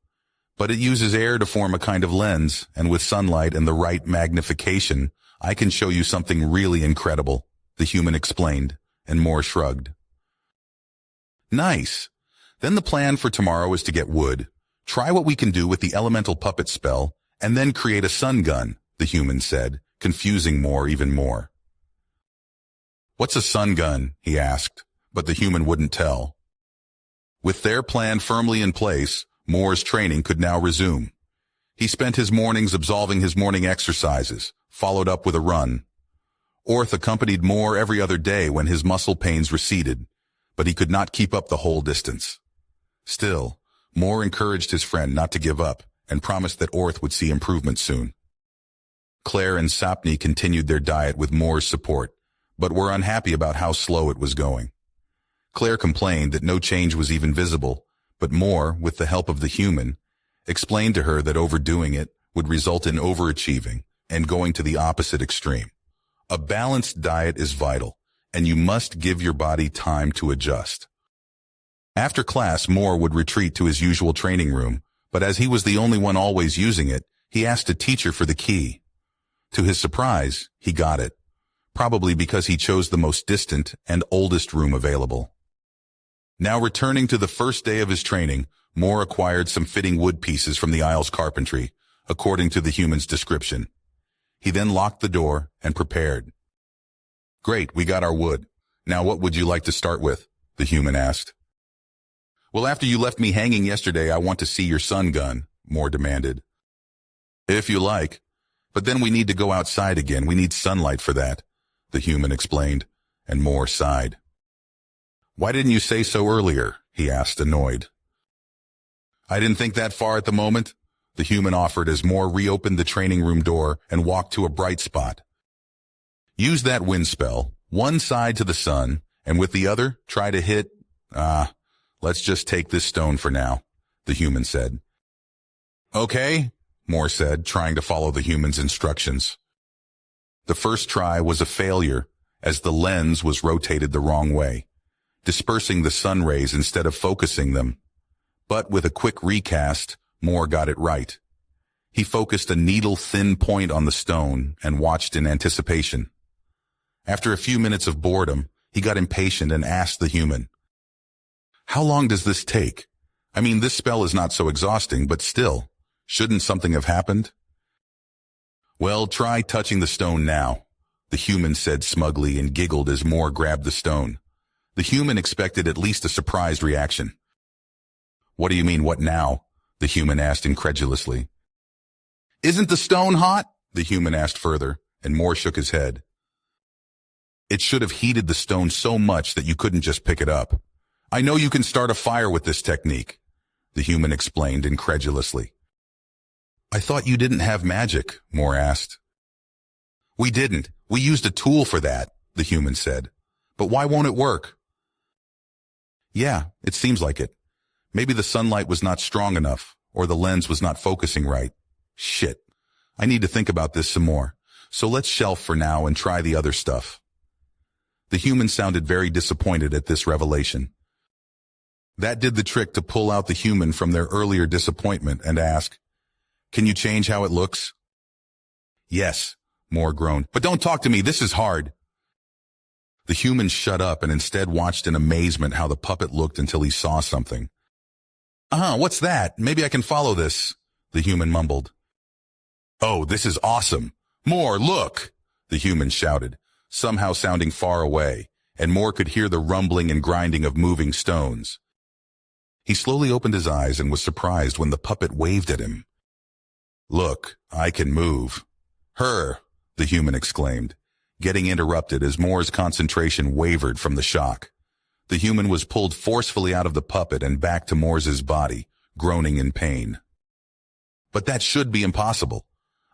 but it uses air to form a kind of lens, and with sunlight and the right magnification, I can show you something really incredible, the human explained, and Moore shrugged. Nice. Then the plan for tomorrow is to get wood, try what we can do with the elemental puppet spell, and then create a sun gun, the human said, confusing Moore even more. What's a sun gun? He asked, but the human wouldn't tell. With their plan firmly in place, Moore's training could now resume. He spent his mornings absolving his morning exercises, followed up with a run. Orth accompanied Moore every other day when his muscle pains receded, but he could not keep up the whole distance. Still, Moore encouraged his friend not to give up and promised that Orth would see improvement soon. Claire and Sapni continued their diet with Moore's support, but were unhappy about how slow it was going. Claire complained that no change was even visible, but Moore, with the help of the human, explained to her that overdoing it would result in overachieving and going to the opposite extreme. A balanced diet is vital, and you must give your body time to adjust. After class, Moore would retreat to his usual training room, but as he was the only one always using it, he asked a teacher for the key. To his surprise, he got it, probably because he chose the most distant and oldest room available. Now returning to the first day of his training, Moore acquired some fitting wood pieces from the Isles carpentry, according to the human's description. He then locked the door and prepared. Great, we got our wood. Now what would you like to start with? The human asked. Well, after you left me hanging yesterday, I want to see your sun gun, Moore demanded. If you like. But then we need to go outside again. We need sunlight for that, the human explained, and Moore sighed. Why didn't you say so earlier? He asked, annoyed. I didn't think that far at the moment, the human offered as Moore reopened the training room door and walked to a bright spot. Use that wind spell, one side to the sun, and with the other, try to hit, let's just take this stone for now, the human said. Okay, Moore said, trying to follow the human's instructions. The first try was a failure, as the lens was rotated the wrong way, dispersing the sun rays instead of focusing them. But with a quick recast, Moore got it right. He focused a needle-thin point on the stone and watched in anticipation. After a few minutes of boredom, he got impatient and asked the human, How long does this take? I mean, this spell is not so exhausting, but still, shouldn't something have happened? Well, try touching the stone now, the human said smugly and giggled as Moore grabbed the stone. The human expected at least a surprised reaction. What do you mean, what now? The human asked incredulously. Isn't the stone hot? The human asked further, and Moore shook his head. It should have heated the stone so much that you couldn't just pick it up. I know you can start a fire with this technique, the human explained incredulously. I thought you didn't have magic, Moore asked. We didn't. We used a tool for that, the human said. But why won't it work? Yeah, it seems like it. Maybe the sunlight was not strong enough, or the lens was not focusing right. Shit. I need to think about this some more. So let's shelf for now and try the other stuff. The human sounded very disappointed at this revelation. That did the trick to pull out the human from their earlier disappointment and ask, Can you change how it looks? Yes, Moore groaned. But don't talk to me, this is hard. The human shut up and instead watched in amazement how the puppet looked until he saw something. What's that? Maybe I can follow this, the human mumbled. Oh, this is awesome. Moore, look, the human shouted, somehow sounding far away, and Moore could hear the rumbling and grinding of moving stones. He slowly opened his eyes and was surprised when the puppet waved at him. Look, I can move. Her, the human exclaimed, getting interrupted as Moore's concentration wavered from the shock. The human was pulled forcefully out of the puppet and back to Moore's body, groaning in pain. But that should be impossible.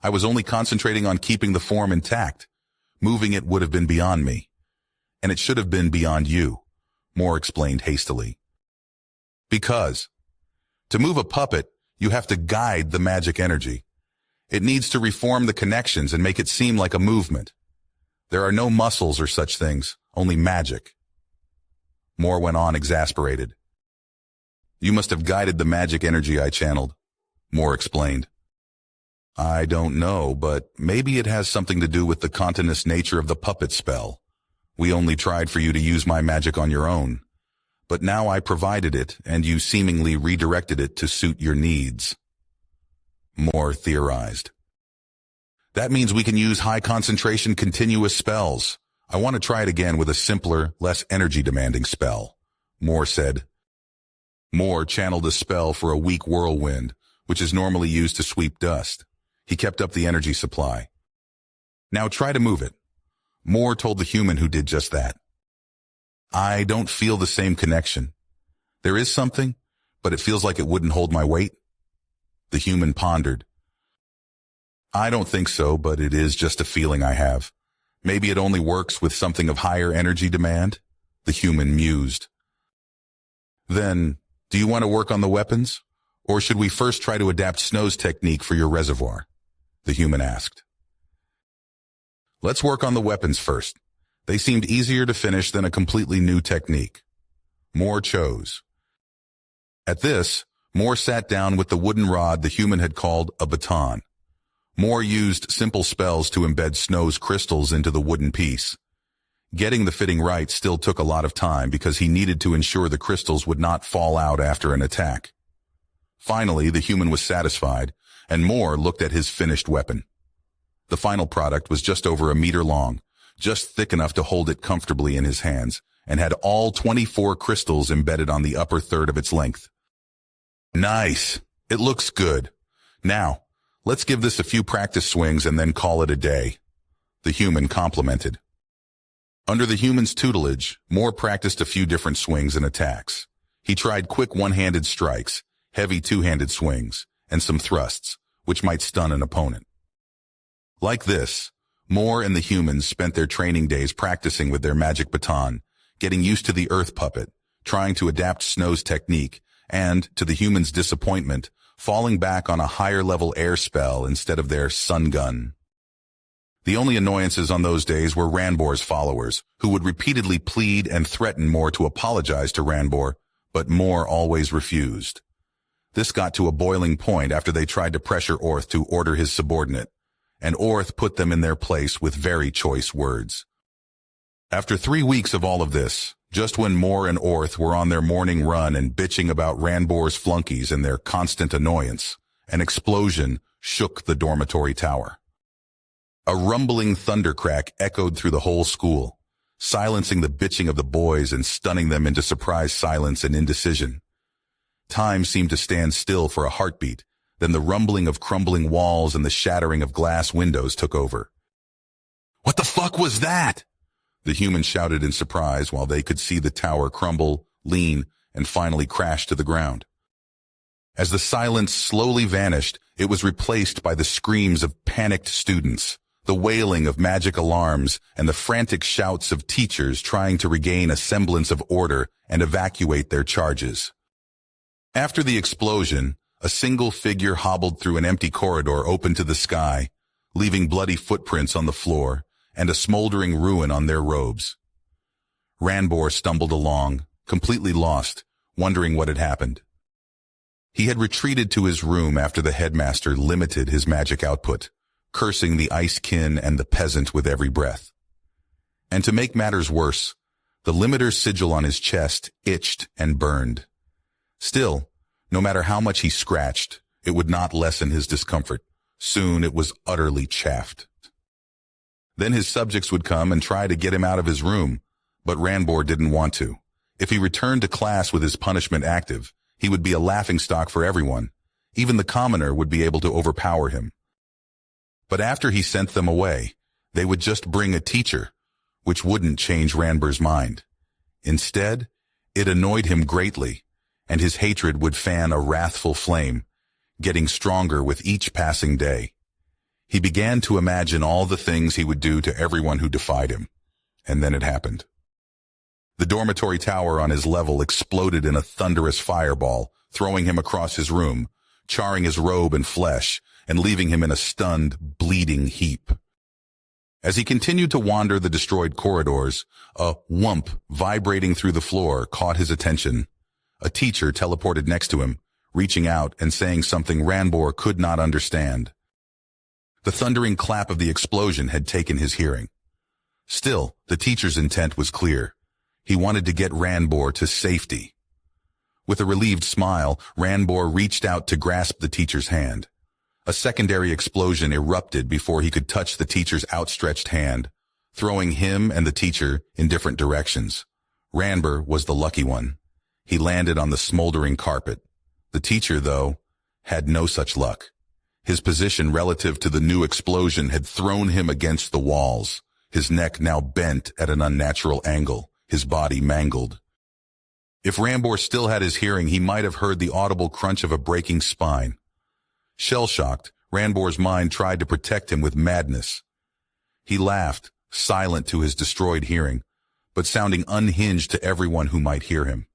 I was only concentrating on keeping the form intact. Moving it would have been beyond me. And it should have been beyond you, Moore explained hastily. Because, to move a puppet, you have to guide the magic energy. It needs to reform the connections and make it seem like a movement. There are no muscles or such things, only magic. Moore went on, exasperated. You must have guided the magic energy I channeled, Moore explained. I don't know, but maybe it has something to do with the continuous nature of the puppet spell. We only tried for you to use my magic on your own. But now I provided it, and you seemingly redirected it to suit your needs. Moore theorized. That means we can use high-concentration continuous spells. I want to try it again with a simpler, less energy-demanding spell, Moore said. Moore channeled a spell for a weak whirlwind, which is normally used to sweep dust. He kept up the energy supply. Now try to move it. Moore told the human who did just that. I don't feel the same connection. There is something, but it feels like it wouldn't hold my weight. The human pondered. I don't think so, but it is just a feeling I have. Maybe it only works with something of higher energy demand, the human mused. Then, do you want to work on the weapons? Or should we first try to adapt Snow's technique for your reservoir? The human asked. Let's work on the weapons first. They seemed easier to finish than a completely new technique. Moore chose. At this, Moore sat down with the wooden rod the human had called a baton. Moore used simple spells to embed Snow's crystals into the wooden piece. Getting the fitting right still took a lot of time because he needed to ensure the crystals would not fall out after an attack. Finally, the human was satisfied, and Moore looked at his finished weapon. The final product was just over 1 meter long, just thick enough to hold it comfortably in his hands, and had all 24 crystals embedded on the upper third of its length. Nice. It looks good. Now, let's give this a few practice swings and then call it a day. The human complimented. Under the human's tutelage, Moore practiced a few different swings and attacks. He tried quick one-handed strikes, heavy two-handed swings, and some thrusts, which might stun an opponent. Like this, Moore and the humans spent their training days practicing with their magic baton, getting used to the earth puppet, trying to adapt Snow's technique, and, to the humans' disappointment, falling back on a higher-level air spell instead of their sun gun. The only annoyances on those days were Ranbor's followers, who would repeatedly plead and threaten Moore to apologize to Ranbor, but Moore always refused. This got to a boiling point after they tried to pressure Orth to order his subordinate, and Orth put them in their place with very choice words. After 3 weeks of all of this, just when Moore and Orth were on their morning run and bitching about Ranbor's flunkies and their constant annoyance, an explosion shook the dormitory tower. A rumbling thundercrack echoed through the whole school, silencing the bitching of the boys and stunning them into surprised silence and indecision. Time seemed to stand still for a heartbeat, then the rumbling of crumbling walls and the shattering of glass windows took over. "What the fuck was that?" The humans shouted in surprise while they could see the tower crumble, lean, and finally crash to the ground. As the silence slowly vanished, it was replaced by the screams of panicked students, the wailing of magic alarms, and the frantic shouts of teachers trying to regain a semblance of order and evacuate their charges. After the explosion, a single figure hobbled through an empty corridor open to the sky, leaving bloody footprints on the floor and a smoldering ruin on their robes. Ranbor stumbled along, completely lost, wondering what had happened. He had retreated to his room after the headmaster limited his magic output, cursing the ice-kin and the peasant with every breath. And to make matters worse, the limiter's sigil on his chest itched and burned. Still, no matter how much he scratched, it would not lessen his discomfort. Soon it was utterly chafed. Then his subjects would come and try to get him out of his room, but Ranbor didn't want to. If he returned to class with his punishment active, he would be a laughingstock for everyone. Even the commoner would be able to overpower him. But after he sent them away, they would just bring a teacher, which wouldn't change Ranbor's mind. Instead, it annoyed him greatly, and his hatred would fan a wrathful flame, getting stronger with each passing day. He began to imagine all the things he would do to everyone who defied him, and then it happened. The dormitory tower on his level exploded in a thunderous fireball, throwing him across his room, charring his robe and flesh, and leaving him in a stunned, bleeding heap. As he continued to wander the destroyed corridors, a whump vibrating through the floor caught his attention. A teacher teleported next to him, reaching out and saying something Ranbor could not understand. The thundering clap of the explosion had taken his hearing. Still, the teacher's intent was clear. He wanted to get Ranbor to safety. With a relieved smile, Ranbor reached out to grasp the teacher's hand. A secondary explosion erupted before he could touch the teacher's outstretched hand, throwing him and the teacher in different directions. Ranbor was the lucky one. He landed on the smoldering carpet. The teacher, though, had no such luck. His position relative to the new explosion had thrown him against the walls, his neck now bent at an unnatural angle, his body mangled. If Ranbor still had his hearing, he might have heard the audible crunch of a breaking spine. Shell-shocked, Ranbor's mind tried to protect him with madness. He laughed, silent to his destroyed hearing, but sounding unhinged to everyone who might hear him.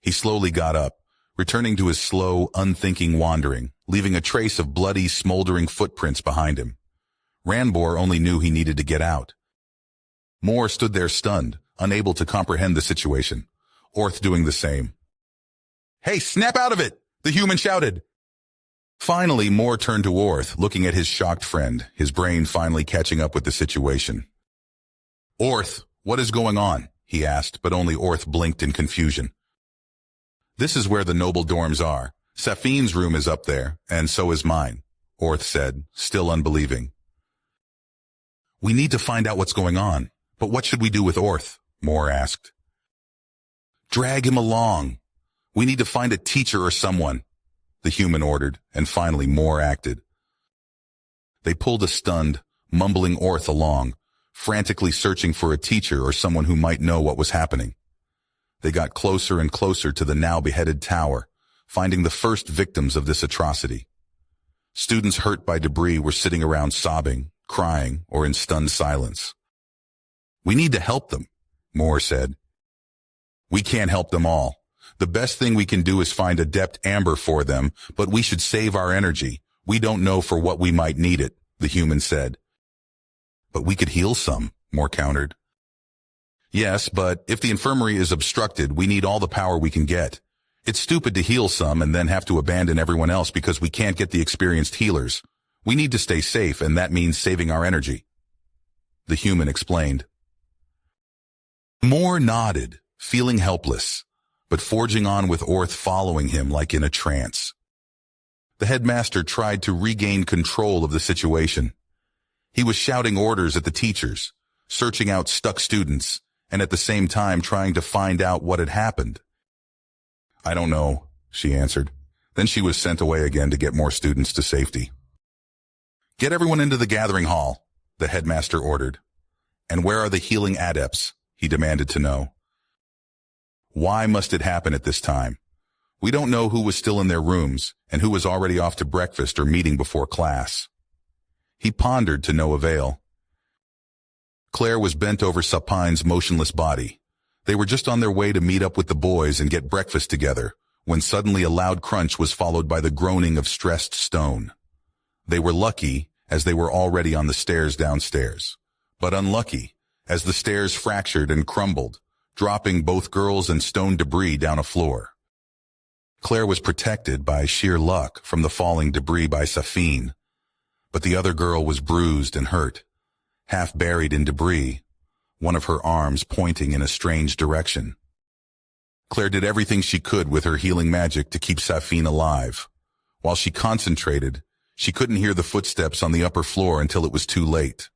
He slowly got up, returning to his slow, unthinking wandering, leaving a trace of bloody, smoldering footprints behind him. Ranbor only knew he needed to get out. Moore stood there stunned, unable to comprehend the situation, Orth doing the same. "Hey, snap out of it!" the human shouted. Finally, Moore turned to Orth, looking at his shocked friend, his brain finally catching up with the situation. "Orth, what is going on?" he asked, but only Orth blinked in confusion. "This is where the noble dorms are. Safine's room is up there, and so is mine," Orth said, still unbelieving. We need to find out what's going on. But what should we do with Orth? Moore asked. Drag him along. We need to find a teacher or someone, the human ordered, and finally Moore acted. They pulled a stunned, mumbling Orth along, frantically searching for a teacher or someone who might know what was happening. They got closer and closer to the now beheaded tower, finding the first victims of this atrocity. Students hurt by debris were sitting around sobbing, crying, or in stunned silence. We need to help them, Moore said. We can't help them all. The best thing we can do is find adept amber for them, but we should save our energy. We don't know for what we might need it, the human said. But we could heal some, Moore countered. Yes, but if the infirmary is obstructed, we need all the power we can get. It's stupid to heal some and then have to abandon everyone else because we can't get the experienced healers. We need to stay safe, and that means saving our energy, the human explained. Moore nodded, feeling helpless, but forging on with Orth following him like in a trance. The headmaster tried to regain control of the situation. He was shouting orders at the teachers, searching out stuck students, and at the same time trying to find out what had happened. I don't know, she answered. Then she was sent away again to get more students to safety. Get everyone into the gathering hall, the headmaster ordered. And where are the healing adepts? He demanded to know. Why must it happen at this time? We don't know who was still in their rooms and who was already off to breakfast or meeting before class. He pondered to no avail. Claire was bent over Supine's motionless body. They were just on their way to meet up with the boys and get breakfast together, when suddenly a loud crunch was followed by the groaning of stressed stone. They were lucky, as they were already on the stairs downstairs, but unlucky, as the stairs fractured and crumbled, dropping both girls and stone debris down a floor. Claire was protected by sheer luck from the falling debris by Safine, but the other girl was bruised and hurt, half buried in debris, one of her arms pointing in a strange direction. Claire did everything she could with her healing magic to keep Safine alive. While she concentrated, she couldn't hear the footsteps on the upper floor until it was too late.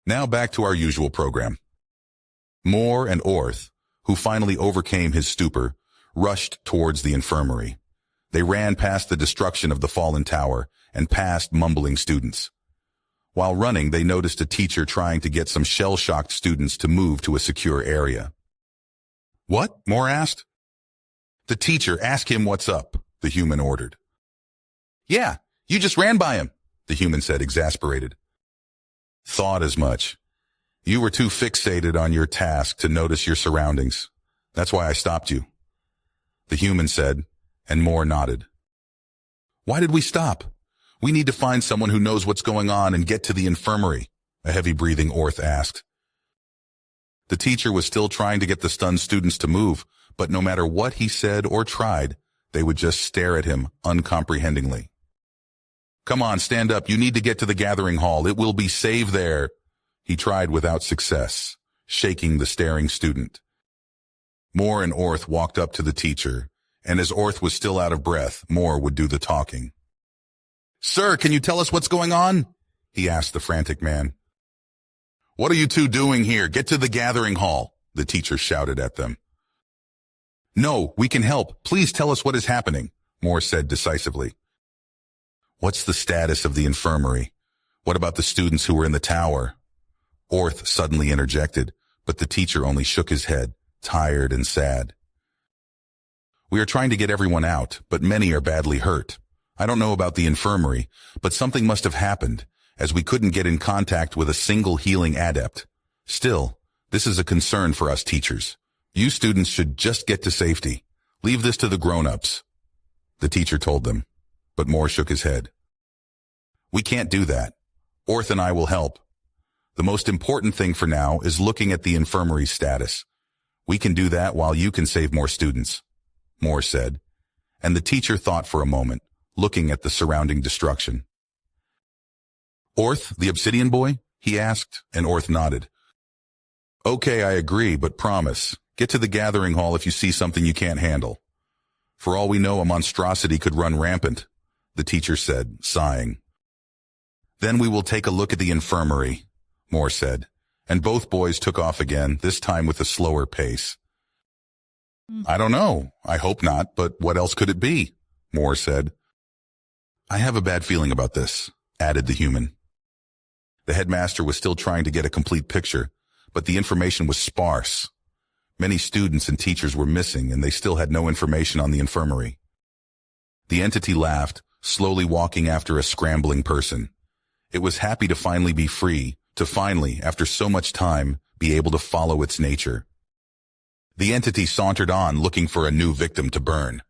Now back to our usual program. Moore and Orth, who finally overcame his stupor, rushed towards the infirmary. They ran past the destruction of the fallen tower and past mumbling students. While running, they noticed a teacher trying to get some shell-shocked students to move to a secure area. What? Moore asked. The teacher, ask him what's up, the human ordered. Yeah, you just ran by him, the human said, exasperated. Thought as much. You were too fixated on your task to notice your surroundings. That's why I stopped you, the human said, and Moore nodded. Why did we stop? We need to find someone who knows what's going on and get to the infirmary, a heavy-breathing Orth asked. The teacher was still trying to get the stunned students to move, but no matter what he said or tried, they would just stare at him uncomprehendingly. Come on, stand up. You need to get to the gathering hall. It will be safe there. He tried without success, shaking the staring student. Moore and Orth walked up to the teacher, and as Orth was still out of breath, Moore would do the talking. Sir, can you tell us what's going on? He asked the frantic man. What are you two doing here? Get to the gathering hall, the teacher shouted at them. No, we can help. Please tell us what is happening, Moore said decisively. What's the status of the infirmary? What about the students who were in the tower? Orth suddenly interjected, but the teacher only shook his head, tired and sad. We are trying to get everyone out, but many are badly hurt. I don't know about the infirmary, but something must have happened, as we couldn't get in contact with a single healing adept. Still, this is a concern for us teachers. You students should just get to safety. Leave this to the grown-ups, the teacher told them, but Moore shook his head. We can't do that. Orth and I will help. The most important thing for now is looking at the infirmary's status. We can do that while you can save more students, Moore said, and the teacher thought for a moment, looking at the surrounding destruction. Orth, the obsidian boy? He asked, and Orth nodded. Okay, I agree, but promise. Get to the gathering hall if you see something you can't handle. For all we know, a monstrosity could run rampant, the teacher said, sighing. Then we will take a look at the infirmary. Moore said, and both boys took off again, this time with a slower pace. I don't know. I hope not, but what else could it be? Moore said. I have a bad feeling about this, added the human. The headmaster was still trying to get a complete picture, but the information was sparse. Many students and teachers were missing, and they still had no information on the infirmary. The entity laughed, slowly walking after a scrambling person. It was happy to finally be free, to finally, after so much time, be able to follow its nature. The entity sauntered on, looking for a new victim to burn.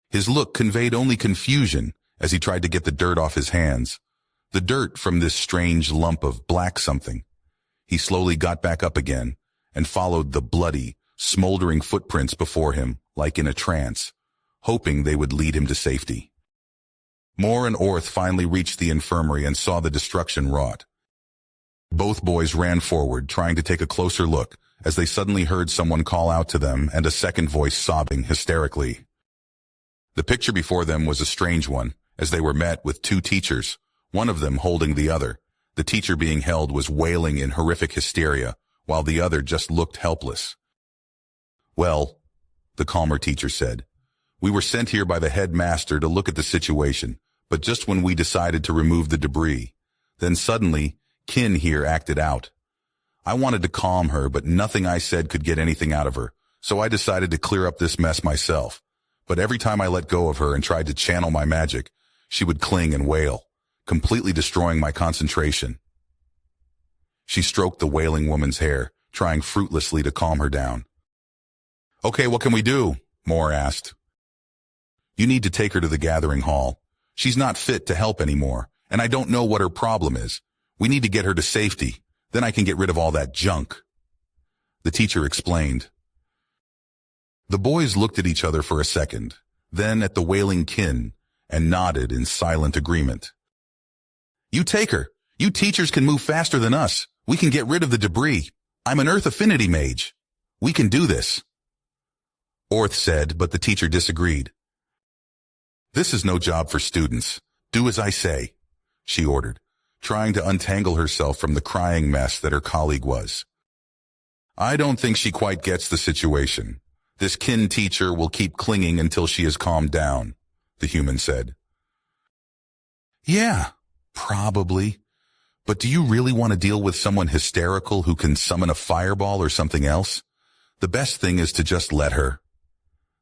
His look conveyed only confusion as he tried to get the dirt off his hands, the dirt from this strange lump of black something. He slowly got back up again and followed the bloody, smoldering footprints before him like in a trance, hoping they would lead him to safety. Moore and Orth finally reached the infirmary and saw the destruction wrought. Both boys ran forward, trying to take a closer look, as they suddenly heard someone call out to them and a second voice sobbing hysterically. The picture before them was a strange one, as they were met with two teachers, one of them holding the other. The teacher being held was wailing in horrific hysteria, while the other just looked helpless. Well, the calmer teacher said, we were sent here by the headmaster to look at the situation, but just when we decided to remove the debris, then suddenly, Kin here acted out. I wanted to calm her, but nothing I said could get anything out of her, so I decided to clear up this mess myself. But every time I let go of her and tried to channel my magic, she would cling and wail, completely destroying my concentration. She stroked the wailing woman's hair, trying fruitlessly to calm her down. Okay, what can we do? Moore asked. You need to take her to the gathering hall. She's not fit to help anymore, and I don't know what her problem is. We need to get her to safety. Then I can get rid of all that junk. The teacher explained. The boys looked at each other for a second, then at the wailing Kin, and nodded in silent agreement. You take her. You teachers can move faster than us. We can get rid of the debris. I'm an Earth Affinity mage. We can do this. Orth said, but the teacher disagreed. This is no job for students. Do as I say, she ordered, trying to untangle herself from the crying mess that her colleague was. I don't think she quite gets the situation. This Kin teacher will keep clinging until she is calmed down, the human said. Yeah, probably. But do you really want to deal with someone hysterical who can summon a fireball or something else? The best thing is to just let her.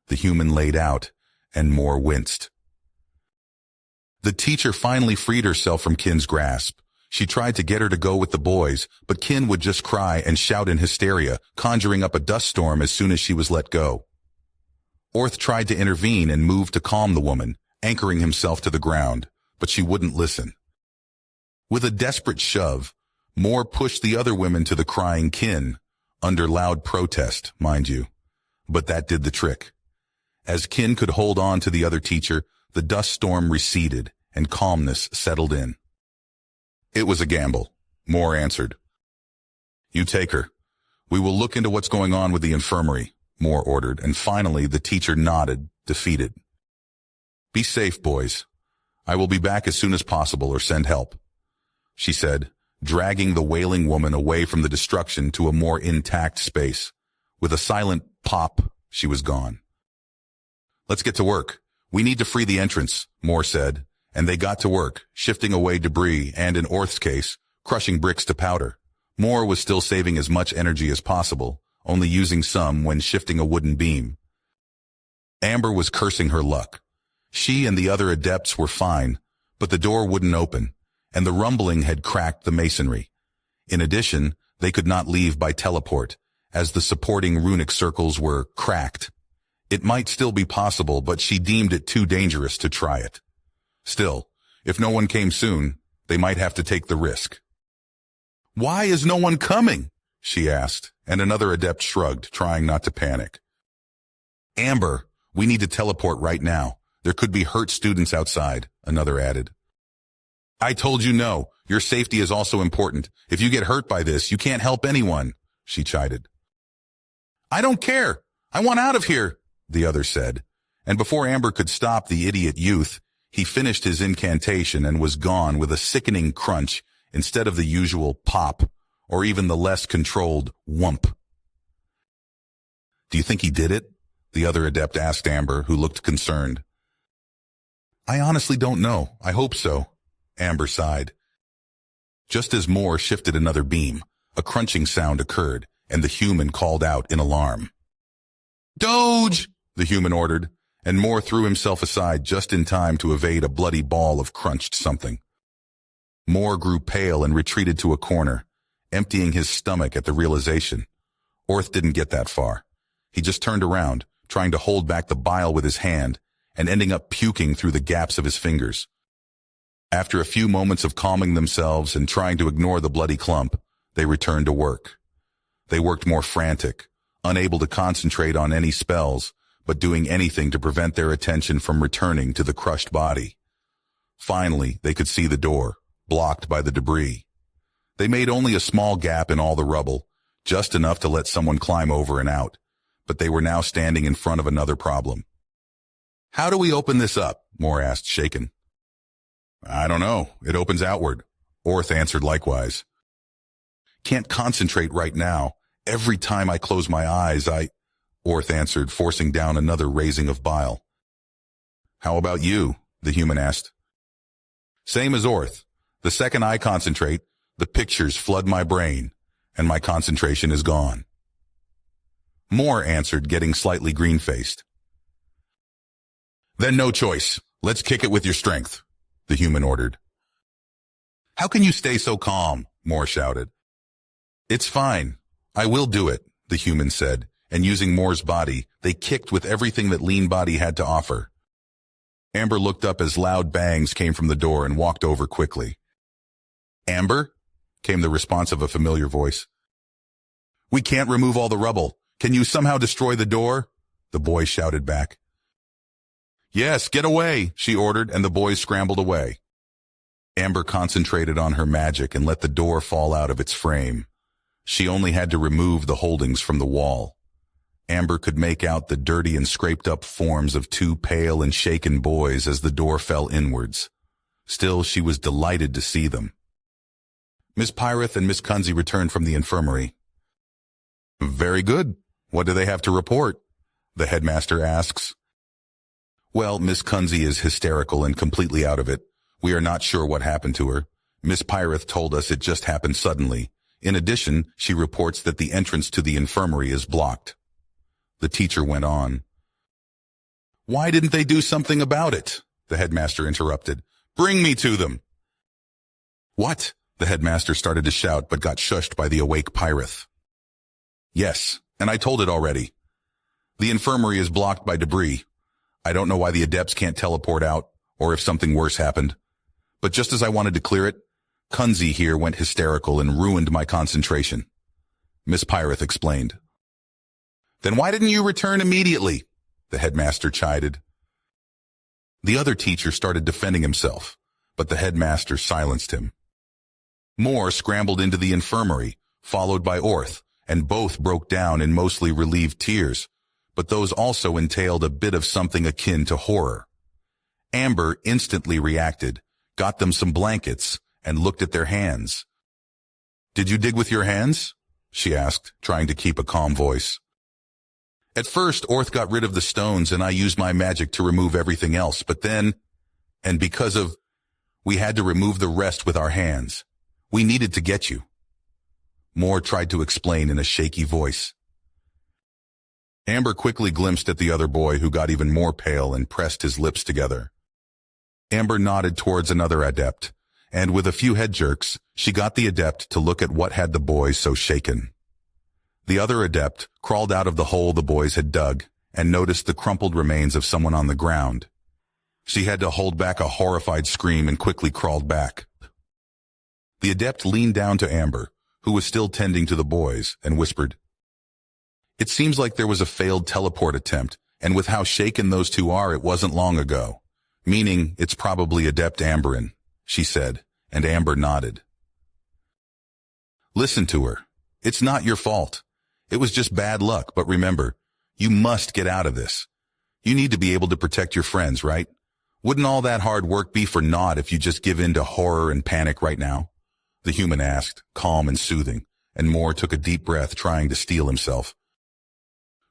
The human laid out, and Moore winced. The teacher finally freed herself from Kin's grasp. She tried to get her to go with the boys, but Kin would just cry and shout in hysteria, conjuring up a dust storm as soon as she was let go. Orth tried to intervene and move to calm the woman, anchoring himself to the ground, but she wouldn't listen. With a desperate shove, Moore pushed the other women to the crying Kin, under loud protest, mind you. But that did the trick. As Kin could hold on to the other teacher, the dust storm receded and calmness settled in. It was a gamble, Moore answered. You take her. We will look into what's going on with the infirmary, Moore ordered, and finally the teacher nodded, defeated. Be safe, boys. I will be back as soon as possible or send help, she said, dragging the wailing woman away from the destruction to a more intact space. With a silent pop, she was gone. Let's get to work. We need to free the entrance, Moore said, and they got to work, shifting away debris and, in Orth's case, crushing bricks to powder. Moore was still saving as much energy as possible, only using some when shifting a wooden beam. Amber was cursing her luck. She and the other adepts were fine, but the door wouldn't open, and the rumbling had cracked the masonry. In addition, they could not leave by teleport, as the supporting runic circles were cracked. It might still be possible, but she deemed it too dangerous to try it. Still, if no one came soon, they might have to take the risk. Why is no one coming? She asked, and another adept shrugged, trying not to panic. Amber, we need to teleport right now. There could be hurt students outside, another added. I told you no. Your safety is also important. If you get hurt by this, you can't help anyone, she chided. I don't care. I want out of here, the other said. And before Amber could stop the idiot youth, he finished his incantation and was gone with a sickening crunch instead of the usual pop or even the less controlled whump. "Do you think he did it?" the other adept asked Amber, who looked concerned. "I honestly don't know. I hope so," Amber sighed. Just as Moore shifted another beam, a crunching sound occurred, and the human called out in alarm. "Doge!" the human ordered, and Moore threw himself aside just in time to evade a bloody ball of crunched something. Moore grew pale and retreated to a corner, emptying his stomach at the realization. Orth didn't get that far. He just turned around, trying to hold back the bile with his hand, and ending up puking through the gaps of his fingers. After a few moments of calming themselves and trying to ignore the bloody clump, they returned to work. They worked more frantic, unable to concentrate on any spells, but doing anything to prevent their attention from returning to the crushed body. Finally, they could see the door, blocked by the debris. They made only a small gap in all the rubble, just enough to let someone climb over and out, but they were now standing in front of another problem. "How do we open this up?" Moore asked, shaken. "I don't know. It opens outward," Orth answered likewise. "Can't concentrate right now. Every time I close my eyes, Orth answered, forcing down another raising of bile. "How about you?" the human asked. "Same as Orth. The second I concentrate, the pictures flood my brain, and my concentration is gone." Moore answered, getting slightly green-faced. "Then no choice. Let's kick it with your strength," the human ordered. "How can you stay so calm?" Moore shouted. "It's fine. I will do it," the human said, and using Moore's body, they kicked with everything that Lean Body had to offer. Amber looked up as loud bangs came from the door and walked over quickly. "Amber?" came the response of a familiar voice. "We can't remove all the rubble. Can you somehow destroy the door?" the boy shouted back. "Yes, get away," she ordered, and the boys scrambled away. Amber concentrated on her magic and let the door fall out of its frame. She only had to remove the holdings from the wall. Amber could make out the dirty and scraped-up forms of two pale and shaken boys as the door fell inwards. Still, she was delighted to see them. Miss Pyrath and Miss Kunze returned from the infirmary. "Very good. What do they have to report?" the headmaster asks. "Well, Miss Kunze is hysterical and completely out of it. We are not sure what happened to her. Miss Pyrath told us it just happened suddenly. In addition, she reports that the entrance to the infirmary is blocked." The teacher went on. "Why didn't they do something about it?" the headmaster interrupted. "Bring me to them." "What?" the headmaster started to shout but got shushed by the awake Pyrath. "Yes, and I told it already. The infirmary is blocked by debris. I don't know why the adepts can't teleport out, or if something worse happened. But just as I wanted to clear it, Kunze here went hysterical and ruined my concentration," Miss Pyrath explained. "Then why didn't you return immediately?" the headmaster chided. The other teacher started defending himself, but the headmaster silenced him. Moore scrambled into the infirmary, followed by Orth, and both broke down in mostly relieved tears, but those also entailed a bit of something akin to horror. Amber instantly reacted, got them some blankets, and looked at their hands. "Did you dig with your hands?" she asked, trying to keep a calm voice. "At first, Orth got rid of the stones and I used my magic to remove everything else, but then, and because of, we had to remove the rest with our hands. We needed to get you." Moore tried to explain in a shaky voice. Amber quickly glimpsed at the other boy, who got even more pale and pressed his lips together. Amber nodded towards another adept, and with a few head jerks, she got the adept to look at what had the boys so shaken. The other adept crawled out of the hole the boys had dug and noticed the crumpled remains of someone on the ground. She had to hold back a horrified scream and quickly crawled back. The adept leaned down to Amber, who was still tending to the boys, and whispered, "It seems like there was a failed teleport attempt, and with how shaken those two are, it wasn't long ago. Meaning, it's probably Adept Amberin," she said, and Amber nodded. "Listen to her. It's not your fault. It was just bad luck, but remember, you must get out of this. You need to be able to protect your friends, right? Wouldn't all that hard work be for naught if you just give in to horror and panic right now? the human asked, calm and soothing, and Moore took a deep breath, trying to steel himself.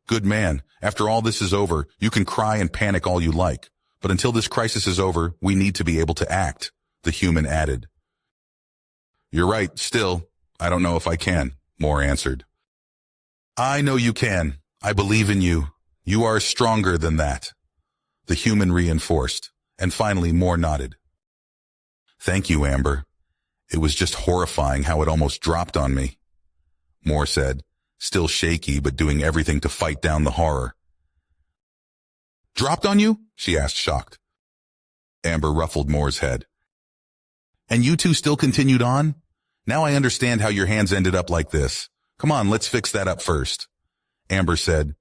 Good man, after all this is over, you can cry and panic all you like, but until this crisis is over, we need to be able to act, the human added. You're right, still, I don't know if I can, Moore answered. I know you can. I believe in you. You are stronger than that, the human reinforced, and finally Moore nodded. Thank you, Amber. It was just horrifying how it almost dropped on me, Moore said, still shaky but doing everything to fight down the horror. Dropped on you? She asked, shocked. Amber ruffled Moore's head. And you two still continued on? Now I understand how your hands ended up like this. Come on, let's fix that up first, Amber said.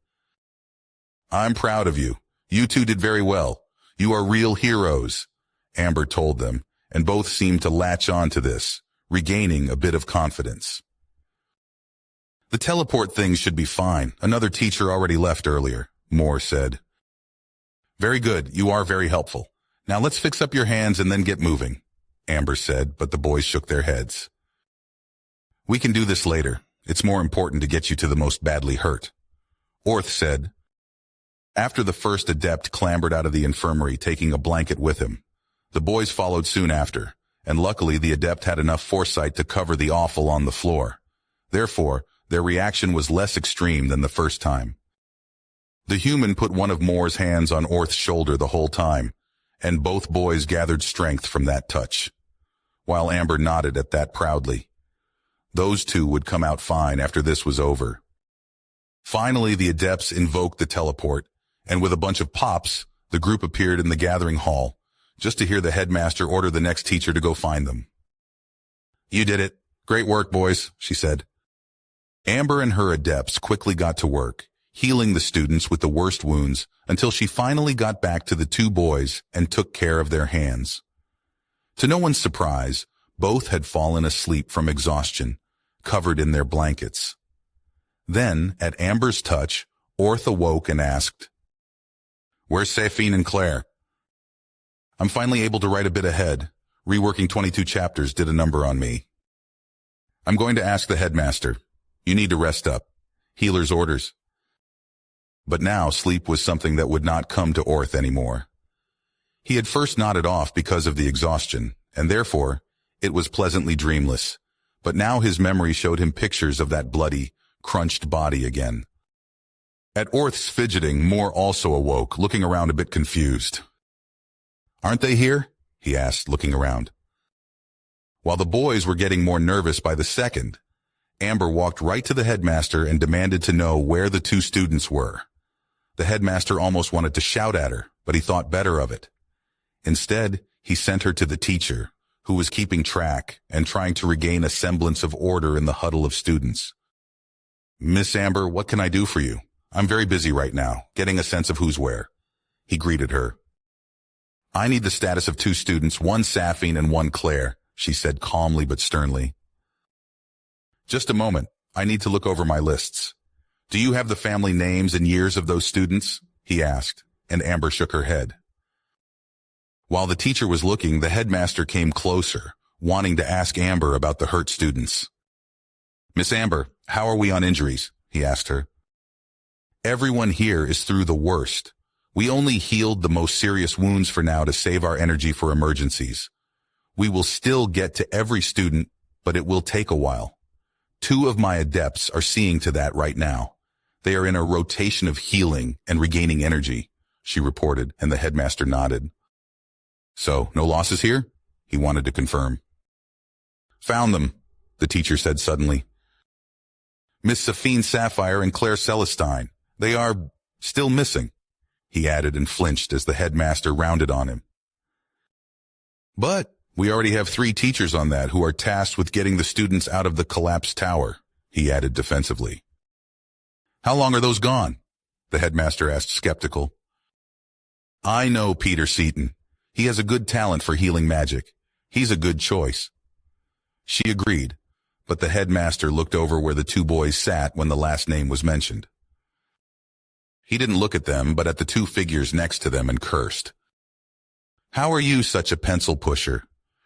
I'm proud of you. You two did very well. You are real heroes, Amber told them, and both seemed to latch on to this, regaining a bit of confidence. The teleport thing should be fine. Another teacher already left earlier, Moore said. Very good. You are very helpful. Now let's fix up your hands and then get moving, Amber said, but the boys shook their heads. We can do this later. It's more important to get you to the most badly hurt, Orth said. After the first adept clambered out of the infirmary, taking a blanket with him, the boys followed soon after, and luckily the adept had enough foresight to cover the offal on the floor. Therefore, their reaction was less extreme than the first time. The human put one of Moore's hands on Orth's shoulder the whole time, and both boys gathered strength from that touch, while Amber nodded at that proudly. Those two would come out fine after this was over. Finally, the adepts invoked the teleport, and with a bunch of pops, the group appeared in the gathering hall, just to hear the headmaster order the next teacher to go find them. You did it. Great work, boys, she said. Amber and her adepts quickly got to work, healing the students with the worst wounds until she finally got back to the two boys and took care of their hands. To no one's surprise, both had fallen asleep from exhaustion, covered in their blankets. Then, at Amber's touch, Orth awoke and asked, Where's Safine and Claire? I'm finally able to write a bit ahead. Reworking 22 chapters did a number on me. I'm going to ask the headmaster. You need to rest up. Healer's orders. But now sleep was something that would not come to Orth anymore. He had first nodded off because of the exhaustion, and therefore, it was pleasantly dreamless. But now his memory showed him pictures of that bloody, crunched body again. At Orth's fidgeting, Moore also awoke, looking around a bit confused. Aren't they here? He asked, looking around. While the boys were getting more nervous by the second, Amber walked right to the headmaster and demanded to know where the two students were. The headmaster almost wanted to shout at her, but he thought better of it. Instead, he sent her to the teacher, who was keeping track and trying to regain a semblance of order in the huddle of students. Miss Amber, what can I do for you? I'm very busy right now, getting a sense of who's where. He greeted her. I need the status of two students, one Safine and one Claire, she said calmly but sternly. Just a moment. I need to look over my lists. Do you have the family names and years of those students? He asked, and Amber shook her head. While the teacher was looking, the headmaster came closer, wanting to ask Amber about the hurt students. Miss Amber, how are we on injuries? He asked her. Everyone here is through the worst. We only healed the most serious wounds for now to save our energy for emergencies. We will still get to every student, but it will take a while. 2 of my adepts are seeing to that right now. They are in a rotation of healing and regaining energy, she reported, and the headmaster nodded. So, no losses here? He wanted to confirm. Found them, the teacher said suddenly. Miss Safine Sapphire and Claire Celestine. They are still missing, he added and flinched as the headmaster rounded on him. But we already have 3 teachers on that who are tasked with getting the students out of the collapsed tower, he added defensively. How long are those gone? The headmaster asked, skeptical. I know Peter Seaton. He has a good talent for healing magic. He's a good choice. She agreed, but the headmaster looked over where the 2 boys sat when the last name was mentioned. He didn't look at them, but at the 2 figures next to them and cursed. How are you such a pencil pusher?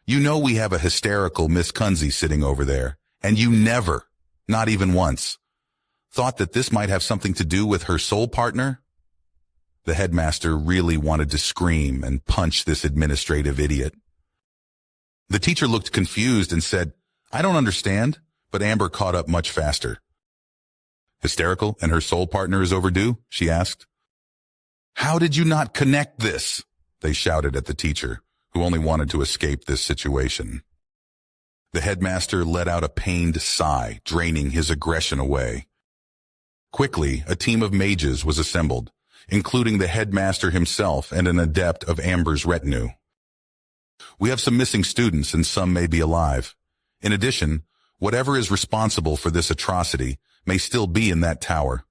You know we have a hysterical Miss Kunze sitting over there, and you never, not even once, thought that this might have something to do with her soul partner? The headmaster really wanted to scream and punch this administrative idiot. The teacher looked confused and said, "I don't understand," but Amber caught up much faster. "Hysterical and her soul partner is overdue?" she asked. "How did you not connect this?" they shouted at the teacher, who only wanted to escape this situation. The headmaster let out a pained sigh, draining his aggression away. Quickly, a team of mages was assembled, including the headmaster himself and an adept of Amber's retinue. "We have some missing students and some may be alive. In addition, whatever is responsible for this atrocity may still be in that tower.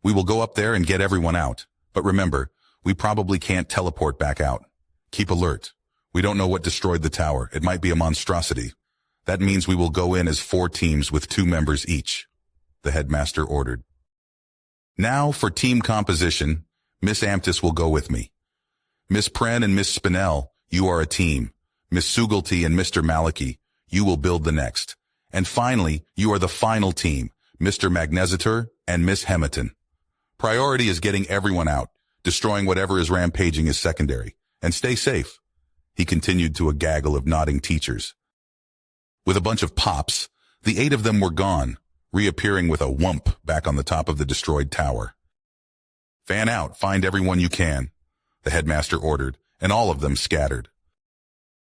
We will go up there and get everyone out. But remember, we probably can't teleport back out. Keep alert. We don't know what destroyed the tower. It might be a monstrosity. That means we will go in as 4 teams with 2 members each," the headmaster ordered. "Now for team composition, Miss Amtis will go with me. Miss Pren and Miss Spinell, you are a team. Miss Sugalty and Mr. Maliki, you will build the next. And finally, you are the final team, Mr. Magnesitor and Miss Hemington. Priority is getting everyone out. Destroying whatever is rampaging is secondary. And stay safe," he continued to a gaggle of nodding teachers. With a bunch of pops, the 8 of them were gone, reappearing with a whump back on the top of the destroyed tower. "Fan out, find everyone you can," the headmaster ordered, and all of them scattered.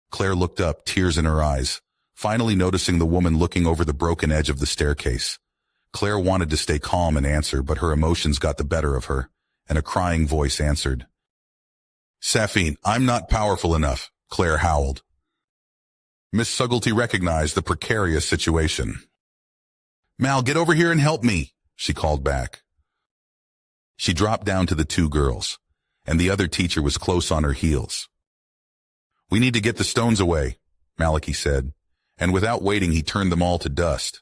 Claire looked up, tears in her eyes, finally noticing the woman looking over the broken edge of the staircase. Claire wanted to stay calm and answer, but her emotions got the better of her, and a crying voice answered. "Safine, I'm not powerful enough," Claire howled. Miss Sugalty recognized the precarious situation. "Mal, get over here and help me," she called back. She dropped down to the 2 girls, and the other teacher was close on her heels. "We need to get the stones away," Maliki said, and without waiting he turned them all to dust.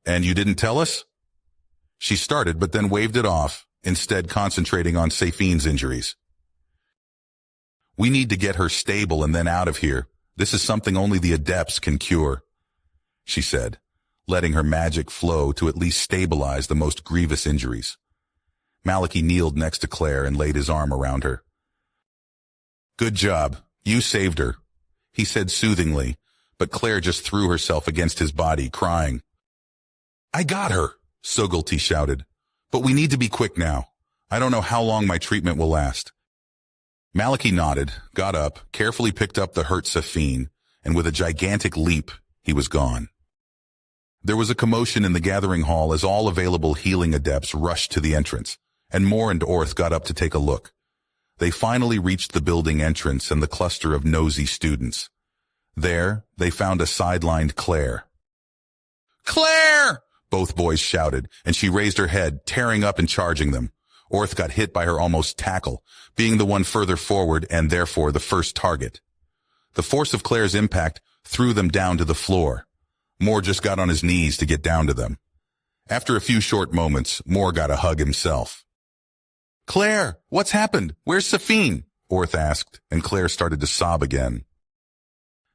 "And you didn't tell us?" She started but then waved it off, instead concentrating on Safine's injuries. "We need to get her stable and then out of here. This is something only the adepts can cure," she said, letting her magic flow to at least stabilize the most grievous injuries. Maliki kneeled next to Claire and laid his arm around her. "Good job. You saved her," he said soothingly, but Claire just threw herself against his body, crying. "I got her," Sugalty shouted. "But we need to be quick now. I don't know how long my treatment will last." Maliki nodded, got up, carefully picked up the hurt Safine, and with a gigantic leap, he was gone. There was a commotion in the gathering hall as all available healing adepts rushed to the entrance, and Moore and Orth got up to take a look. They finally reached the building entrance and the cluster of nosy students. There, they found a sidelined Claire. "Claire!" both boys shouted, and she raised her head, tearing up and charging them. Orth got hit by her almost tackle, being the one further forward and therefore the first target. The force of Claire's impact threw them down to the floor. Moore just got on his knees to get down to them. After a few short moments, Moore got a hug himself. "Claire, what's happened? Where's Safine?" Orth asked, and Claire started to sob again.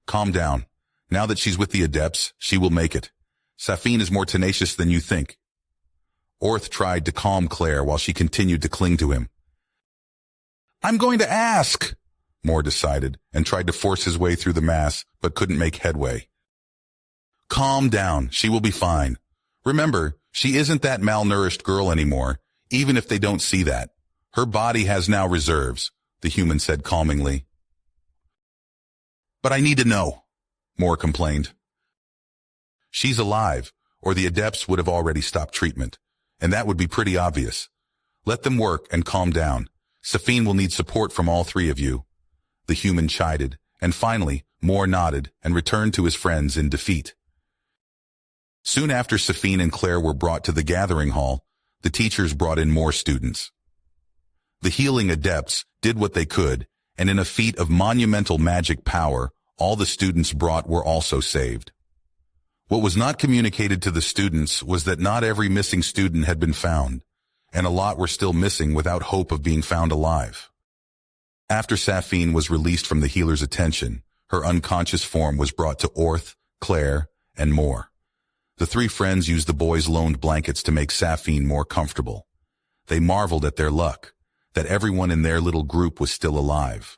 "Calm down. Now that she's with the adepts, she will make it. Safine is more tenacious than you think." Orth tried to calm Claire while she continued to cling to him. "I'm going to ask," Moore decided, and tried to force his way through the mass, but couldn't make headway. "Calm down. She will be fine. Remember, she isn't that malnourished girl anymore, even if they don't see that. Her body has now reserves," the human said calmingly. "But I need to know," Moore complained. "She's alive, or the adepts would have already stopped treatment, and that would be pretty obvious. Let them work and calm down. Safine will need support from all 3 of you," the human chided, and finally, Moore nodded and returned to his friends in defeat. Soon after Safine and Claire were brought to the gathering hall, the teachers brought in more students. The healing adepts did what they could, and in a feat of monumental magic power, all the students brought were also saved. What was not communicated to the students was that not every missing student had been found, and a lot were still missing without hope of being found alive. After Safine was released from the healer's attention, Her unconscious form was brought to Orth, Claire, and more. The three friends used the boys' loaned blankets to make Safine more comfortable. They marveled at their luck, that everyone in their little group was still alive.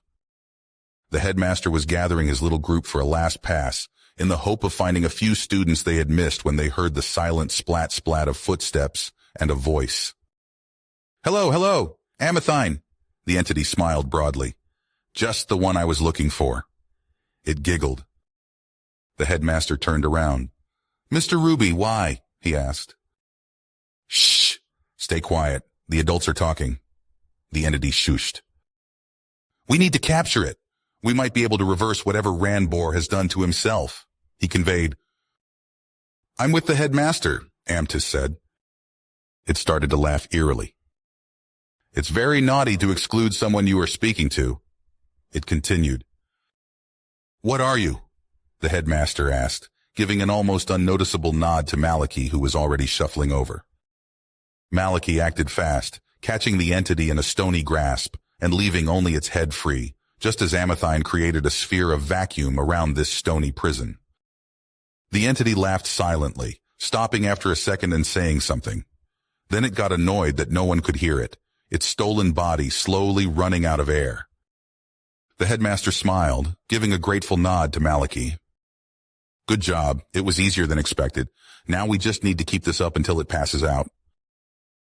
The headmaster was gathering his little group for a last pass, in the hope of finding a few students they had missed when they heard the silent splat-splat of footsteps and a voice. "Hello, hello, Amathine," the entity smiled broadly. "Just the one I was looking for." It giggled. The headmaster turned around. "Mr. Ruby, why?" he asked. "Shh! Stay quiet. The adults are talking." The entity shushed. "We need to capture it. We might be able to reverse whatever Ranbor has done to himself," he conveyed. "I'm with the headmaster," Amtis said. It started to laugh eerily. "It's very naughty to exclude someone you are speaking to," it continued. "What are you?" the headmaster asked, giving an almost unnoticeable nod to Maliki, who was already shuffling over. Maliki acted fast, catching the entity in a stony grasp and leaving only its head free, just as Amathine created a sphere of vacuum around this stony prison. The entity laughed silently, stopping after a second and saying something. Then it got annoyed that no one could hear it, its stolen body slowly running out of air. The headmaster smiled, giving a grateful nod to Maliki. "Good job. It was easier than expected. Now we just need to keep this up until it passes out."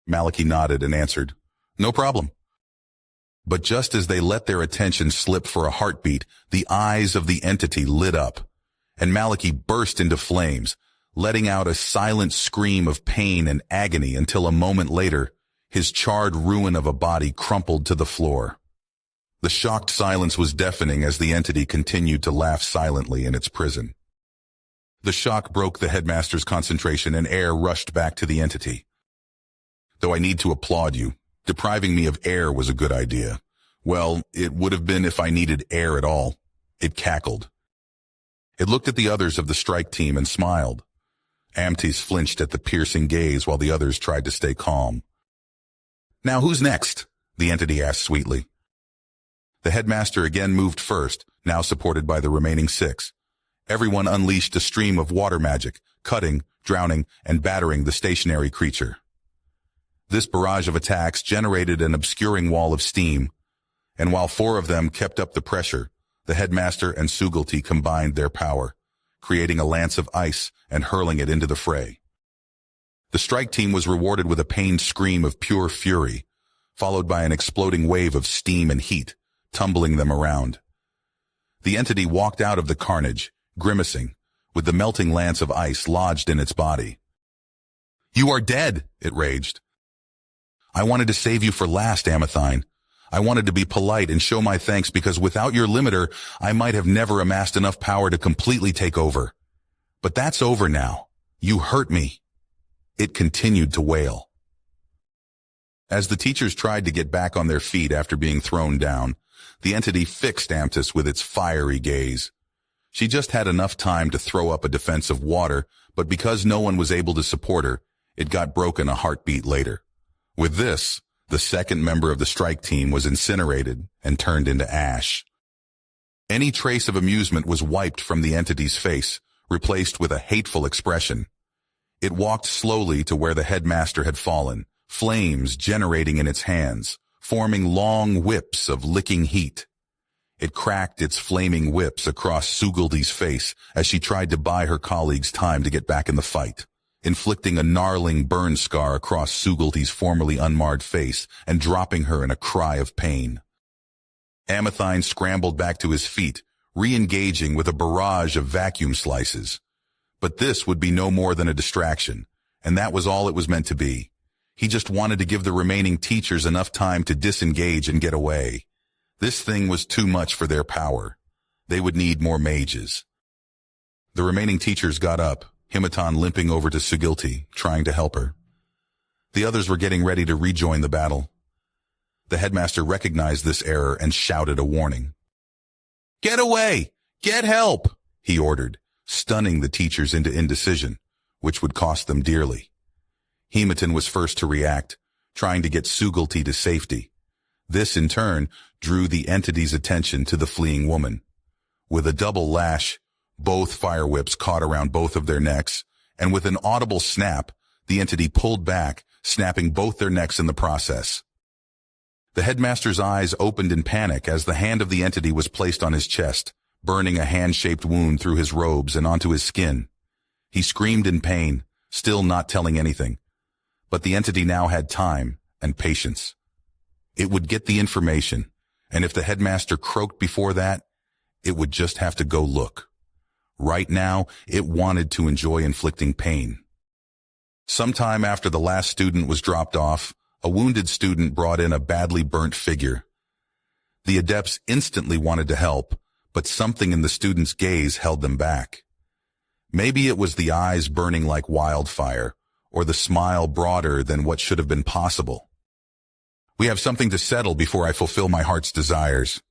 Maliki nodded and answered, "No problem." But just as they let their attention slip for a heartbeat, the eyes of the entity lit up, and Maliki burst into flames, letting out a silent scream of pain and agony until a moment later, his charred ruin of a body crumpled to the floor. The shocked silence was deafening as the entity continued to laugh silently in its prison. The shock broke the headmaster's concentration and air rushed back to the entity. "Though I need to applaud you. Depriving me of air was a good idea. Well, it would have been if I needed air at all." It cackled. It looked at the others of the strike team and smiled. Amtis flinched at the piercing gaze while the others tried to stay calm. "Now who's next?" the entity asked sweetly. The headmaster again moved first, now supported by the remaining 6. Everyone unleashed a stream of water magic, cutting, drowning, and battering the stationary creature. This barrage of attacks generated an obscuring wall of steam, and while 4 of them kept up the pressure, the headmaster and Sugulti combined their power, creating a lance of ice and hurling it into the fray. The strike team was rewarded with a pained scream of pure fury, followed by an exploding wave of steam and heat, tumbling them around. The entity walked out of the carnage, grimacing, with the melting lance of ice lodged in its body. "You are dead," it raged. "I wanted to save you for last, Amathine. I wanted to be polite and show my thanks because without your limiter, I might have never amassed enough power to completely take over. But that's over now. You hurt me." It continued to wail. As the teachers tried to get back on their feet after being thrown down, the entity fixed Amtis with its fiery gaze. She just had enough time to throw up a defense of water, but because no one was able to support her, it got broken a heartbeat later. With this, the second member of the strike team was incinerated and turned into ash. Any trace of amusement was wiped from the entity's face, replaced with a hateful expression. It walked slowly to where the headmaster had fallen, flames generating in its hands, forming long whips of licking heat. It cracked its flaming whips across Sugulti's face as she tried to buy her colleagues time to get back in the fight, inflicting a gnarling burn scar across Sugulti's formerly unmarred face and dropping her in a cry of pain. Amathine scrambled back to his feet, re-engaging with a barrage of vacuum slices. But this would be no more than a distraction, and that was all it was meant to be. He just wanted to give the remaining teachers enough time to disengage and get away. This thing was too much for their power. They would need more mages. The remaining teachers got up, Himatan limping over to Sugilti, trying to help her. The others were getting ready to rejoin the battle. The headmaster recognized this error and shouted a warning. "Get away! Get help!" he ordered, stunning the teachers into indecision, which would cost them dearly. Himatan was first to react, trying to get Sugilti to safety. This, in turn, drew the entity's attention to the fleeing woman. With a double lash, both fire whips caught around both of their necks, and with an audible snap, the entity pulled back, snapping both their necks in the process. The headmaster's eyes opened in panic as the hand of the entity was placed on his chest, burning a hand-shaped wound through his robes and onto his skin. He screamed in pain, still not telling anything. But the entity now had time and patience. It would get the information, and if the headmaster croaked before that, it would just have to go look. Right now, it wanted to enjoy inflicting pain. Sometime after the last student was dropped off, a wounded student brought in a badly burnt figure. The adepts instantly wanted to help, but something in the student's gaze held them back. Maybe it was the eyes burning like wildfire, or the smile broader than what should have been possible. We have something to settle before I fulfill my heart's desires.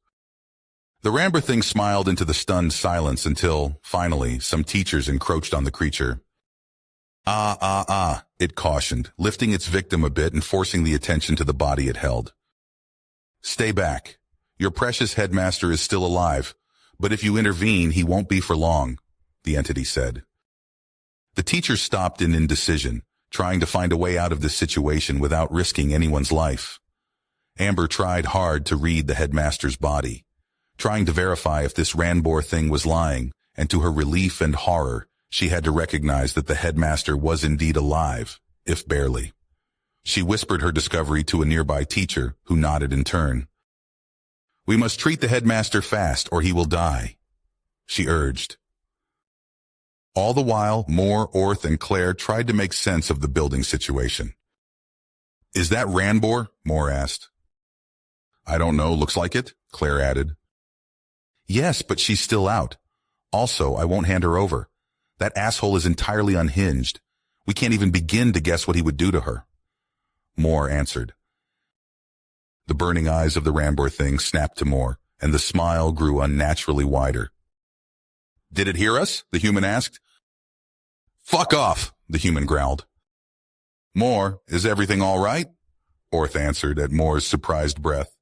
The Ramber thing smiled into the stunned silence until, finally, some teachers encroached on the creature. It cautioned, lifting its victim a bit and forcing the attention to the body it held. Stay back. Your precious headmaster is still alive, but if you intervene, he won't be for long, the entity said. The teacher stopped in indecision, trying to find a way out of this situation without risking anyone's life. Amber tried hard to read the headmaster's body, trying to verify if this Ranbor thing was lying, and to her relief and horror, she had to recognize that the headmaster was indeed alive, if barely. She whispered her discovery to a nearby teacher, who nodded in turn. We must treat the headmaster fast, or he will die, she urged. All the while, Moore, Orth, and Claire tried to make sense of the building situation. Is that Ranbor? Moore asked. I don't know, looks like it, Claire added. Yes, but she's still out. Also, I won't hand her over. That asshole is entirely unhinged. We can't even begin to guess what he would do to her. Moore answered. The burning eyes of the Ranbor thing snapped to Moore, and the smile grew unnaturally wider. Did it hear us? The human asked. Fuck off, the human growled. Moore, is everything all right? Orth answered at Moore's surprised breath.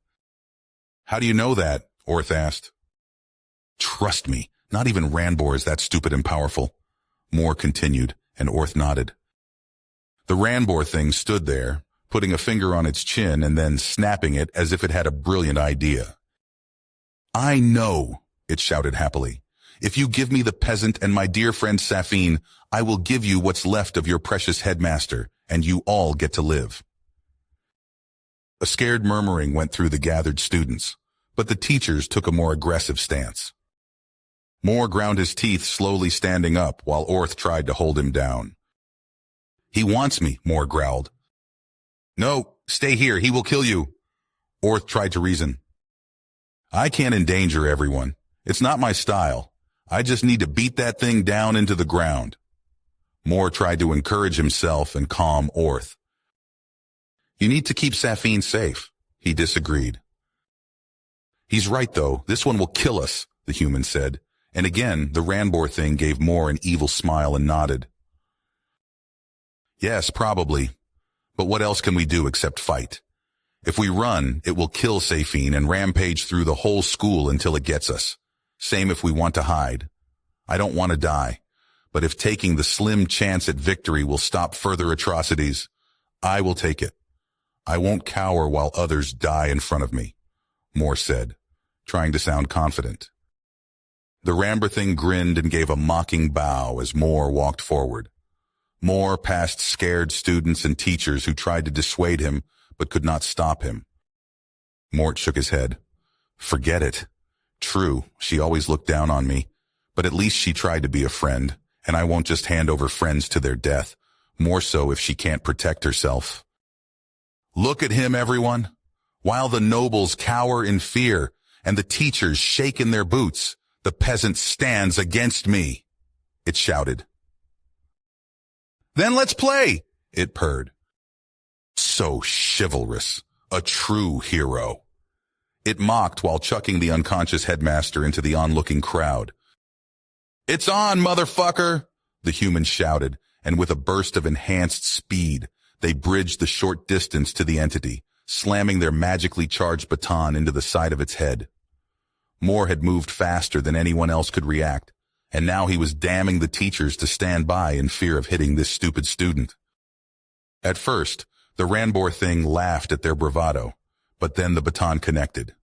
How do you know that? Orth asked. Trust me, not even Ranbor is that stupid and powerful. Moore continued, and Orth nodded. The Ranbor thing stood there, putting a finger on its chin and then snapping it as if it had a brilliant idea. I know, it shouted happily. If you give me the peasant and my dear friend Safine, I will give you what's left of your precious headmaster, and you all get to live. A scared murmuring went through the gathered students, but the teachers took a more aggressive stance. Moore ground his teeth, slowly standing up, while Orth tried to hold him down. He wants me, Moore growled. No, stay here, he will kill you. Orth tried to reason. I can't endanger everyone. It's not my style. I just need to beat that thing down into the ground. Moore tried to encourage himself and calm Orth. You need to keep Safine safe, he disagreed. He's right, though. This one will kill us, the human said. And again, the Ranbor thing gave Moore an evil smile and nodded. Yes, probably. But what else can we do except fight? If we run, it will kill Safine and rampage through the whole school until it gets us. Same if we want to hide. I don't want to die. But if taking the slim chance at victory will stop further atrocities, I will take it. I won't cower while others die in front of me, Moore said, trying to sound confident. The Ramber thing grinned and gave a mocking bow as Moore walked forward. Moore passed scared students and teachers who tried to dissuade him but could not stop him. Mort shook his head. Forget it. True, she always looked down on me, but at least she tried to be a friend, and I won't just hand over friends to their death, more so if she can't protect herself. Look at him, everyone. While the nobles cower in fear and the teachers shake in their boots, the peasant stands against me, it shouted. Then let's play, it purred. So chivalrous, a true hero. It mocked while chucking the unconscious headmaster into the onlooking crowd. It's on, motherfucker, the human shouted, and with a burst of enhanced speed, they bridged the short distance to the entity, slamming their magically charged baton into the side of its head. Moore had moved faster than anyone else could react, and now he was damning the teachers to stand by in fear of hitting this stupid student. At first, the Ranbor thing laughed at their bravado, but then the baton connected.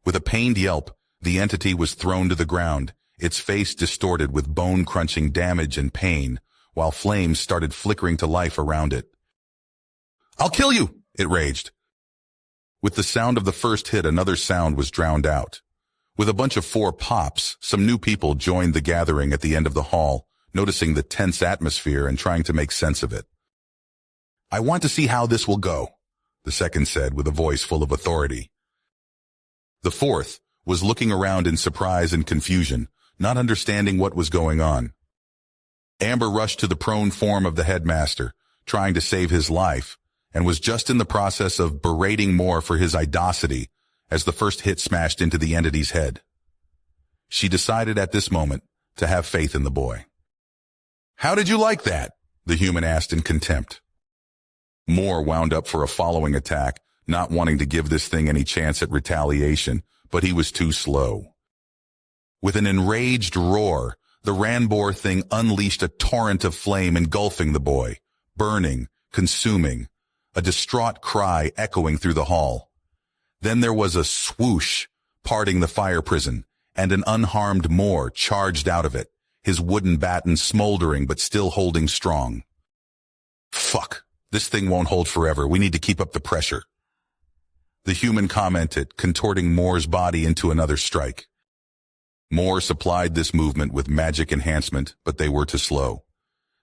With a pained yelp, the entity was thrown to the ground, its face distorted with bone-crunching damage and pain, while flames started flickering to life around it. "I'll kill you!" it raged. With the sound of the first hit, another sound was drowned out. With a bunch of 4 pops, some new people joined the gathering at the end of the hall, noticing the tense atmosphere and trying to make sense of it. "I want to see how this will go," the second said with a voice full of authority. The fourth was looking around in surprise and confusion, not understanding what was going on. Amber rushed to the prone form of the headmaster, trying to save his life, and was just in the process of berating Moore for his idosity as the first hit smashed into the entity's head. She decided at this moment to have faith in the boy. "How did you like that?" the human asked in contempt. Moore wound up for a following attack, not wanting to give this thing any chance at retaliation, but he was too slow. With an enraged roar, the Ranbor thing unleashed a torrent of flame engulfing the boy, burning, consuming, a distraught cry echoing through the hall. Then there was a swoosh, parting the fire prison, and an unharmed Moore charged out of it, his wooden baton smoldering but still holding strong. "Fuck, this thing won't hold forever. We need to keep up the pressure," the human commented, contorting Moore's body into another strike. Moore supplied this movement with magic enhancement, but they were too slow.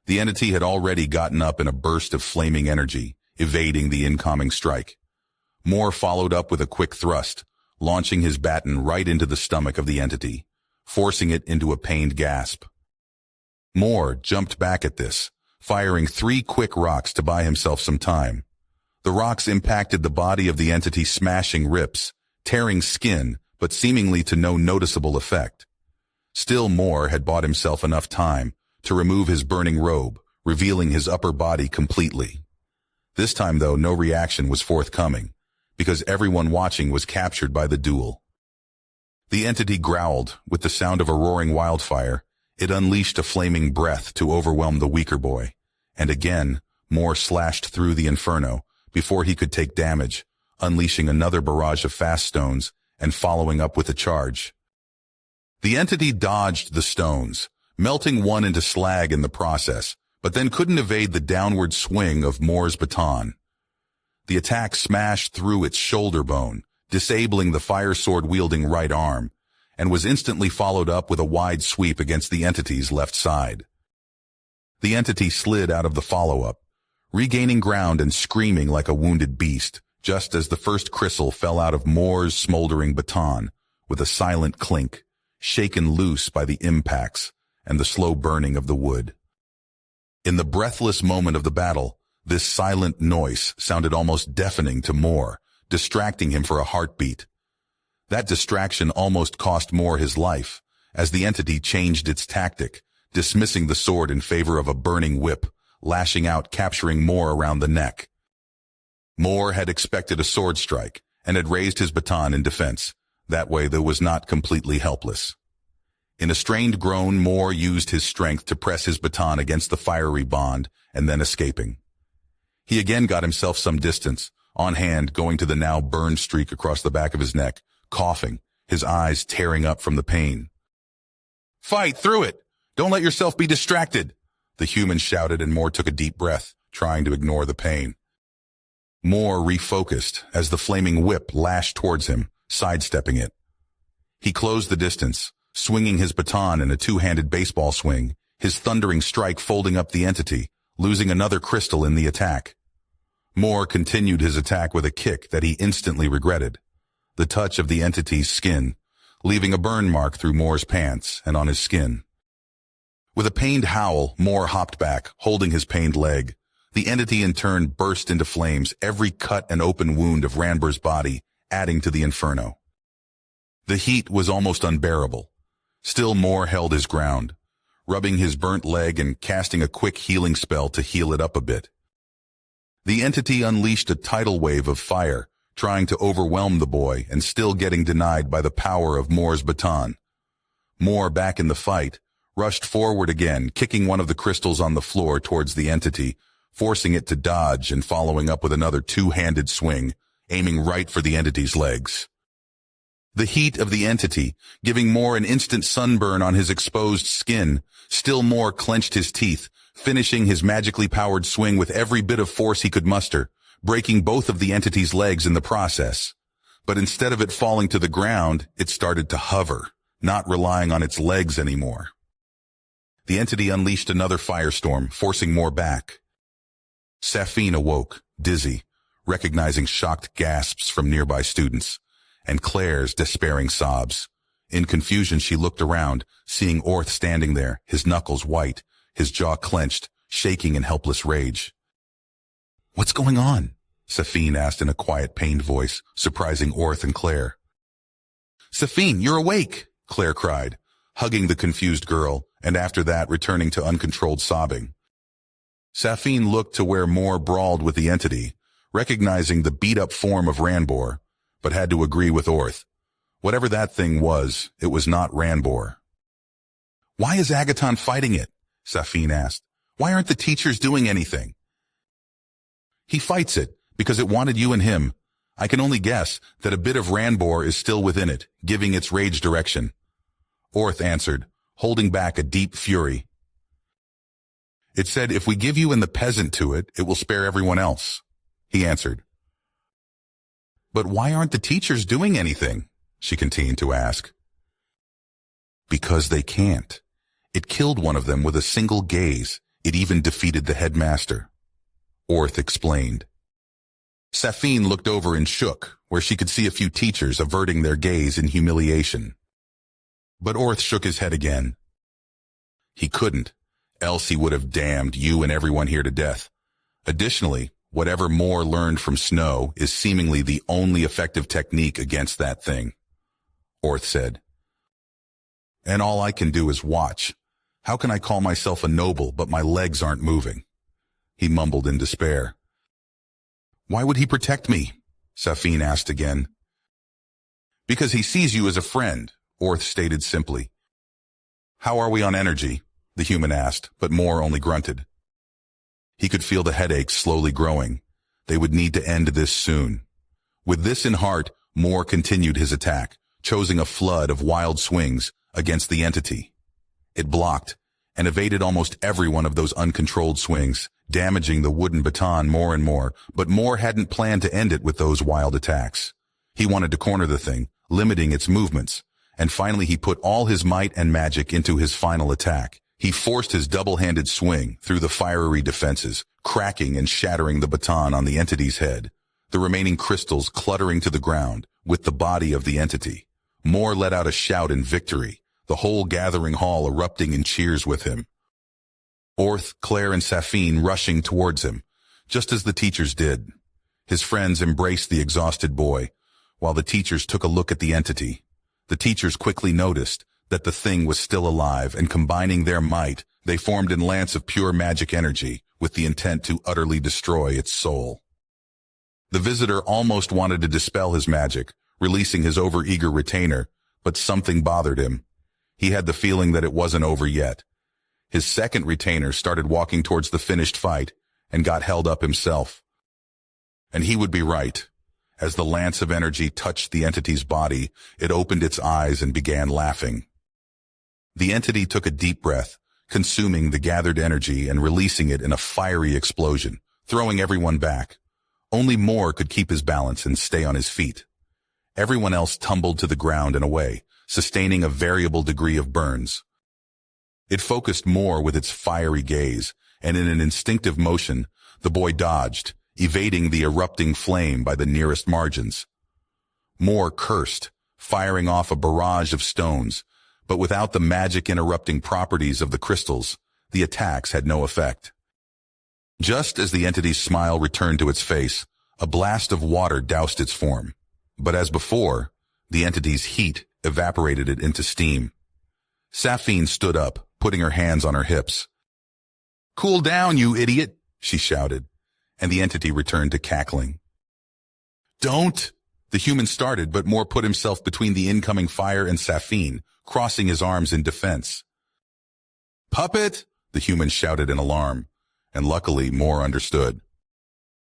The entity had already gotten up in a burst of flaming energy, evading the incoming strike. Moore followed up with a quick thrust, launching his baton right into the stomach of the entity, forcing it into a pained gasp. Moore jumped back at this, firing 3 quick rocks to buy himself some time. The rocks impacted the body of the entity, smashing ribs, tearing skin, but seemingly to no noticeable effect. Still, Moore had bought himself enough time to remove his burning robe, revealing his upper body completely. This time, though, no reaction was forthcoming, because everyone watching was captured by the duel. The entity growled. With the sound of a roaring wildfire, it unleashed a flaming breath to overwhelm the weaker boy, and again, Moore slashed through the inferno before he could take damage, unleashing another barrage of fast stones and following up with a charge. The entity dodged the stones, melting one into slag in the process, but then couldn't evade the downward swing of Moore's baton. The attack smashed through its shoulder bone, disabling the fire sword-wielding right arm, and was instantly followed up with a wide sweep against the entity's left side. The entity slid out of the follow-up, regaining ground and screaming like a wounded beast, just as the first crystal fell out of Moore's smoldering baton with a silent clink, shaken loose by the impacts and the slow burning of the wood. In the breathless moment of the battle, this silent noise sounded almost deafening to Moore, distracting him for a heartbeat. That distraction almost cost Moore his life, as the entity changed its tactic, dismissing the sword in favor of a burning whip, lashing out, capturing Moore around the neck. Moore had expected a sword strike and had raised his baton in defense. That way, though, was not completely helpless. In a strained groan, Moore used his strength to press his baton against the fiery bond and then escaping. He again got himself some distance, on hand going to the now burned streak across the back of his neck, coughing, his eyes tearing up from the pain. "Fight through it! Don't let yourself be distracted!" the human shouted, and Moore took a deep breath, trying to ignore the pain. Moore refocused as the flaming whip lashed towards him, sidestepping it. He closed the distance, swinging his baton in a two-handed baseball swing, his thundering strike folding up the entity, losing another crystal in the attack. Moore continued his attack with a kick that he instantly regretted, the touch of the entity's skin, leaving a burn mark through Moore's pants and on his skin. With a pained howl, Moore hopped back, holding his pained leg. The entity in turn burst into flames, every cut and open wound of Ranbor's body adding to the inferno. The heat was almost unbearable. Still, Moore held his ground, rubbing his burnt leg and casting a quick healing spell to heal it up a bit. The entity unleashed a tidal wave of fire, trying to overwhelm the boy and still getting denied by the power of Moore's baton. Moore, back in the fight, rushed forward again, kicking one of the crystals on the floor towards the entity, forcing it to dodge and following up with another two-handed swing, aiming right for the entity's legs. The heat of the entity, giving Moore an instant sunburn on his exposed skin, still Moore clenched his teeth, finishing his magically powered swing with every bit of force he could muster, breaking both of the entity's legs in the process. But instead of it falling to the ground, it started to hover, not relying on its legs anymore. The entity unleashed another firestorm, forcing Moore back. Safine awoke, dizzy, recognizing shocked gasps from nearby students, and Claire's despairing sobs. In confusion, she looked around, seeing Orth standing there, his knuckles white, his jaw clenched, shaking in helpless rage. "What's going on?" Safine asked in a quiet, pained voice, surprising Orth and Claire. "Safine, you're awake!" Claire cried, hugging the confused girl, and after that returning to uncontrolled sobbing. Safine looked to where Moore brawled with the entity, recognizing the beat-up form of Ranbor, but had to agree with Orth. Whatever that thing was, it was not Ranbor. "Why is Agaton fighting it?" Safine asked. "Why aren't the teachers doing anything?" "He fights it because it wanted you and him. I can only guess that a bit of Ranbor is still within it, giving its rage direction," Orth answered, holding back a deep fury. "It said if we give you and the peasant to it, it will spare everyone else," he answered. "But why aren't the teachers doing anything?" she continued to ask. "Because they can't. It killed one of them with a single gaze. It even defeated the headmaster," Orth explained. Safine looked over and shook, where she could see a few teachers averting their gaze in humiliation. But Orth shook his head again. "He couldn't, else he would have damned you and everyone here to death. Additionally, whatever Moore learned from Snow is seemingly the only effective technique against that thing," Orth said. "And all I can do is watch. How can I call myself a noble but my legs aren't moving?" he mumbled in despair. "Why would he protect me?" Safine asked again. "Because he sees you as a friend," Orth stated simply. "How are we on energy?" the human asked, but Moore only grunted. He could feel the headaches slowly growing. They would need to end this soon. With this in heart, Moore continued his attack, choosing a flood of wild swings against the entity. It blocked and evaded almost every one of those uncontrolled swings, damaging the wooden baton more and more, but Moore hadn't planned to end it with those wild attacks. He wanted to corner the thing, limiting its movements, and finally he put all his might and magic into his final attack. He forced his double-handed swing through the fiery defenses, cracking and shattering the baton on the entity's head, the remaining crystals cluttering to the ground with the body of the entity. Moore let out a shout in victory, the whole gathering hall erupting in cheers with him. Orth, Claire, and Safine rushing towards him, just as the teachers did. His friends embraced the exhausted boy, while the teachers took a look at the entity. The teachers quickly noticed that the thing was still alive, and combining their might, they formed a lance of pure magic energy with the intent to utterly destroy its soul. The visitor almost wanted to dispel his magic, releasing his overeager retainer, but something bothered him. He had the feeling that it wasn't over yet. His second retainer started walking towards the finished fight and got held up himself. And he would be right. As the lance of energy touched the entity's body, it opened its eyes and began laughing. The entity took a deep breath, consuming the gathered energy and releasing it in a fiery explosion, throwing everyone back. Only Moore could keep his balance and stay on his feet. Everyone else tumbled to the ground and away, sustaining a variable degree of burns. It focused Moore with its fiery gaze, and in an instinctive motion, the boy dodged, evading the erupting flame by the nearest margins. Moore cursed, firing off a barrage of stones, but without the magic interrupting properties of the crystals, the attacks had no effect. Just as the entity's smile returned to its face, a blast of water doused its form. But as before, the entity's heat evaporated it into steam. Safine stood up, putting her hands on her hips. "Cool down, you idiot," she shouted, and the entity returned to cackling. Don't! The human started, but Moore put himself between the incoming fire and Safine, crossing his arms in defense. Puppet! The human shouted in alarm, and luckily Moore understood.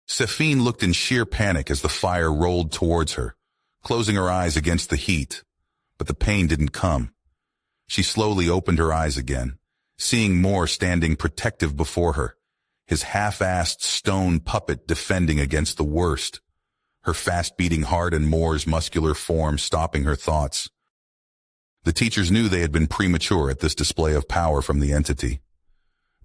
Safine looked in sheer panic as the fire rolled towards her, closing her eyes against the heat, but the pain didn't come. She slowly opened her eyes again, seeing Moore standing protective before her, his half-assed stone puppet defending against the worst, her fast-beating heart and Moore's muscular form stopping her thoughts. The teachers knew they had been premature at this display of power from the entity.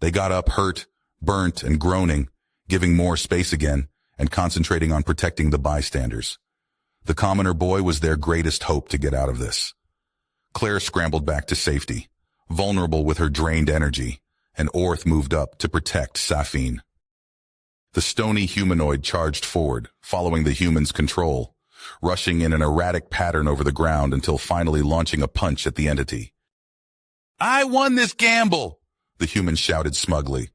They got up hurt, burnt, and groaning, giving Moore space again and concentrating on protecting the bystanders. The commoner boy was their greatest hope to get out of this. Claire scrambled back to safety, vulnerable with her drained energy, and Orth moved up to protect Safine. The stony humanoid charged forward, following the human's control, rushing in an erratic pattern over the ground until finally launching a punch at the entity. "I won this gamble!" the human shouted smugly,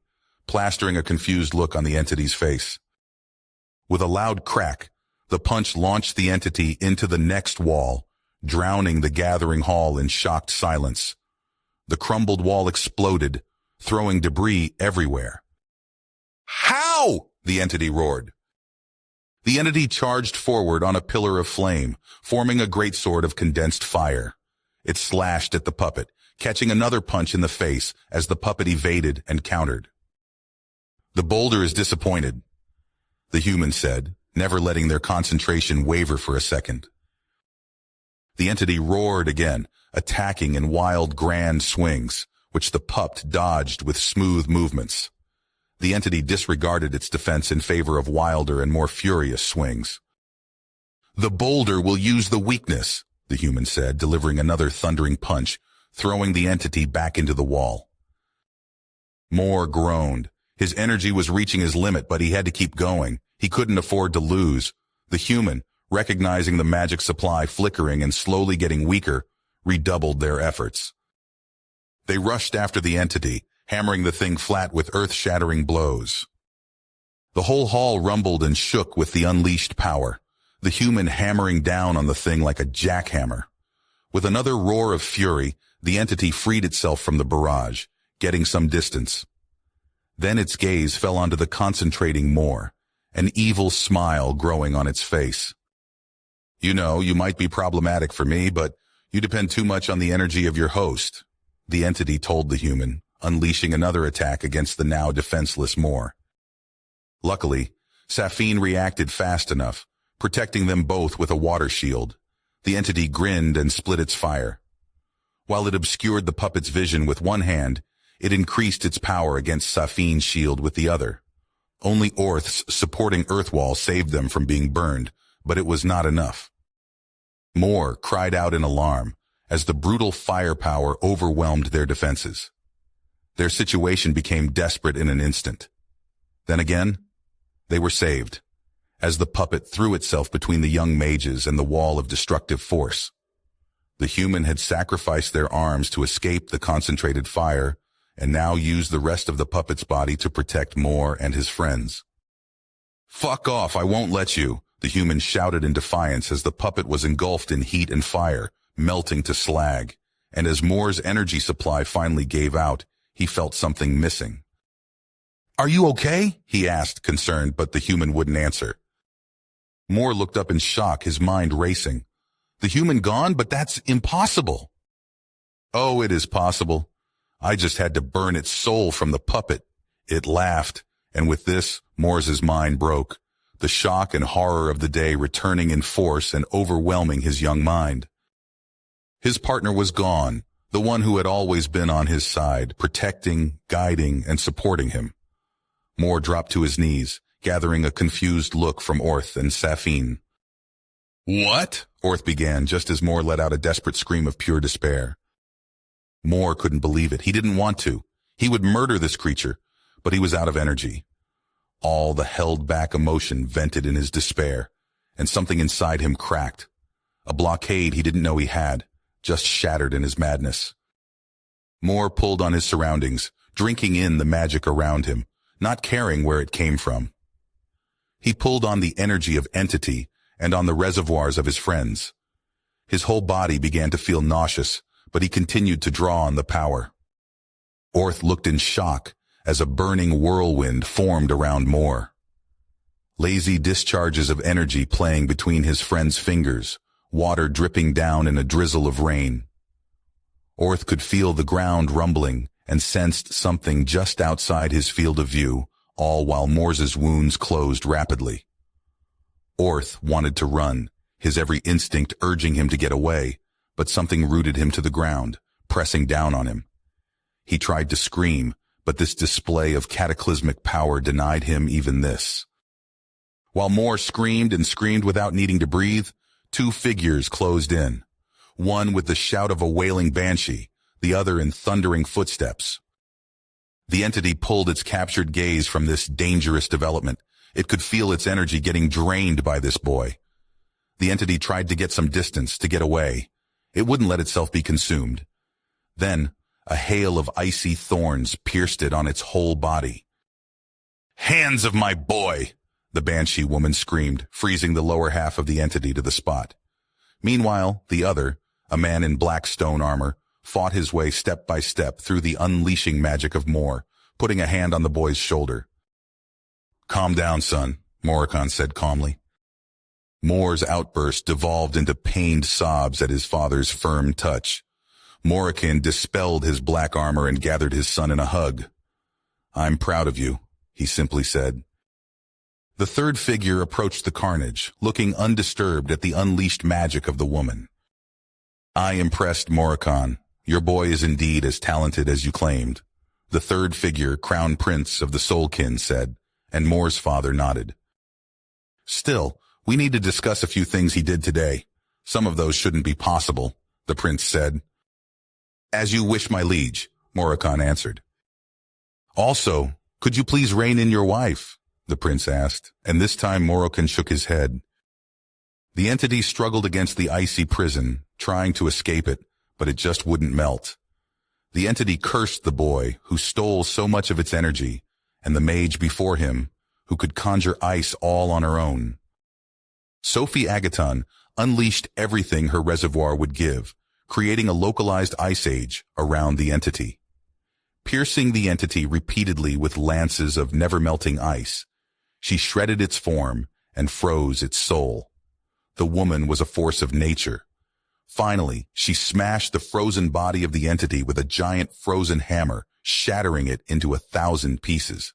plastering a confused look on the entity's face. With a loud crack, the punch launched the entity into the next wall, drowning the gathering hall in shocked silence. The crumbled wall exploded, throwing debris everywhere. "How?" the entity roared. The entity charged forward on a pillar of flame, forming a greatsword of condensed fire. It slashed at the puppet, catching another punch in the face as the puppet evaded and countered. "The boulder is disappointed," the human said, never letting their concentration waver for a second. The entity roared again, attacking in wild, grand swings, which the pup dodged with smooth movements. The entity disregarded its defense in favor of wilder and more furious swings. "The boulder will use the weakness," the human said, delivering another thundering punch, throwing the entity back into the wall. Moore groaned. His energy was reaching his limit, but he had to keep going. He couldn't afford to lose. The human, recognizing the magic supply flickering and slowly getting weaker, redoubled their efforts. They rushed after the entity, hammering the thing flat with earth-shattering blows. The whole hall rumbled and shook with the unleashed power, the human hammering down on the thing like a jackhammer. With another roar of fury, the entity freed itself from the barrage, getting some distance. Then its gaze fell onto the concentrating Moore, an evil smile growing on its face. "You know, you might be problematic for me, but you depend too much on the energy of your host," the entity told the human, unleashing another attack against the now defenseless Moore. Luckily, Safine reacted fast enough, protecting them both with a water shield. The entity grinned and split its fire. While it obscured the puppet's vision with one hand, it increased its power against Safine's shield with the other. Only Orth's supporting earth wall saved them from being burned, but it was not enough. Moore cried out in alarm as the brutal firepower overwhelmed their defenses. Their situation became desperate in an instant. Then again, they were saved, as the puppet threw itself between the young mages and the wall of destructive force. The human had sacrificed their arms to escape the concentrated fire, and now used the rest of the puppet's body to protect Moore and his friends. "Fuck off, I won't let you," the human shouted in defiance as the puppet was engulfed in heat and fire, melting to slag, and as Moore's energy supply finally gave out, he felt something missing. "Are you okay?" he asked, concerned, but the human wouldn't answer. Moore looked up in shock, his mind racing. "The human gone? But that's impossible." "Oh, it is possible. I just had to burn its soul from the puppet." It laughed, and with this, Moore's mind broke, the shock and horror of the day returning in force and overwhelming his young mind. His partner was gone, the one who had always been on his side, protecting, guiding, and supporting him. Moore dropped to his knees, gathering a confused look from Orth and Safine. "What?" Orth began, just as Moore let out a desperate scream of pure despair. Moore couldn't believe it. He didn't want to. He would murder this creature, but he was out of energy. All the held-back emotion vented in his despair, and something inside him cracked. A blockade he didn't know he had, just shattered in his madness. Moore pulled on his surroundings, drinking in the magic around him, not caring where it came from. He pulled on the energy of entity and on the reservoirs of his friends. His whole body began to feel nauseous, but he continued to draw on the power. Orth looked in shock as a burning whirlwind formed around Moore. Lazy discharges of energy playing between his friend's fingers, water dripping down in a drizzle of rain. Orth could feel the ground rumbling and sensed something just outside his field of view, all while Moore's wounds closed rapidly. Orth wanted to run, his every instinct urging him to get away, but something rooted him to the ground, pressing down on him. He tried to scream, but this display of cataclysmic power denied him even this. While Moore screamed and screamed without needing to breathe, two figures closed in, one with the shout of a wailing banshee, the other in thundering footsteps. The entity pulled its captured gaze from this dangerous development. It could feel its energy getting drained by this boy. The entity tried to get some distance, to get away. It wouldn't let itself be consumed. Then, a hail of icy thorns pierced it on its whole body. "Hands of my boy!" the banshee woman screamed, freezing the lower half of the entity to the spot. Meanwhile, the other, a man in black stone armor, fought his way step by step through the unleashing magic of Moore, putting a hand on the boy's shoulder. "Calm down, son," Morricon said calmly. Moore's outburst devolved into pained sobs at his father's firm touch. Morricon dispelled his black armor and gathered his son in a hug. "I'm proud of you," he simply said. The third figure approached the carnage, looking undisturbed at the unleashed magic of the woman. "I impressed Morricon. Your boy is indeed as talented as you claimed," the third figure, Crown Prince of the Soulkin, said, and Moore's father nodded. "Still, we need to discuss a few things he did today. Some of those shouldn't be possible," the prince said. "As you wish, my liege," Morricon answered. "Also, could you please rein in your wife?" the prince asked, and this time Morricon shook his head. The entity struggled against the icy prison, trying to escape it, but it just wouldn't melt. The entity cursed the boy, who stole so much of its energy, and the mage before him, who could conjure ice all on her own. Sophie Agaton unleashed everything her reservoir would give, creating a localized ice age around the entity. Piercing the entity repeatedly with lances of never-melting ice, she shredded its form and froze its soul. The woman was a force of nature. Finally, she smashed the frozen body of the entity with a giant frozen hammer, shattering it into 1,000 pieces.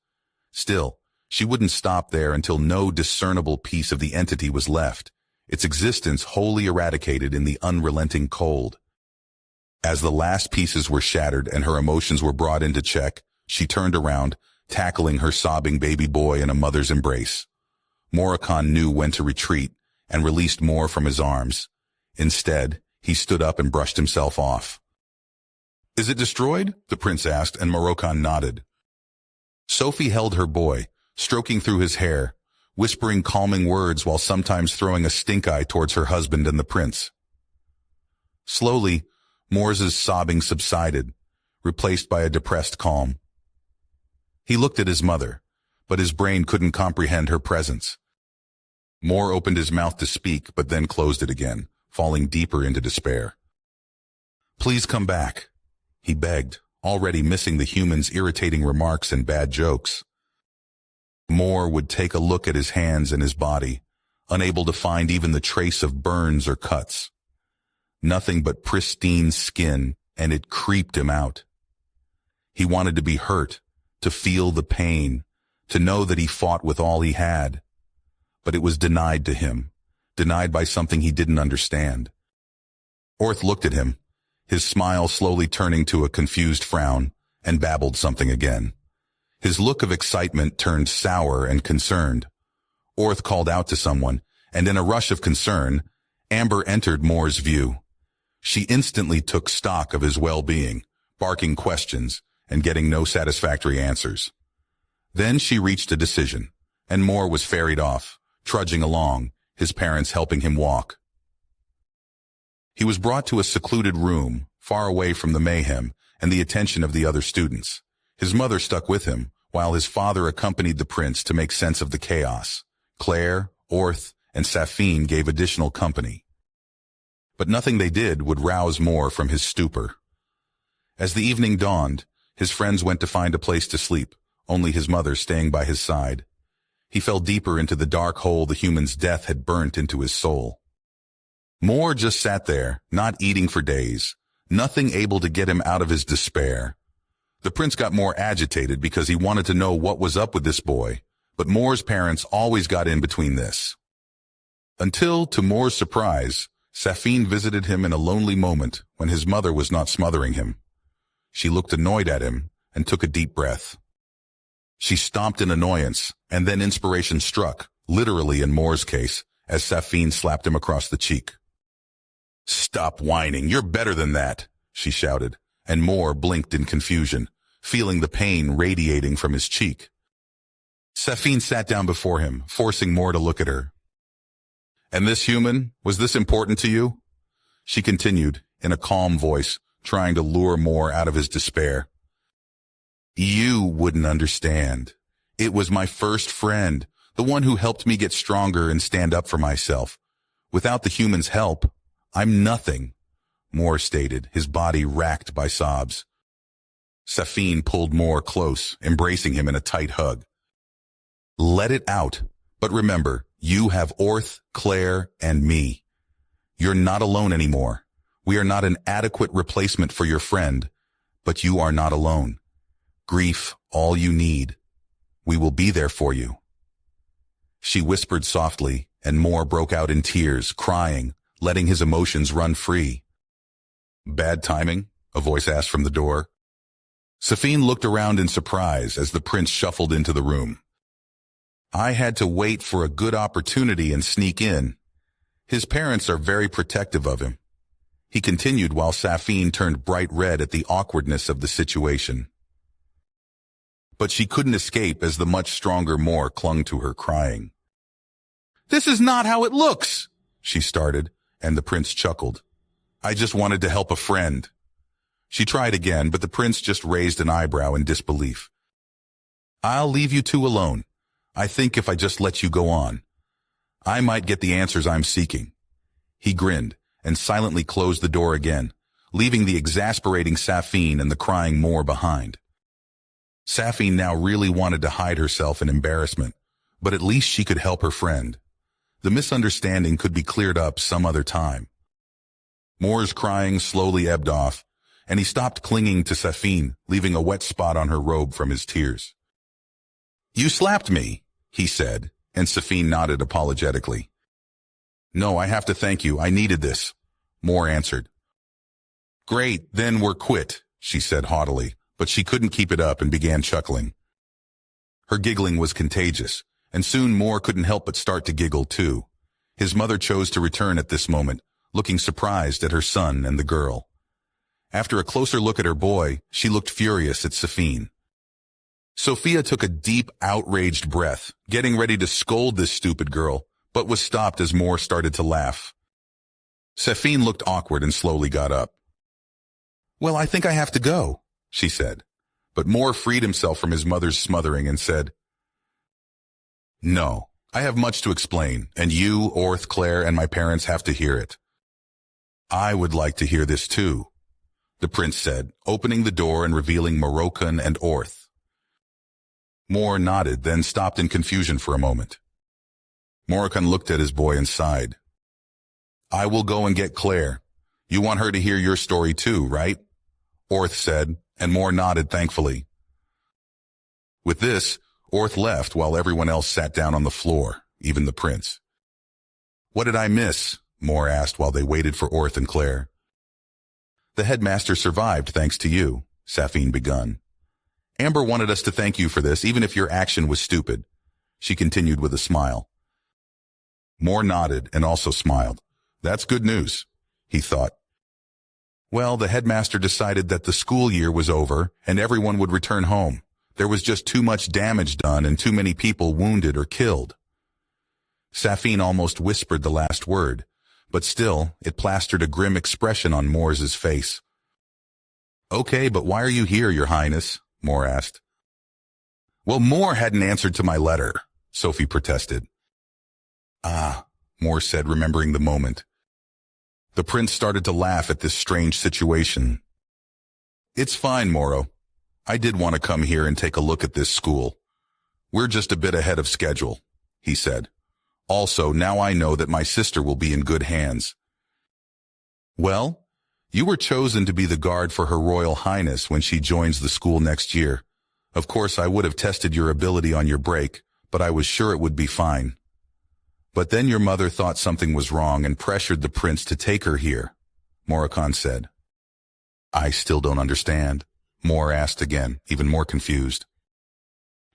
Still, she wouldn't stop there until no discernible piece of the entity was left, its existence wholly eradicated in the unrelenting cold. As the last pieces were shattered and her emotions were brought into check, she turned around, tackling her sobbing baby boy in a mother's embrace. Morricon knew when to retreat and released Moore from his arms. Instead, he stood up and brushed himself off. "Is it destroyed?" the prince asked, and Morricon nodded. Sophie held her boy, stroking through his hair, whispering calming words while sometimes throwing a stink eye towards her husband and the prince. Slowly, Moore's sobbing subsided, replaced by a depressed calm. He looked at his mother, but his brain couldn't comprehend her presence. Moore opened his mouth to speak, but then closed it again, falling deeper into despair. "Please come back," he begged, already missing the human's irritating remarks and bad jokes. Moore would take a look at his hands and his body, unable to find even the trace of burns or cuts. Nothing but pristine skin, and it creeped him out. He wanted to be hurt, to feel the pain, to know that he fought with all he had. But it was denied to him, denied by something he didn't understand. Orth looked at him, his smile slowly turning to a confused frown, and babbled something again. His look of excitement turned sour and concerned. Orth called out to someone, and in a rush of concern, Amber entered Moore's view. She instantly took stock of his well-being, barking questions and getting no satisfactory answers. Then she reached a decision, and Moore was ferried off, trudging along, his parents helping him walk. He was brought to a secluded room, far away from the mayhem and the attention of the other students. His mother stuck with him, while his father accompanied the prince to make sense of the chaos. Claire, Orth, and Safine gave additional company. But nothing they did would rouse Moore from his stupor. As the evening dawned, his friends went to find a place to sleep, only his mother staying by his side. He fell deeper into the dark hole the human's death had burnt into his soul. Moore just sat there, not eating for days, nothing able to get him out of his despair. The prince got more agitated because he wanted to know what was up with this boy, but Moore's parents always got in between this. Until, to Moore's surprise, Safine visited him in a lonely moment when his mother was not smothering him. She looked annoyed at him and took a deep breath. She stomped in annoyance, and then inspiration struck, literally in Moore's case, as Safine slapped him across the cheek. "Stop whining, you're better than that," she shouted, and Moore blinked in confusion, feeling the pain radiating from his cheek. Safine sat down before him, forcing Moore to look at her. "And this human, was this important to you?" She continued, in a calm voice, trying to lure Moore out of his despair. "You wouldn't understand. It was my first friend, the one who helped me get stronger and stand up for myself. Without the human's help, I'm nothing," Moore stated, his body racked by sobs. Safine pulled Moore close, embracing him in a tight hug. "Let it out, but remember, you have Orth, Claire, and me. You're not alone anymore. We are not an adequate replacement for your friend, but you are not alone. Grief, all you need. We will be there for you." She whispered softly, and Moore broke out in tears, crying, letting his emotions run free. "Bad timing?" a voice asked from the door. Safine looked around in surprise as the prince shuffled into the room. "I had to wait for a good opportunity and sneak in. His parents are very protective of him," he continued while Safine turned bright red at the awkwardness of the situation. But she couldn't escape as the much stronger Moore clung to her, crying. "This is not how it looks," she started, and the prince chuckled. "I just wanted to help a friend." She tried again, but the prince just raised an eyebrow in disbelief. "I'll leave you two alone. I think if I just let you go on, I might get the answers I'm seeking." He grinned and silently closed the door again, leaving the exasperating Safine and the crying Moore behind. Safine now really wanted to hide herself in embarrassment, but at least she could help her friend. The misunderstanding could be cleared up some other time. Moore's crying slowly ebbed off, and he stopped clinging to Safine, leaving a wet spot on her robe from his tears. "You slapped me," he said, and Safine nodded apologetically. "No, I have to thank you. I needed this," Moore answered. "Great, then we're quit," she said haughtily, but she couldn't keep it up and began chuckling. Her giggling was contagious, and soon Moore couldn't help but start to giggle too. His mother chose to return at this moment, looking surprised at her son and the girl. After a closer look at her boy, she looked furious at Safine. Sophia took a deep, outraged breath, getting ready to scold this stupid girl, but was stopped as Moore started to laugh. Safine looked awkward and slowly got up. "Well, I think I have to go," she said, but Moore freed himself from his mother's smothering and said, "No, I have much to explain, and you, Orth, Claire, and my parents have to hear it." "I would like to hear this too," the prince said, opening the door and revealing Moroccan and Orth. Moore nodded, then stopped in confusion for a moment. Moroccan looked at his boy and sighed. "I will go and get Claire. You want her to hear your story too, right?" Orth said, and Moore nodded thankfully. With this, Orth left while everyone else sat down on the floor, even the prince. "What did I miss?" Moore asked while they waited for Orth and Claire. "The headmaster survived thanks to you," Safine begun. "Amber wanted us to thank you for this, even if your action was stupid," she continued with a smile. Moore nodded and also smiled. That's good news, he thought. Well, the headmaster decided that the school year was over and everyone would return home. There was just too much damage done and too many people wounded or killed. Safine almost whispered the last word, but still, it plastered a grim expression on Moore's face. Okay, but why are you here, Your Highness? Moore asked. Well, Moore hadn't answered to my letter, Sophie protested. Ah, Moore said, remembering the moment. The prince started to laugh at this strange situation. It's fine, Moro. I did want to come here and take a look at this school. We're just a bit ahead of schedule, he said. Also, now I know that my sister will be in good hands. Well, you were chosen to be the guard for Her Royal Highness when she joins the school next year. Of course, I would have tested your ability on your break, but I was sure it would be fine. But then your mother thought something was wrong and pressured the prince to take her here, Morricon said. I still don't understand, Moore asked again, even more confused.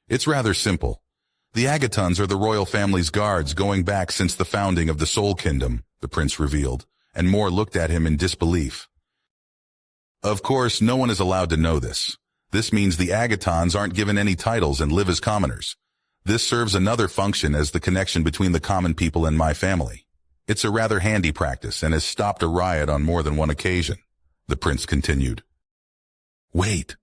It's rather simple. The Agatons are the royal family's guards going back since the founding of the Soul Kingdom, the prince revealed, and Moore looked at him in disbelief. Of course, no one is allowed to know this. This means the Agatons aren't given any titles and live as commoners. This serves another function as the connection between the common people and my family. It's a rather handy practice and has stopped a riot on more than one occasion, the prince continued. Wait,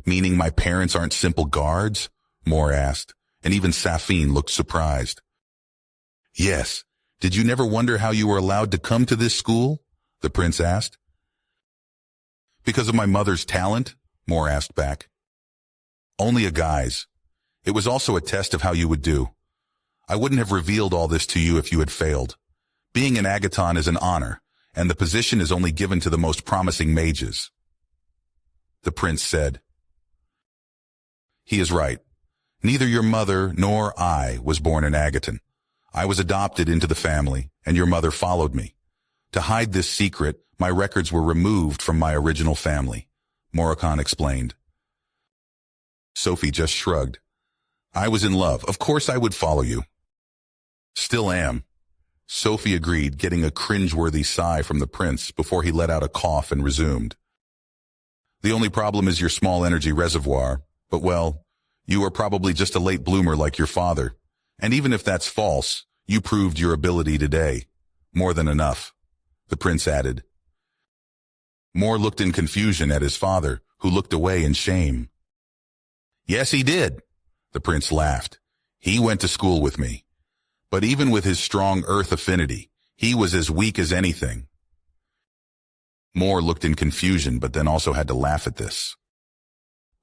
meaning my parents aren't simple guards? Moore asked, and even Safine looked surprised. Yes. Did you never wonder how you were allowed to come to this school? The prince asked. Because of my mother's talent? Moore asked back. Only a guise. It was also a test of how you would do. I wouldn't have revealed all this to you if you had failed. Being an Agaton is an honor, and the position is only given to the most promising mages. The prince said. He is right. Neither your mother nor I was born an Agaton. I was adopted into the family, and your mother followed me. To hide this secret, my records were removed from my original family, Morricon explained. Sophie just shrugged. I was in love. Of course I would follow you. Still am. Sophie agreed, getting a cringe-worthy sigh from the prince before he let out a cough and resumed. The only problem is your small energy reservoir, but well, you are probably just a late bloomer like your father. And even if that's false, you proved your ability today. More than enough, the prince added. Moore looked in confusion at his father, who looked away in shame. Yes, he did. The prince laughed. He went to school with me. But even with his strong earth affinity, he was as weak as anything. Moore looked in confusion, but then also had to laugh at this.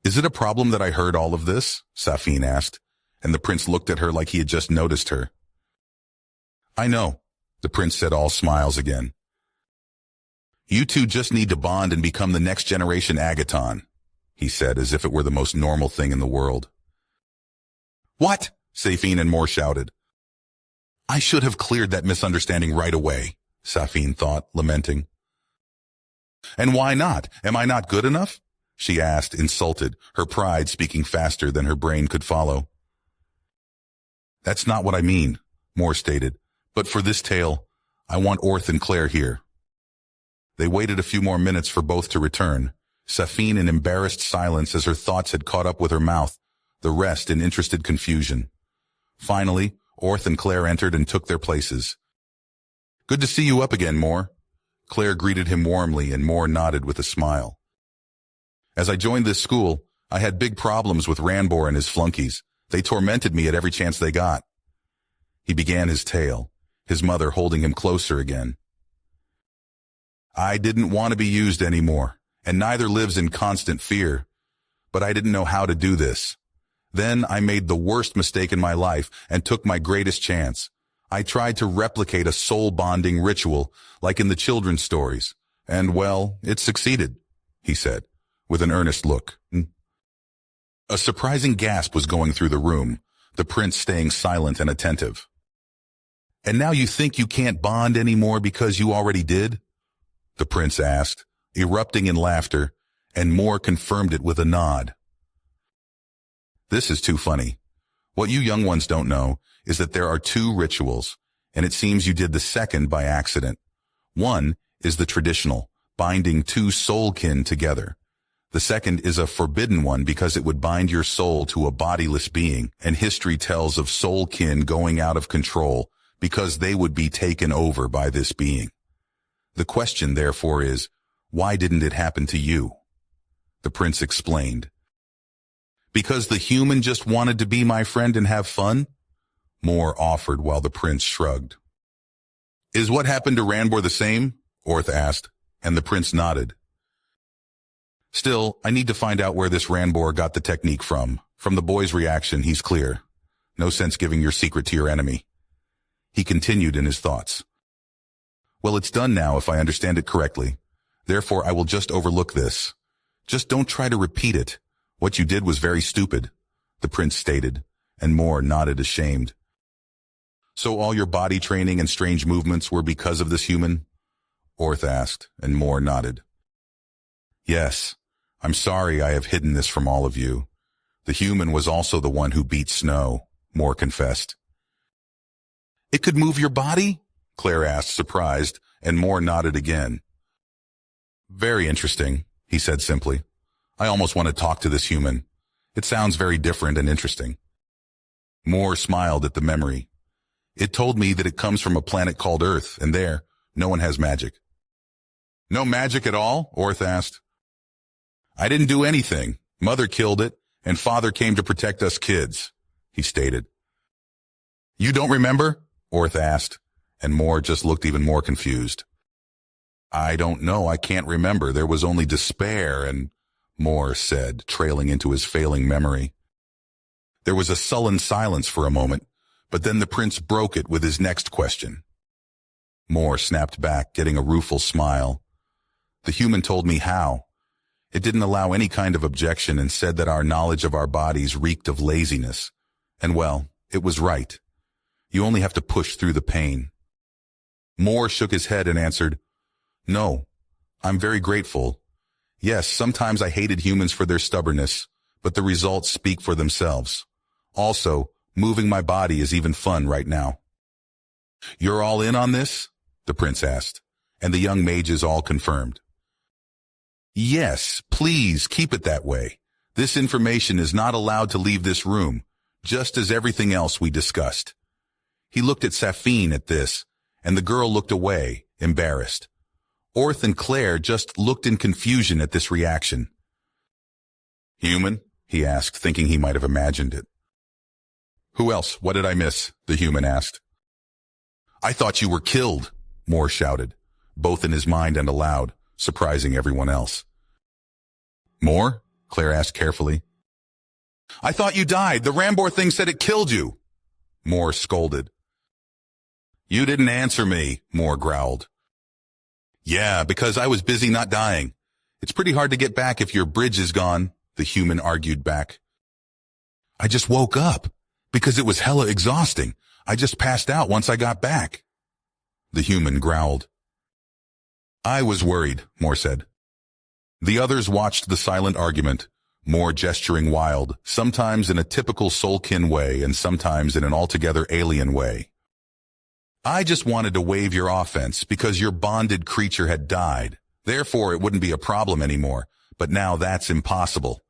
Is it a problem that I heard all of this? Safine asked, and the prince looked at her like he had just noticed her. I know, the prince said, all smiles again. You two just need to bond and become the next generation Agaton, he said, as if it were the most normal thing in the world. What? Safine and Moore shouted. I should have cleared that misunderstanding right away, Safine thought, lamenting. And why not? Am I not good enough? She asked, insulted, her pride speaking faster than her brain could follow. That's not what I mean, Moore stated, but for this tale, I want Orth and Claire here. They waited a few more minutes for both to return, Safine in embarrassed silence as her thoughts had caught up with her mouth, the rest in interested confusion. Finally, Orth and Claire entered and took their places. Good to see you up again, Moore. Claire greeted him warmly and Moore nodded with a smile. As I joined this school, I had big problems with Ranbor and his flunkies. They tormented me at every chance they got. He began his tale, his mother holding him closer again. I didn't want to be used anymore, and neither lives in constant fear. But I didn't know how to do this. Then I made the worst mistake in my life and took my greatest chance. I tried to replicate a soul-bonding ritual, like in the children's stories. And, well, it succeeded, he said, with an earnest look. A surprising gasp was going through the room, the prince staying silent and attentive. And now you think you can't bond anymore because you already did? The prince asked, erupting in laughter, and Moore confirmed it with a nod. This is too funny. What you young ones don't know is that there are two rituals, and it seems you did the second by accident. One is the traditional, binding two soul-kin together. The second is a forbidden one because it would bind your soul to a bodiless being, and history tells of soul-kin going out of control because they would be taken over by this being. The question, therefore, is, why didn't it happen to you? The prince explained. Because the human just wanted to be my friend and have fun? Moore offered while the prince shrugged. Is what happened to Ranbor the same? Orth asked, and the prince nodded. Still, I need to find out where this Ranbor got the technique from. From the boy's reaction, he's clear. No sense giving your secret to your enemy. He continued in his thoughts. Well, it's done now if I understand it correctly. Therefore, I will just overlook this. Just don't try to repeat it. What you did was very stupid, the prince stated, and Moore nodded ashamed. So all your body training and strange movements were because of this human? Orth asked, and Moore nodded. Yes, I'm sorry I have hidden this from all of you. The human was also the one who beat Snow, Moore confessed. It could move your body? Claire asked, surprised, and Moore nodded again. Very interesting, he said simply. I almost want to talk to this human. It sounds very different and interesting. Moore smiled at the memory. It told me that it comes from a planet called Earth, and there, no one has magic. No magic at all? Orth asked. I didn't do anything. Mother killed it, and Father came to protect us kids, he stated. You don't remember? Orth asked, and Moore just looked even more confused. I don't know. I can't remember. There was only despair and... Moore said, trailing into his failing memory. There was a sullen silence for a moment, but then the prince broke it with his next question. Moore snapped back, getting a rueful smile. The human told me how. It didn't allow any kind of objection and said that our knowledge of our bodies reeked of laziness. And well, it was right. You only have to push through the pain. Moore shook his head and answered, No, I'm very grateful. Yes, sometimes I hated humans for their stubbornness, but the results speak for themselves. Also, moving my body is even fun right now. You're all in on this? The prince asked, and the young mages all confirmed. Yes, please keep it that way. This information is not allowed to leave this room, just as everything else we discussed. He looked at Safine at this, and the girl looked away, embarrassed. Orth and Claire just looked in confusion at this reaction. Human? He asked, thinking he might have imagined it. Who else? What did I miss? The human asked. I thought you were killed, Moore shouted, both in his mind and aloud, surprising everyone else. More? Claire asked carefully. I thought you died. The Ranbor thing said it killed you. Moore scolded. You didn't answer me, Moore growled. Yeah, because I was busy not dying. It's pretty hard to get back if your bridge is gone, the human argued back. I just woke up, because it was hella exhausting. I just passed out once I got back. The human growled. I was worried, Moore said. The others watched the silent argument, Moore gesturing wild, sometimes in a typical Soulkin way and sometimes in an altogether alien way. I just wanted to waive your offense because your bonded creature had died. Therefore, it wouldn't be a problem anymore. But now that's impossible.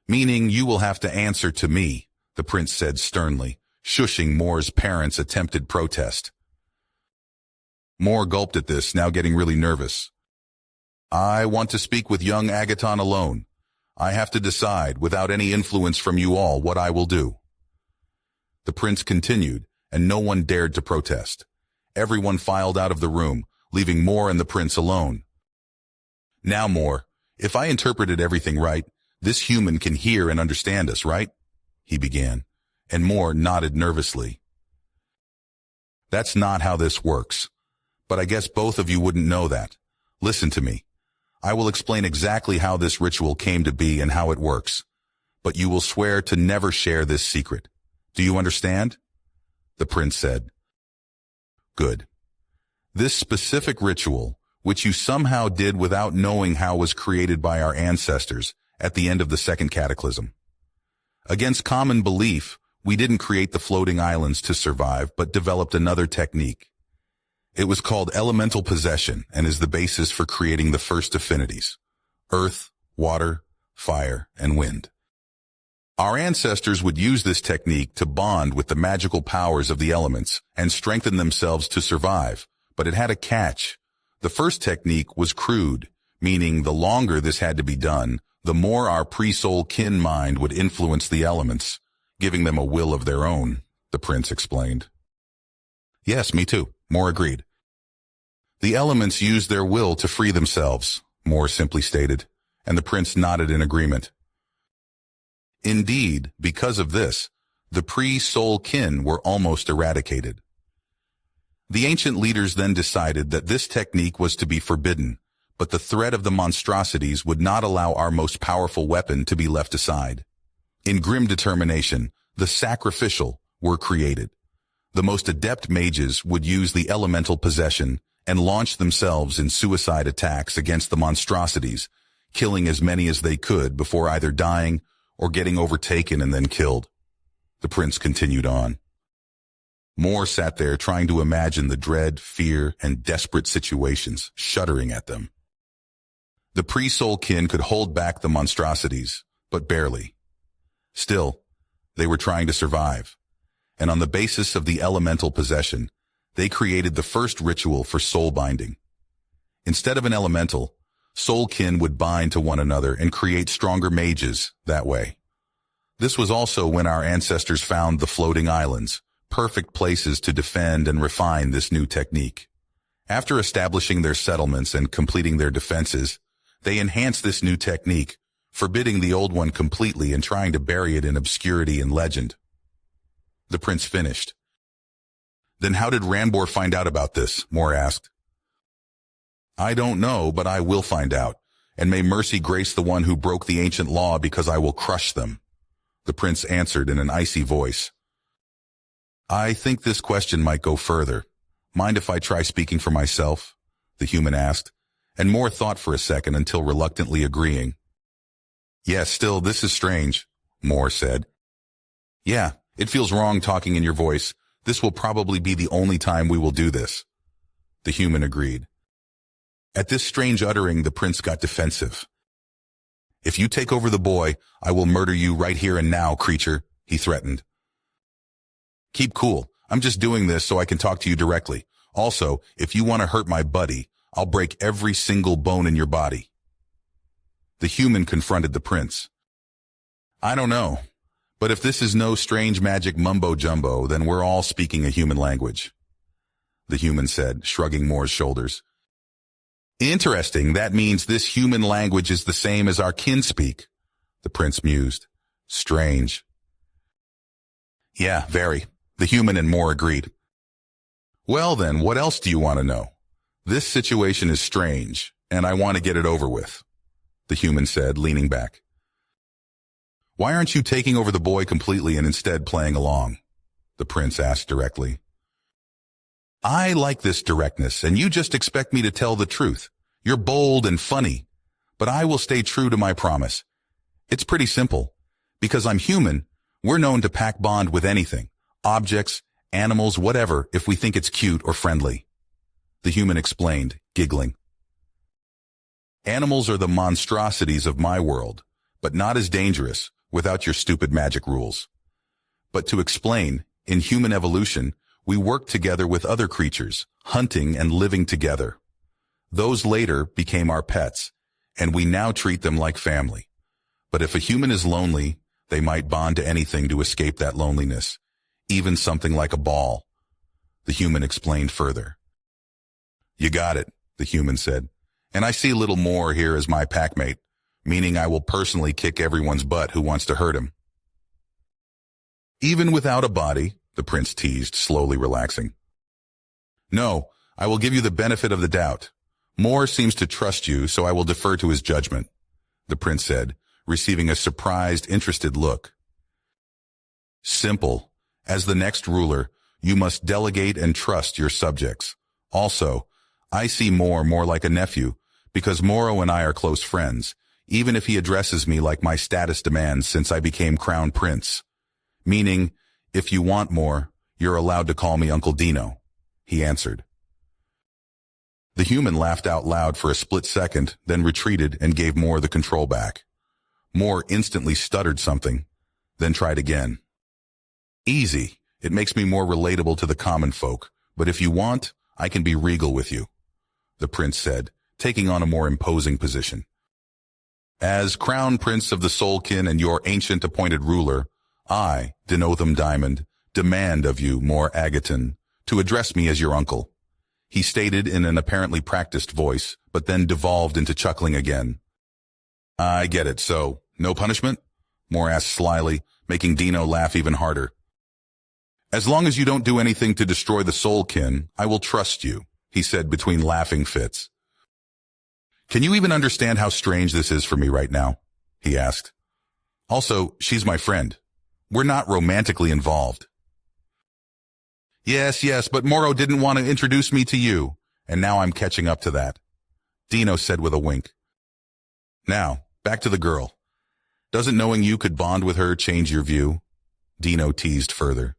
Meaning you will have to answer to me, the prince said sternly, shushing Moore's parents' attempted protest. Moore gulped at this, now getting really nervous. I want to speak with young Agaton alone. I have to decide, without any influence from you all, what I will do. The prince continued, and no one dared to protest. Everyone filed out of the room, leaving Moore and the prince alone. Now, Moore, if I interpreted everything right, this human can hear and understand us, right? He began, and Moore nodded nervously. That's not how this works, but I guess both of you wouldn't know that. Listen to me. I will explain exactly how this ritual came to be and how it works, but you will swear to never share this secret. Do you understand? The prince said. Good. This specific ritual, which you somehow did without knowing how, was created by our ancestors at the end of the second cataclysm. Against common belief, we didn't create the floating islands to survive, but developed another technique. It was called elemental possession and is the basis for creating the first affinities: earth, water, fire, and wind. Our ancestors would use this technique to bond with the magical powers of the elements and strengthen themselves to survive, but it had a catch. The first technique was crude, meaning the longer this had to be done, the more our pre-soul kin mind would influence the elements, giving them a will of their own, the prince explained. Yes, me too, Moore agreed. The elements use their will to free themselves, Moore simply stated, and the prince nodded in agreement. Indeed, because of this, the pre-soul kin were almost eradicated. The ancient leaders then decided that this technique was to be forbidden, but the threat of the monstrosities would not allow our most powerful weapon to be left aside. In grim determination, the sacrificial were created. The most adept mages would use the elemental possession and launch themselves in suicide attacks against the monstrosities, killing as many as they could before either dying or getting overtaken and then killed. The prince continued on. Moore sat there trying to imagine the dread, fear, and desperate situations, shuddering at them. The pre-soul kin could hold back the monstrosities, but barely. Still, they were trying to survive, and on the basis of the elemental possession, they created the first ritual for soul binding. Instead of an elemental, soul kin would bind to one another and create stronger mages that way. This was also when our ancestors found the floating islands, perfect places to defend and refine this new technique. After establishing their settlements and completing their defenses, they enhanced this new technique, forbidding the old one completely and trying to bury it in obscurity and legend. The prince finished. Then how did Ranbor find out about this? Moore asked. I don't know, but I will find out, and may mercy grace the one who broke the ancient law because I will crush them. The prince answered in an icy voice. I think this question might go further. Mind if I try speaking for myself? The human asked, and Moore thought for a second until reluctantly agreeing. Yes, still, this is strange, Moore said. Yeah, it feels wrong talking in your voice. This will probably be the only time we will do this. The human agreed. At this strange uttering, the prince got defensive. If you take over the boy, I will murder you right here and now, creature, he threatened. Keep cool. I'm just doing this so I can talk to you directly. Also, if you want to hurt my buddy, I'll break every single bone in your body. The human confronted the prince. I don't know, but if this is no strange magic mumbo-jumbo, then we're all speaking a human language. The human said, shrugging Moore's shoulders. Interesting, that means this human language is the same as our kin speak, the prince mused. Strange. Yeah, very. The human and Moore agreed. Well then, what else do you want to know? This situation is strange, and I want to get it over with, the human said, leaning back. Why aren't you taking over the boy completely and instead playing along? The prince asked directly. I like this directness, and you just expect me to tell the truth. You're bold and funny, but I will stay true to my promise. It's pretty simple. Because I'm human, we're known to pack bond with anything. Objects, animals, whatever, if we think it's cute or friendly. The human explained, giggling. Animals are the monstrosities of my world, but not as dangerous without your stupid magic rules. But to explain, in human evolution, we work together with other creatures, hunting and living together. Those later became our pets, and we now treat them like family. But if a human is lonely, they might bond to anything to escape that loneliness. Even something like a ball. The human explained further. You got it, the human said. And I see little Moore here as my packmate, meaning I will personally kick everyone's butt who wants to hurt him. Even without a body, the prince teased, slowly relaxing. No, I will give you the benefit of the doubt. Moore seems to trust you, so I will defer to his judgment, the prince said, receiving a surprised, interested look. Simple. As the next ruler, you must delegate and trust your subjects. Also, I see Moore more like a nephew, because Morrow and I are close friends, even if he addresses me like my status demands since I became crown prince. Meaning, if you want more, you're allowed to call me Uncle Dino, he answered. The human laughed out loud for a split second, then retreated and gave Moore the control back. Moore instantly stuttered something, then tried again. Easy. It makes me more relatable to the common folk, but if you want, I can be regal with you, the prince said, taking on a more imposing position. As crown prince of the Soulkin and your ancient appointed ruler, I, Denotham Diamond, demand of you, Moore Agaton, to address me as your uncle. he stated in an apparently practiced voice, but then devolved into chuckling again. I get it, so no punishment? Moore asked slyly, making Dino laugh even harder. As long as you don't do anything to destroy the Soulkin, I will trust you, he said between laughing fits. Can you even understand how strange this is for me right now? He asked. Also, she's my friend. We're not romantically involved. Yes, but Moro didn't want to introduce me to you, and now I'm catching up to that, Dino said with a wink. Now, back to the girl. Doesn't knowing you could bond with her change your view? Dino teased further.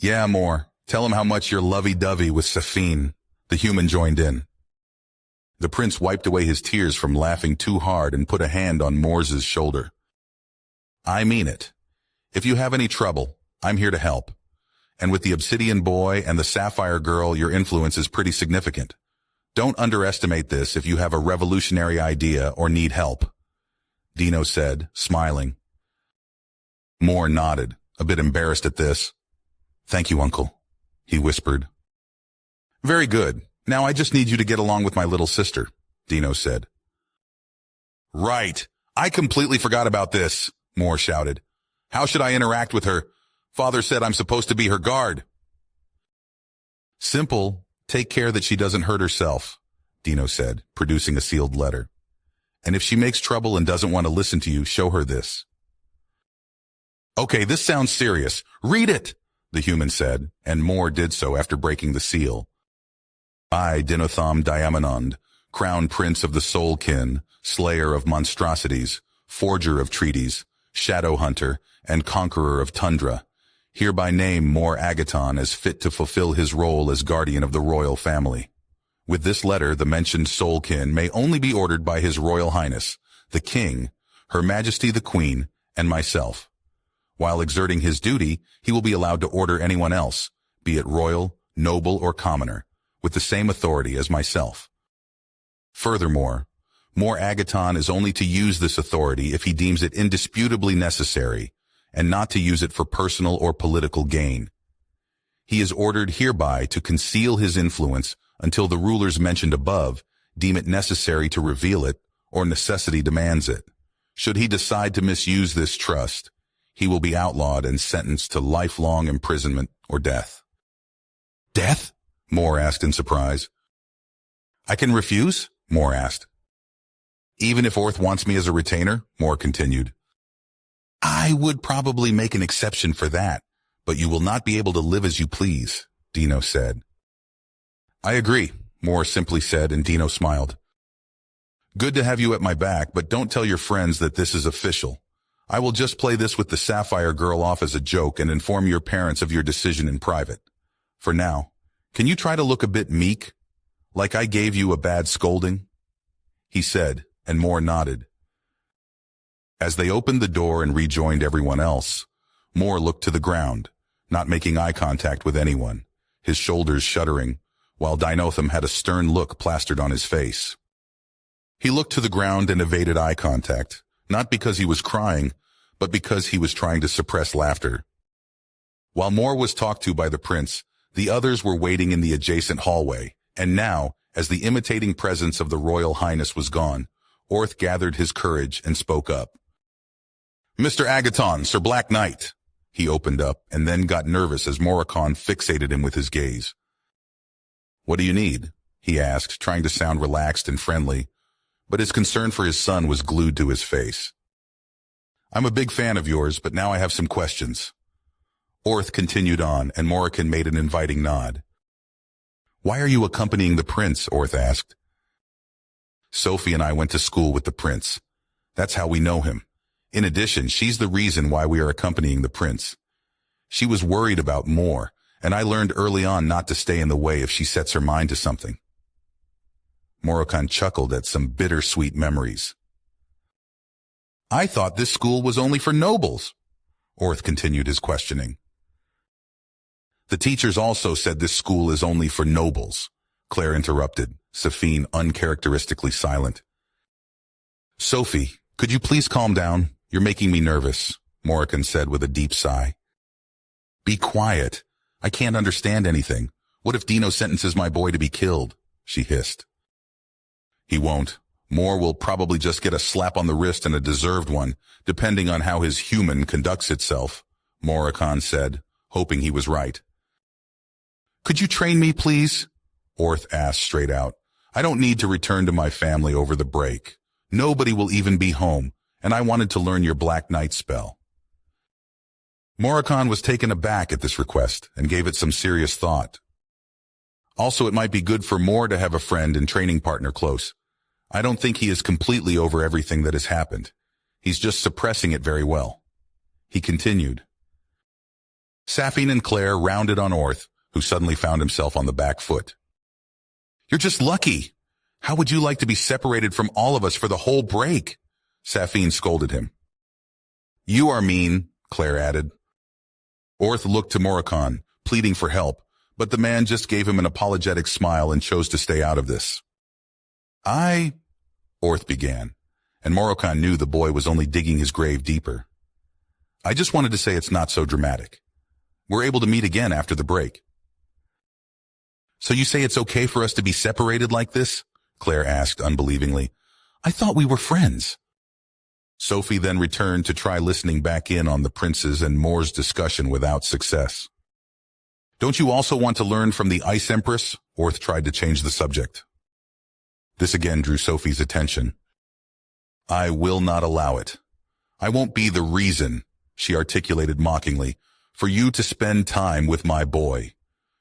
Yeah, Moore. Tell him how much you're lovey-dovey with Safine. The human joined in. The prince wiped away his tears from laughing too hard and put a hand on Moore's shoulder. I mean it. If you have any trouble, I'm here to help. And with the Obsidian Boy and the Sapphire Girl, your influence is pretty significant. Don't underestimate this if you have a revolutionary idea or need help, Dino said, smiling. Moore nodded, a bit embarrassed at this. Thank you, Uncle, he whispered. Very good. Now I just need you to get along with my little sister, Dino said. Right. I completely forgot about this, Moore shouted. How should I interact with her? Father said I'm supposed to be her guard. Simple. Take care that she doesn't hurt herself, Dino said, producing a sealed letter. And if she makes trouble and doesn't want to listen to you, show her this. Okay, this sounds serious. Read it, the human said, and Moore did so after breaking the seal. I, Dinotham Diamonond, Crown Prince of the Soulkin, Slayer of Monstrosities, Forger of Treaties, Shadow Hunter, and Conqueror of Tundra, hereby name Moore Agaton as fit to fulfill his role as guardian of the royal family. With this letter, the mentioned Soulkin may only be ordered by His Royal Highness, the King, Her Majesty the Queen, and myself. While exerting his duty, he will be allowed to order anyone else, be it royal, noble, or commoner, with the same authority as myself. Furthermore, Moore Agaton is only to use this authority if he deems it indisputably necessary, and not to use it for personal or political gain. He is ordered hereby to conceal his influence until the rulers mentioned above deem it necessary to reveal it or necessity demands it. Should he decide to misuse this trust, he will be outlawed and sentenced to lifelong imprisonment or death. Death? Moore asked in surprise. I can refuse? Moore asked. Even if Orth wants me as a retainer? Moore continued. I would probably make an exception for that, but you will not be able to live as you please, Dino said. I agree, Moore simply said, and Dino smiled. Good to have you at my back, but don't tell your friends that this is official. I will just play this with the Sapphire Girl off as a joke and inform your parents of your decision in private. For now, can you try to look a bit meek, like I gave you a bad scolding? He said, and Moore nodded. As they opened the door and rejoined everyone else, Moore looked to the ground, not making eye contact with anyone, his shoulders shuddering, while Dinotham had a stern look plastered on his face. He looked to the ground and evaded eye contact, not because he was crying, but because he was trying to suppress laughter. While Moore was talked to by the prince, the others were waiting in the adjacent hallway, and now, as the imitating presence of the Royal Highness was gone, Orth gathered his courage and spoke up. Mr. Agaton, Sir Black Knight. He opened up and then got nervous as Moricon fixated him with his gaze. What do you need? He asked, trying to sound relaxed and friendly, but his concern for his son was glued to his face. I'm a big fan of yours, but now I have some questions. Orth continued on, and Moricon made an inviting nod. Why are you accompanying the prince? Orth asked. Sophie and I went to school with the prince. That's how we know him. In addition, she's the reason why we are accompanying the prince. She was worried about Moore, and I learned early on not to stay in the way if she sets her mind to something. Moricon chuckled at some bittersweet memories. I thought this school was only for nobles. Orth continued his questioning. The teachers also said this school is only for nobles, Claire interrupted, Safine uncharacteristically silent. Sophie, could you please calm down? You're making me nervous, Moricon said with a deep sigh. Be quiet. I can't understand anything. What if Dino sentences my boy to be killed? She hissed. He won't. Moore will probably just get a slap on the wrist and a deserved one, depending on how his human conducts itself, Morricon said, hoping he was right. Could you train me, please? Orth asked straight out. I don't need to return to my family over the break. Nobody will even be home, and I wanted to learn your Black Knight spell. Morricon was taken aback at this request and gave it some serious thought. Also, it might be good for Moore to have a friend and training partner close. I don't think he is completely over everything that has happened. He's just suppressing it very well. He continued. Safine and Claire rounded on Orth, who suddenly found himself on the back foot. You're just lucky. How would you like to be separated from all of us for the whole break? Safine scolded him. You are mean, Claire added. Orth looked to Morricon, pleading for help, but the man just gave him an apologetic smile and chose to stay out of this. Orth began, and Morricon knew the boy was only digging his grave deeper. I just wanted to say it's not so dramatic. We're able to meet again after the break. So you say it's okay for us to be separated like this? Claire asked unbelievingly. I thought we were friends. Sophie then returned to try listening back in on the prince's and Moore's discussion without success. Don't you also want to learn from the Ice Empress? Orth tried to change the subject. This again drew Sophie's attention. I will not allow it. I won't be the reason, she articulated mockingly, for you to spend time with my boy.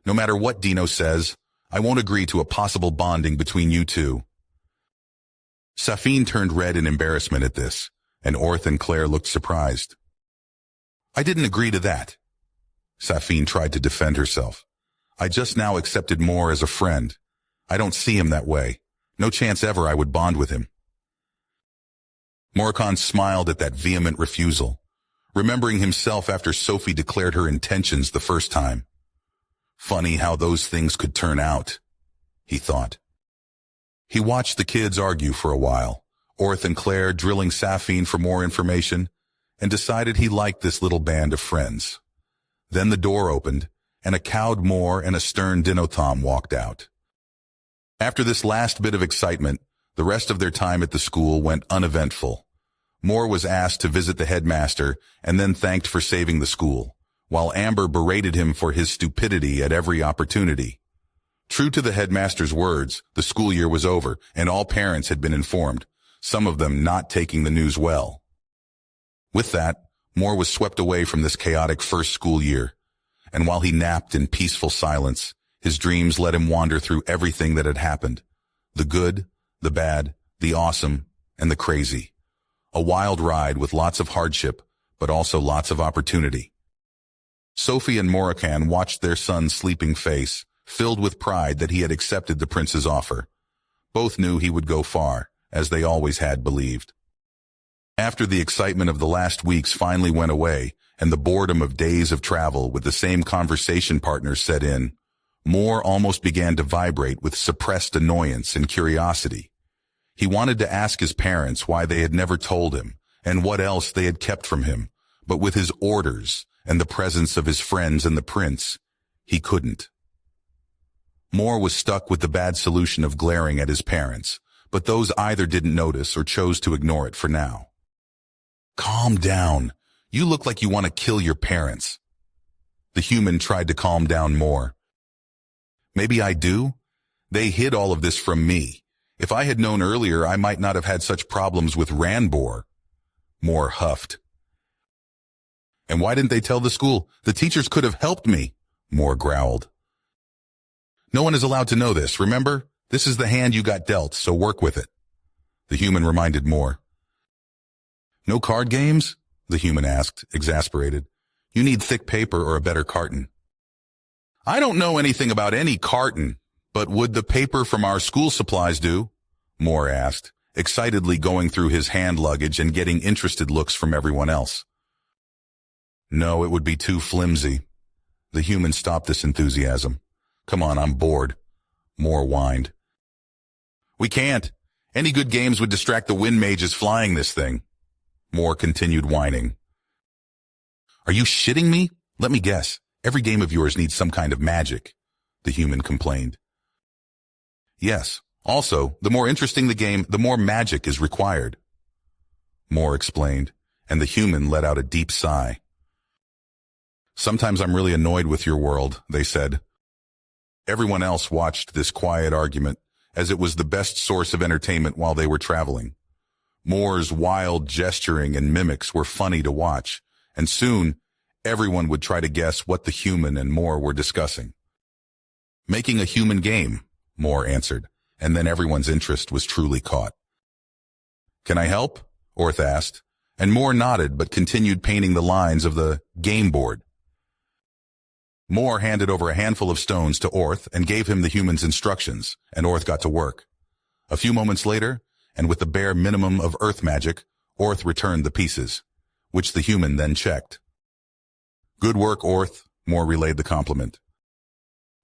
No matter what Dino says, I won't agree to a possible bonding between you two. Safine turned red in embarrassment at this, and Orth and Claire looked surprised. I didn't agree to that. Safine tried to defend herself. I just now accepted Moore as a friend. I don't see him that way. No chance ever I would bond with him. Morricon smiled at that vehement refusal, remembering himself after Sophie declared her intentions the first time. Funny how those things could turn out, he thought. He watched the kids argue for a while, Orth and Claire drilling Safine for more information, and decided he liked this little band of friends. Then the door opened, and a cowed Moore and a stern Dinothom walked out. After this last bit of excitement, the rest of their time at the school went uneventful. Moore was asked to visit the headmaster and then thanked for saving the school, while Amber berated him for his stupidity at every opportunity. True to the headmaster's words, the school year was over, and all parents had been informed, some of them not taking the news well. With that, Moore was swept away from this chaotic first school year, and while he napped in peaceful silence, his dreams let him wander through everything that had happened. The good, the bad, the awesome, and the crazy. A wild ride with lots of hardship, but also lots of opportunity. Sophie and Morricon watched their son's sleeping face, filled with pride that he had accepted the prince's offer. Both knew he would go far, as they always had believed. After the excitement of the last weeks finally went away, and the boredom of days of travel with the same conversation partners set in, Moore almost began to vibrate with suppressed annoyance and curiosity. He wanted to ask his parents why they had never told him, and what else they had kept from him, but with his orders and the presence of his friends and the prince, he couldn't. Moore was stuck with the bad solution of glaring at his parents, but those either didn't notice or chose to ignore it for now. Calm down. You look like you want to kill your parents. The human tried to calm down Moore. Maybe I do? They hid all of this from me. If I had known earlier, I might not have had such problems with Ranbor. Moore huffed. And why didn't they tell the school? The teachers could have helped me, Moore growled. No one is allowed to know this, remember? This is the hand you got dealt, so work with it. The human reminded Moore. No card games? The human asked, exasperated. You need thick paper or a better carton. I don't know anything about any carton, but would the paper from our school supplies do? Moore asked, excitedly going through his hand luggage and getting interested looks from everyone else. No, it would be too flimsy. The human stopped this enthusiasm. Come on, I'm bored. Moore whined. We can't. Any good games would distract the wind mages flying this thing. Moore continued whining. Are you shitting me? Let me guess. Every game of yours needs some kind of magic. the human complained. Yes, also, the more interesting the game, the more magic is required, Moore explained, and the human let out a deep sigh. Sometimes I'm really annoyed with your world, they said. Everyone else watched this quiet argument, as it was the best source of entertainment while they were traveling. Moore's wild gesturing and mimics were funny to watch, and soon, everyone would try to guess what the human and Moore were discussing. Making a human game, Moore answered, and then everyone's interest was truly caught. Can I help? Orth asked, and Moore nodded but continued painting the lines of the game board. Moore handed over a handful of stones to Orth and gave him the human's instructions, and Orth got to work. A few moments later, and with the bare minimum of earth magic, Orth returned the pieces, which the human then checked. Good work, Orth, Moore relayed the compliment.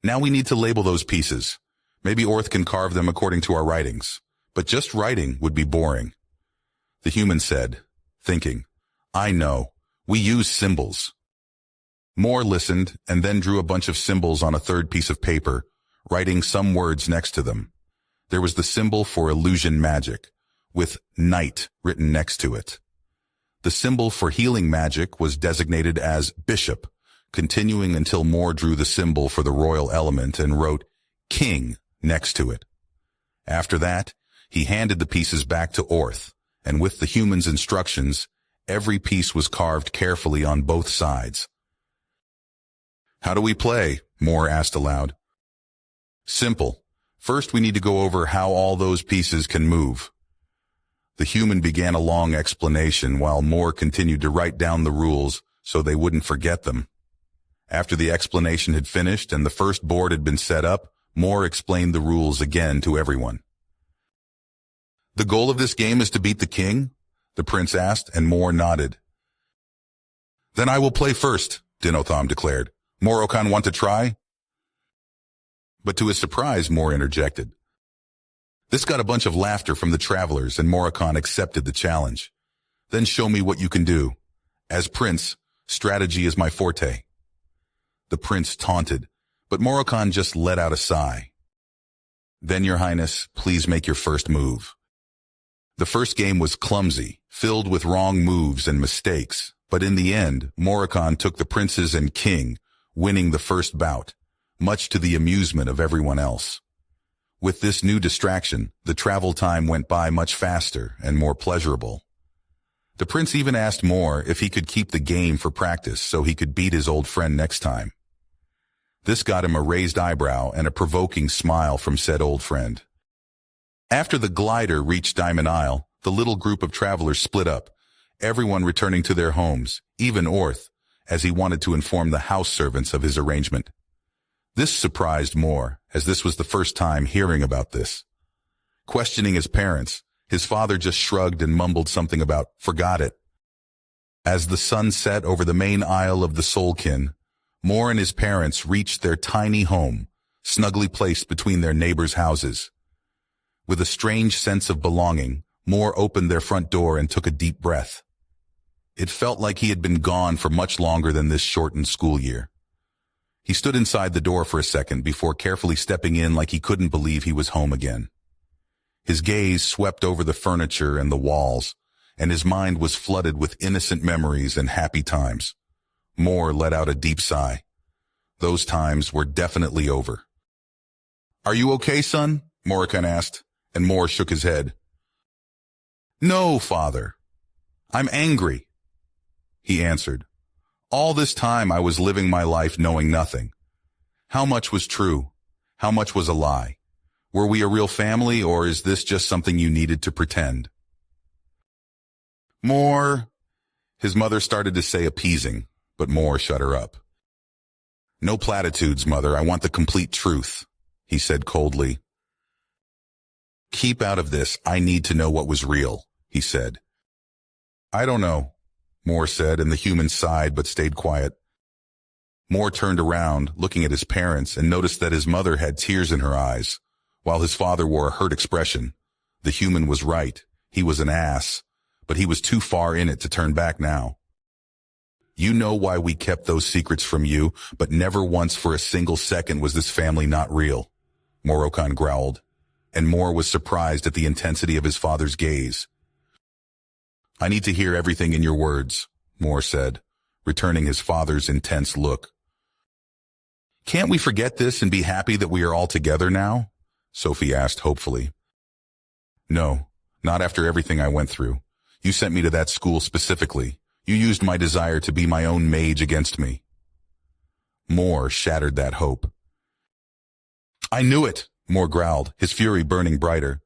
Now we need to label those pieces. Maybe Orth can carve them according to our writings, but just writing would be boring. The human said, thinking, I know, we use symbols. Moore listened and then drew a bunch of symbols on a third piece of paper, writing some words next to them. There was the symbol for illusion magic, with knight written next to it. The symbol for healing magic was designated as bishop, continuing until Moore drew the symbol for the royal element and wrote king next to it. After that, he handed the pieces back to Orth, and with the human's instructions, every piece was carved carefully on both sides. How do we play? Moore asked aloud. Simple. First, we need to go over how all those pieces can move. The human began a long explanation while Moore continued to write down the rules so they wouldn't forget them. After the explanation had finished and the first board had been set up, Moore explained the rules again to everyone. The goal of this game is to beat the king? The prince asked, and Moore nodded. Then I will play first, Dinotham declared. Morokan want to try? But to his surprise, Moore interjected. This got a bunch of laughter from the travelers, and Morokan accepted the challenge. Then show me what you can do. As prince, strategy is my forte. The prince taunted, but Morokan just let out a sigh. Then, Your Highness, please make your first move. The first game was clumsy, filled with wrong moves and mistakes, but in the end, Morokan took the princes and king, winning the first bout, much to the amusement of everyone else. With this new distraction, the travel time went by much faster and more pleasurable. The prince even asked Moore if he could keep the game for practice so he could beat his old friend next time. This got him a raised eyebrow and a provoking smile from said old friend. After the glider reached Diamond Isle, the little group of travelers split up, everyone returning to their homes, even Orth, as he wanted to inform the house servants of his arrangement. This surprised Moore, as this was the first time hearing about this. Questioning his parents, his father just shrugged and mumbled something about, forgot it. As the sun set over the main isle of the Soulkin, Moore and his parents reached their tiny home, snugly placed between their neighbors' houses. With a strange sense of belonging, Moore opened their front door and took a deep breath. It felt like he had been gone for much longer than this shortened school year. He stood inside the door for a second before carefully stepping in like he couldn't believe he was home again. His gaze swept over the furniture and the walls, and his mind was flooded with innocent memories and happy times. Moore let out a deep sigh. Those times were definitely over. Are you okay, son? Morokan asked, and Moore shook his head. No, father. I'm angry, he answered. All this time I was living my life knowing nothing. How much was true? How much was a lie? Were we a real family, or is this just something you needed to pretend? Moore, his mother started to say appeasing, but Moore shut her up. No platitudes, mother, I want the complete truth, he said coldly. Keep out of this, I need to know what was real, he said. I don't know, Moore said, and the human sighed but stayed quiet. Moore turned around, looking at his parents, and noticed that his mother had tears in her eyes, while his father wore a hurt expression. The human was right. He was an ass, but he was too far in it to turn back now. You know why we kept those secrets from you, but never once for a single second was this family not real. Moroccan growled, and Moore was surprised at the intensity of his father's gaze. I need to hear everything in your words, Moore said, returning his father's intense look. Can't we forget this and be happy that we are all together now? Sophie asked hopefully. No, not after everything I went through. You sent me to that school specifically. You used my desire to be my own mage against me. Moore shattered that hope. I knew it, Moore growled, his fury burning brighter.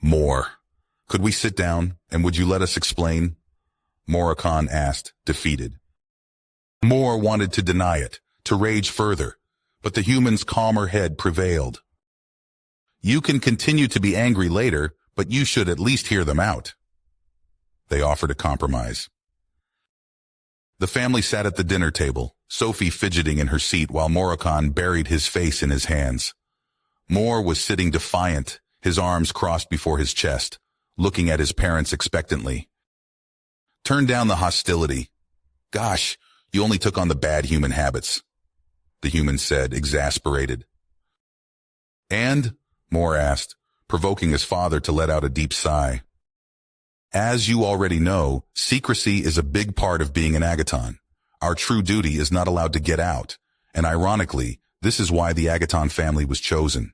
Moore, could we sit down, and would you let us explain? Moroccan asked, defeated. Moore wanted to deny it, to rage further, but the human's calmer head prevailed. You can continue to be angry later, but you should at least hear them out. They offered a compromise. The family sat at the dinner table, Sophie fidgeting in her seat while Moroccan buried his face in his hands. Moore was sitting defiant, his arms crossed before his chest, looking at his parents expectantly. Turn down the hostility. Gosh, you only took on the bad human habits, the human said, exasperated. And? Moore asked, provoking his father to let out a deep sigh. As you already know, secrecy is a big part of being an Agaton. Our true duty is not allowed to get out, and ironically, this is why the Agaton family was chosen.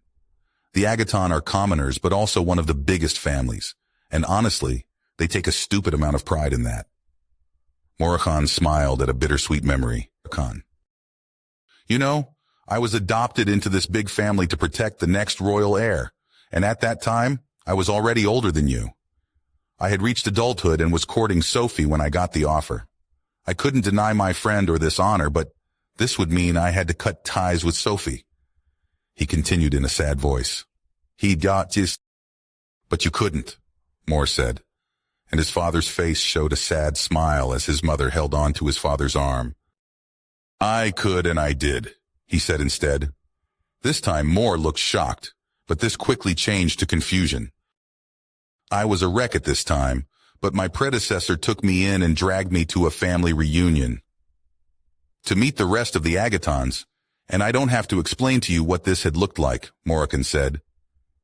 The Agaton are commoners, but also one of the biggest families, and honestly, they take a stupid amount of pride in that. Moroccan smiled at a bittersweet memory. You know, I was adopted into this big family to protect the next royal heir, and at that time, I was already older than you. I had reached adulthood and was courting Sophie when I got the offer. I couldn't deny my friend or this honor, but this would mean I had to cut ties with Sophie. He continued in a sad voice. But you couldn't, Moore said, and his father's face showed a sad smile as his mother held on to his father's arm. I could and I did, he said instead. This time Moore looked shocked, but this quickly changed to confusion. I was a wreck at this time, but my predecessor took me in and dragged me to a family reunion to meet the rest of the Agatons, and I don't have to explain to you what this had looked like, Moroccan said.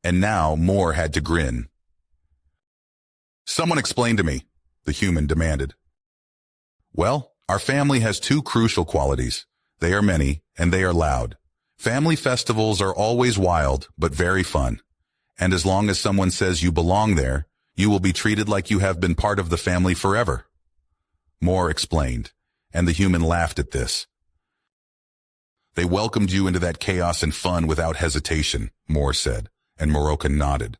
And now Moore had to grin. Someone explain to me, the human demanded. Well, our family has two crucial qualities. They are many, and they are loud. Family festivals are always wild, but very fun. And as long as someone says you belong there, you will be treated like you have been part of the family forever. Moore explained, and the human laughed at this. They welcomed you into that chaos and fun without hesitation, Moore said, and Moroccan nodded.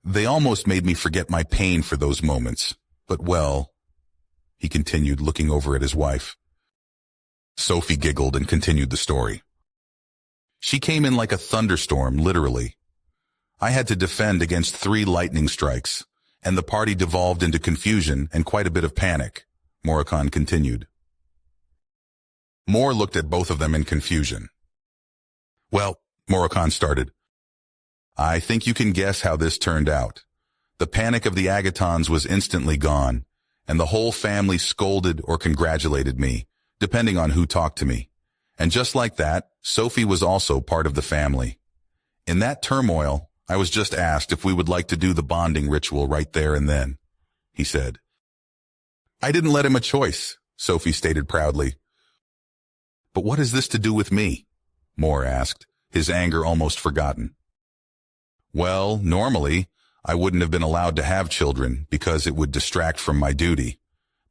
They almost made me forget my pain for those moments, but well, he continued, looking over at his wife. Sophie giggled and continued the story. She came in like a thunderstorm, literally. I had to defend against 3 lightning strikes, and the party devolved into confusion and quite a bit of panic, Moroccan continued. Moore looked at both of them in confusion. Well, Moroccan started. I think you can guess how this turned out. The panic of the Agatons was instantly gone, and the whole family scolded or congratulated me, depending on who talked to me. And just like that, Sophie was also part of the family. In that turmoil, I was just asked if we would like to do the bonding ritual right there and then, he said. I didn't let him a choice, Sophie stated proudly. But what has this to do with me? Moore asked, his anger almost forgotten. Well, normally, I wouldn't have been allowed to have children because it would distract from my duty.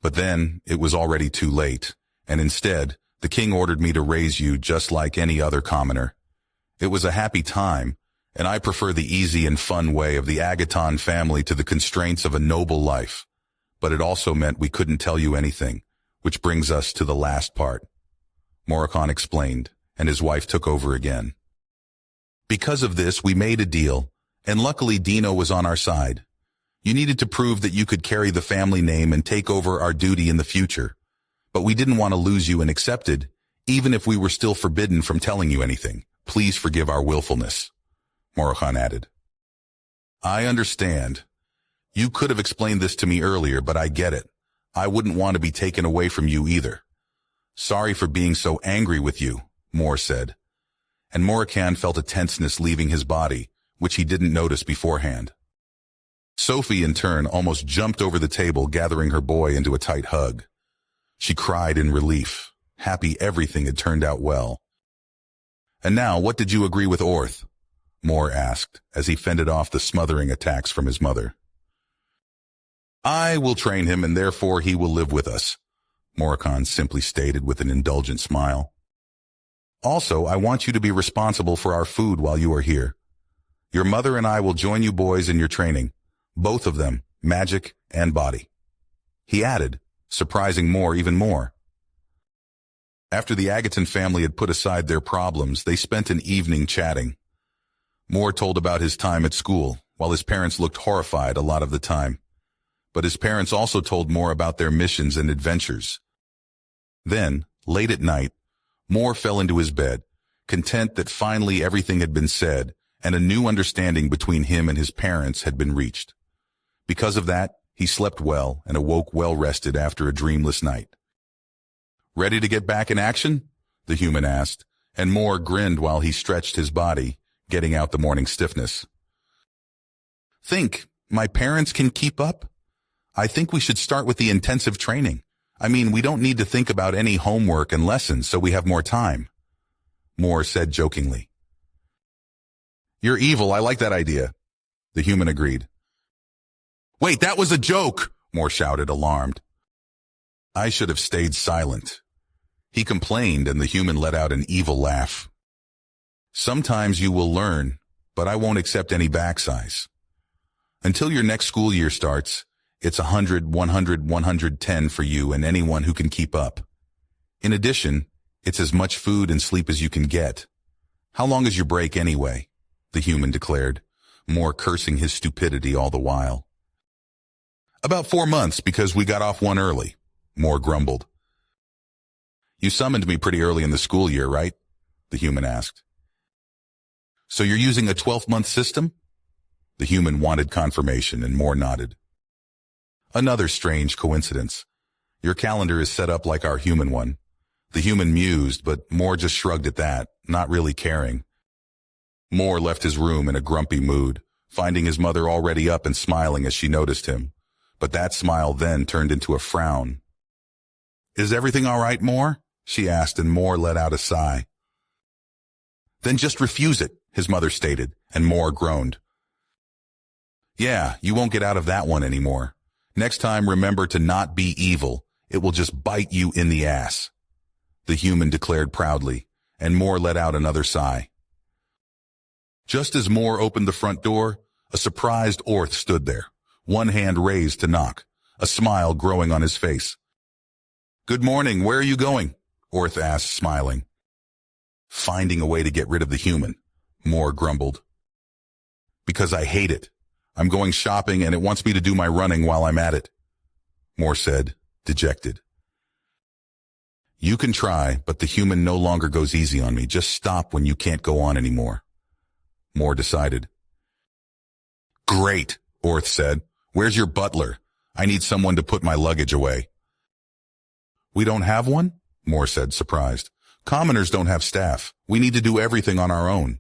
But then, it was already too late, and instead, the king ordered me to raise you just like any other commoner. It was a happy time, and I prefer the easy and fun way of the Agaton family to the constraints of a noble life. But it also meant we couldn't tell you anything, which brings us to the last part. Moroccan explained, and his wife took over again. Because of this, we made a deal, and luckily Dino was on our side. You needed to prove that you could carry the family name and take over our duty in the future. But we didn't want to lose you and accepted, even if we were still forbidden from telling you anything. Please forgive our willfulness, Moroccan added. I understand. You could have explained this to me earlier, but I get it. I wouldn't want to be taken away from you either. Sorry for being so angry with you, Moore said. And Morrican felt a tenseness leaving his body, which he didn't notice beforehand. Sophie, in turn, almost jumped over the table, gathering her boy into a tight hug. She cried in relief, happy everything had turned out well. And now, what did you agree with Orth? Moore asked, as he fended off the smothering attacks from his mother. I will train him, and therefore he will live with us, Morrican simply stated with an indulgent smile. Also, I want you to be responsible for our food while you are here. Your mother and I will join you boys in your training, both of them, magic and body. He added, surprising Moore even more. After the Agaton family had put aside their problems, they spent an evening chatting. Moore told about his time at school, while his parents looked horrified a lot of the time. But his parents also told Moore about their missions and adventures. Then, late at night, Moore fell into his bed, content that finally everything had been said, and a new understanding between him and his parents had been reached. Because of that, he slept well and awoke well-rested after a dreamless night. Ready to get back in action? The human asked, and Moore grinned while he stretched his body, getting out the morning stiffness. Think, my parents can keep up? I think we should start with the intensive training. I mean, we don't need to think about any homework and lessons, so we have more time, Moore said jokingly. You're evil, I like that idea, the human agreed. Wait, that was a joke, Moore shouted, alarmed. I should have stayed silent. He complained, and the human let out an evil laugh. Sometimes you will learn, but I won't accept any backsize. Until your next school year starts, it's 100, 100, 110 for you and anyone who can keep up. In addition, it's as much food and sleep as you can get. How long is your break anyway? The human declared, Moore cursing his stupidity all the while. About 4 months because we got off one early, Moore grumbled. You summoned me pretty early in the school year, right? The human asked. So you're using a 12-month system? The human wanted confirmation, and Moore nodded. Another strange coincidence. Your calendar is set up like our human one. The human mused, but Moore just shrugged at that, not really caring. Moore left his room in a grumpy mood, finding his mother already up and smiling as she noticed him. But that smile then turned into a frown. Is everything all right, Moore? She asked, and Moore let out a sigh. Then just refuse it, his mother stated, and Moore groaned. Yeah, you won't get out of that one anymore. Next time, remember to not be evil. It will just bite you in the ass, the human declared proudly, and Moore let out another sigh. Just as Moore opened the front door, a surprised Orth stood there, one hand raised to knock, a smile growing on his face. Good morning, where are you going? Orth asked, smiling. Finding a way to get rid of the human, Moore grumbled. Because I hate it. I'm going shopping and it wants me to do my running while I'm at it, Moore said, dejected. You can try, but the human no longer goes easy on me. Just stop when you can't go on anymore, Moore decided. Great, Orth said. Where's your butler? I need someone to put my luggage away. We don't have one? Moore said, surprised. Commoners don't have staff. We need to do everything on our own.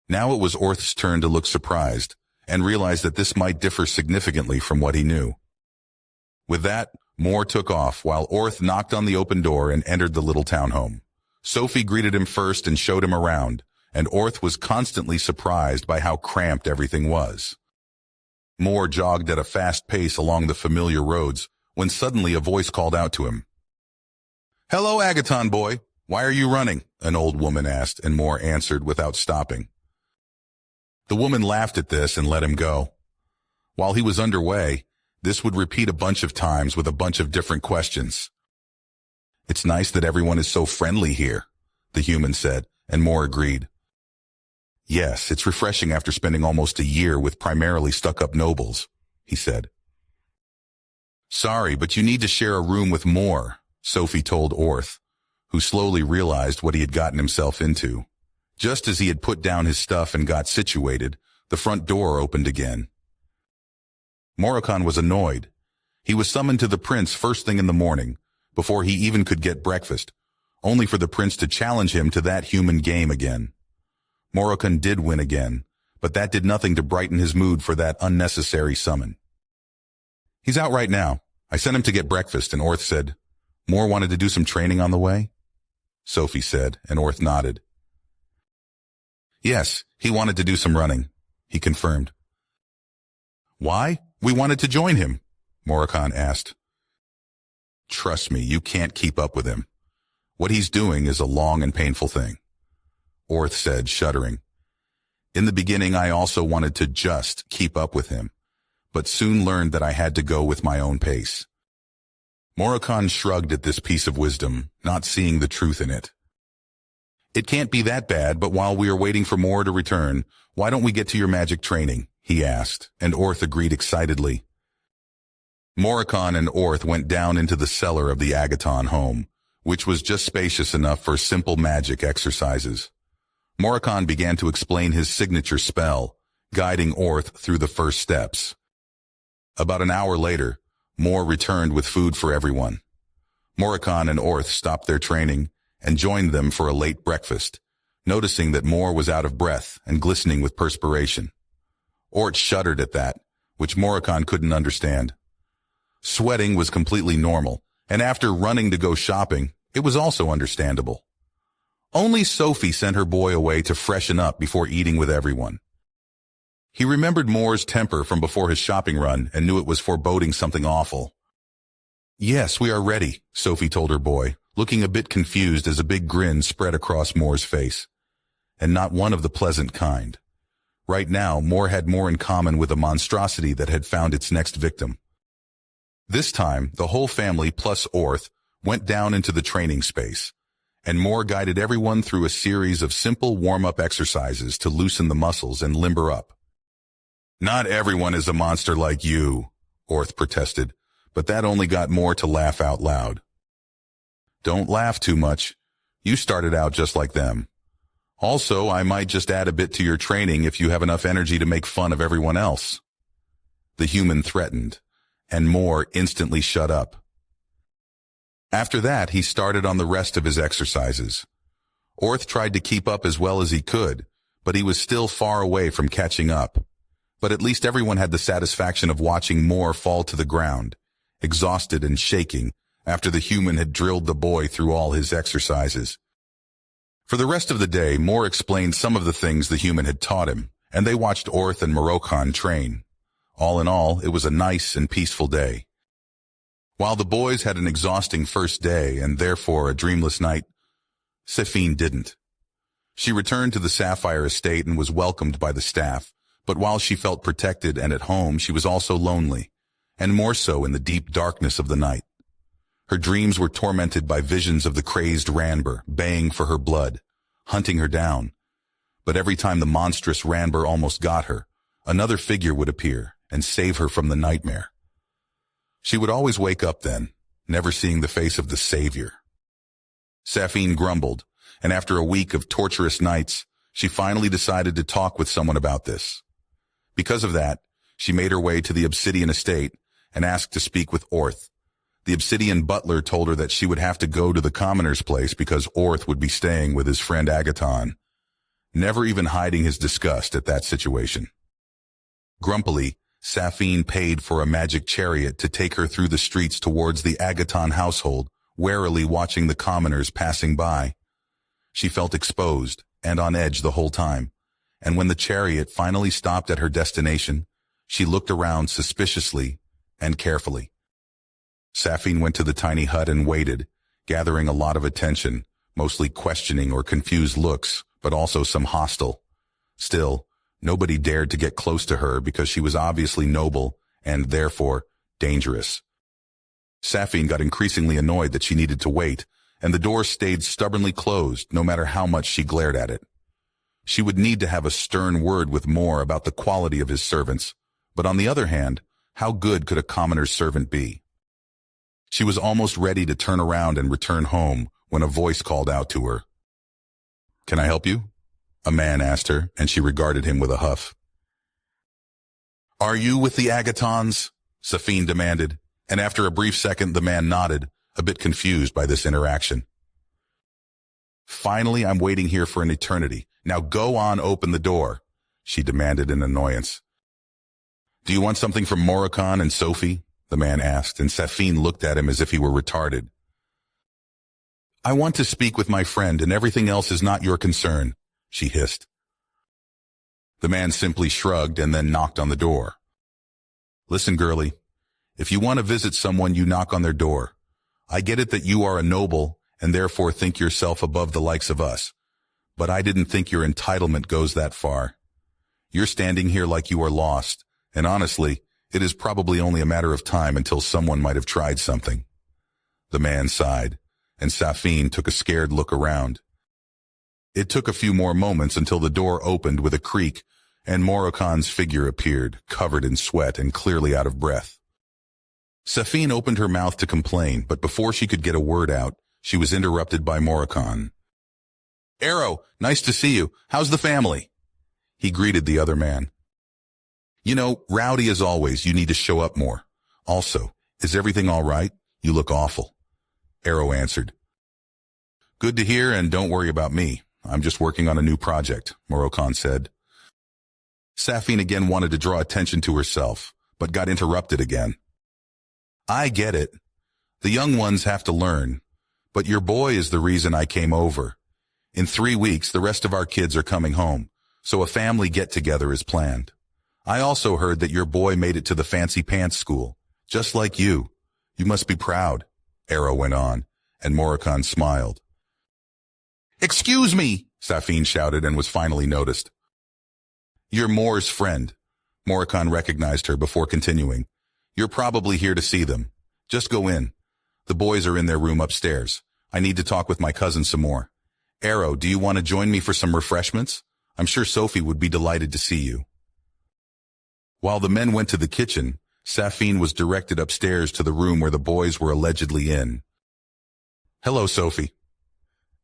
Now it was Orth's turn to look surprised, and realize that this might differ significantly from what he knew. With that, Moore took off while Orth knocked on the open door and entered the little townhome. Sophie greeted him first and showed him around, and Orth was constantly surprised by how cramped everything was. Moore jogged at a fast pace along the familiar roads when suddenly a voice called out to him. Hello, Agaton boy. Why are you running? An old woman asked, and Moore answered without stopping. The woman laughed at this and let him go. While he was underway, this would repeat a bunch of times with a bunch of different questions. It's nice that everyone is so friendly here, the human said, and Moore agreed. Yes, it's refreshing after spending almost a year with primarily stuck-up nobles, he said. Sorry, but you need to share a room with Moore, Sophie told Orth, who slowly realized what he had gotten himself into. Just as he had put down his stuff and got situated, the front door opened again. Morrican was annoyed. He was summoned to the prince first thing in the morning, before he even could get breakfast, only for the prince to challenge him to that human game again. Moroccan did win again, but that did nothing to brighten his mood for that unnecessary summon. "He's out right now. I sent him to get breakfast," and Orth said. "Moore wanted to do some training on the way?" Sophie said, and Orth nodded. "Yes, he wanted to do some running," he confirmed. "Why? We wanted to join him," Moroccan asked. "Trust me, you can't keep up with him. What he's doing is a long and painful thing," Orth said, shuddering. "In the beginning, I also wanted to just keep up with him, but soon learned that I had to go with my own pace." Moroccan shrugged at this piece of wisdom, not seeing the truth in it. "It can't be that bad, but while we are waiting for Moore to return, why don't we get to your magic training?" he asked, and Orth agreed excitedly. Moroccan and Orth went down into the cellar of the Agaton home, which was just spacious enough for simple magic exercises. Moroccan began to explain his signature spell, guiding Orth through the first steps. About an hour later, Moore returned with food for everyone. Moroccan and Orth stopped their training and joined them for a late breakfast, noticing that Moore was out of breath and glistening with perspiration. Orth shuddered at that, which Moroccan couldn't understand. Sweating was completely normal, and after running to go shopping, it was also understandable. Only Sophie sent her boy away to freshen up before eating with everyone. He remembered Moore's temper from before his shopping run and knew it was foreboding something awful. "Yes, we are ready," Sophie told her boy, looking a bit confused as a big grin spread across Moore's face. And not one of the pleasant kind. Right now, Moore had more in common with a monstrosity that had found its next victim. This time, the whole family plus Orth went down into the training space, and Moore guided everyone through a series of simple warm-up exercises to loosen the muscles and limber up. "Not everyone is a monster like you," Orth protested, but that only got Moore to laugh out loud. "Don't laugh too much. You started out just like them. Also, I might just add a bit to your training if you have enough energy to make fun of everyone else." The human threatened, and Moore instantly shut up. After that, he started on the rest of his exercises. Orth tried to keep up as well as he could, but he was still far away from catching up. But at least everyone had the satisfaction of watching Moore fall to the ground, exhausted and shaking, after the human had drilled the boy through all his exercises. For the rest of the day, Moore explained some of the things the human had taught him, and they watched Orth and Moroccan train. All in all, it was a nice and peaceful day. While the boys had an exhausting first day and therefore a dreamless night, Sephine didn't. She returned to the Sapphire estate and was welcomed by the staff, but while she felt protected and at home, she was also lonely, and more so in the deep darkness of the night. Her dreams were tormented by visions of the crazed Ranbur baying for her blood, hunting her down. But every time the monstrous Ranbur almost got her, another figure would appear and save her from the nightmare. She would always wake up then, never seeing the face of the savior. Sephine grumbled, and after a week of torturous nights, she finally decided to talk with someone about this. Because of that, she made her way to the Obsidian estate and asked to speak with Orth. The Obsidian butler told her that she would have to go to the commoner's place because Orth would be staying with his friend Agaton, never even hiding his disgust at that situation. Grumpily, Sephine paid for a magic chariot to take her through the streets towards the Agaton household, warily watching the commoners passing by. She felt exposed and on edge the whole time, and when the chariot finally stopped at her destination, she looked around suspiciously and carefully. Sephine went to the tiny hut and waited, gathering a lot of attention, mostly questioning or confused looks, but also some hostile. Still, nobody dared to get close to her because she was obviously noble and, therefore, dangerous. Sephine got increasingly annoyed that she needed to wait, and the door stayed stubbornly closed no matter how much she glared at it. She would need to have a stern word with Moore about the quality of his servants, but on the other hand, how good could a commoner's servant be? She was almost ready to turn around and return home when a voice called out to her. "Can I help you?" a man asked her, and she regarded him with a huff. "Are you with the Agatons?" Sephine demanded, And after a brief second, the man nodded, a bit confused by this interaction. Finally, I'm waiting here for an eternity. Now go on, open the door, she demanded in annoyance. Do you want something from Moroccan and Sophie? The man asked, and Safine looked at him as if he were retarded. I want to speak with my friend, and everything else is not your concern, she hissed. The man simply shrugged and then knocked on the door. Listen, girlie, if you want to visit someone, you knock on their door. I get it that you are a noble and therefore think yourself above the likes of us, but I didn't think your entitlement goes that far. You're standing here like you are lost, and honestly, it is probably only a matter of time until someone might have tried something. The man sighed, and Safine took a scared look around. It took a few more moments until the door opened with a creak, and Moroccan's figure appeared, covered in sweat and clearly out of breath. Safine opened her mouth to complain, but before she could get a word out, she was interrupted by Moroccan. Arrow, nice to see you. How's the family? He greeted the other man. You know, rowdy as always, you need to show up more. Also, is everything all right? You look awful. Arrow answered. Good to hear, and don't worry about me. I'm just working on a new project, Moroccan said. Safine again wanted to draw attention to herself, but got interrupted again. I get it. The young ones have to learn, but your boy is the reason I came over. In 3 weeks, the rest of our kids are coming home, so a family get-together is planned. I also heard that your boy made it to the fancy pants school, just like you. You must be proud, Arrow went on, and Moroccan smiled. Excuse me, Safine shouted and was finally noticed. You're Moore's friend. Moroccan recognized her before continuing. You're probably here to see them. Just go in. The boys are in their room upstairs. I need to talk with my cousin some more. Arrow, do you want to join me for some refreshments? I'm sure Sophie would be delighted to see you. While the men went to the kitchen, Safine was directed upstairs to the room where the boys were allegedly in. Hello, Sophie.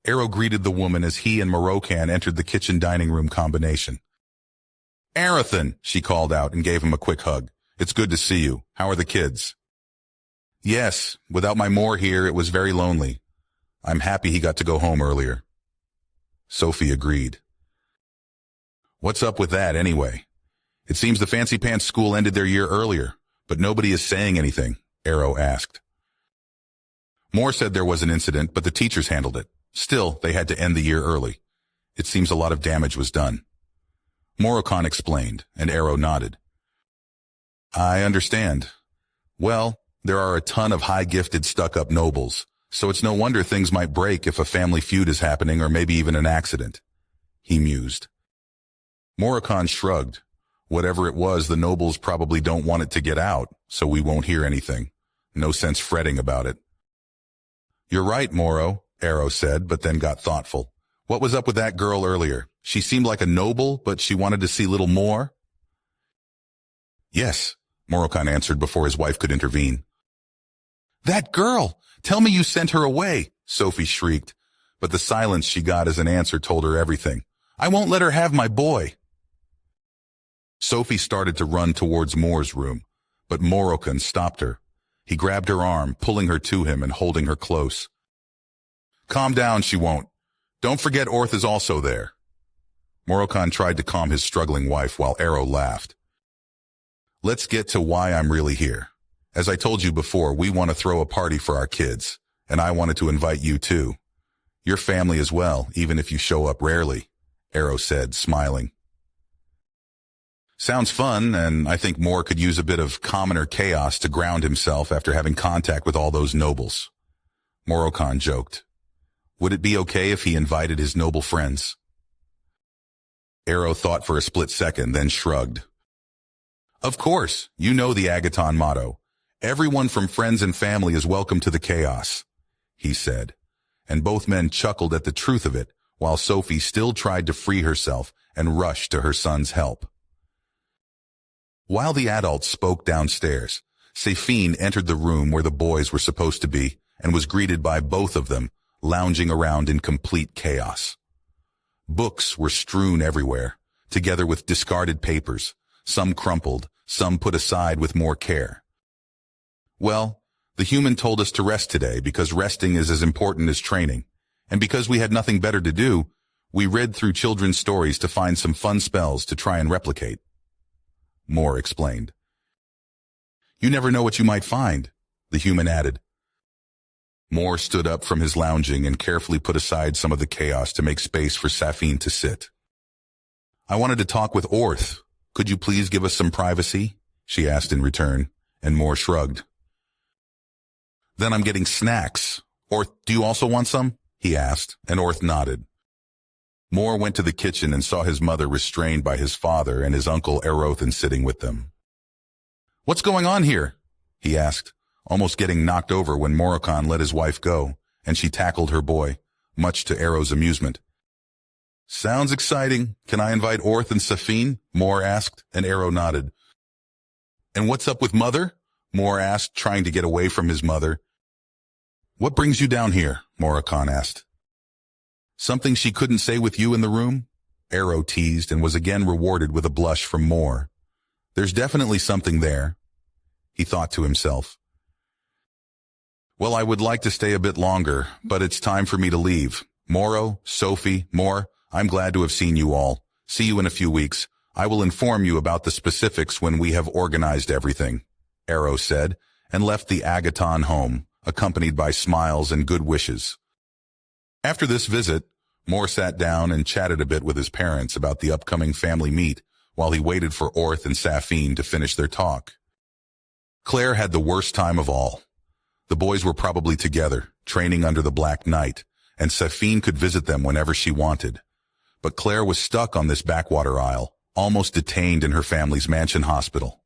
Arrow greeted the woman as he and Moroccan entered the kitchen dining room combination. Arathan, she called out and gave him a quick hug. It's good to see you. How are the kids? Yes, without my Moore here, it was very lonely. I'm happy he got to go home earlier. Sophie agreed. What's up with that, anyway? It seems the Fancy Pants school ended their year earlier, but nobody is saying anything, Arrow asked. Moore said there was an incident, but the teachers handled it. Still, they had to end the year early. It seems a lot of damage was done. Moroccan explained, and Arrow nodded. I understand. Well, there are a ton of high-gifted stuck-up nobles, so it's no wonder things might break if a family feud is happening or maybe even an accident. He mused. Moroccan shrugged. Whatever it was, the nobles probably don't want it to get out, so we won't hear anything. No sense fretting about it. You're right, Moro, Arrow said, but then got thoughtful. What was up with that girl earlier? She seemed like a noble, but she wanted to see little more? Yes, Moroccan answered before his wife could intervene. That girl! Tell me you sent her away, Sophie shrieked, but the silence she got as an answer told her everything. I won't let her have my boy. Sophie started to run towards Moore's room, but Moroccan stopped her. He grabbed her arm, pulling her to him and holding her close. Calm down, she won't. Don't forget Orth is also there. Moroccan tried to calm his struggling wife while Arrow laughed. Let's get to why I'm really here. As I told you before, we want to throw a party for our kids, and I wanted to invite you too. Your family as well, even if you show up rarely, Arrow said, smiling. Sounds fun, and I think Moore could use a bit of commoner chaos to ground himself after having contact with all those nobles. Moroccan joked. Would it be okay if he invited his noble friends? Arrow thought for a split second, then shrugged. Of course, you know the Agaton motto. Everyone from friends and family is welcome to the chaos, he said, and both men chuckled at the truth of it, while Sophie still tried to free herself and rushed to her son's help. While the adults spoke downstairs, Safine entered the room where the boys were supposed to be and was greeted by both of them, lounging around in complete chaos. Books were strewn everywhere, together with discarded papers, some crumpled, some put aside with more care. Well, the human told us to rest today because resting is as important as training. And because we had nothing better to do, we read through children's stories to find some fun spells to try and replicate. Moore explained. You never know what you might find, the human added. Moore stood up from his lounging and carefully put aside some of the chaos to make space for Safine to sit. I wanted to talk with Orth. Could you please give us some privacy? She asked in return, and Moore shrugged. Then I'm getting snacks. Orth, do you also want some? He asked, and Orth nodded. Moore went to the kitchen and saw his mother restrained by his father and his uncle Erothan sitting with them. What's going on here? He asked, almost getting knocked over when Moroccan let his wife go, and she tackled her boy, much to Arrow's amusement. Sounds exciting. Can I invite Orth and Safine? Moore asked, and Arrow nodded. And what's up with Mother? Moore asked, trying to get away from his mother. What brings you down here? Moroccan asked. Something she couldn't say with you in the room? Arrow teased and was again rewarded with a blush from Moore. There's definitely something there, he thought to himself. Well, I would like to stay a bit longer, but it's time for me to leave. Morrow, Sophie, Moore, I'm glad to have seen you all. See you in a few weeks. I will inform you about the specifics when we have organized everything, Arrow said, and left the Agaton home, accompanied by smiles and good wishes. After this visit, Moore sat down and chatted a bit with his parents about the upcoming family meet while he waited for Orth and Safine to finish their talk. Claire had the worst time of all. The boys were probably together, training under the Black Knight, and Safine could visit them whenever she wanted. But Claire was stuck on this backwater isle, almost detained in her family's mansion hospital.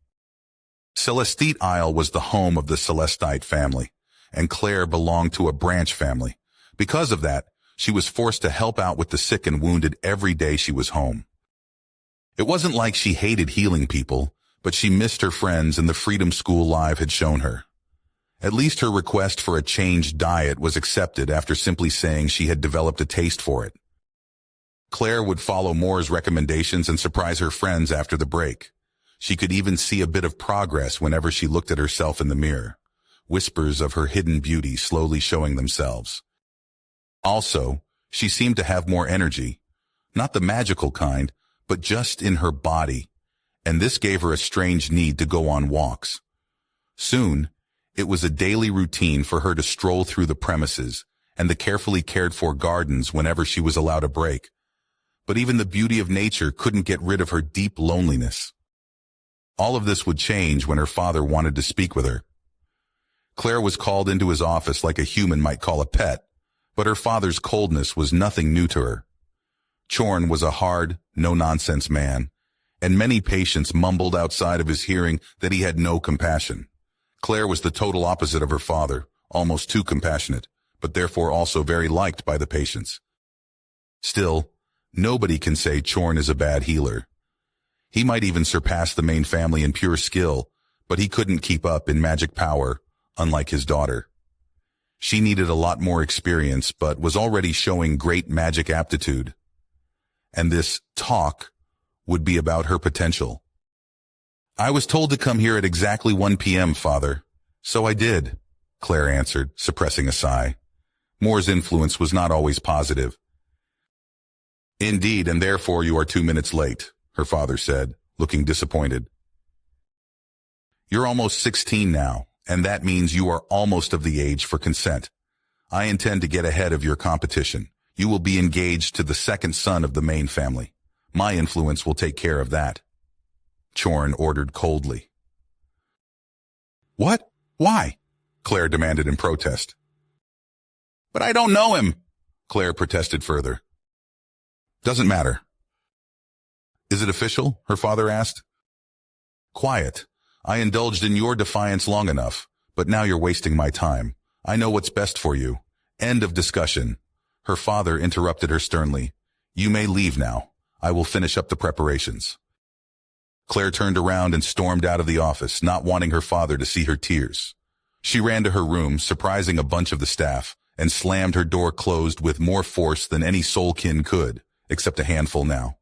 Celestite Isle was the home of the Celestite family, and Claire belonged to a branch family. Because of that, she was forced to help out with the sick and wounded every day she was home. It wasn't like she hated healing people, but she missed her friends and the freedom school life had shown her. At least her request for a changed diet was accepted after simply saying she had developed a taste for it. Claire would follow Moore's recommendations and surprise her friends after the break. She could even see a bit of progress whenever she looked at herself in the mirror, whispers of her hidden beauty slowly showing themselves. Also, she seemed to have more energy, not the magical kind, but just in her body, and this gave her a strange need to go on walks. Soon, it was a daily routine for her to stroll through the premises and the carefully cared-for gardens whenever she was allowed a break. But even the beauty of nature couldn't get rid of her deep loneliness. All of this would change when her father wanted to speak with her. Claire was called into his office like a human might call a pet, but her father's coldness was nothing new to her. Chorn was a hard, no-nonsense man, and many patients mumbled outside of his hearing that he had no compassion. Claire was the total opposite of her father, almost too compassionate, but therefore also very liked by the patients. Still, nobody can say Chorn is a bad healer. He might even surpass the main family in pure skill, but he couldn't keep up in magic power, unlike his daughter. She needed a lot more experience, but was already showing great magic aptitude. And this talk would be about her potential. I was told to come here at exactly 1 p.m., Father. So I did, Claire answered, suppressing a sigh. Moore's influence was not always positive. Indeed, and therefore you are 2 minutes late, her father said, looking disappointed. You're almost 16 now, and that means you are almost of the age for consent. I intend to get ahead of your competition. You will be engaged to the second son of the main family. My influence will take care of that. Chorn ordered coldly. What? Why? Claire demanded in protest. But I don't know him, Claire protested further. Doesn't matter. Is it official? Her father asked. Quiet. I indulged in your defiance long enough, but now you're wasting my time. I know what's best for you. End of discussion. Her father interrupted her sternly. You may leave now. I will finish up the preparations. Claire turned around and stormed out of the office, not wanting her father to see her tears. She ran to her room, surprising a bunch of the staff, and slammed her door closed with more force than any soulkin could, except a handful now.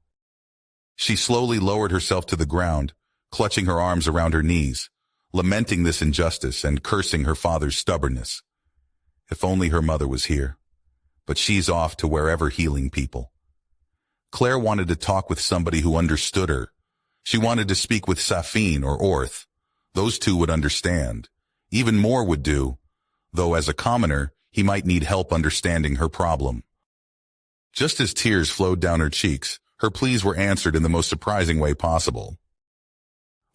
She slowly lowered herself to the ground, clutching her arms around her knees, lamenting this injustice and cursing her father's stubbornness. If only her mother was here. But she's off to wherever healing people. Claire wanted to talk with somebody who understood her. She wanted to speak with Safine or Orth. Those two would understand. Even Moore would do, though as a commoner, he might need help understanding her problem. Just as tears flowed down her cheeks, her pleas were answered in the most surprising way possible.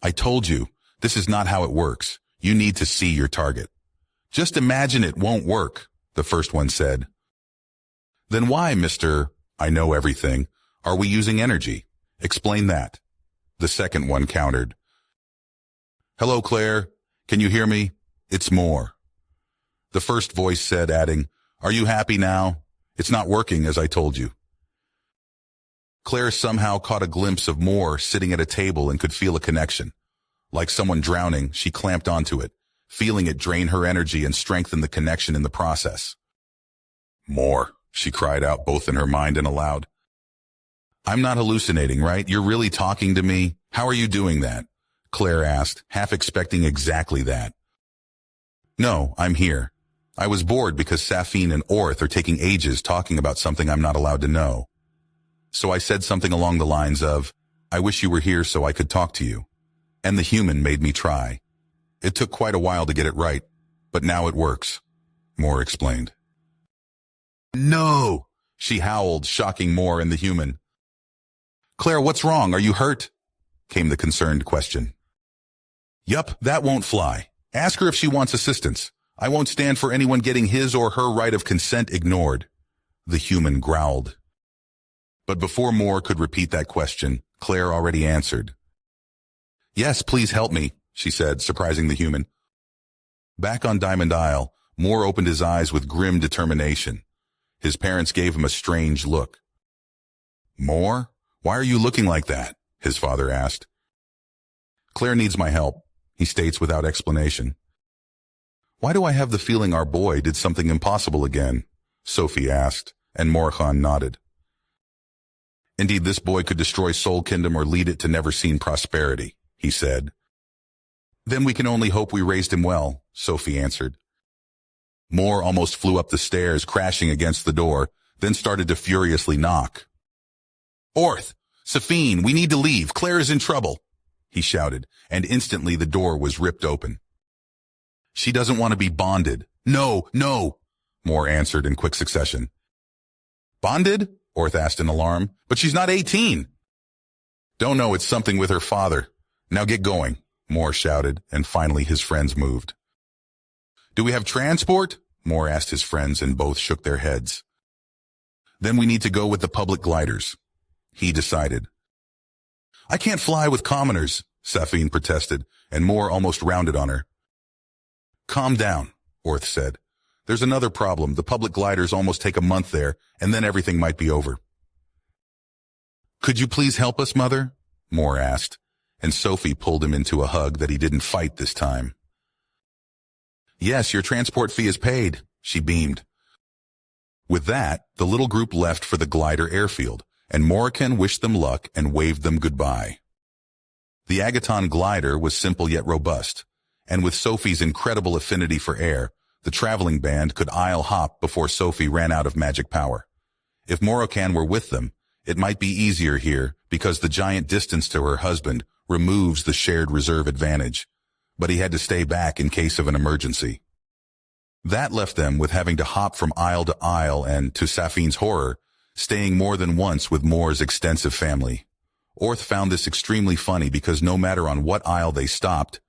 I told you, this is not how it works. You need to see your target. Just imagine it won't work, the first one said. Then why, Mr. I know everything, are we using energy? Explain that. The second one countered. Hello, Claire. Can you hear me? It's Moore. The first voice said, adding, Are you happy now? It's not working, as I told you. Claire somehow caught a glimpse of Moore sitting at a table and could feel a connection. Like someone drowning, she clamped onto it, feeling it drain her energy and strengthen the connection in the process. Moore, she cried out both in her mind and aloud. I'm not hallucinating, right? You're really talking to me? How are you doing that? Claire asked, half expecting exactly that. No, I'm here. I was bored because Safine and Orth are taking ages talking about something I'm not allowed to know. So I said something along the lines of, I wish you were here so I could talk to you. And the human made me try. It took quite a while to get it right, but now it works, Moore explained. No, she howled, shocking Moore and the human. Claire, what's wrong? Are you hurt? Came the concerned question. Yup, that won't fly. Ask her if she wants assistance. I won't stand for anyone getting his or her right of consent ignored, the human growled. But before Moore could repeat that question, Claire already answered. Yes, please help me, she said, surprising the human. Back on Diamond Isle, Moore opened his eyes with grim determination. His parents gave him a strange look. Moore? Why are you looking like that? His father asked. Claire needs my help, he states without explanation. Why do I have the feeling our boy did something impossible again? Sophie asked, and Morchan nodded. Indeed, this boy could destroy Soul Kingdom or lead it to never-seen prosperity, he said. Then we can only hope we raised him well, Sophie answered. Moore almost flew up the stairs, crashing against the door, then started to furiously knock. Orth! Safine, we need to leave. Claire is in trouble, he shouted, and instantly the door was ripped open. She doesn't want to be bonded. No, no, Moore answered in quick succession. Bonded? Orth asked in alarm. But she's not 18. Don't know, it's something with her father. Now get going, Moore shouted, and finally his friends moved. Do we have transport? Moore asked his friends, and both shook their heads. Then we need to go with the public gliders, he decided. I can't fly with commoners, Safine protested, and Moore almost rounded on her. Calm down, Orth said. There's another problem. The public gliders almost take a month there, and then everything might be over. Could you please help us, Mother? Moore asked, and Sophie pulled him into a hug that he didn't fight this time. Yes, your transport fee is paid, she beamed. With that, the little group left for the glider airfield, and Morrican wished them luck and waved them goodbye. The Agaton glider was simple yet robust, and with Sophie's incredible affinity for air, the traveling band could aisle hop before Sophie ran out of magic power. If Morrican were with them, it might be easier here because the giant distance to her husband removes the shared reserve advantage, but he had to stay back in case of an emergency. That left them with having to hop from aisle to aisle and, to Safine's horror, staying more than once with Moore's extensive family. Orth found this extremely funny because no matter on what aisle they stopped,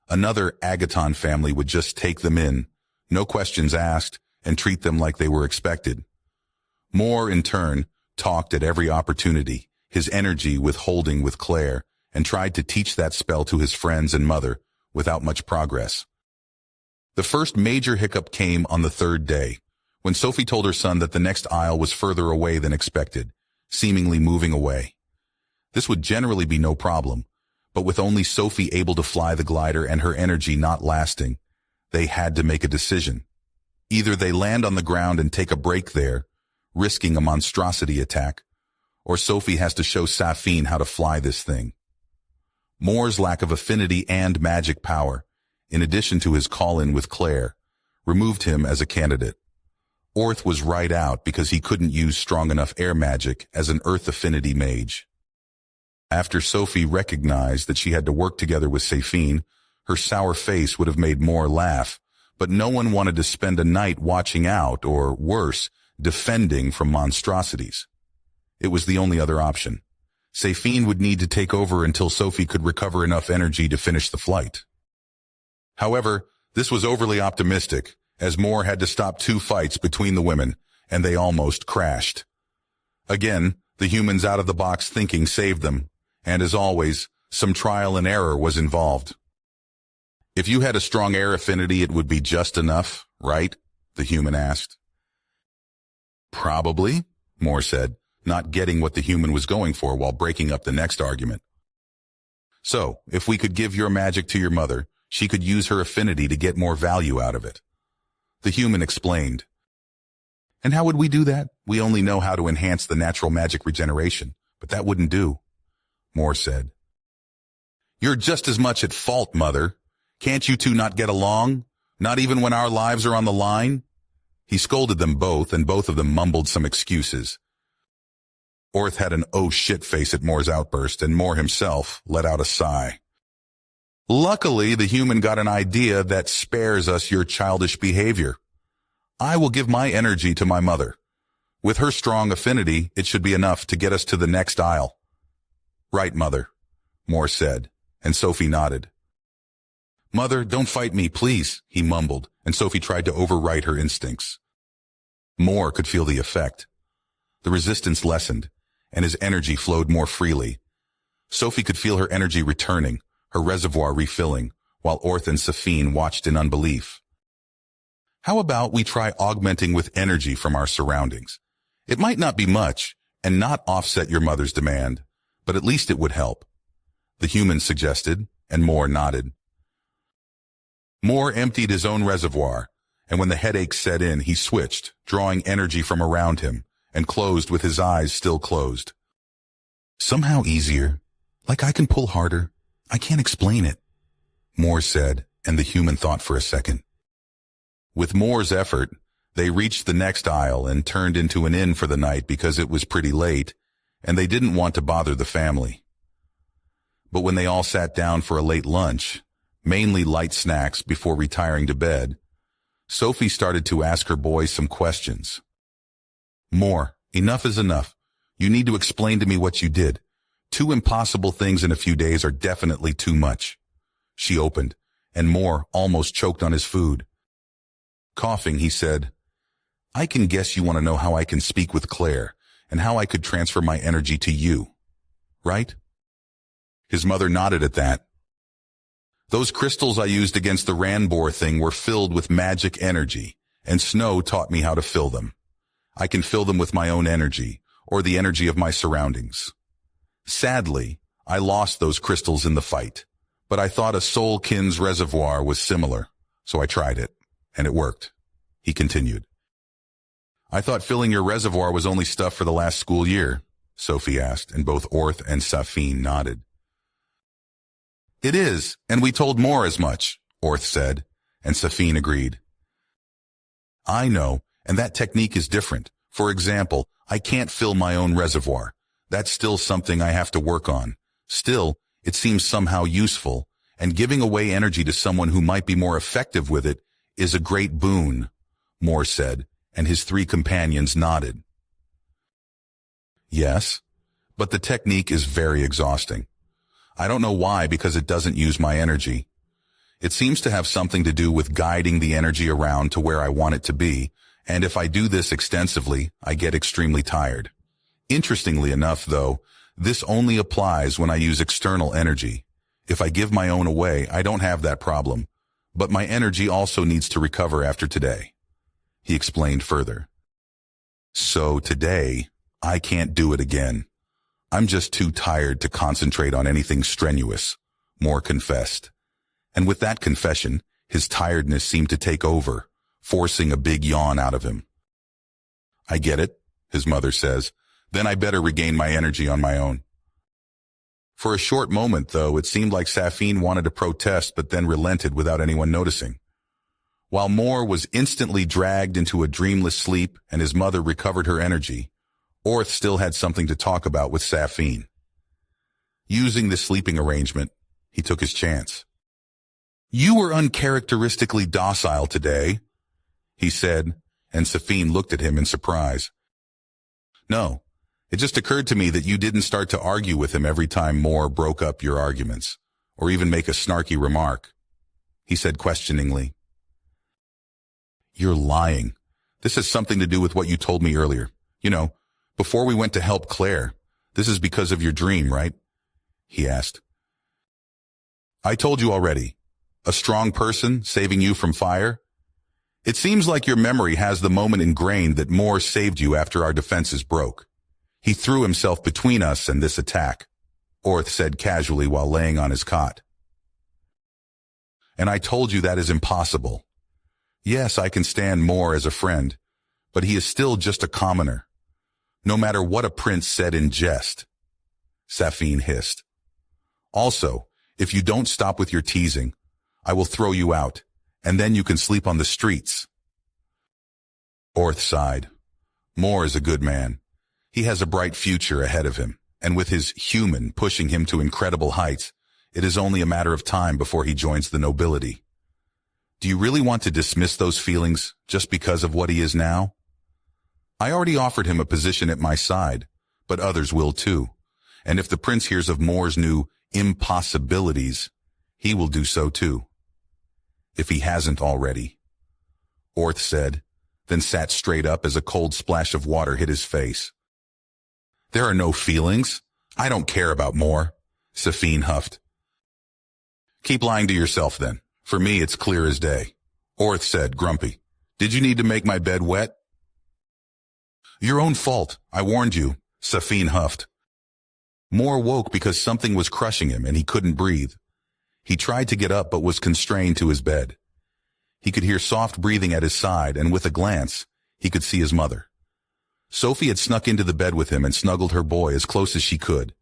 another Agaton family would just take them in, no questions asked, and treat them like they were expected. Moore, in turn, talked at every opportunity, his energy withholding with Claire, and tried to teach that spell to his friends and mother, without much progress. The first major hiccup came on the third day, when Sophie told her son that the next aisle was further away than expected, seemingly moving away. This would generally be no problem, but with only Sophie able to fly the glider and her energy not lasting, they had to make a decision. Either they land on the ground and take a break there, risking a monstrosity attack, or Sophie has to show Safine how to fly this thing. Moore's lack of affinity and magic power, in addition to his call-in with Claire, removed him as a candidate. Orth was right out because he couldn't use strong enough air magic as an Earth affinity mage. After Sophie recognized that she had to work together with Safine, her sour face would have made Moore laugh, but no one wanted to spend a night watching out, or worse, defending from monstrosities. It was the only other option. Safine would need to take over until Sophie could recover enough energy to finish the flight. However, this was overly optimistic, as Moore had to stop 2 fights between the women, and they almost crashed. Again, the humans' out-of-the-box thinking saved them, and as always, some trial and error was involved. If you had a strong air affinity, it would be just enough, right? The human asked. Probably, Moore said, not getting what the human was going for while breaking up the next argument. So, if we could give your magic to your mother, she could use her affinity to get more value out of it. The human explained. And how would we do that? We only know how to enhance the natural magic regeneration, but that wouldn't do, Moore said. You're just as much at fault, Mother. Can't you two not get along? Not even when our lives are on the line? He scolded them both, and both of them mumbled some excuses. Orth had an oh shit face at Moore's outburst, and Moore himself let out a sigh. Luckily, the human got an idea that spares us your childish behavior. I will give my energy to my mother. With her strong affinity, it should be enough to get us to the next aisle. Right, Mother, Moore said, and Sophie nodded. Mother, don't fight me, please, he mumbled, and Sophie tried to override her instincts. Moore could feel the effect. The resistance lessened, and his energy flowed more freely. Sophie could feel her energy returning, her reservoir refilling, while Orth and Safine watched in unbelief. How about we try augmenting with energy from our surroundings? It might not be much, and not offset your mother's demand, but at least it would help. The human suggested, and Moore nodded. Moore emptied his own reservoir, and when the headache set in, he switched, drawing energy from around him, and closed with his eyes still closed. Somehow easier. Like I can pull harder. I can't explain it, Moore said, and the human thought for a second. With Moore's effort, they reached the next aisle and turned into an inn for the night because it was pretty late, and they didn't want to bother the family. But when they all sat down for a late lunch, mainly light snacks before retiring to bed, Sophie started to ask her boys some questions. Moore, enough is enough. You need to explain to me what you did. 2 impossible things in a few days are definitely too much. She opened, and Moore almost choked on his food. Coughing, he said, I can guess you want to know how I can speak with Claire, and how I could transfer my energy to you, right? His mother nodded at that. Those crystals I used against the Ranbor thing were filled with magic energy, and Snow taught me how to fill them. I can fill them with my own energy, or the energy of my surroundings. Sadly, I lost those crystals in the fight, but I thought a Soulkin's reservoir was similar, so I tried it, and it worked. He continued. I thought filling your reservoir was only stuff for the last school year, Sophie asked, and both Orth and Safine nodded. It is, and we told Moore as much, Orth said, and Safine agreed. I know, and that technique is different. For example, I can't fill my own reservoir. That's still something I have to work on. Still, it seems somehow useful, and giving away energy to someone who might be more effective with it is a great boon, Moore said, and his 3 companions nodded. Yes, but the technique is very exhausting. I don't know why, because it doesn't use my energy. It seems to have something to do with guiding the energy around to where I want it to be, and if I do this extensively, I get extremely tired. Interestingly enough, though, this only applies when I use external energy. If I give my own away, I don't have that problem, but my energy also needs to recover after today. He explained further. So today, I can't do it again. I'm just too tired to concentrate on anything strenuous, Moore confessed. And with that confession, his tiredness seemed to take over, forcing a big yawn out of him. I get it, his mother says. Then I better regain my energy on my own. For a short moment, though, it seemed like Safine wanted to protest but then relented without anyone noticing. While Moore was instantly dragged into a dreamless sleep and his mother recovered her energy, Orth still had something to talk about with Safine. Using the sleeping arrangement, he took his chance. "You were uncharacteristically docile today," he said, and Safine looked at him in surprise. "No, it just occurred to me that you didn't start to argue with him every time Moore broke up your arguments, or even make a snarky remark," he said questioningly. "You're lying. This has something to do with what you told me earlier. You know, before we went to help Claire. This is because of your dream, right?" he asked. "I told you already. A strong person saving you from fire? It seems like your memory has the moment ingrained that Moore saved you after our defenses broke. He threw himself between us and this attack," Orth said casually while laying on his cot. "And I told you that is impossible. Yes, I can stand Moore as a friend, but he is still just a commoner. No matter what a prince said in jest," Safine hissed. "Also, if you don't stop with your teasing, I will throw you out, and then you can sleep on the streets." Orth sighed. Moore is a good man. He has a bright future ahead of him, and with his human pushing him to incredible heights, it is only a matter of time before he joins the nobility. Do you really want to dismiss those feelings just because of what he is now? I already offered him a position at my side, but others will too. And if the prince hears of Moore's new impossibilities, he will do so too. If he hasn't already," Orth said, then sat straight up as a cold splash of water hit his face. "There are no feelings. I don't care about Moore," Safine huffed. "Keep lying to yourself then. For me, it's clear as day," Orth said, grumpy. "Did you need to make my bed wet?" "Your own fault. I warned you," Safine huffed. Moore woke because something was crushing him and he couldn't breathe. He tried to get up but was constrained to his bed. He could hear soft breathing at his side, and with a glance, he could see his mother. Sophie had snuck into the bed with him and snuggled her boy as close as she could.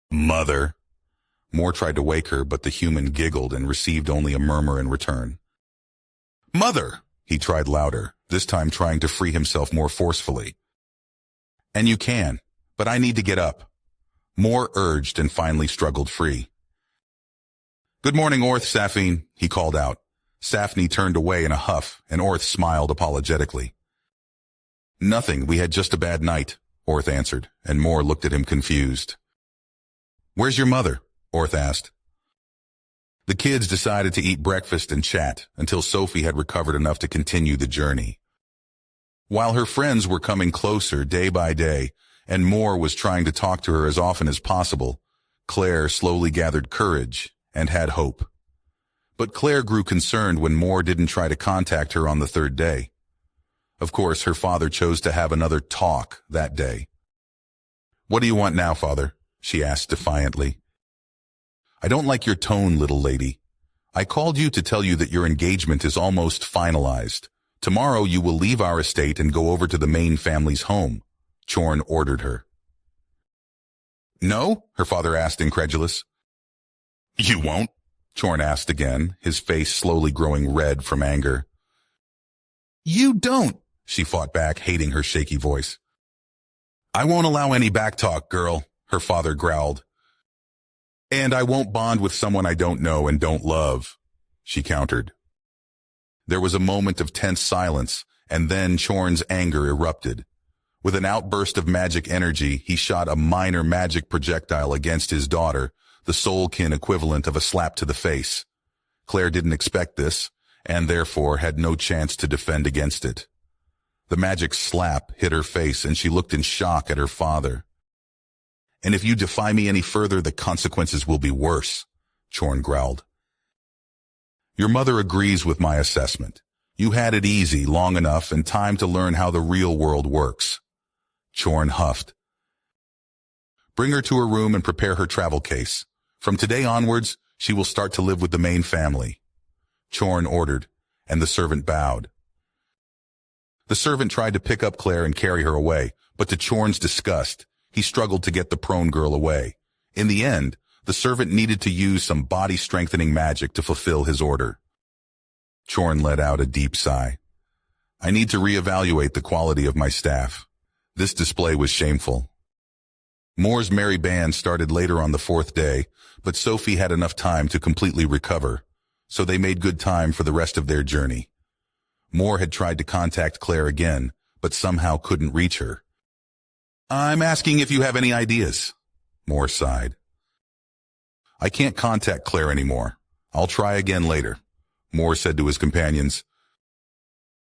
"Mother." Moore tried to wake her, but the human giggled and received only a murmur in return. "Mother!" he tried louder, this time trying to free himself more forcefully. "And you can, but I need to get up," Moore urged and finally struggled free. "Good morning, Orth, Safine," he called out. Safine turned away in a huff, and Orth smiled apologetically. "Nothing, we had just a bad night," Orth answered, and Moore looked at him confused. "Where's your mother?" Orth asked. The kids decided to eat breakfast and chat until Sophie had recovered enough to continue the journey. While her friends were coming closer day by day, and Moore was trying to talk to her as often as possible, Claire slowly gathered courage and had hope. But Claire grew concerned when Moore didn't try to contact her on the third day. Of course, her father chose to have another talk that day. "What do you want now, father?" she asked defiantly. "I don't like your tone, little lady. I called you to tell you that your engagement is almost finalized. Tomorrow you will leave our estate and go over to the main family's home," Chorn ordered her. "No?" her father asked, incredulous. "You won't?" Chorn asked again, his face slowly growing red from anger. "You don't," she fought back, hating her shaky voice. "I won't allow any backtalk, girl," her father growled. "And I won't bond with someone I don't know and don't love," she countered. There was a moment of tense silence, and then Chorn's anger erupted. With an outburst of magic energy, he shot a minor magic projectile against his daughter, the soul-kin equivalent of a slap to the face. Claire didn't expect this, and therefore had no chance to defend against it. The magic slap hit her face, and she looked in shock at her father. "And if you defy me any further, the consequences will be worse," Chorn growled. "Your mother agrees with my assessment. You had it easy long enough and time to learn how the real world works," Chorn huffed. "Bring her to her room and prepare her travel case. From today onwards, she will start to live with the main family," Chorn ordered, and the servant bowed. The servant tried to pick up Claire and carry her away, but to Chorn's disgust, he struggled to get the prone girl away, In the end, the servant needed to use some body-strengthening magic to fulfill his order. Chorn let out a deep sigh. I need to reevaluate the quality of my staff. This display was shameful. Moore's merry band started later on the fourth day, but Sophie had enough time to completely recover, so they made good time for the rest of their journey. Moore had tried to contact Claire again, but somehow couldn't reach her. I'm asking if you have any ideas. Moore sighed. I can't contact Claire anymore. I'll try again later, Moore said to his companions.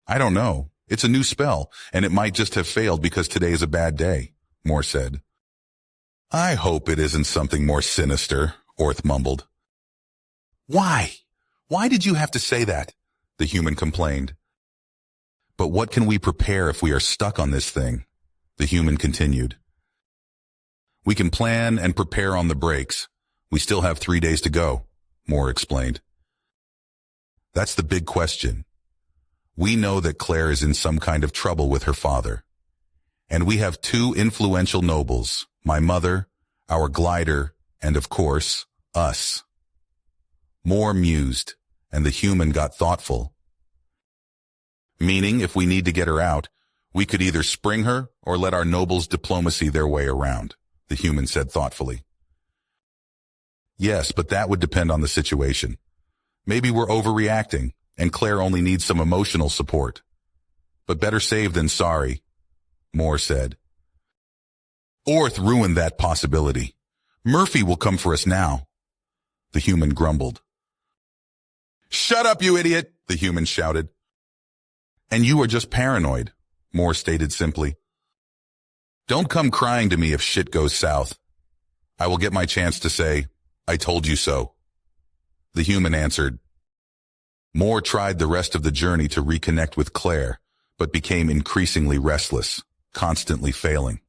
I don't know. It's a new spell, and it might just have failed because today is a bad day, Moore said. I hope it isn't something more sinister, Orth mumbled. Why? Why did you have to say that? The human complained. But what can we prepare if we are stuck on this thing? The human continued. We can plan and prepare on the breaks. We still have 3 days to go, Moore explained. That's the big question. We know that Claire is in some kind of trouble with her father. And we have 2 influential nobles, my mother, our glider, and of course, us. Moore mused, and the human got thoughtful. Meaning, if we need to get her out, we could either spring her or let our nobles diplomacy their way around, the human said thoughtfully. Yes, but that would depend on the situation. Maybe we're overreacting, and Claire only needs some emotional support. But better safe than sorry, Moore said. Orth ruined that possibility. Murphy will come for us now, the human grumbled. Shut up, you idiot, the human shouted. And you are just paranoid, Moore stated simply. Don't come crying to me if shit goes south. I will get my chance to say, I told you so. The human answered. Moore tried the rest of the journey to reconnect with Claire, but became increasingly restless, constantly failing.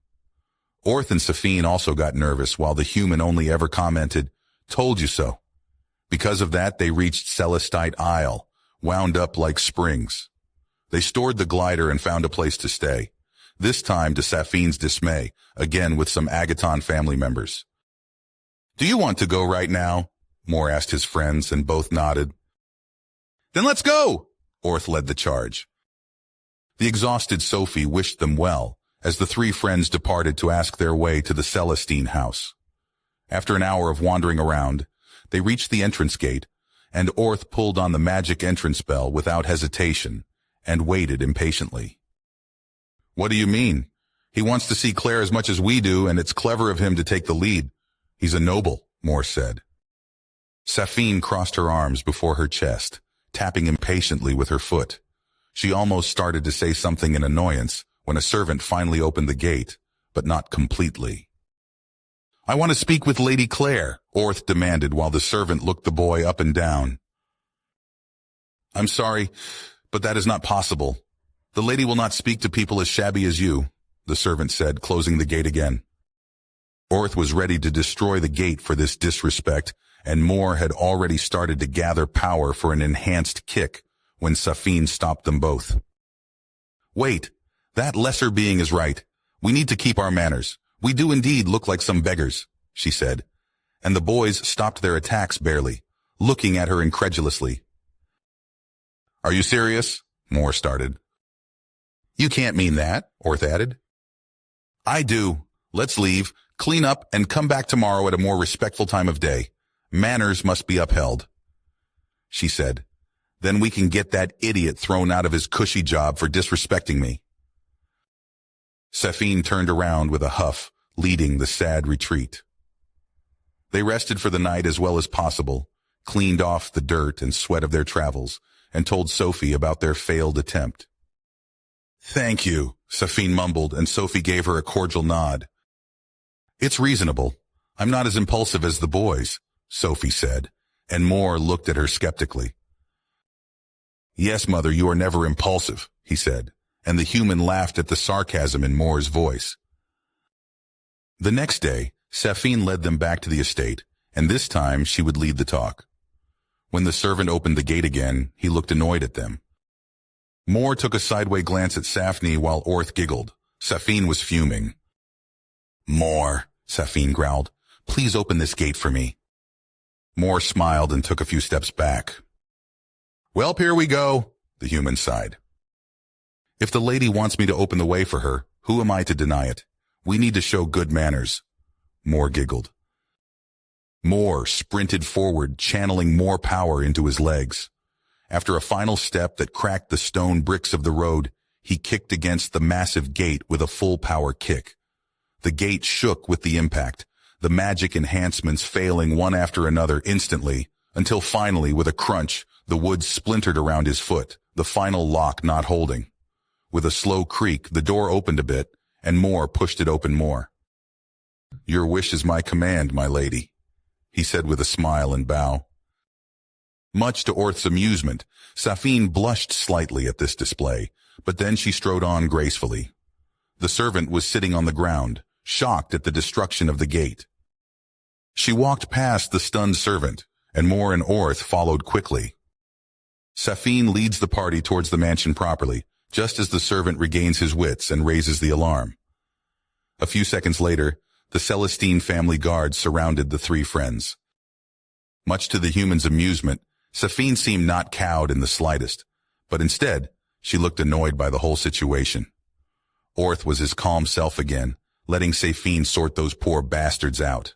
Orth and Safine also got nervous while the human only ever commented, told you so. Because of that, they reached Celestite Isle, wound up like springs. They stored the glider and found a place to stay, this time to Safine's dismay, again with some Agaton family members. Do you want to go right now? Moore asked his friends, and both nodded. Then let's go! Orth led the charge. The exhausted Sophie wished them well, as the 3 friends departed to ask their way to the Celestine house. After an hour of wandering around, they reached the entrance gate, and Orth pulled on the magic entrance bell without hesitation, and waited impatiently. What do you mean? He wants to see Claire as much as we do, and it's clever of him to take the lead. He's a noble, Moore said. Safine crossed her arms before her chest, tapping impatiently with her foot. She almost started to say something in annoyance when a servant finally opened the gate, but not completely. I want to speak with Lady Claire, Orth demanded while the servant looked the boy up and down. I'm sorry, but that is not possible. The lady will not speak to people as shabby as you, the servant said, closing the gate again. Orth was ready to destroy the gate for this disrespect, and Moore had already started to gather power for an enhanced kick when Safine stopped them both. Wait, that lesser being is right. We need to keep our manners. We do indeed look like some beggars, she said, and the boys stopped their attacks barely, looking at her incredulously. Are you serious? Moore started. You can't mean that, Orth added. I do. Let's leave, clean up, and come back tomorrow at a more respectful time of day. Manners must be upheld, she said. Then we can get that idiot thrown out of his cushy job for disrespecting me. Safine turned around with a huff, leading the sad retreat. They rested for the night as well as possible, cleaned off the dirt and sweat of their travels, and told Sophie about their failed attempt. Thank you, Safine mumbled, and Sophie gave her a cordial nod. It's reasonable. I'm not as impulsive as the boys, Sophie said, and Moore looked at her skeptically. Yes, Mother, you are never impulsive, he said, and the human laughed at the sarcasm in Moore's voice. The next day, Safine led them back to the estate, and this time she would lead the talk. When the servant opened the gate again, he looked annoyed at them. Moore took a sideway glance at Safine while Orth giggled. Safine was fuming. Moore, Safine growled. Please open this gate for me. Moore smiled and took a few steps back. Well, here we go, the human sighed. If the lady wants me to open the way for her, who am I to deny it? We need to show good manners. Moore giggled. Moore sprinted forward, channeling more power into his legs. After a final step that cracked the stone bricks of the road, he kicked against the massive gate with a full power kick. The gate shook with the impact, the magic enhancements failing one after another instantly, until finally, with a crunch, the wood splintered around his foot, the final lock not holding. With a slow creak, the door opened a bit, and Moore pushed it open more. Your wish is my command, my lady, he said with a smile and bow. Much to Orth's amusement, Safine blushed slightly at this display, but then she strode on gracefully. The servant was sitting on the ground, shocked at the destruction of the gate. She walked past the stunned servant, and Moore and Orth followed quickly. Safine leads the party towards the mansion properly, just as the servant regains his wits and raises the alarm. A few seconds later, the Celestine family guard surrounded the three friends. Much to the human's amusement, Safine seemed not cowed in the slightest, but instead, she looked annoyed by the whole situation. Orth was his calm self again, letting Safine sort those poor bastards out.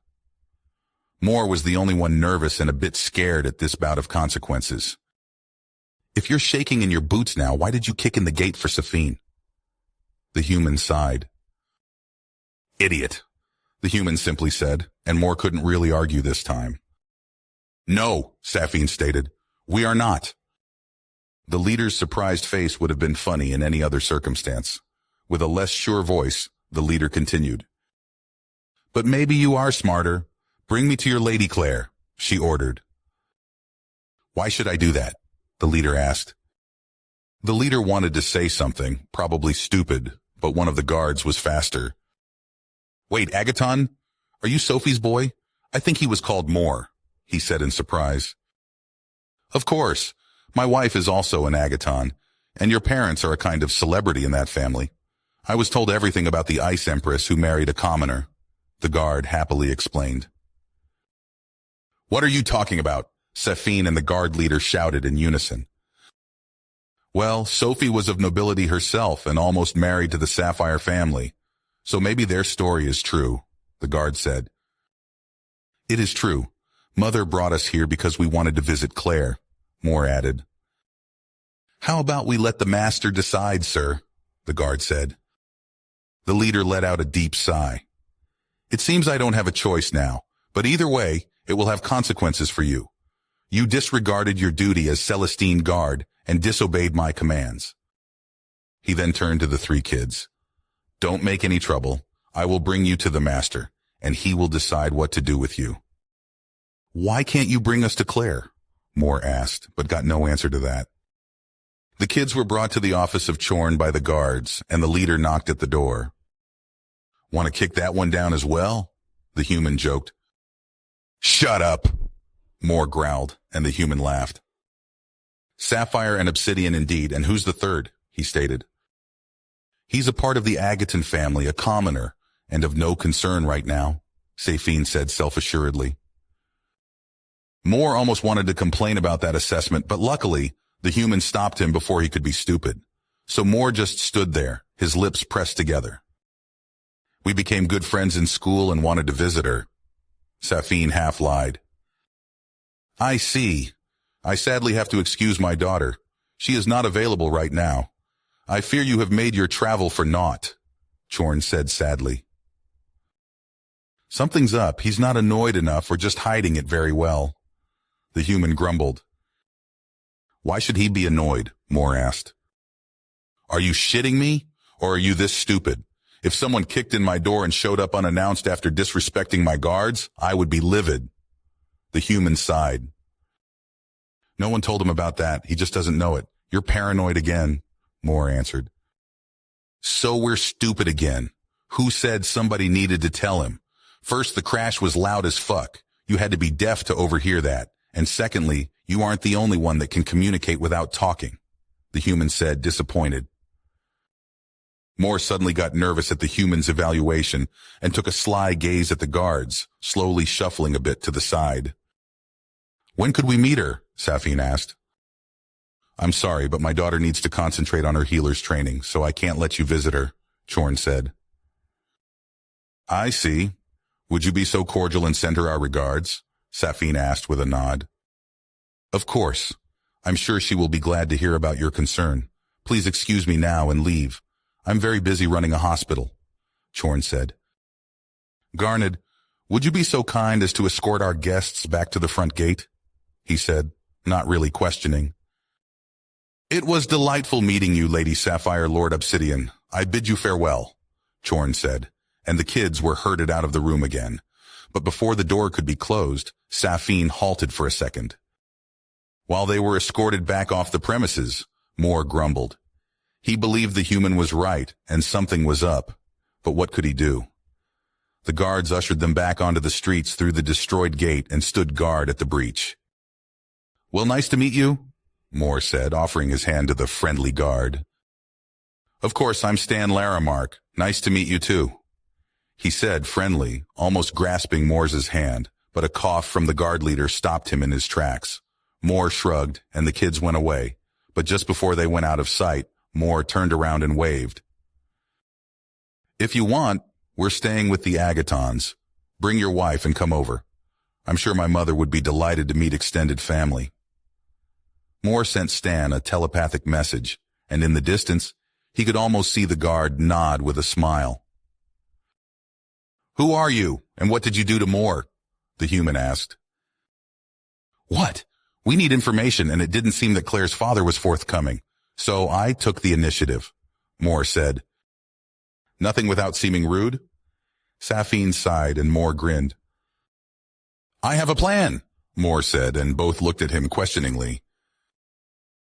Moore was the only one nervous and a bit scared at this bout of consequences. If you're shaking in your boots now, why did you kick in the gate for Safine? The human sighed. Idiot, the human simply said, and Moore couldn't really argue this time. No, Safine stated. We are not. The leader's surprised face would have been funny in any other circumstance. With a less sure voice, the leader continued. But maybe you are smarter. Bring me to your Lady Claire, she ordered. Why should I do that? The leader asked. The leader wanted to say something, probably stupid, but one of the guards was faster. Wait, Agaton? Are you Sophie's boy? I think he was called Moore, he said in surprise. Of course. My wife is also an Agaton, and your parents are a kind of celebrity in that family. I was told everything about the Ice Empress who married a commoner, the guard happily explained. What are you talking about? Safine and the guard leader shouted in unison. Well, Sophie was of nobility herself and almost married to the Sapphire family, so maybe their story is true, the guard said. It is true. Mother brought us here because we wanted to visit Claire, Moore added. How about we let the master decide, sir, the guard said. The leader let out a deep sigh. It seems I don't have a choice now, but either way, it will have consequences for you. You disregarded your duty as Celestine guard and disobeyed my commands. He then turned to the three kids. Don't make any trouble. I will bring you to the master, and he will decide what to do with you. Why can't you bring us to Claire? Moore asked, but got no answer to that. The kids were brought to the office of Chorn by the guards, and the leader knocked at the door. Want to kick that one down as well? The human joked. Shut up, Moore growled, and the human laughed. Sapphire and Obsidian indeed, and who's the third? He stated. He's a part of the Agaton family, a commoner, and of no concern right now, Safine said self-assuredly. Moore almost wanted to complain about that assessment, but luckily, the human stopped him before he could be stupid. So Moore just stood there, his lips pressed together. We became good friends in school and wanted to visit her. Safine half lied. I see. I sadly have to excuse my daughter. She is not available right now. I fear you have made your travel for naught, Chorn said sadly. Something's up. He's not annoyed enough or just hiding it very well. The human grumbled. Why should he be annoyed? Moore asked. Are you shitting me? Or are you this stupid? If someone kicked in my door and showed up unannounced after disrespecting my guards, I would be livid. The human sighed. No one told him about that. He just doesn't know it. You're paranoid again, Moore answered. So we're stupid again. Who said somebody needed to tell him? First, the crash was loud as fuck. You had to be deaf to overhear that. And secondly, you aren't the only one that can communicate without talking, the human said, disappointed. Moore suddenly got nervous at the human's evaluation and took a sly gaze at the guards, slowly shuffling a bit to the side. "When could we meet her?" Safin asked. "I'm sorry, but my daughter needs to concentrate on her healer's training, so I can't let you visit her," Chorn said. "I see. Would you be so cordial and send her our regards?" Safin asked with a nod. "Of course. I'm sure she will be glad to hear about your concern. Please excuse me now and leave. I'm very busy running a hospital," Chorn said. "Garnet, would you be so kind as to escort our guests back to the front gate?" he said, not really questioning. "It was delightful meeting you, Lady Sapphire, Lord Obsidian. I bid you farewell," Chorn said, and the kids were herded out of the room again. But before the door could be closed, Safin halted for a second. While they were escorted back off the premises, Moore grumbled. He believed the human was right and something was up, but what could he do? The guards ushered them back onto the streets through the destroyed gate and stood guard at the breach. "Well, nice to meet you," Moore said, offering his hand to the friendly guard. "Of course, I'm Stan Laramark. Nice to meet you too," he said, friendly, almost grasping Moore's hand, but a cough from the guard leader stopped him in his tracks. Moore shrugged, and the kids went away, but just before they went out of sight, Moore turned around and waved. "If you want, we're staying with the Agatons. Bring your wife and come over. I'm sure my mother would be delighted to meet extended family." Moore sent Stan a telepathic message, and in the distance, he could almost see the guard nod with a smile. "Who are you, and what did you do to Moore?" the human asked. "What? We need information, and it didn't seem that Claire's father was forthcoming, so I took the initiative," Moore said. "Nothing without seeming rude?" Safin sighed, and Moore grinned. "I have a plan," Moore said, and both looked at him questioningly.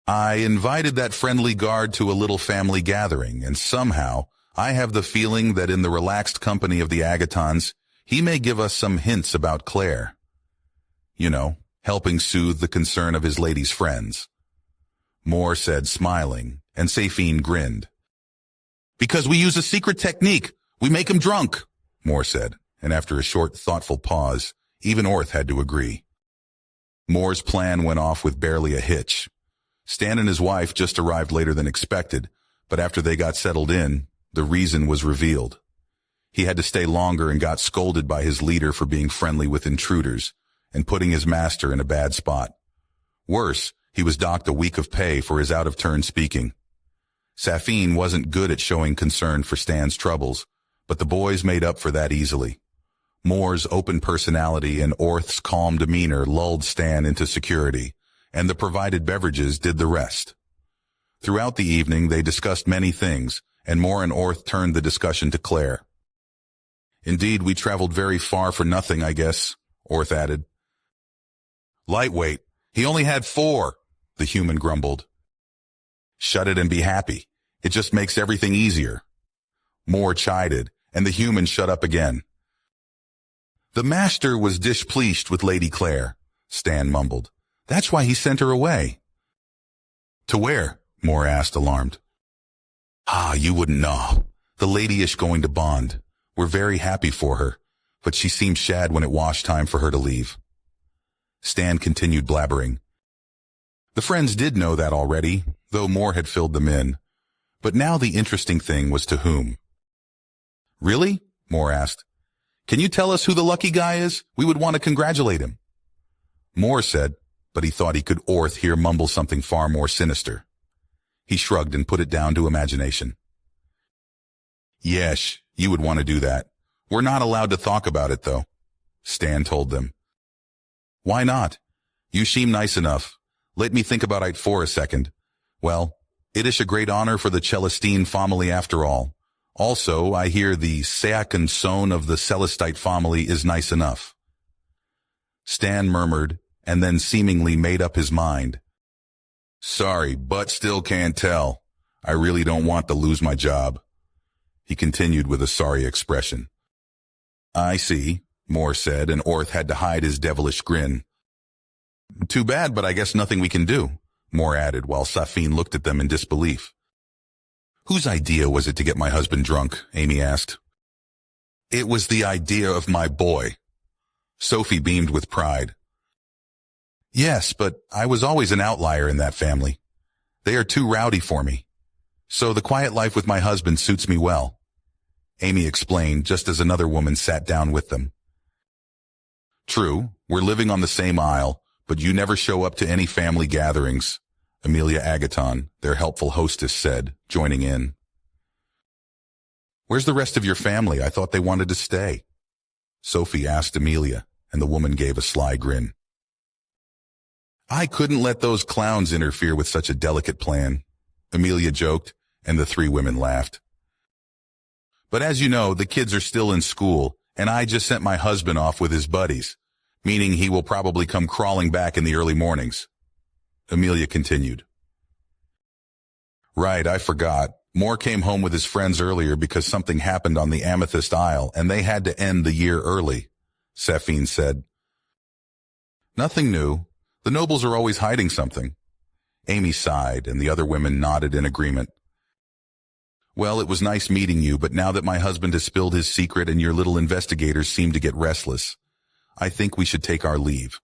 "I invited that friendly guard to a little family gathering, and somehow I have the feeling that in the relaxed company of the Agatons, he may give us some hints about Claire. You know, helping soothe the concern of his lady's friends," Moore said, smiling, and Safin grinned. "Because we use a secret technique. We make him drunk," Moore said, and after a short, thoughtful pause, even Orth had to agree. Moore's plan went off with barely a hitch. Stan and his wife just arrived later than expected, but after they got settled in, the reason was revealed. He had to stay longer and got scolded by his leader for being friendly with intruders and putting his master in a bad spot. Worse, he was docked a week of pay for his out-of-turn speaking. Safin wasn't good at showing concern for Stan's troubles, but the boys made up for that easily. Moore's open personality and Orth's calm demeanor lulled Stan into security, and the provided beverages did the rest. Throughout the evening, they discussed many things, and Moore and Orth turned the discussion to Claire. "Indeed, we traveled very far for nothing, I guess," Orth added. "Lightweight. He only had 4, the human grumbled. "Shut it and be happy. It just makes everything easier," Moore chided, and the human shut up again. "The master was displeased with Lady Claire," Stan mumbled. "That's why he sent her away." "To where?" Moore asked, alarmed. "Ah, you wouldn't know. The lady-ish going to Bond. We're very happy for her, but she seemed shad when it was time for her to leave." Stan continued blabbering. The friends did know that already, though Moore had filled them in. But now the interesting thing was to whom. "Really?" Moore asked. "Can you tell us who the lucky guy is? We would want to congratulate him." Moore said, but he thought he could Orth here mumble something far more sinister. He shrugged and put it down to imagination. "Yes, you would want to do that. We're not allowed to talk about it, though," Stan told them. "Why not? You seem nice enough. Let me think about it for a second. Well, it is a great honor for the Celestine family after all. Also, I hear the second son of the Celestite family is nice enough." Stan murmured, and then seemingly made up his mind. "Sorry, but still can't tell. I really don't want to lose my job," he continued with a sorry expression. "I see," Moore said, and Orth had to hide his devilish grin. "Too bad, but I guess nothing we can do," Moore added while Safin looked at them in disbelief. Whose idea was it to get my husband drunk? Amy asked. It was the idea of my boy. Sophie beamed with pride. Yes, but I was always an outlier in that family. They are too rowdy for me. So the quiet life with my husband suits me well. Amy explained just as another woman sat down with them. True, we're living on the same aisle, but you never show up to any family gatherings, Amelia Agaton, their helpful hostess, said, joining in. Where's the rest of your family? I thought they wanted to stay. Sophie asked Amelia, and the woman gave a sly grin. I couldn't let those clowns interfere with such a delicate plan, Amelia joked, and the three women laughed. But as you know, the kids are still in school, and I just sent my husband off with his buddies, meaning he will probably come crawling back in the early mornings. Amelia continued. Right, I forgot. Moore came home with his friends earlier because something happened on the Amethyst Isle, and they had to end the year early, Safine said. Nothing new. The nobles are always hiding something. Amy sighed, and the other women nodded in agreement. Well, it was nice meeting you, but now that my husband has spilled his secret and your little investigators seem to get restless, I think we should take our leave,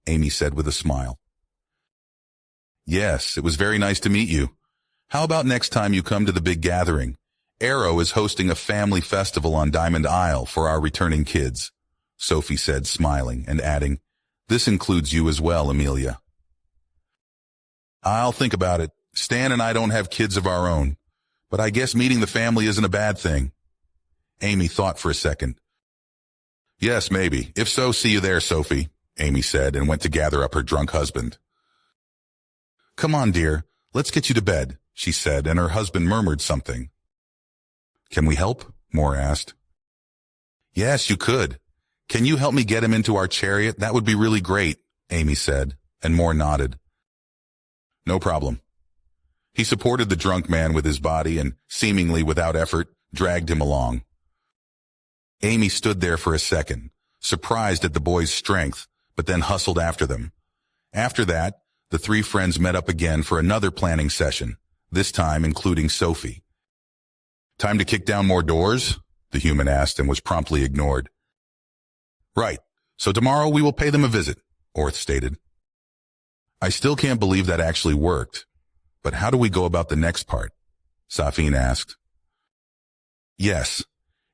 Amy said with a smile. Yes, it was very nice to meet you. How about next time you come to the big gathering? Arrow is hosting a family festival on Diamond Isle for our returning kids, Sophie said, smiling, and adding, This includes you as well, Amelia. I'll think about it. Stan and I don't have kids of our own, but I guess meeting the family isn't a bad thing. Amy thought for a second. Yes, maybe. If so, see you there, Sophie, Amy said, and went to gather up her drunk husband. Come on, dear. Let's get you to bed, she said, and her husband murmured something. Can we help? Moore asked. Yes, you could. Can you help me get him into our chariot? That would be really great, Amy said, and Moore nodded. No problem. He supported the drunk man with his body and, seemingly without effort, dragged him along. Amy stood there for a second, surprised at the boy's strength, but then hustled after them. After that, the three friends met up again for another planning session, this time including Sophie. Time to kick down more doors? The human asked and was promptly ignored. Right, so tomorrow we will pay them a visit, Orth stated. I still can't believe that actually worked. But how do we go about the next part? Safine asked. Yes.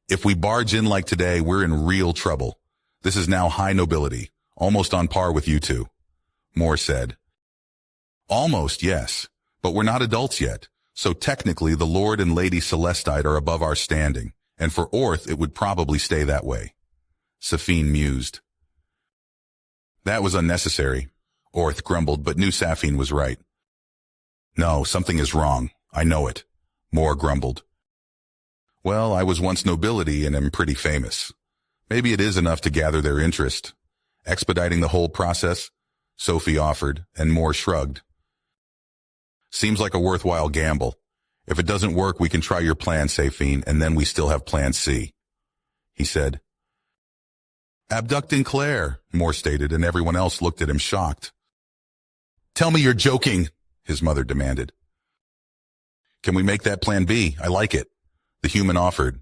If we barge in like today, we're in real trouble. This is now high nobility, almost on par with you two, Moore said. Almost, yes, but we're not adults yet, so technically the Lord and Lady Celestite are above our standing, and for Orth it would probably stay that way. Safine mused. That was unnecessary, Orth grumbled, but knew Safine was right. No, something is wrong. I know it, Moore grumbled. Well, I was once nobility and am pretty famous. Maybe it is enough to gather their interest. Expediting the whole process, Sophie offered, and Moore shrugged. Seems like a worthwhile gamble. If it doesn't work, we can try your plan, Safine, and then we still have plan C, he said. Abducting Claire, Moore stated, and everyone else looked at him shocked. Tell me you're joking, his mother demanded. Can we make that plan B? I like it, the human offered.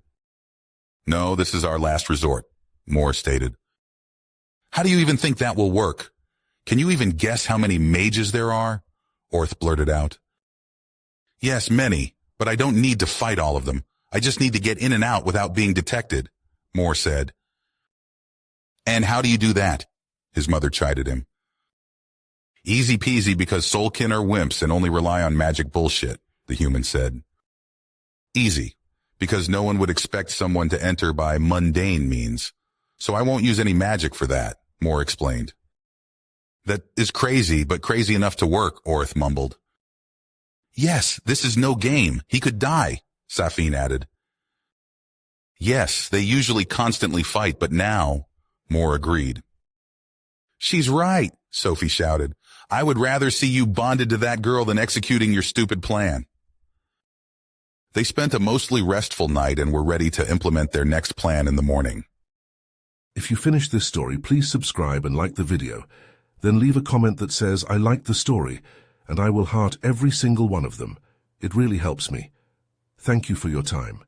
No, this is our last resort, Moore stated. How do you even think that will work? Can you even guess how many mages there are? Orth blurted out. Yes, many, but I don't need to fight all of them. I just need to get in and out without being detected, Moore said. And how do you do that? His mother chided him. Easy peasy, because Soulkin are wimps and only rely on magic bullshit, the human said. Easy, because no one would expect someone to enter by mundane means, so I won't use any magic for that, Moore explained. That is crazy, but crazy enough to work, Orth mumbled. Yes, this is no game. He could die, Safine added. Yes, they usually constantly fight, but now, Moore agreed. She's right, Sophie shouted. I would rather see you bonded to that girl than executing your stupid plan. They spent a mostly restful night and were ready to implement their next plan in the morning. If you finished this story, please subscribe and like the video. Then leave a comment that says, I liked the story, and I will heart every single one of them. It really helps me. Thank you for your time.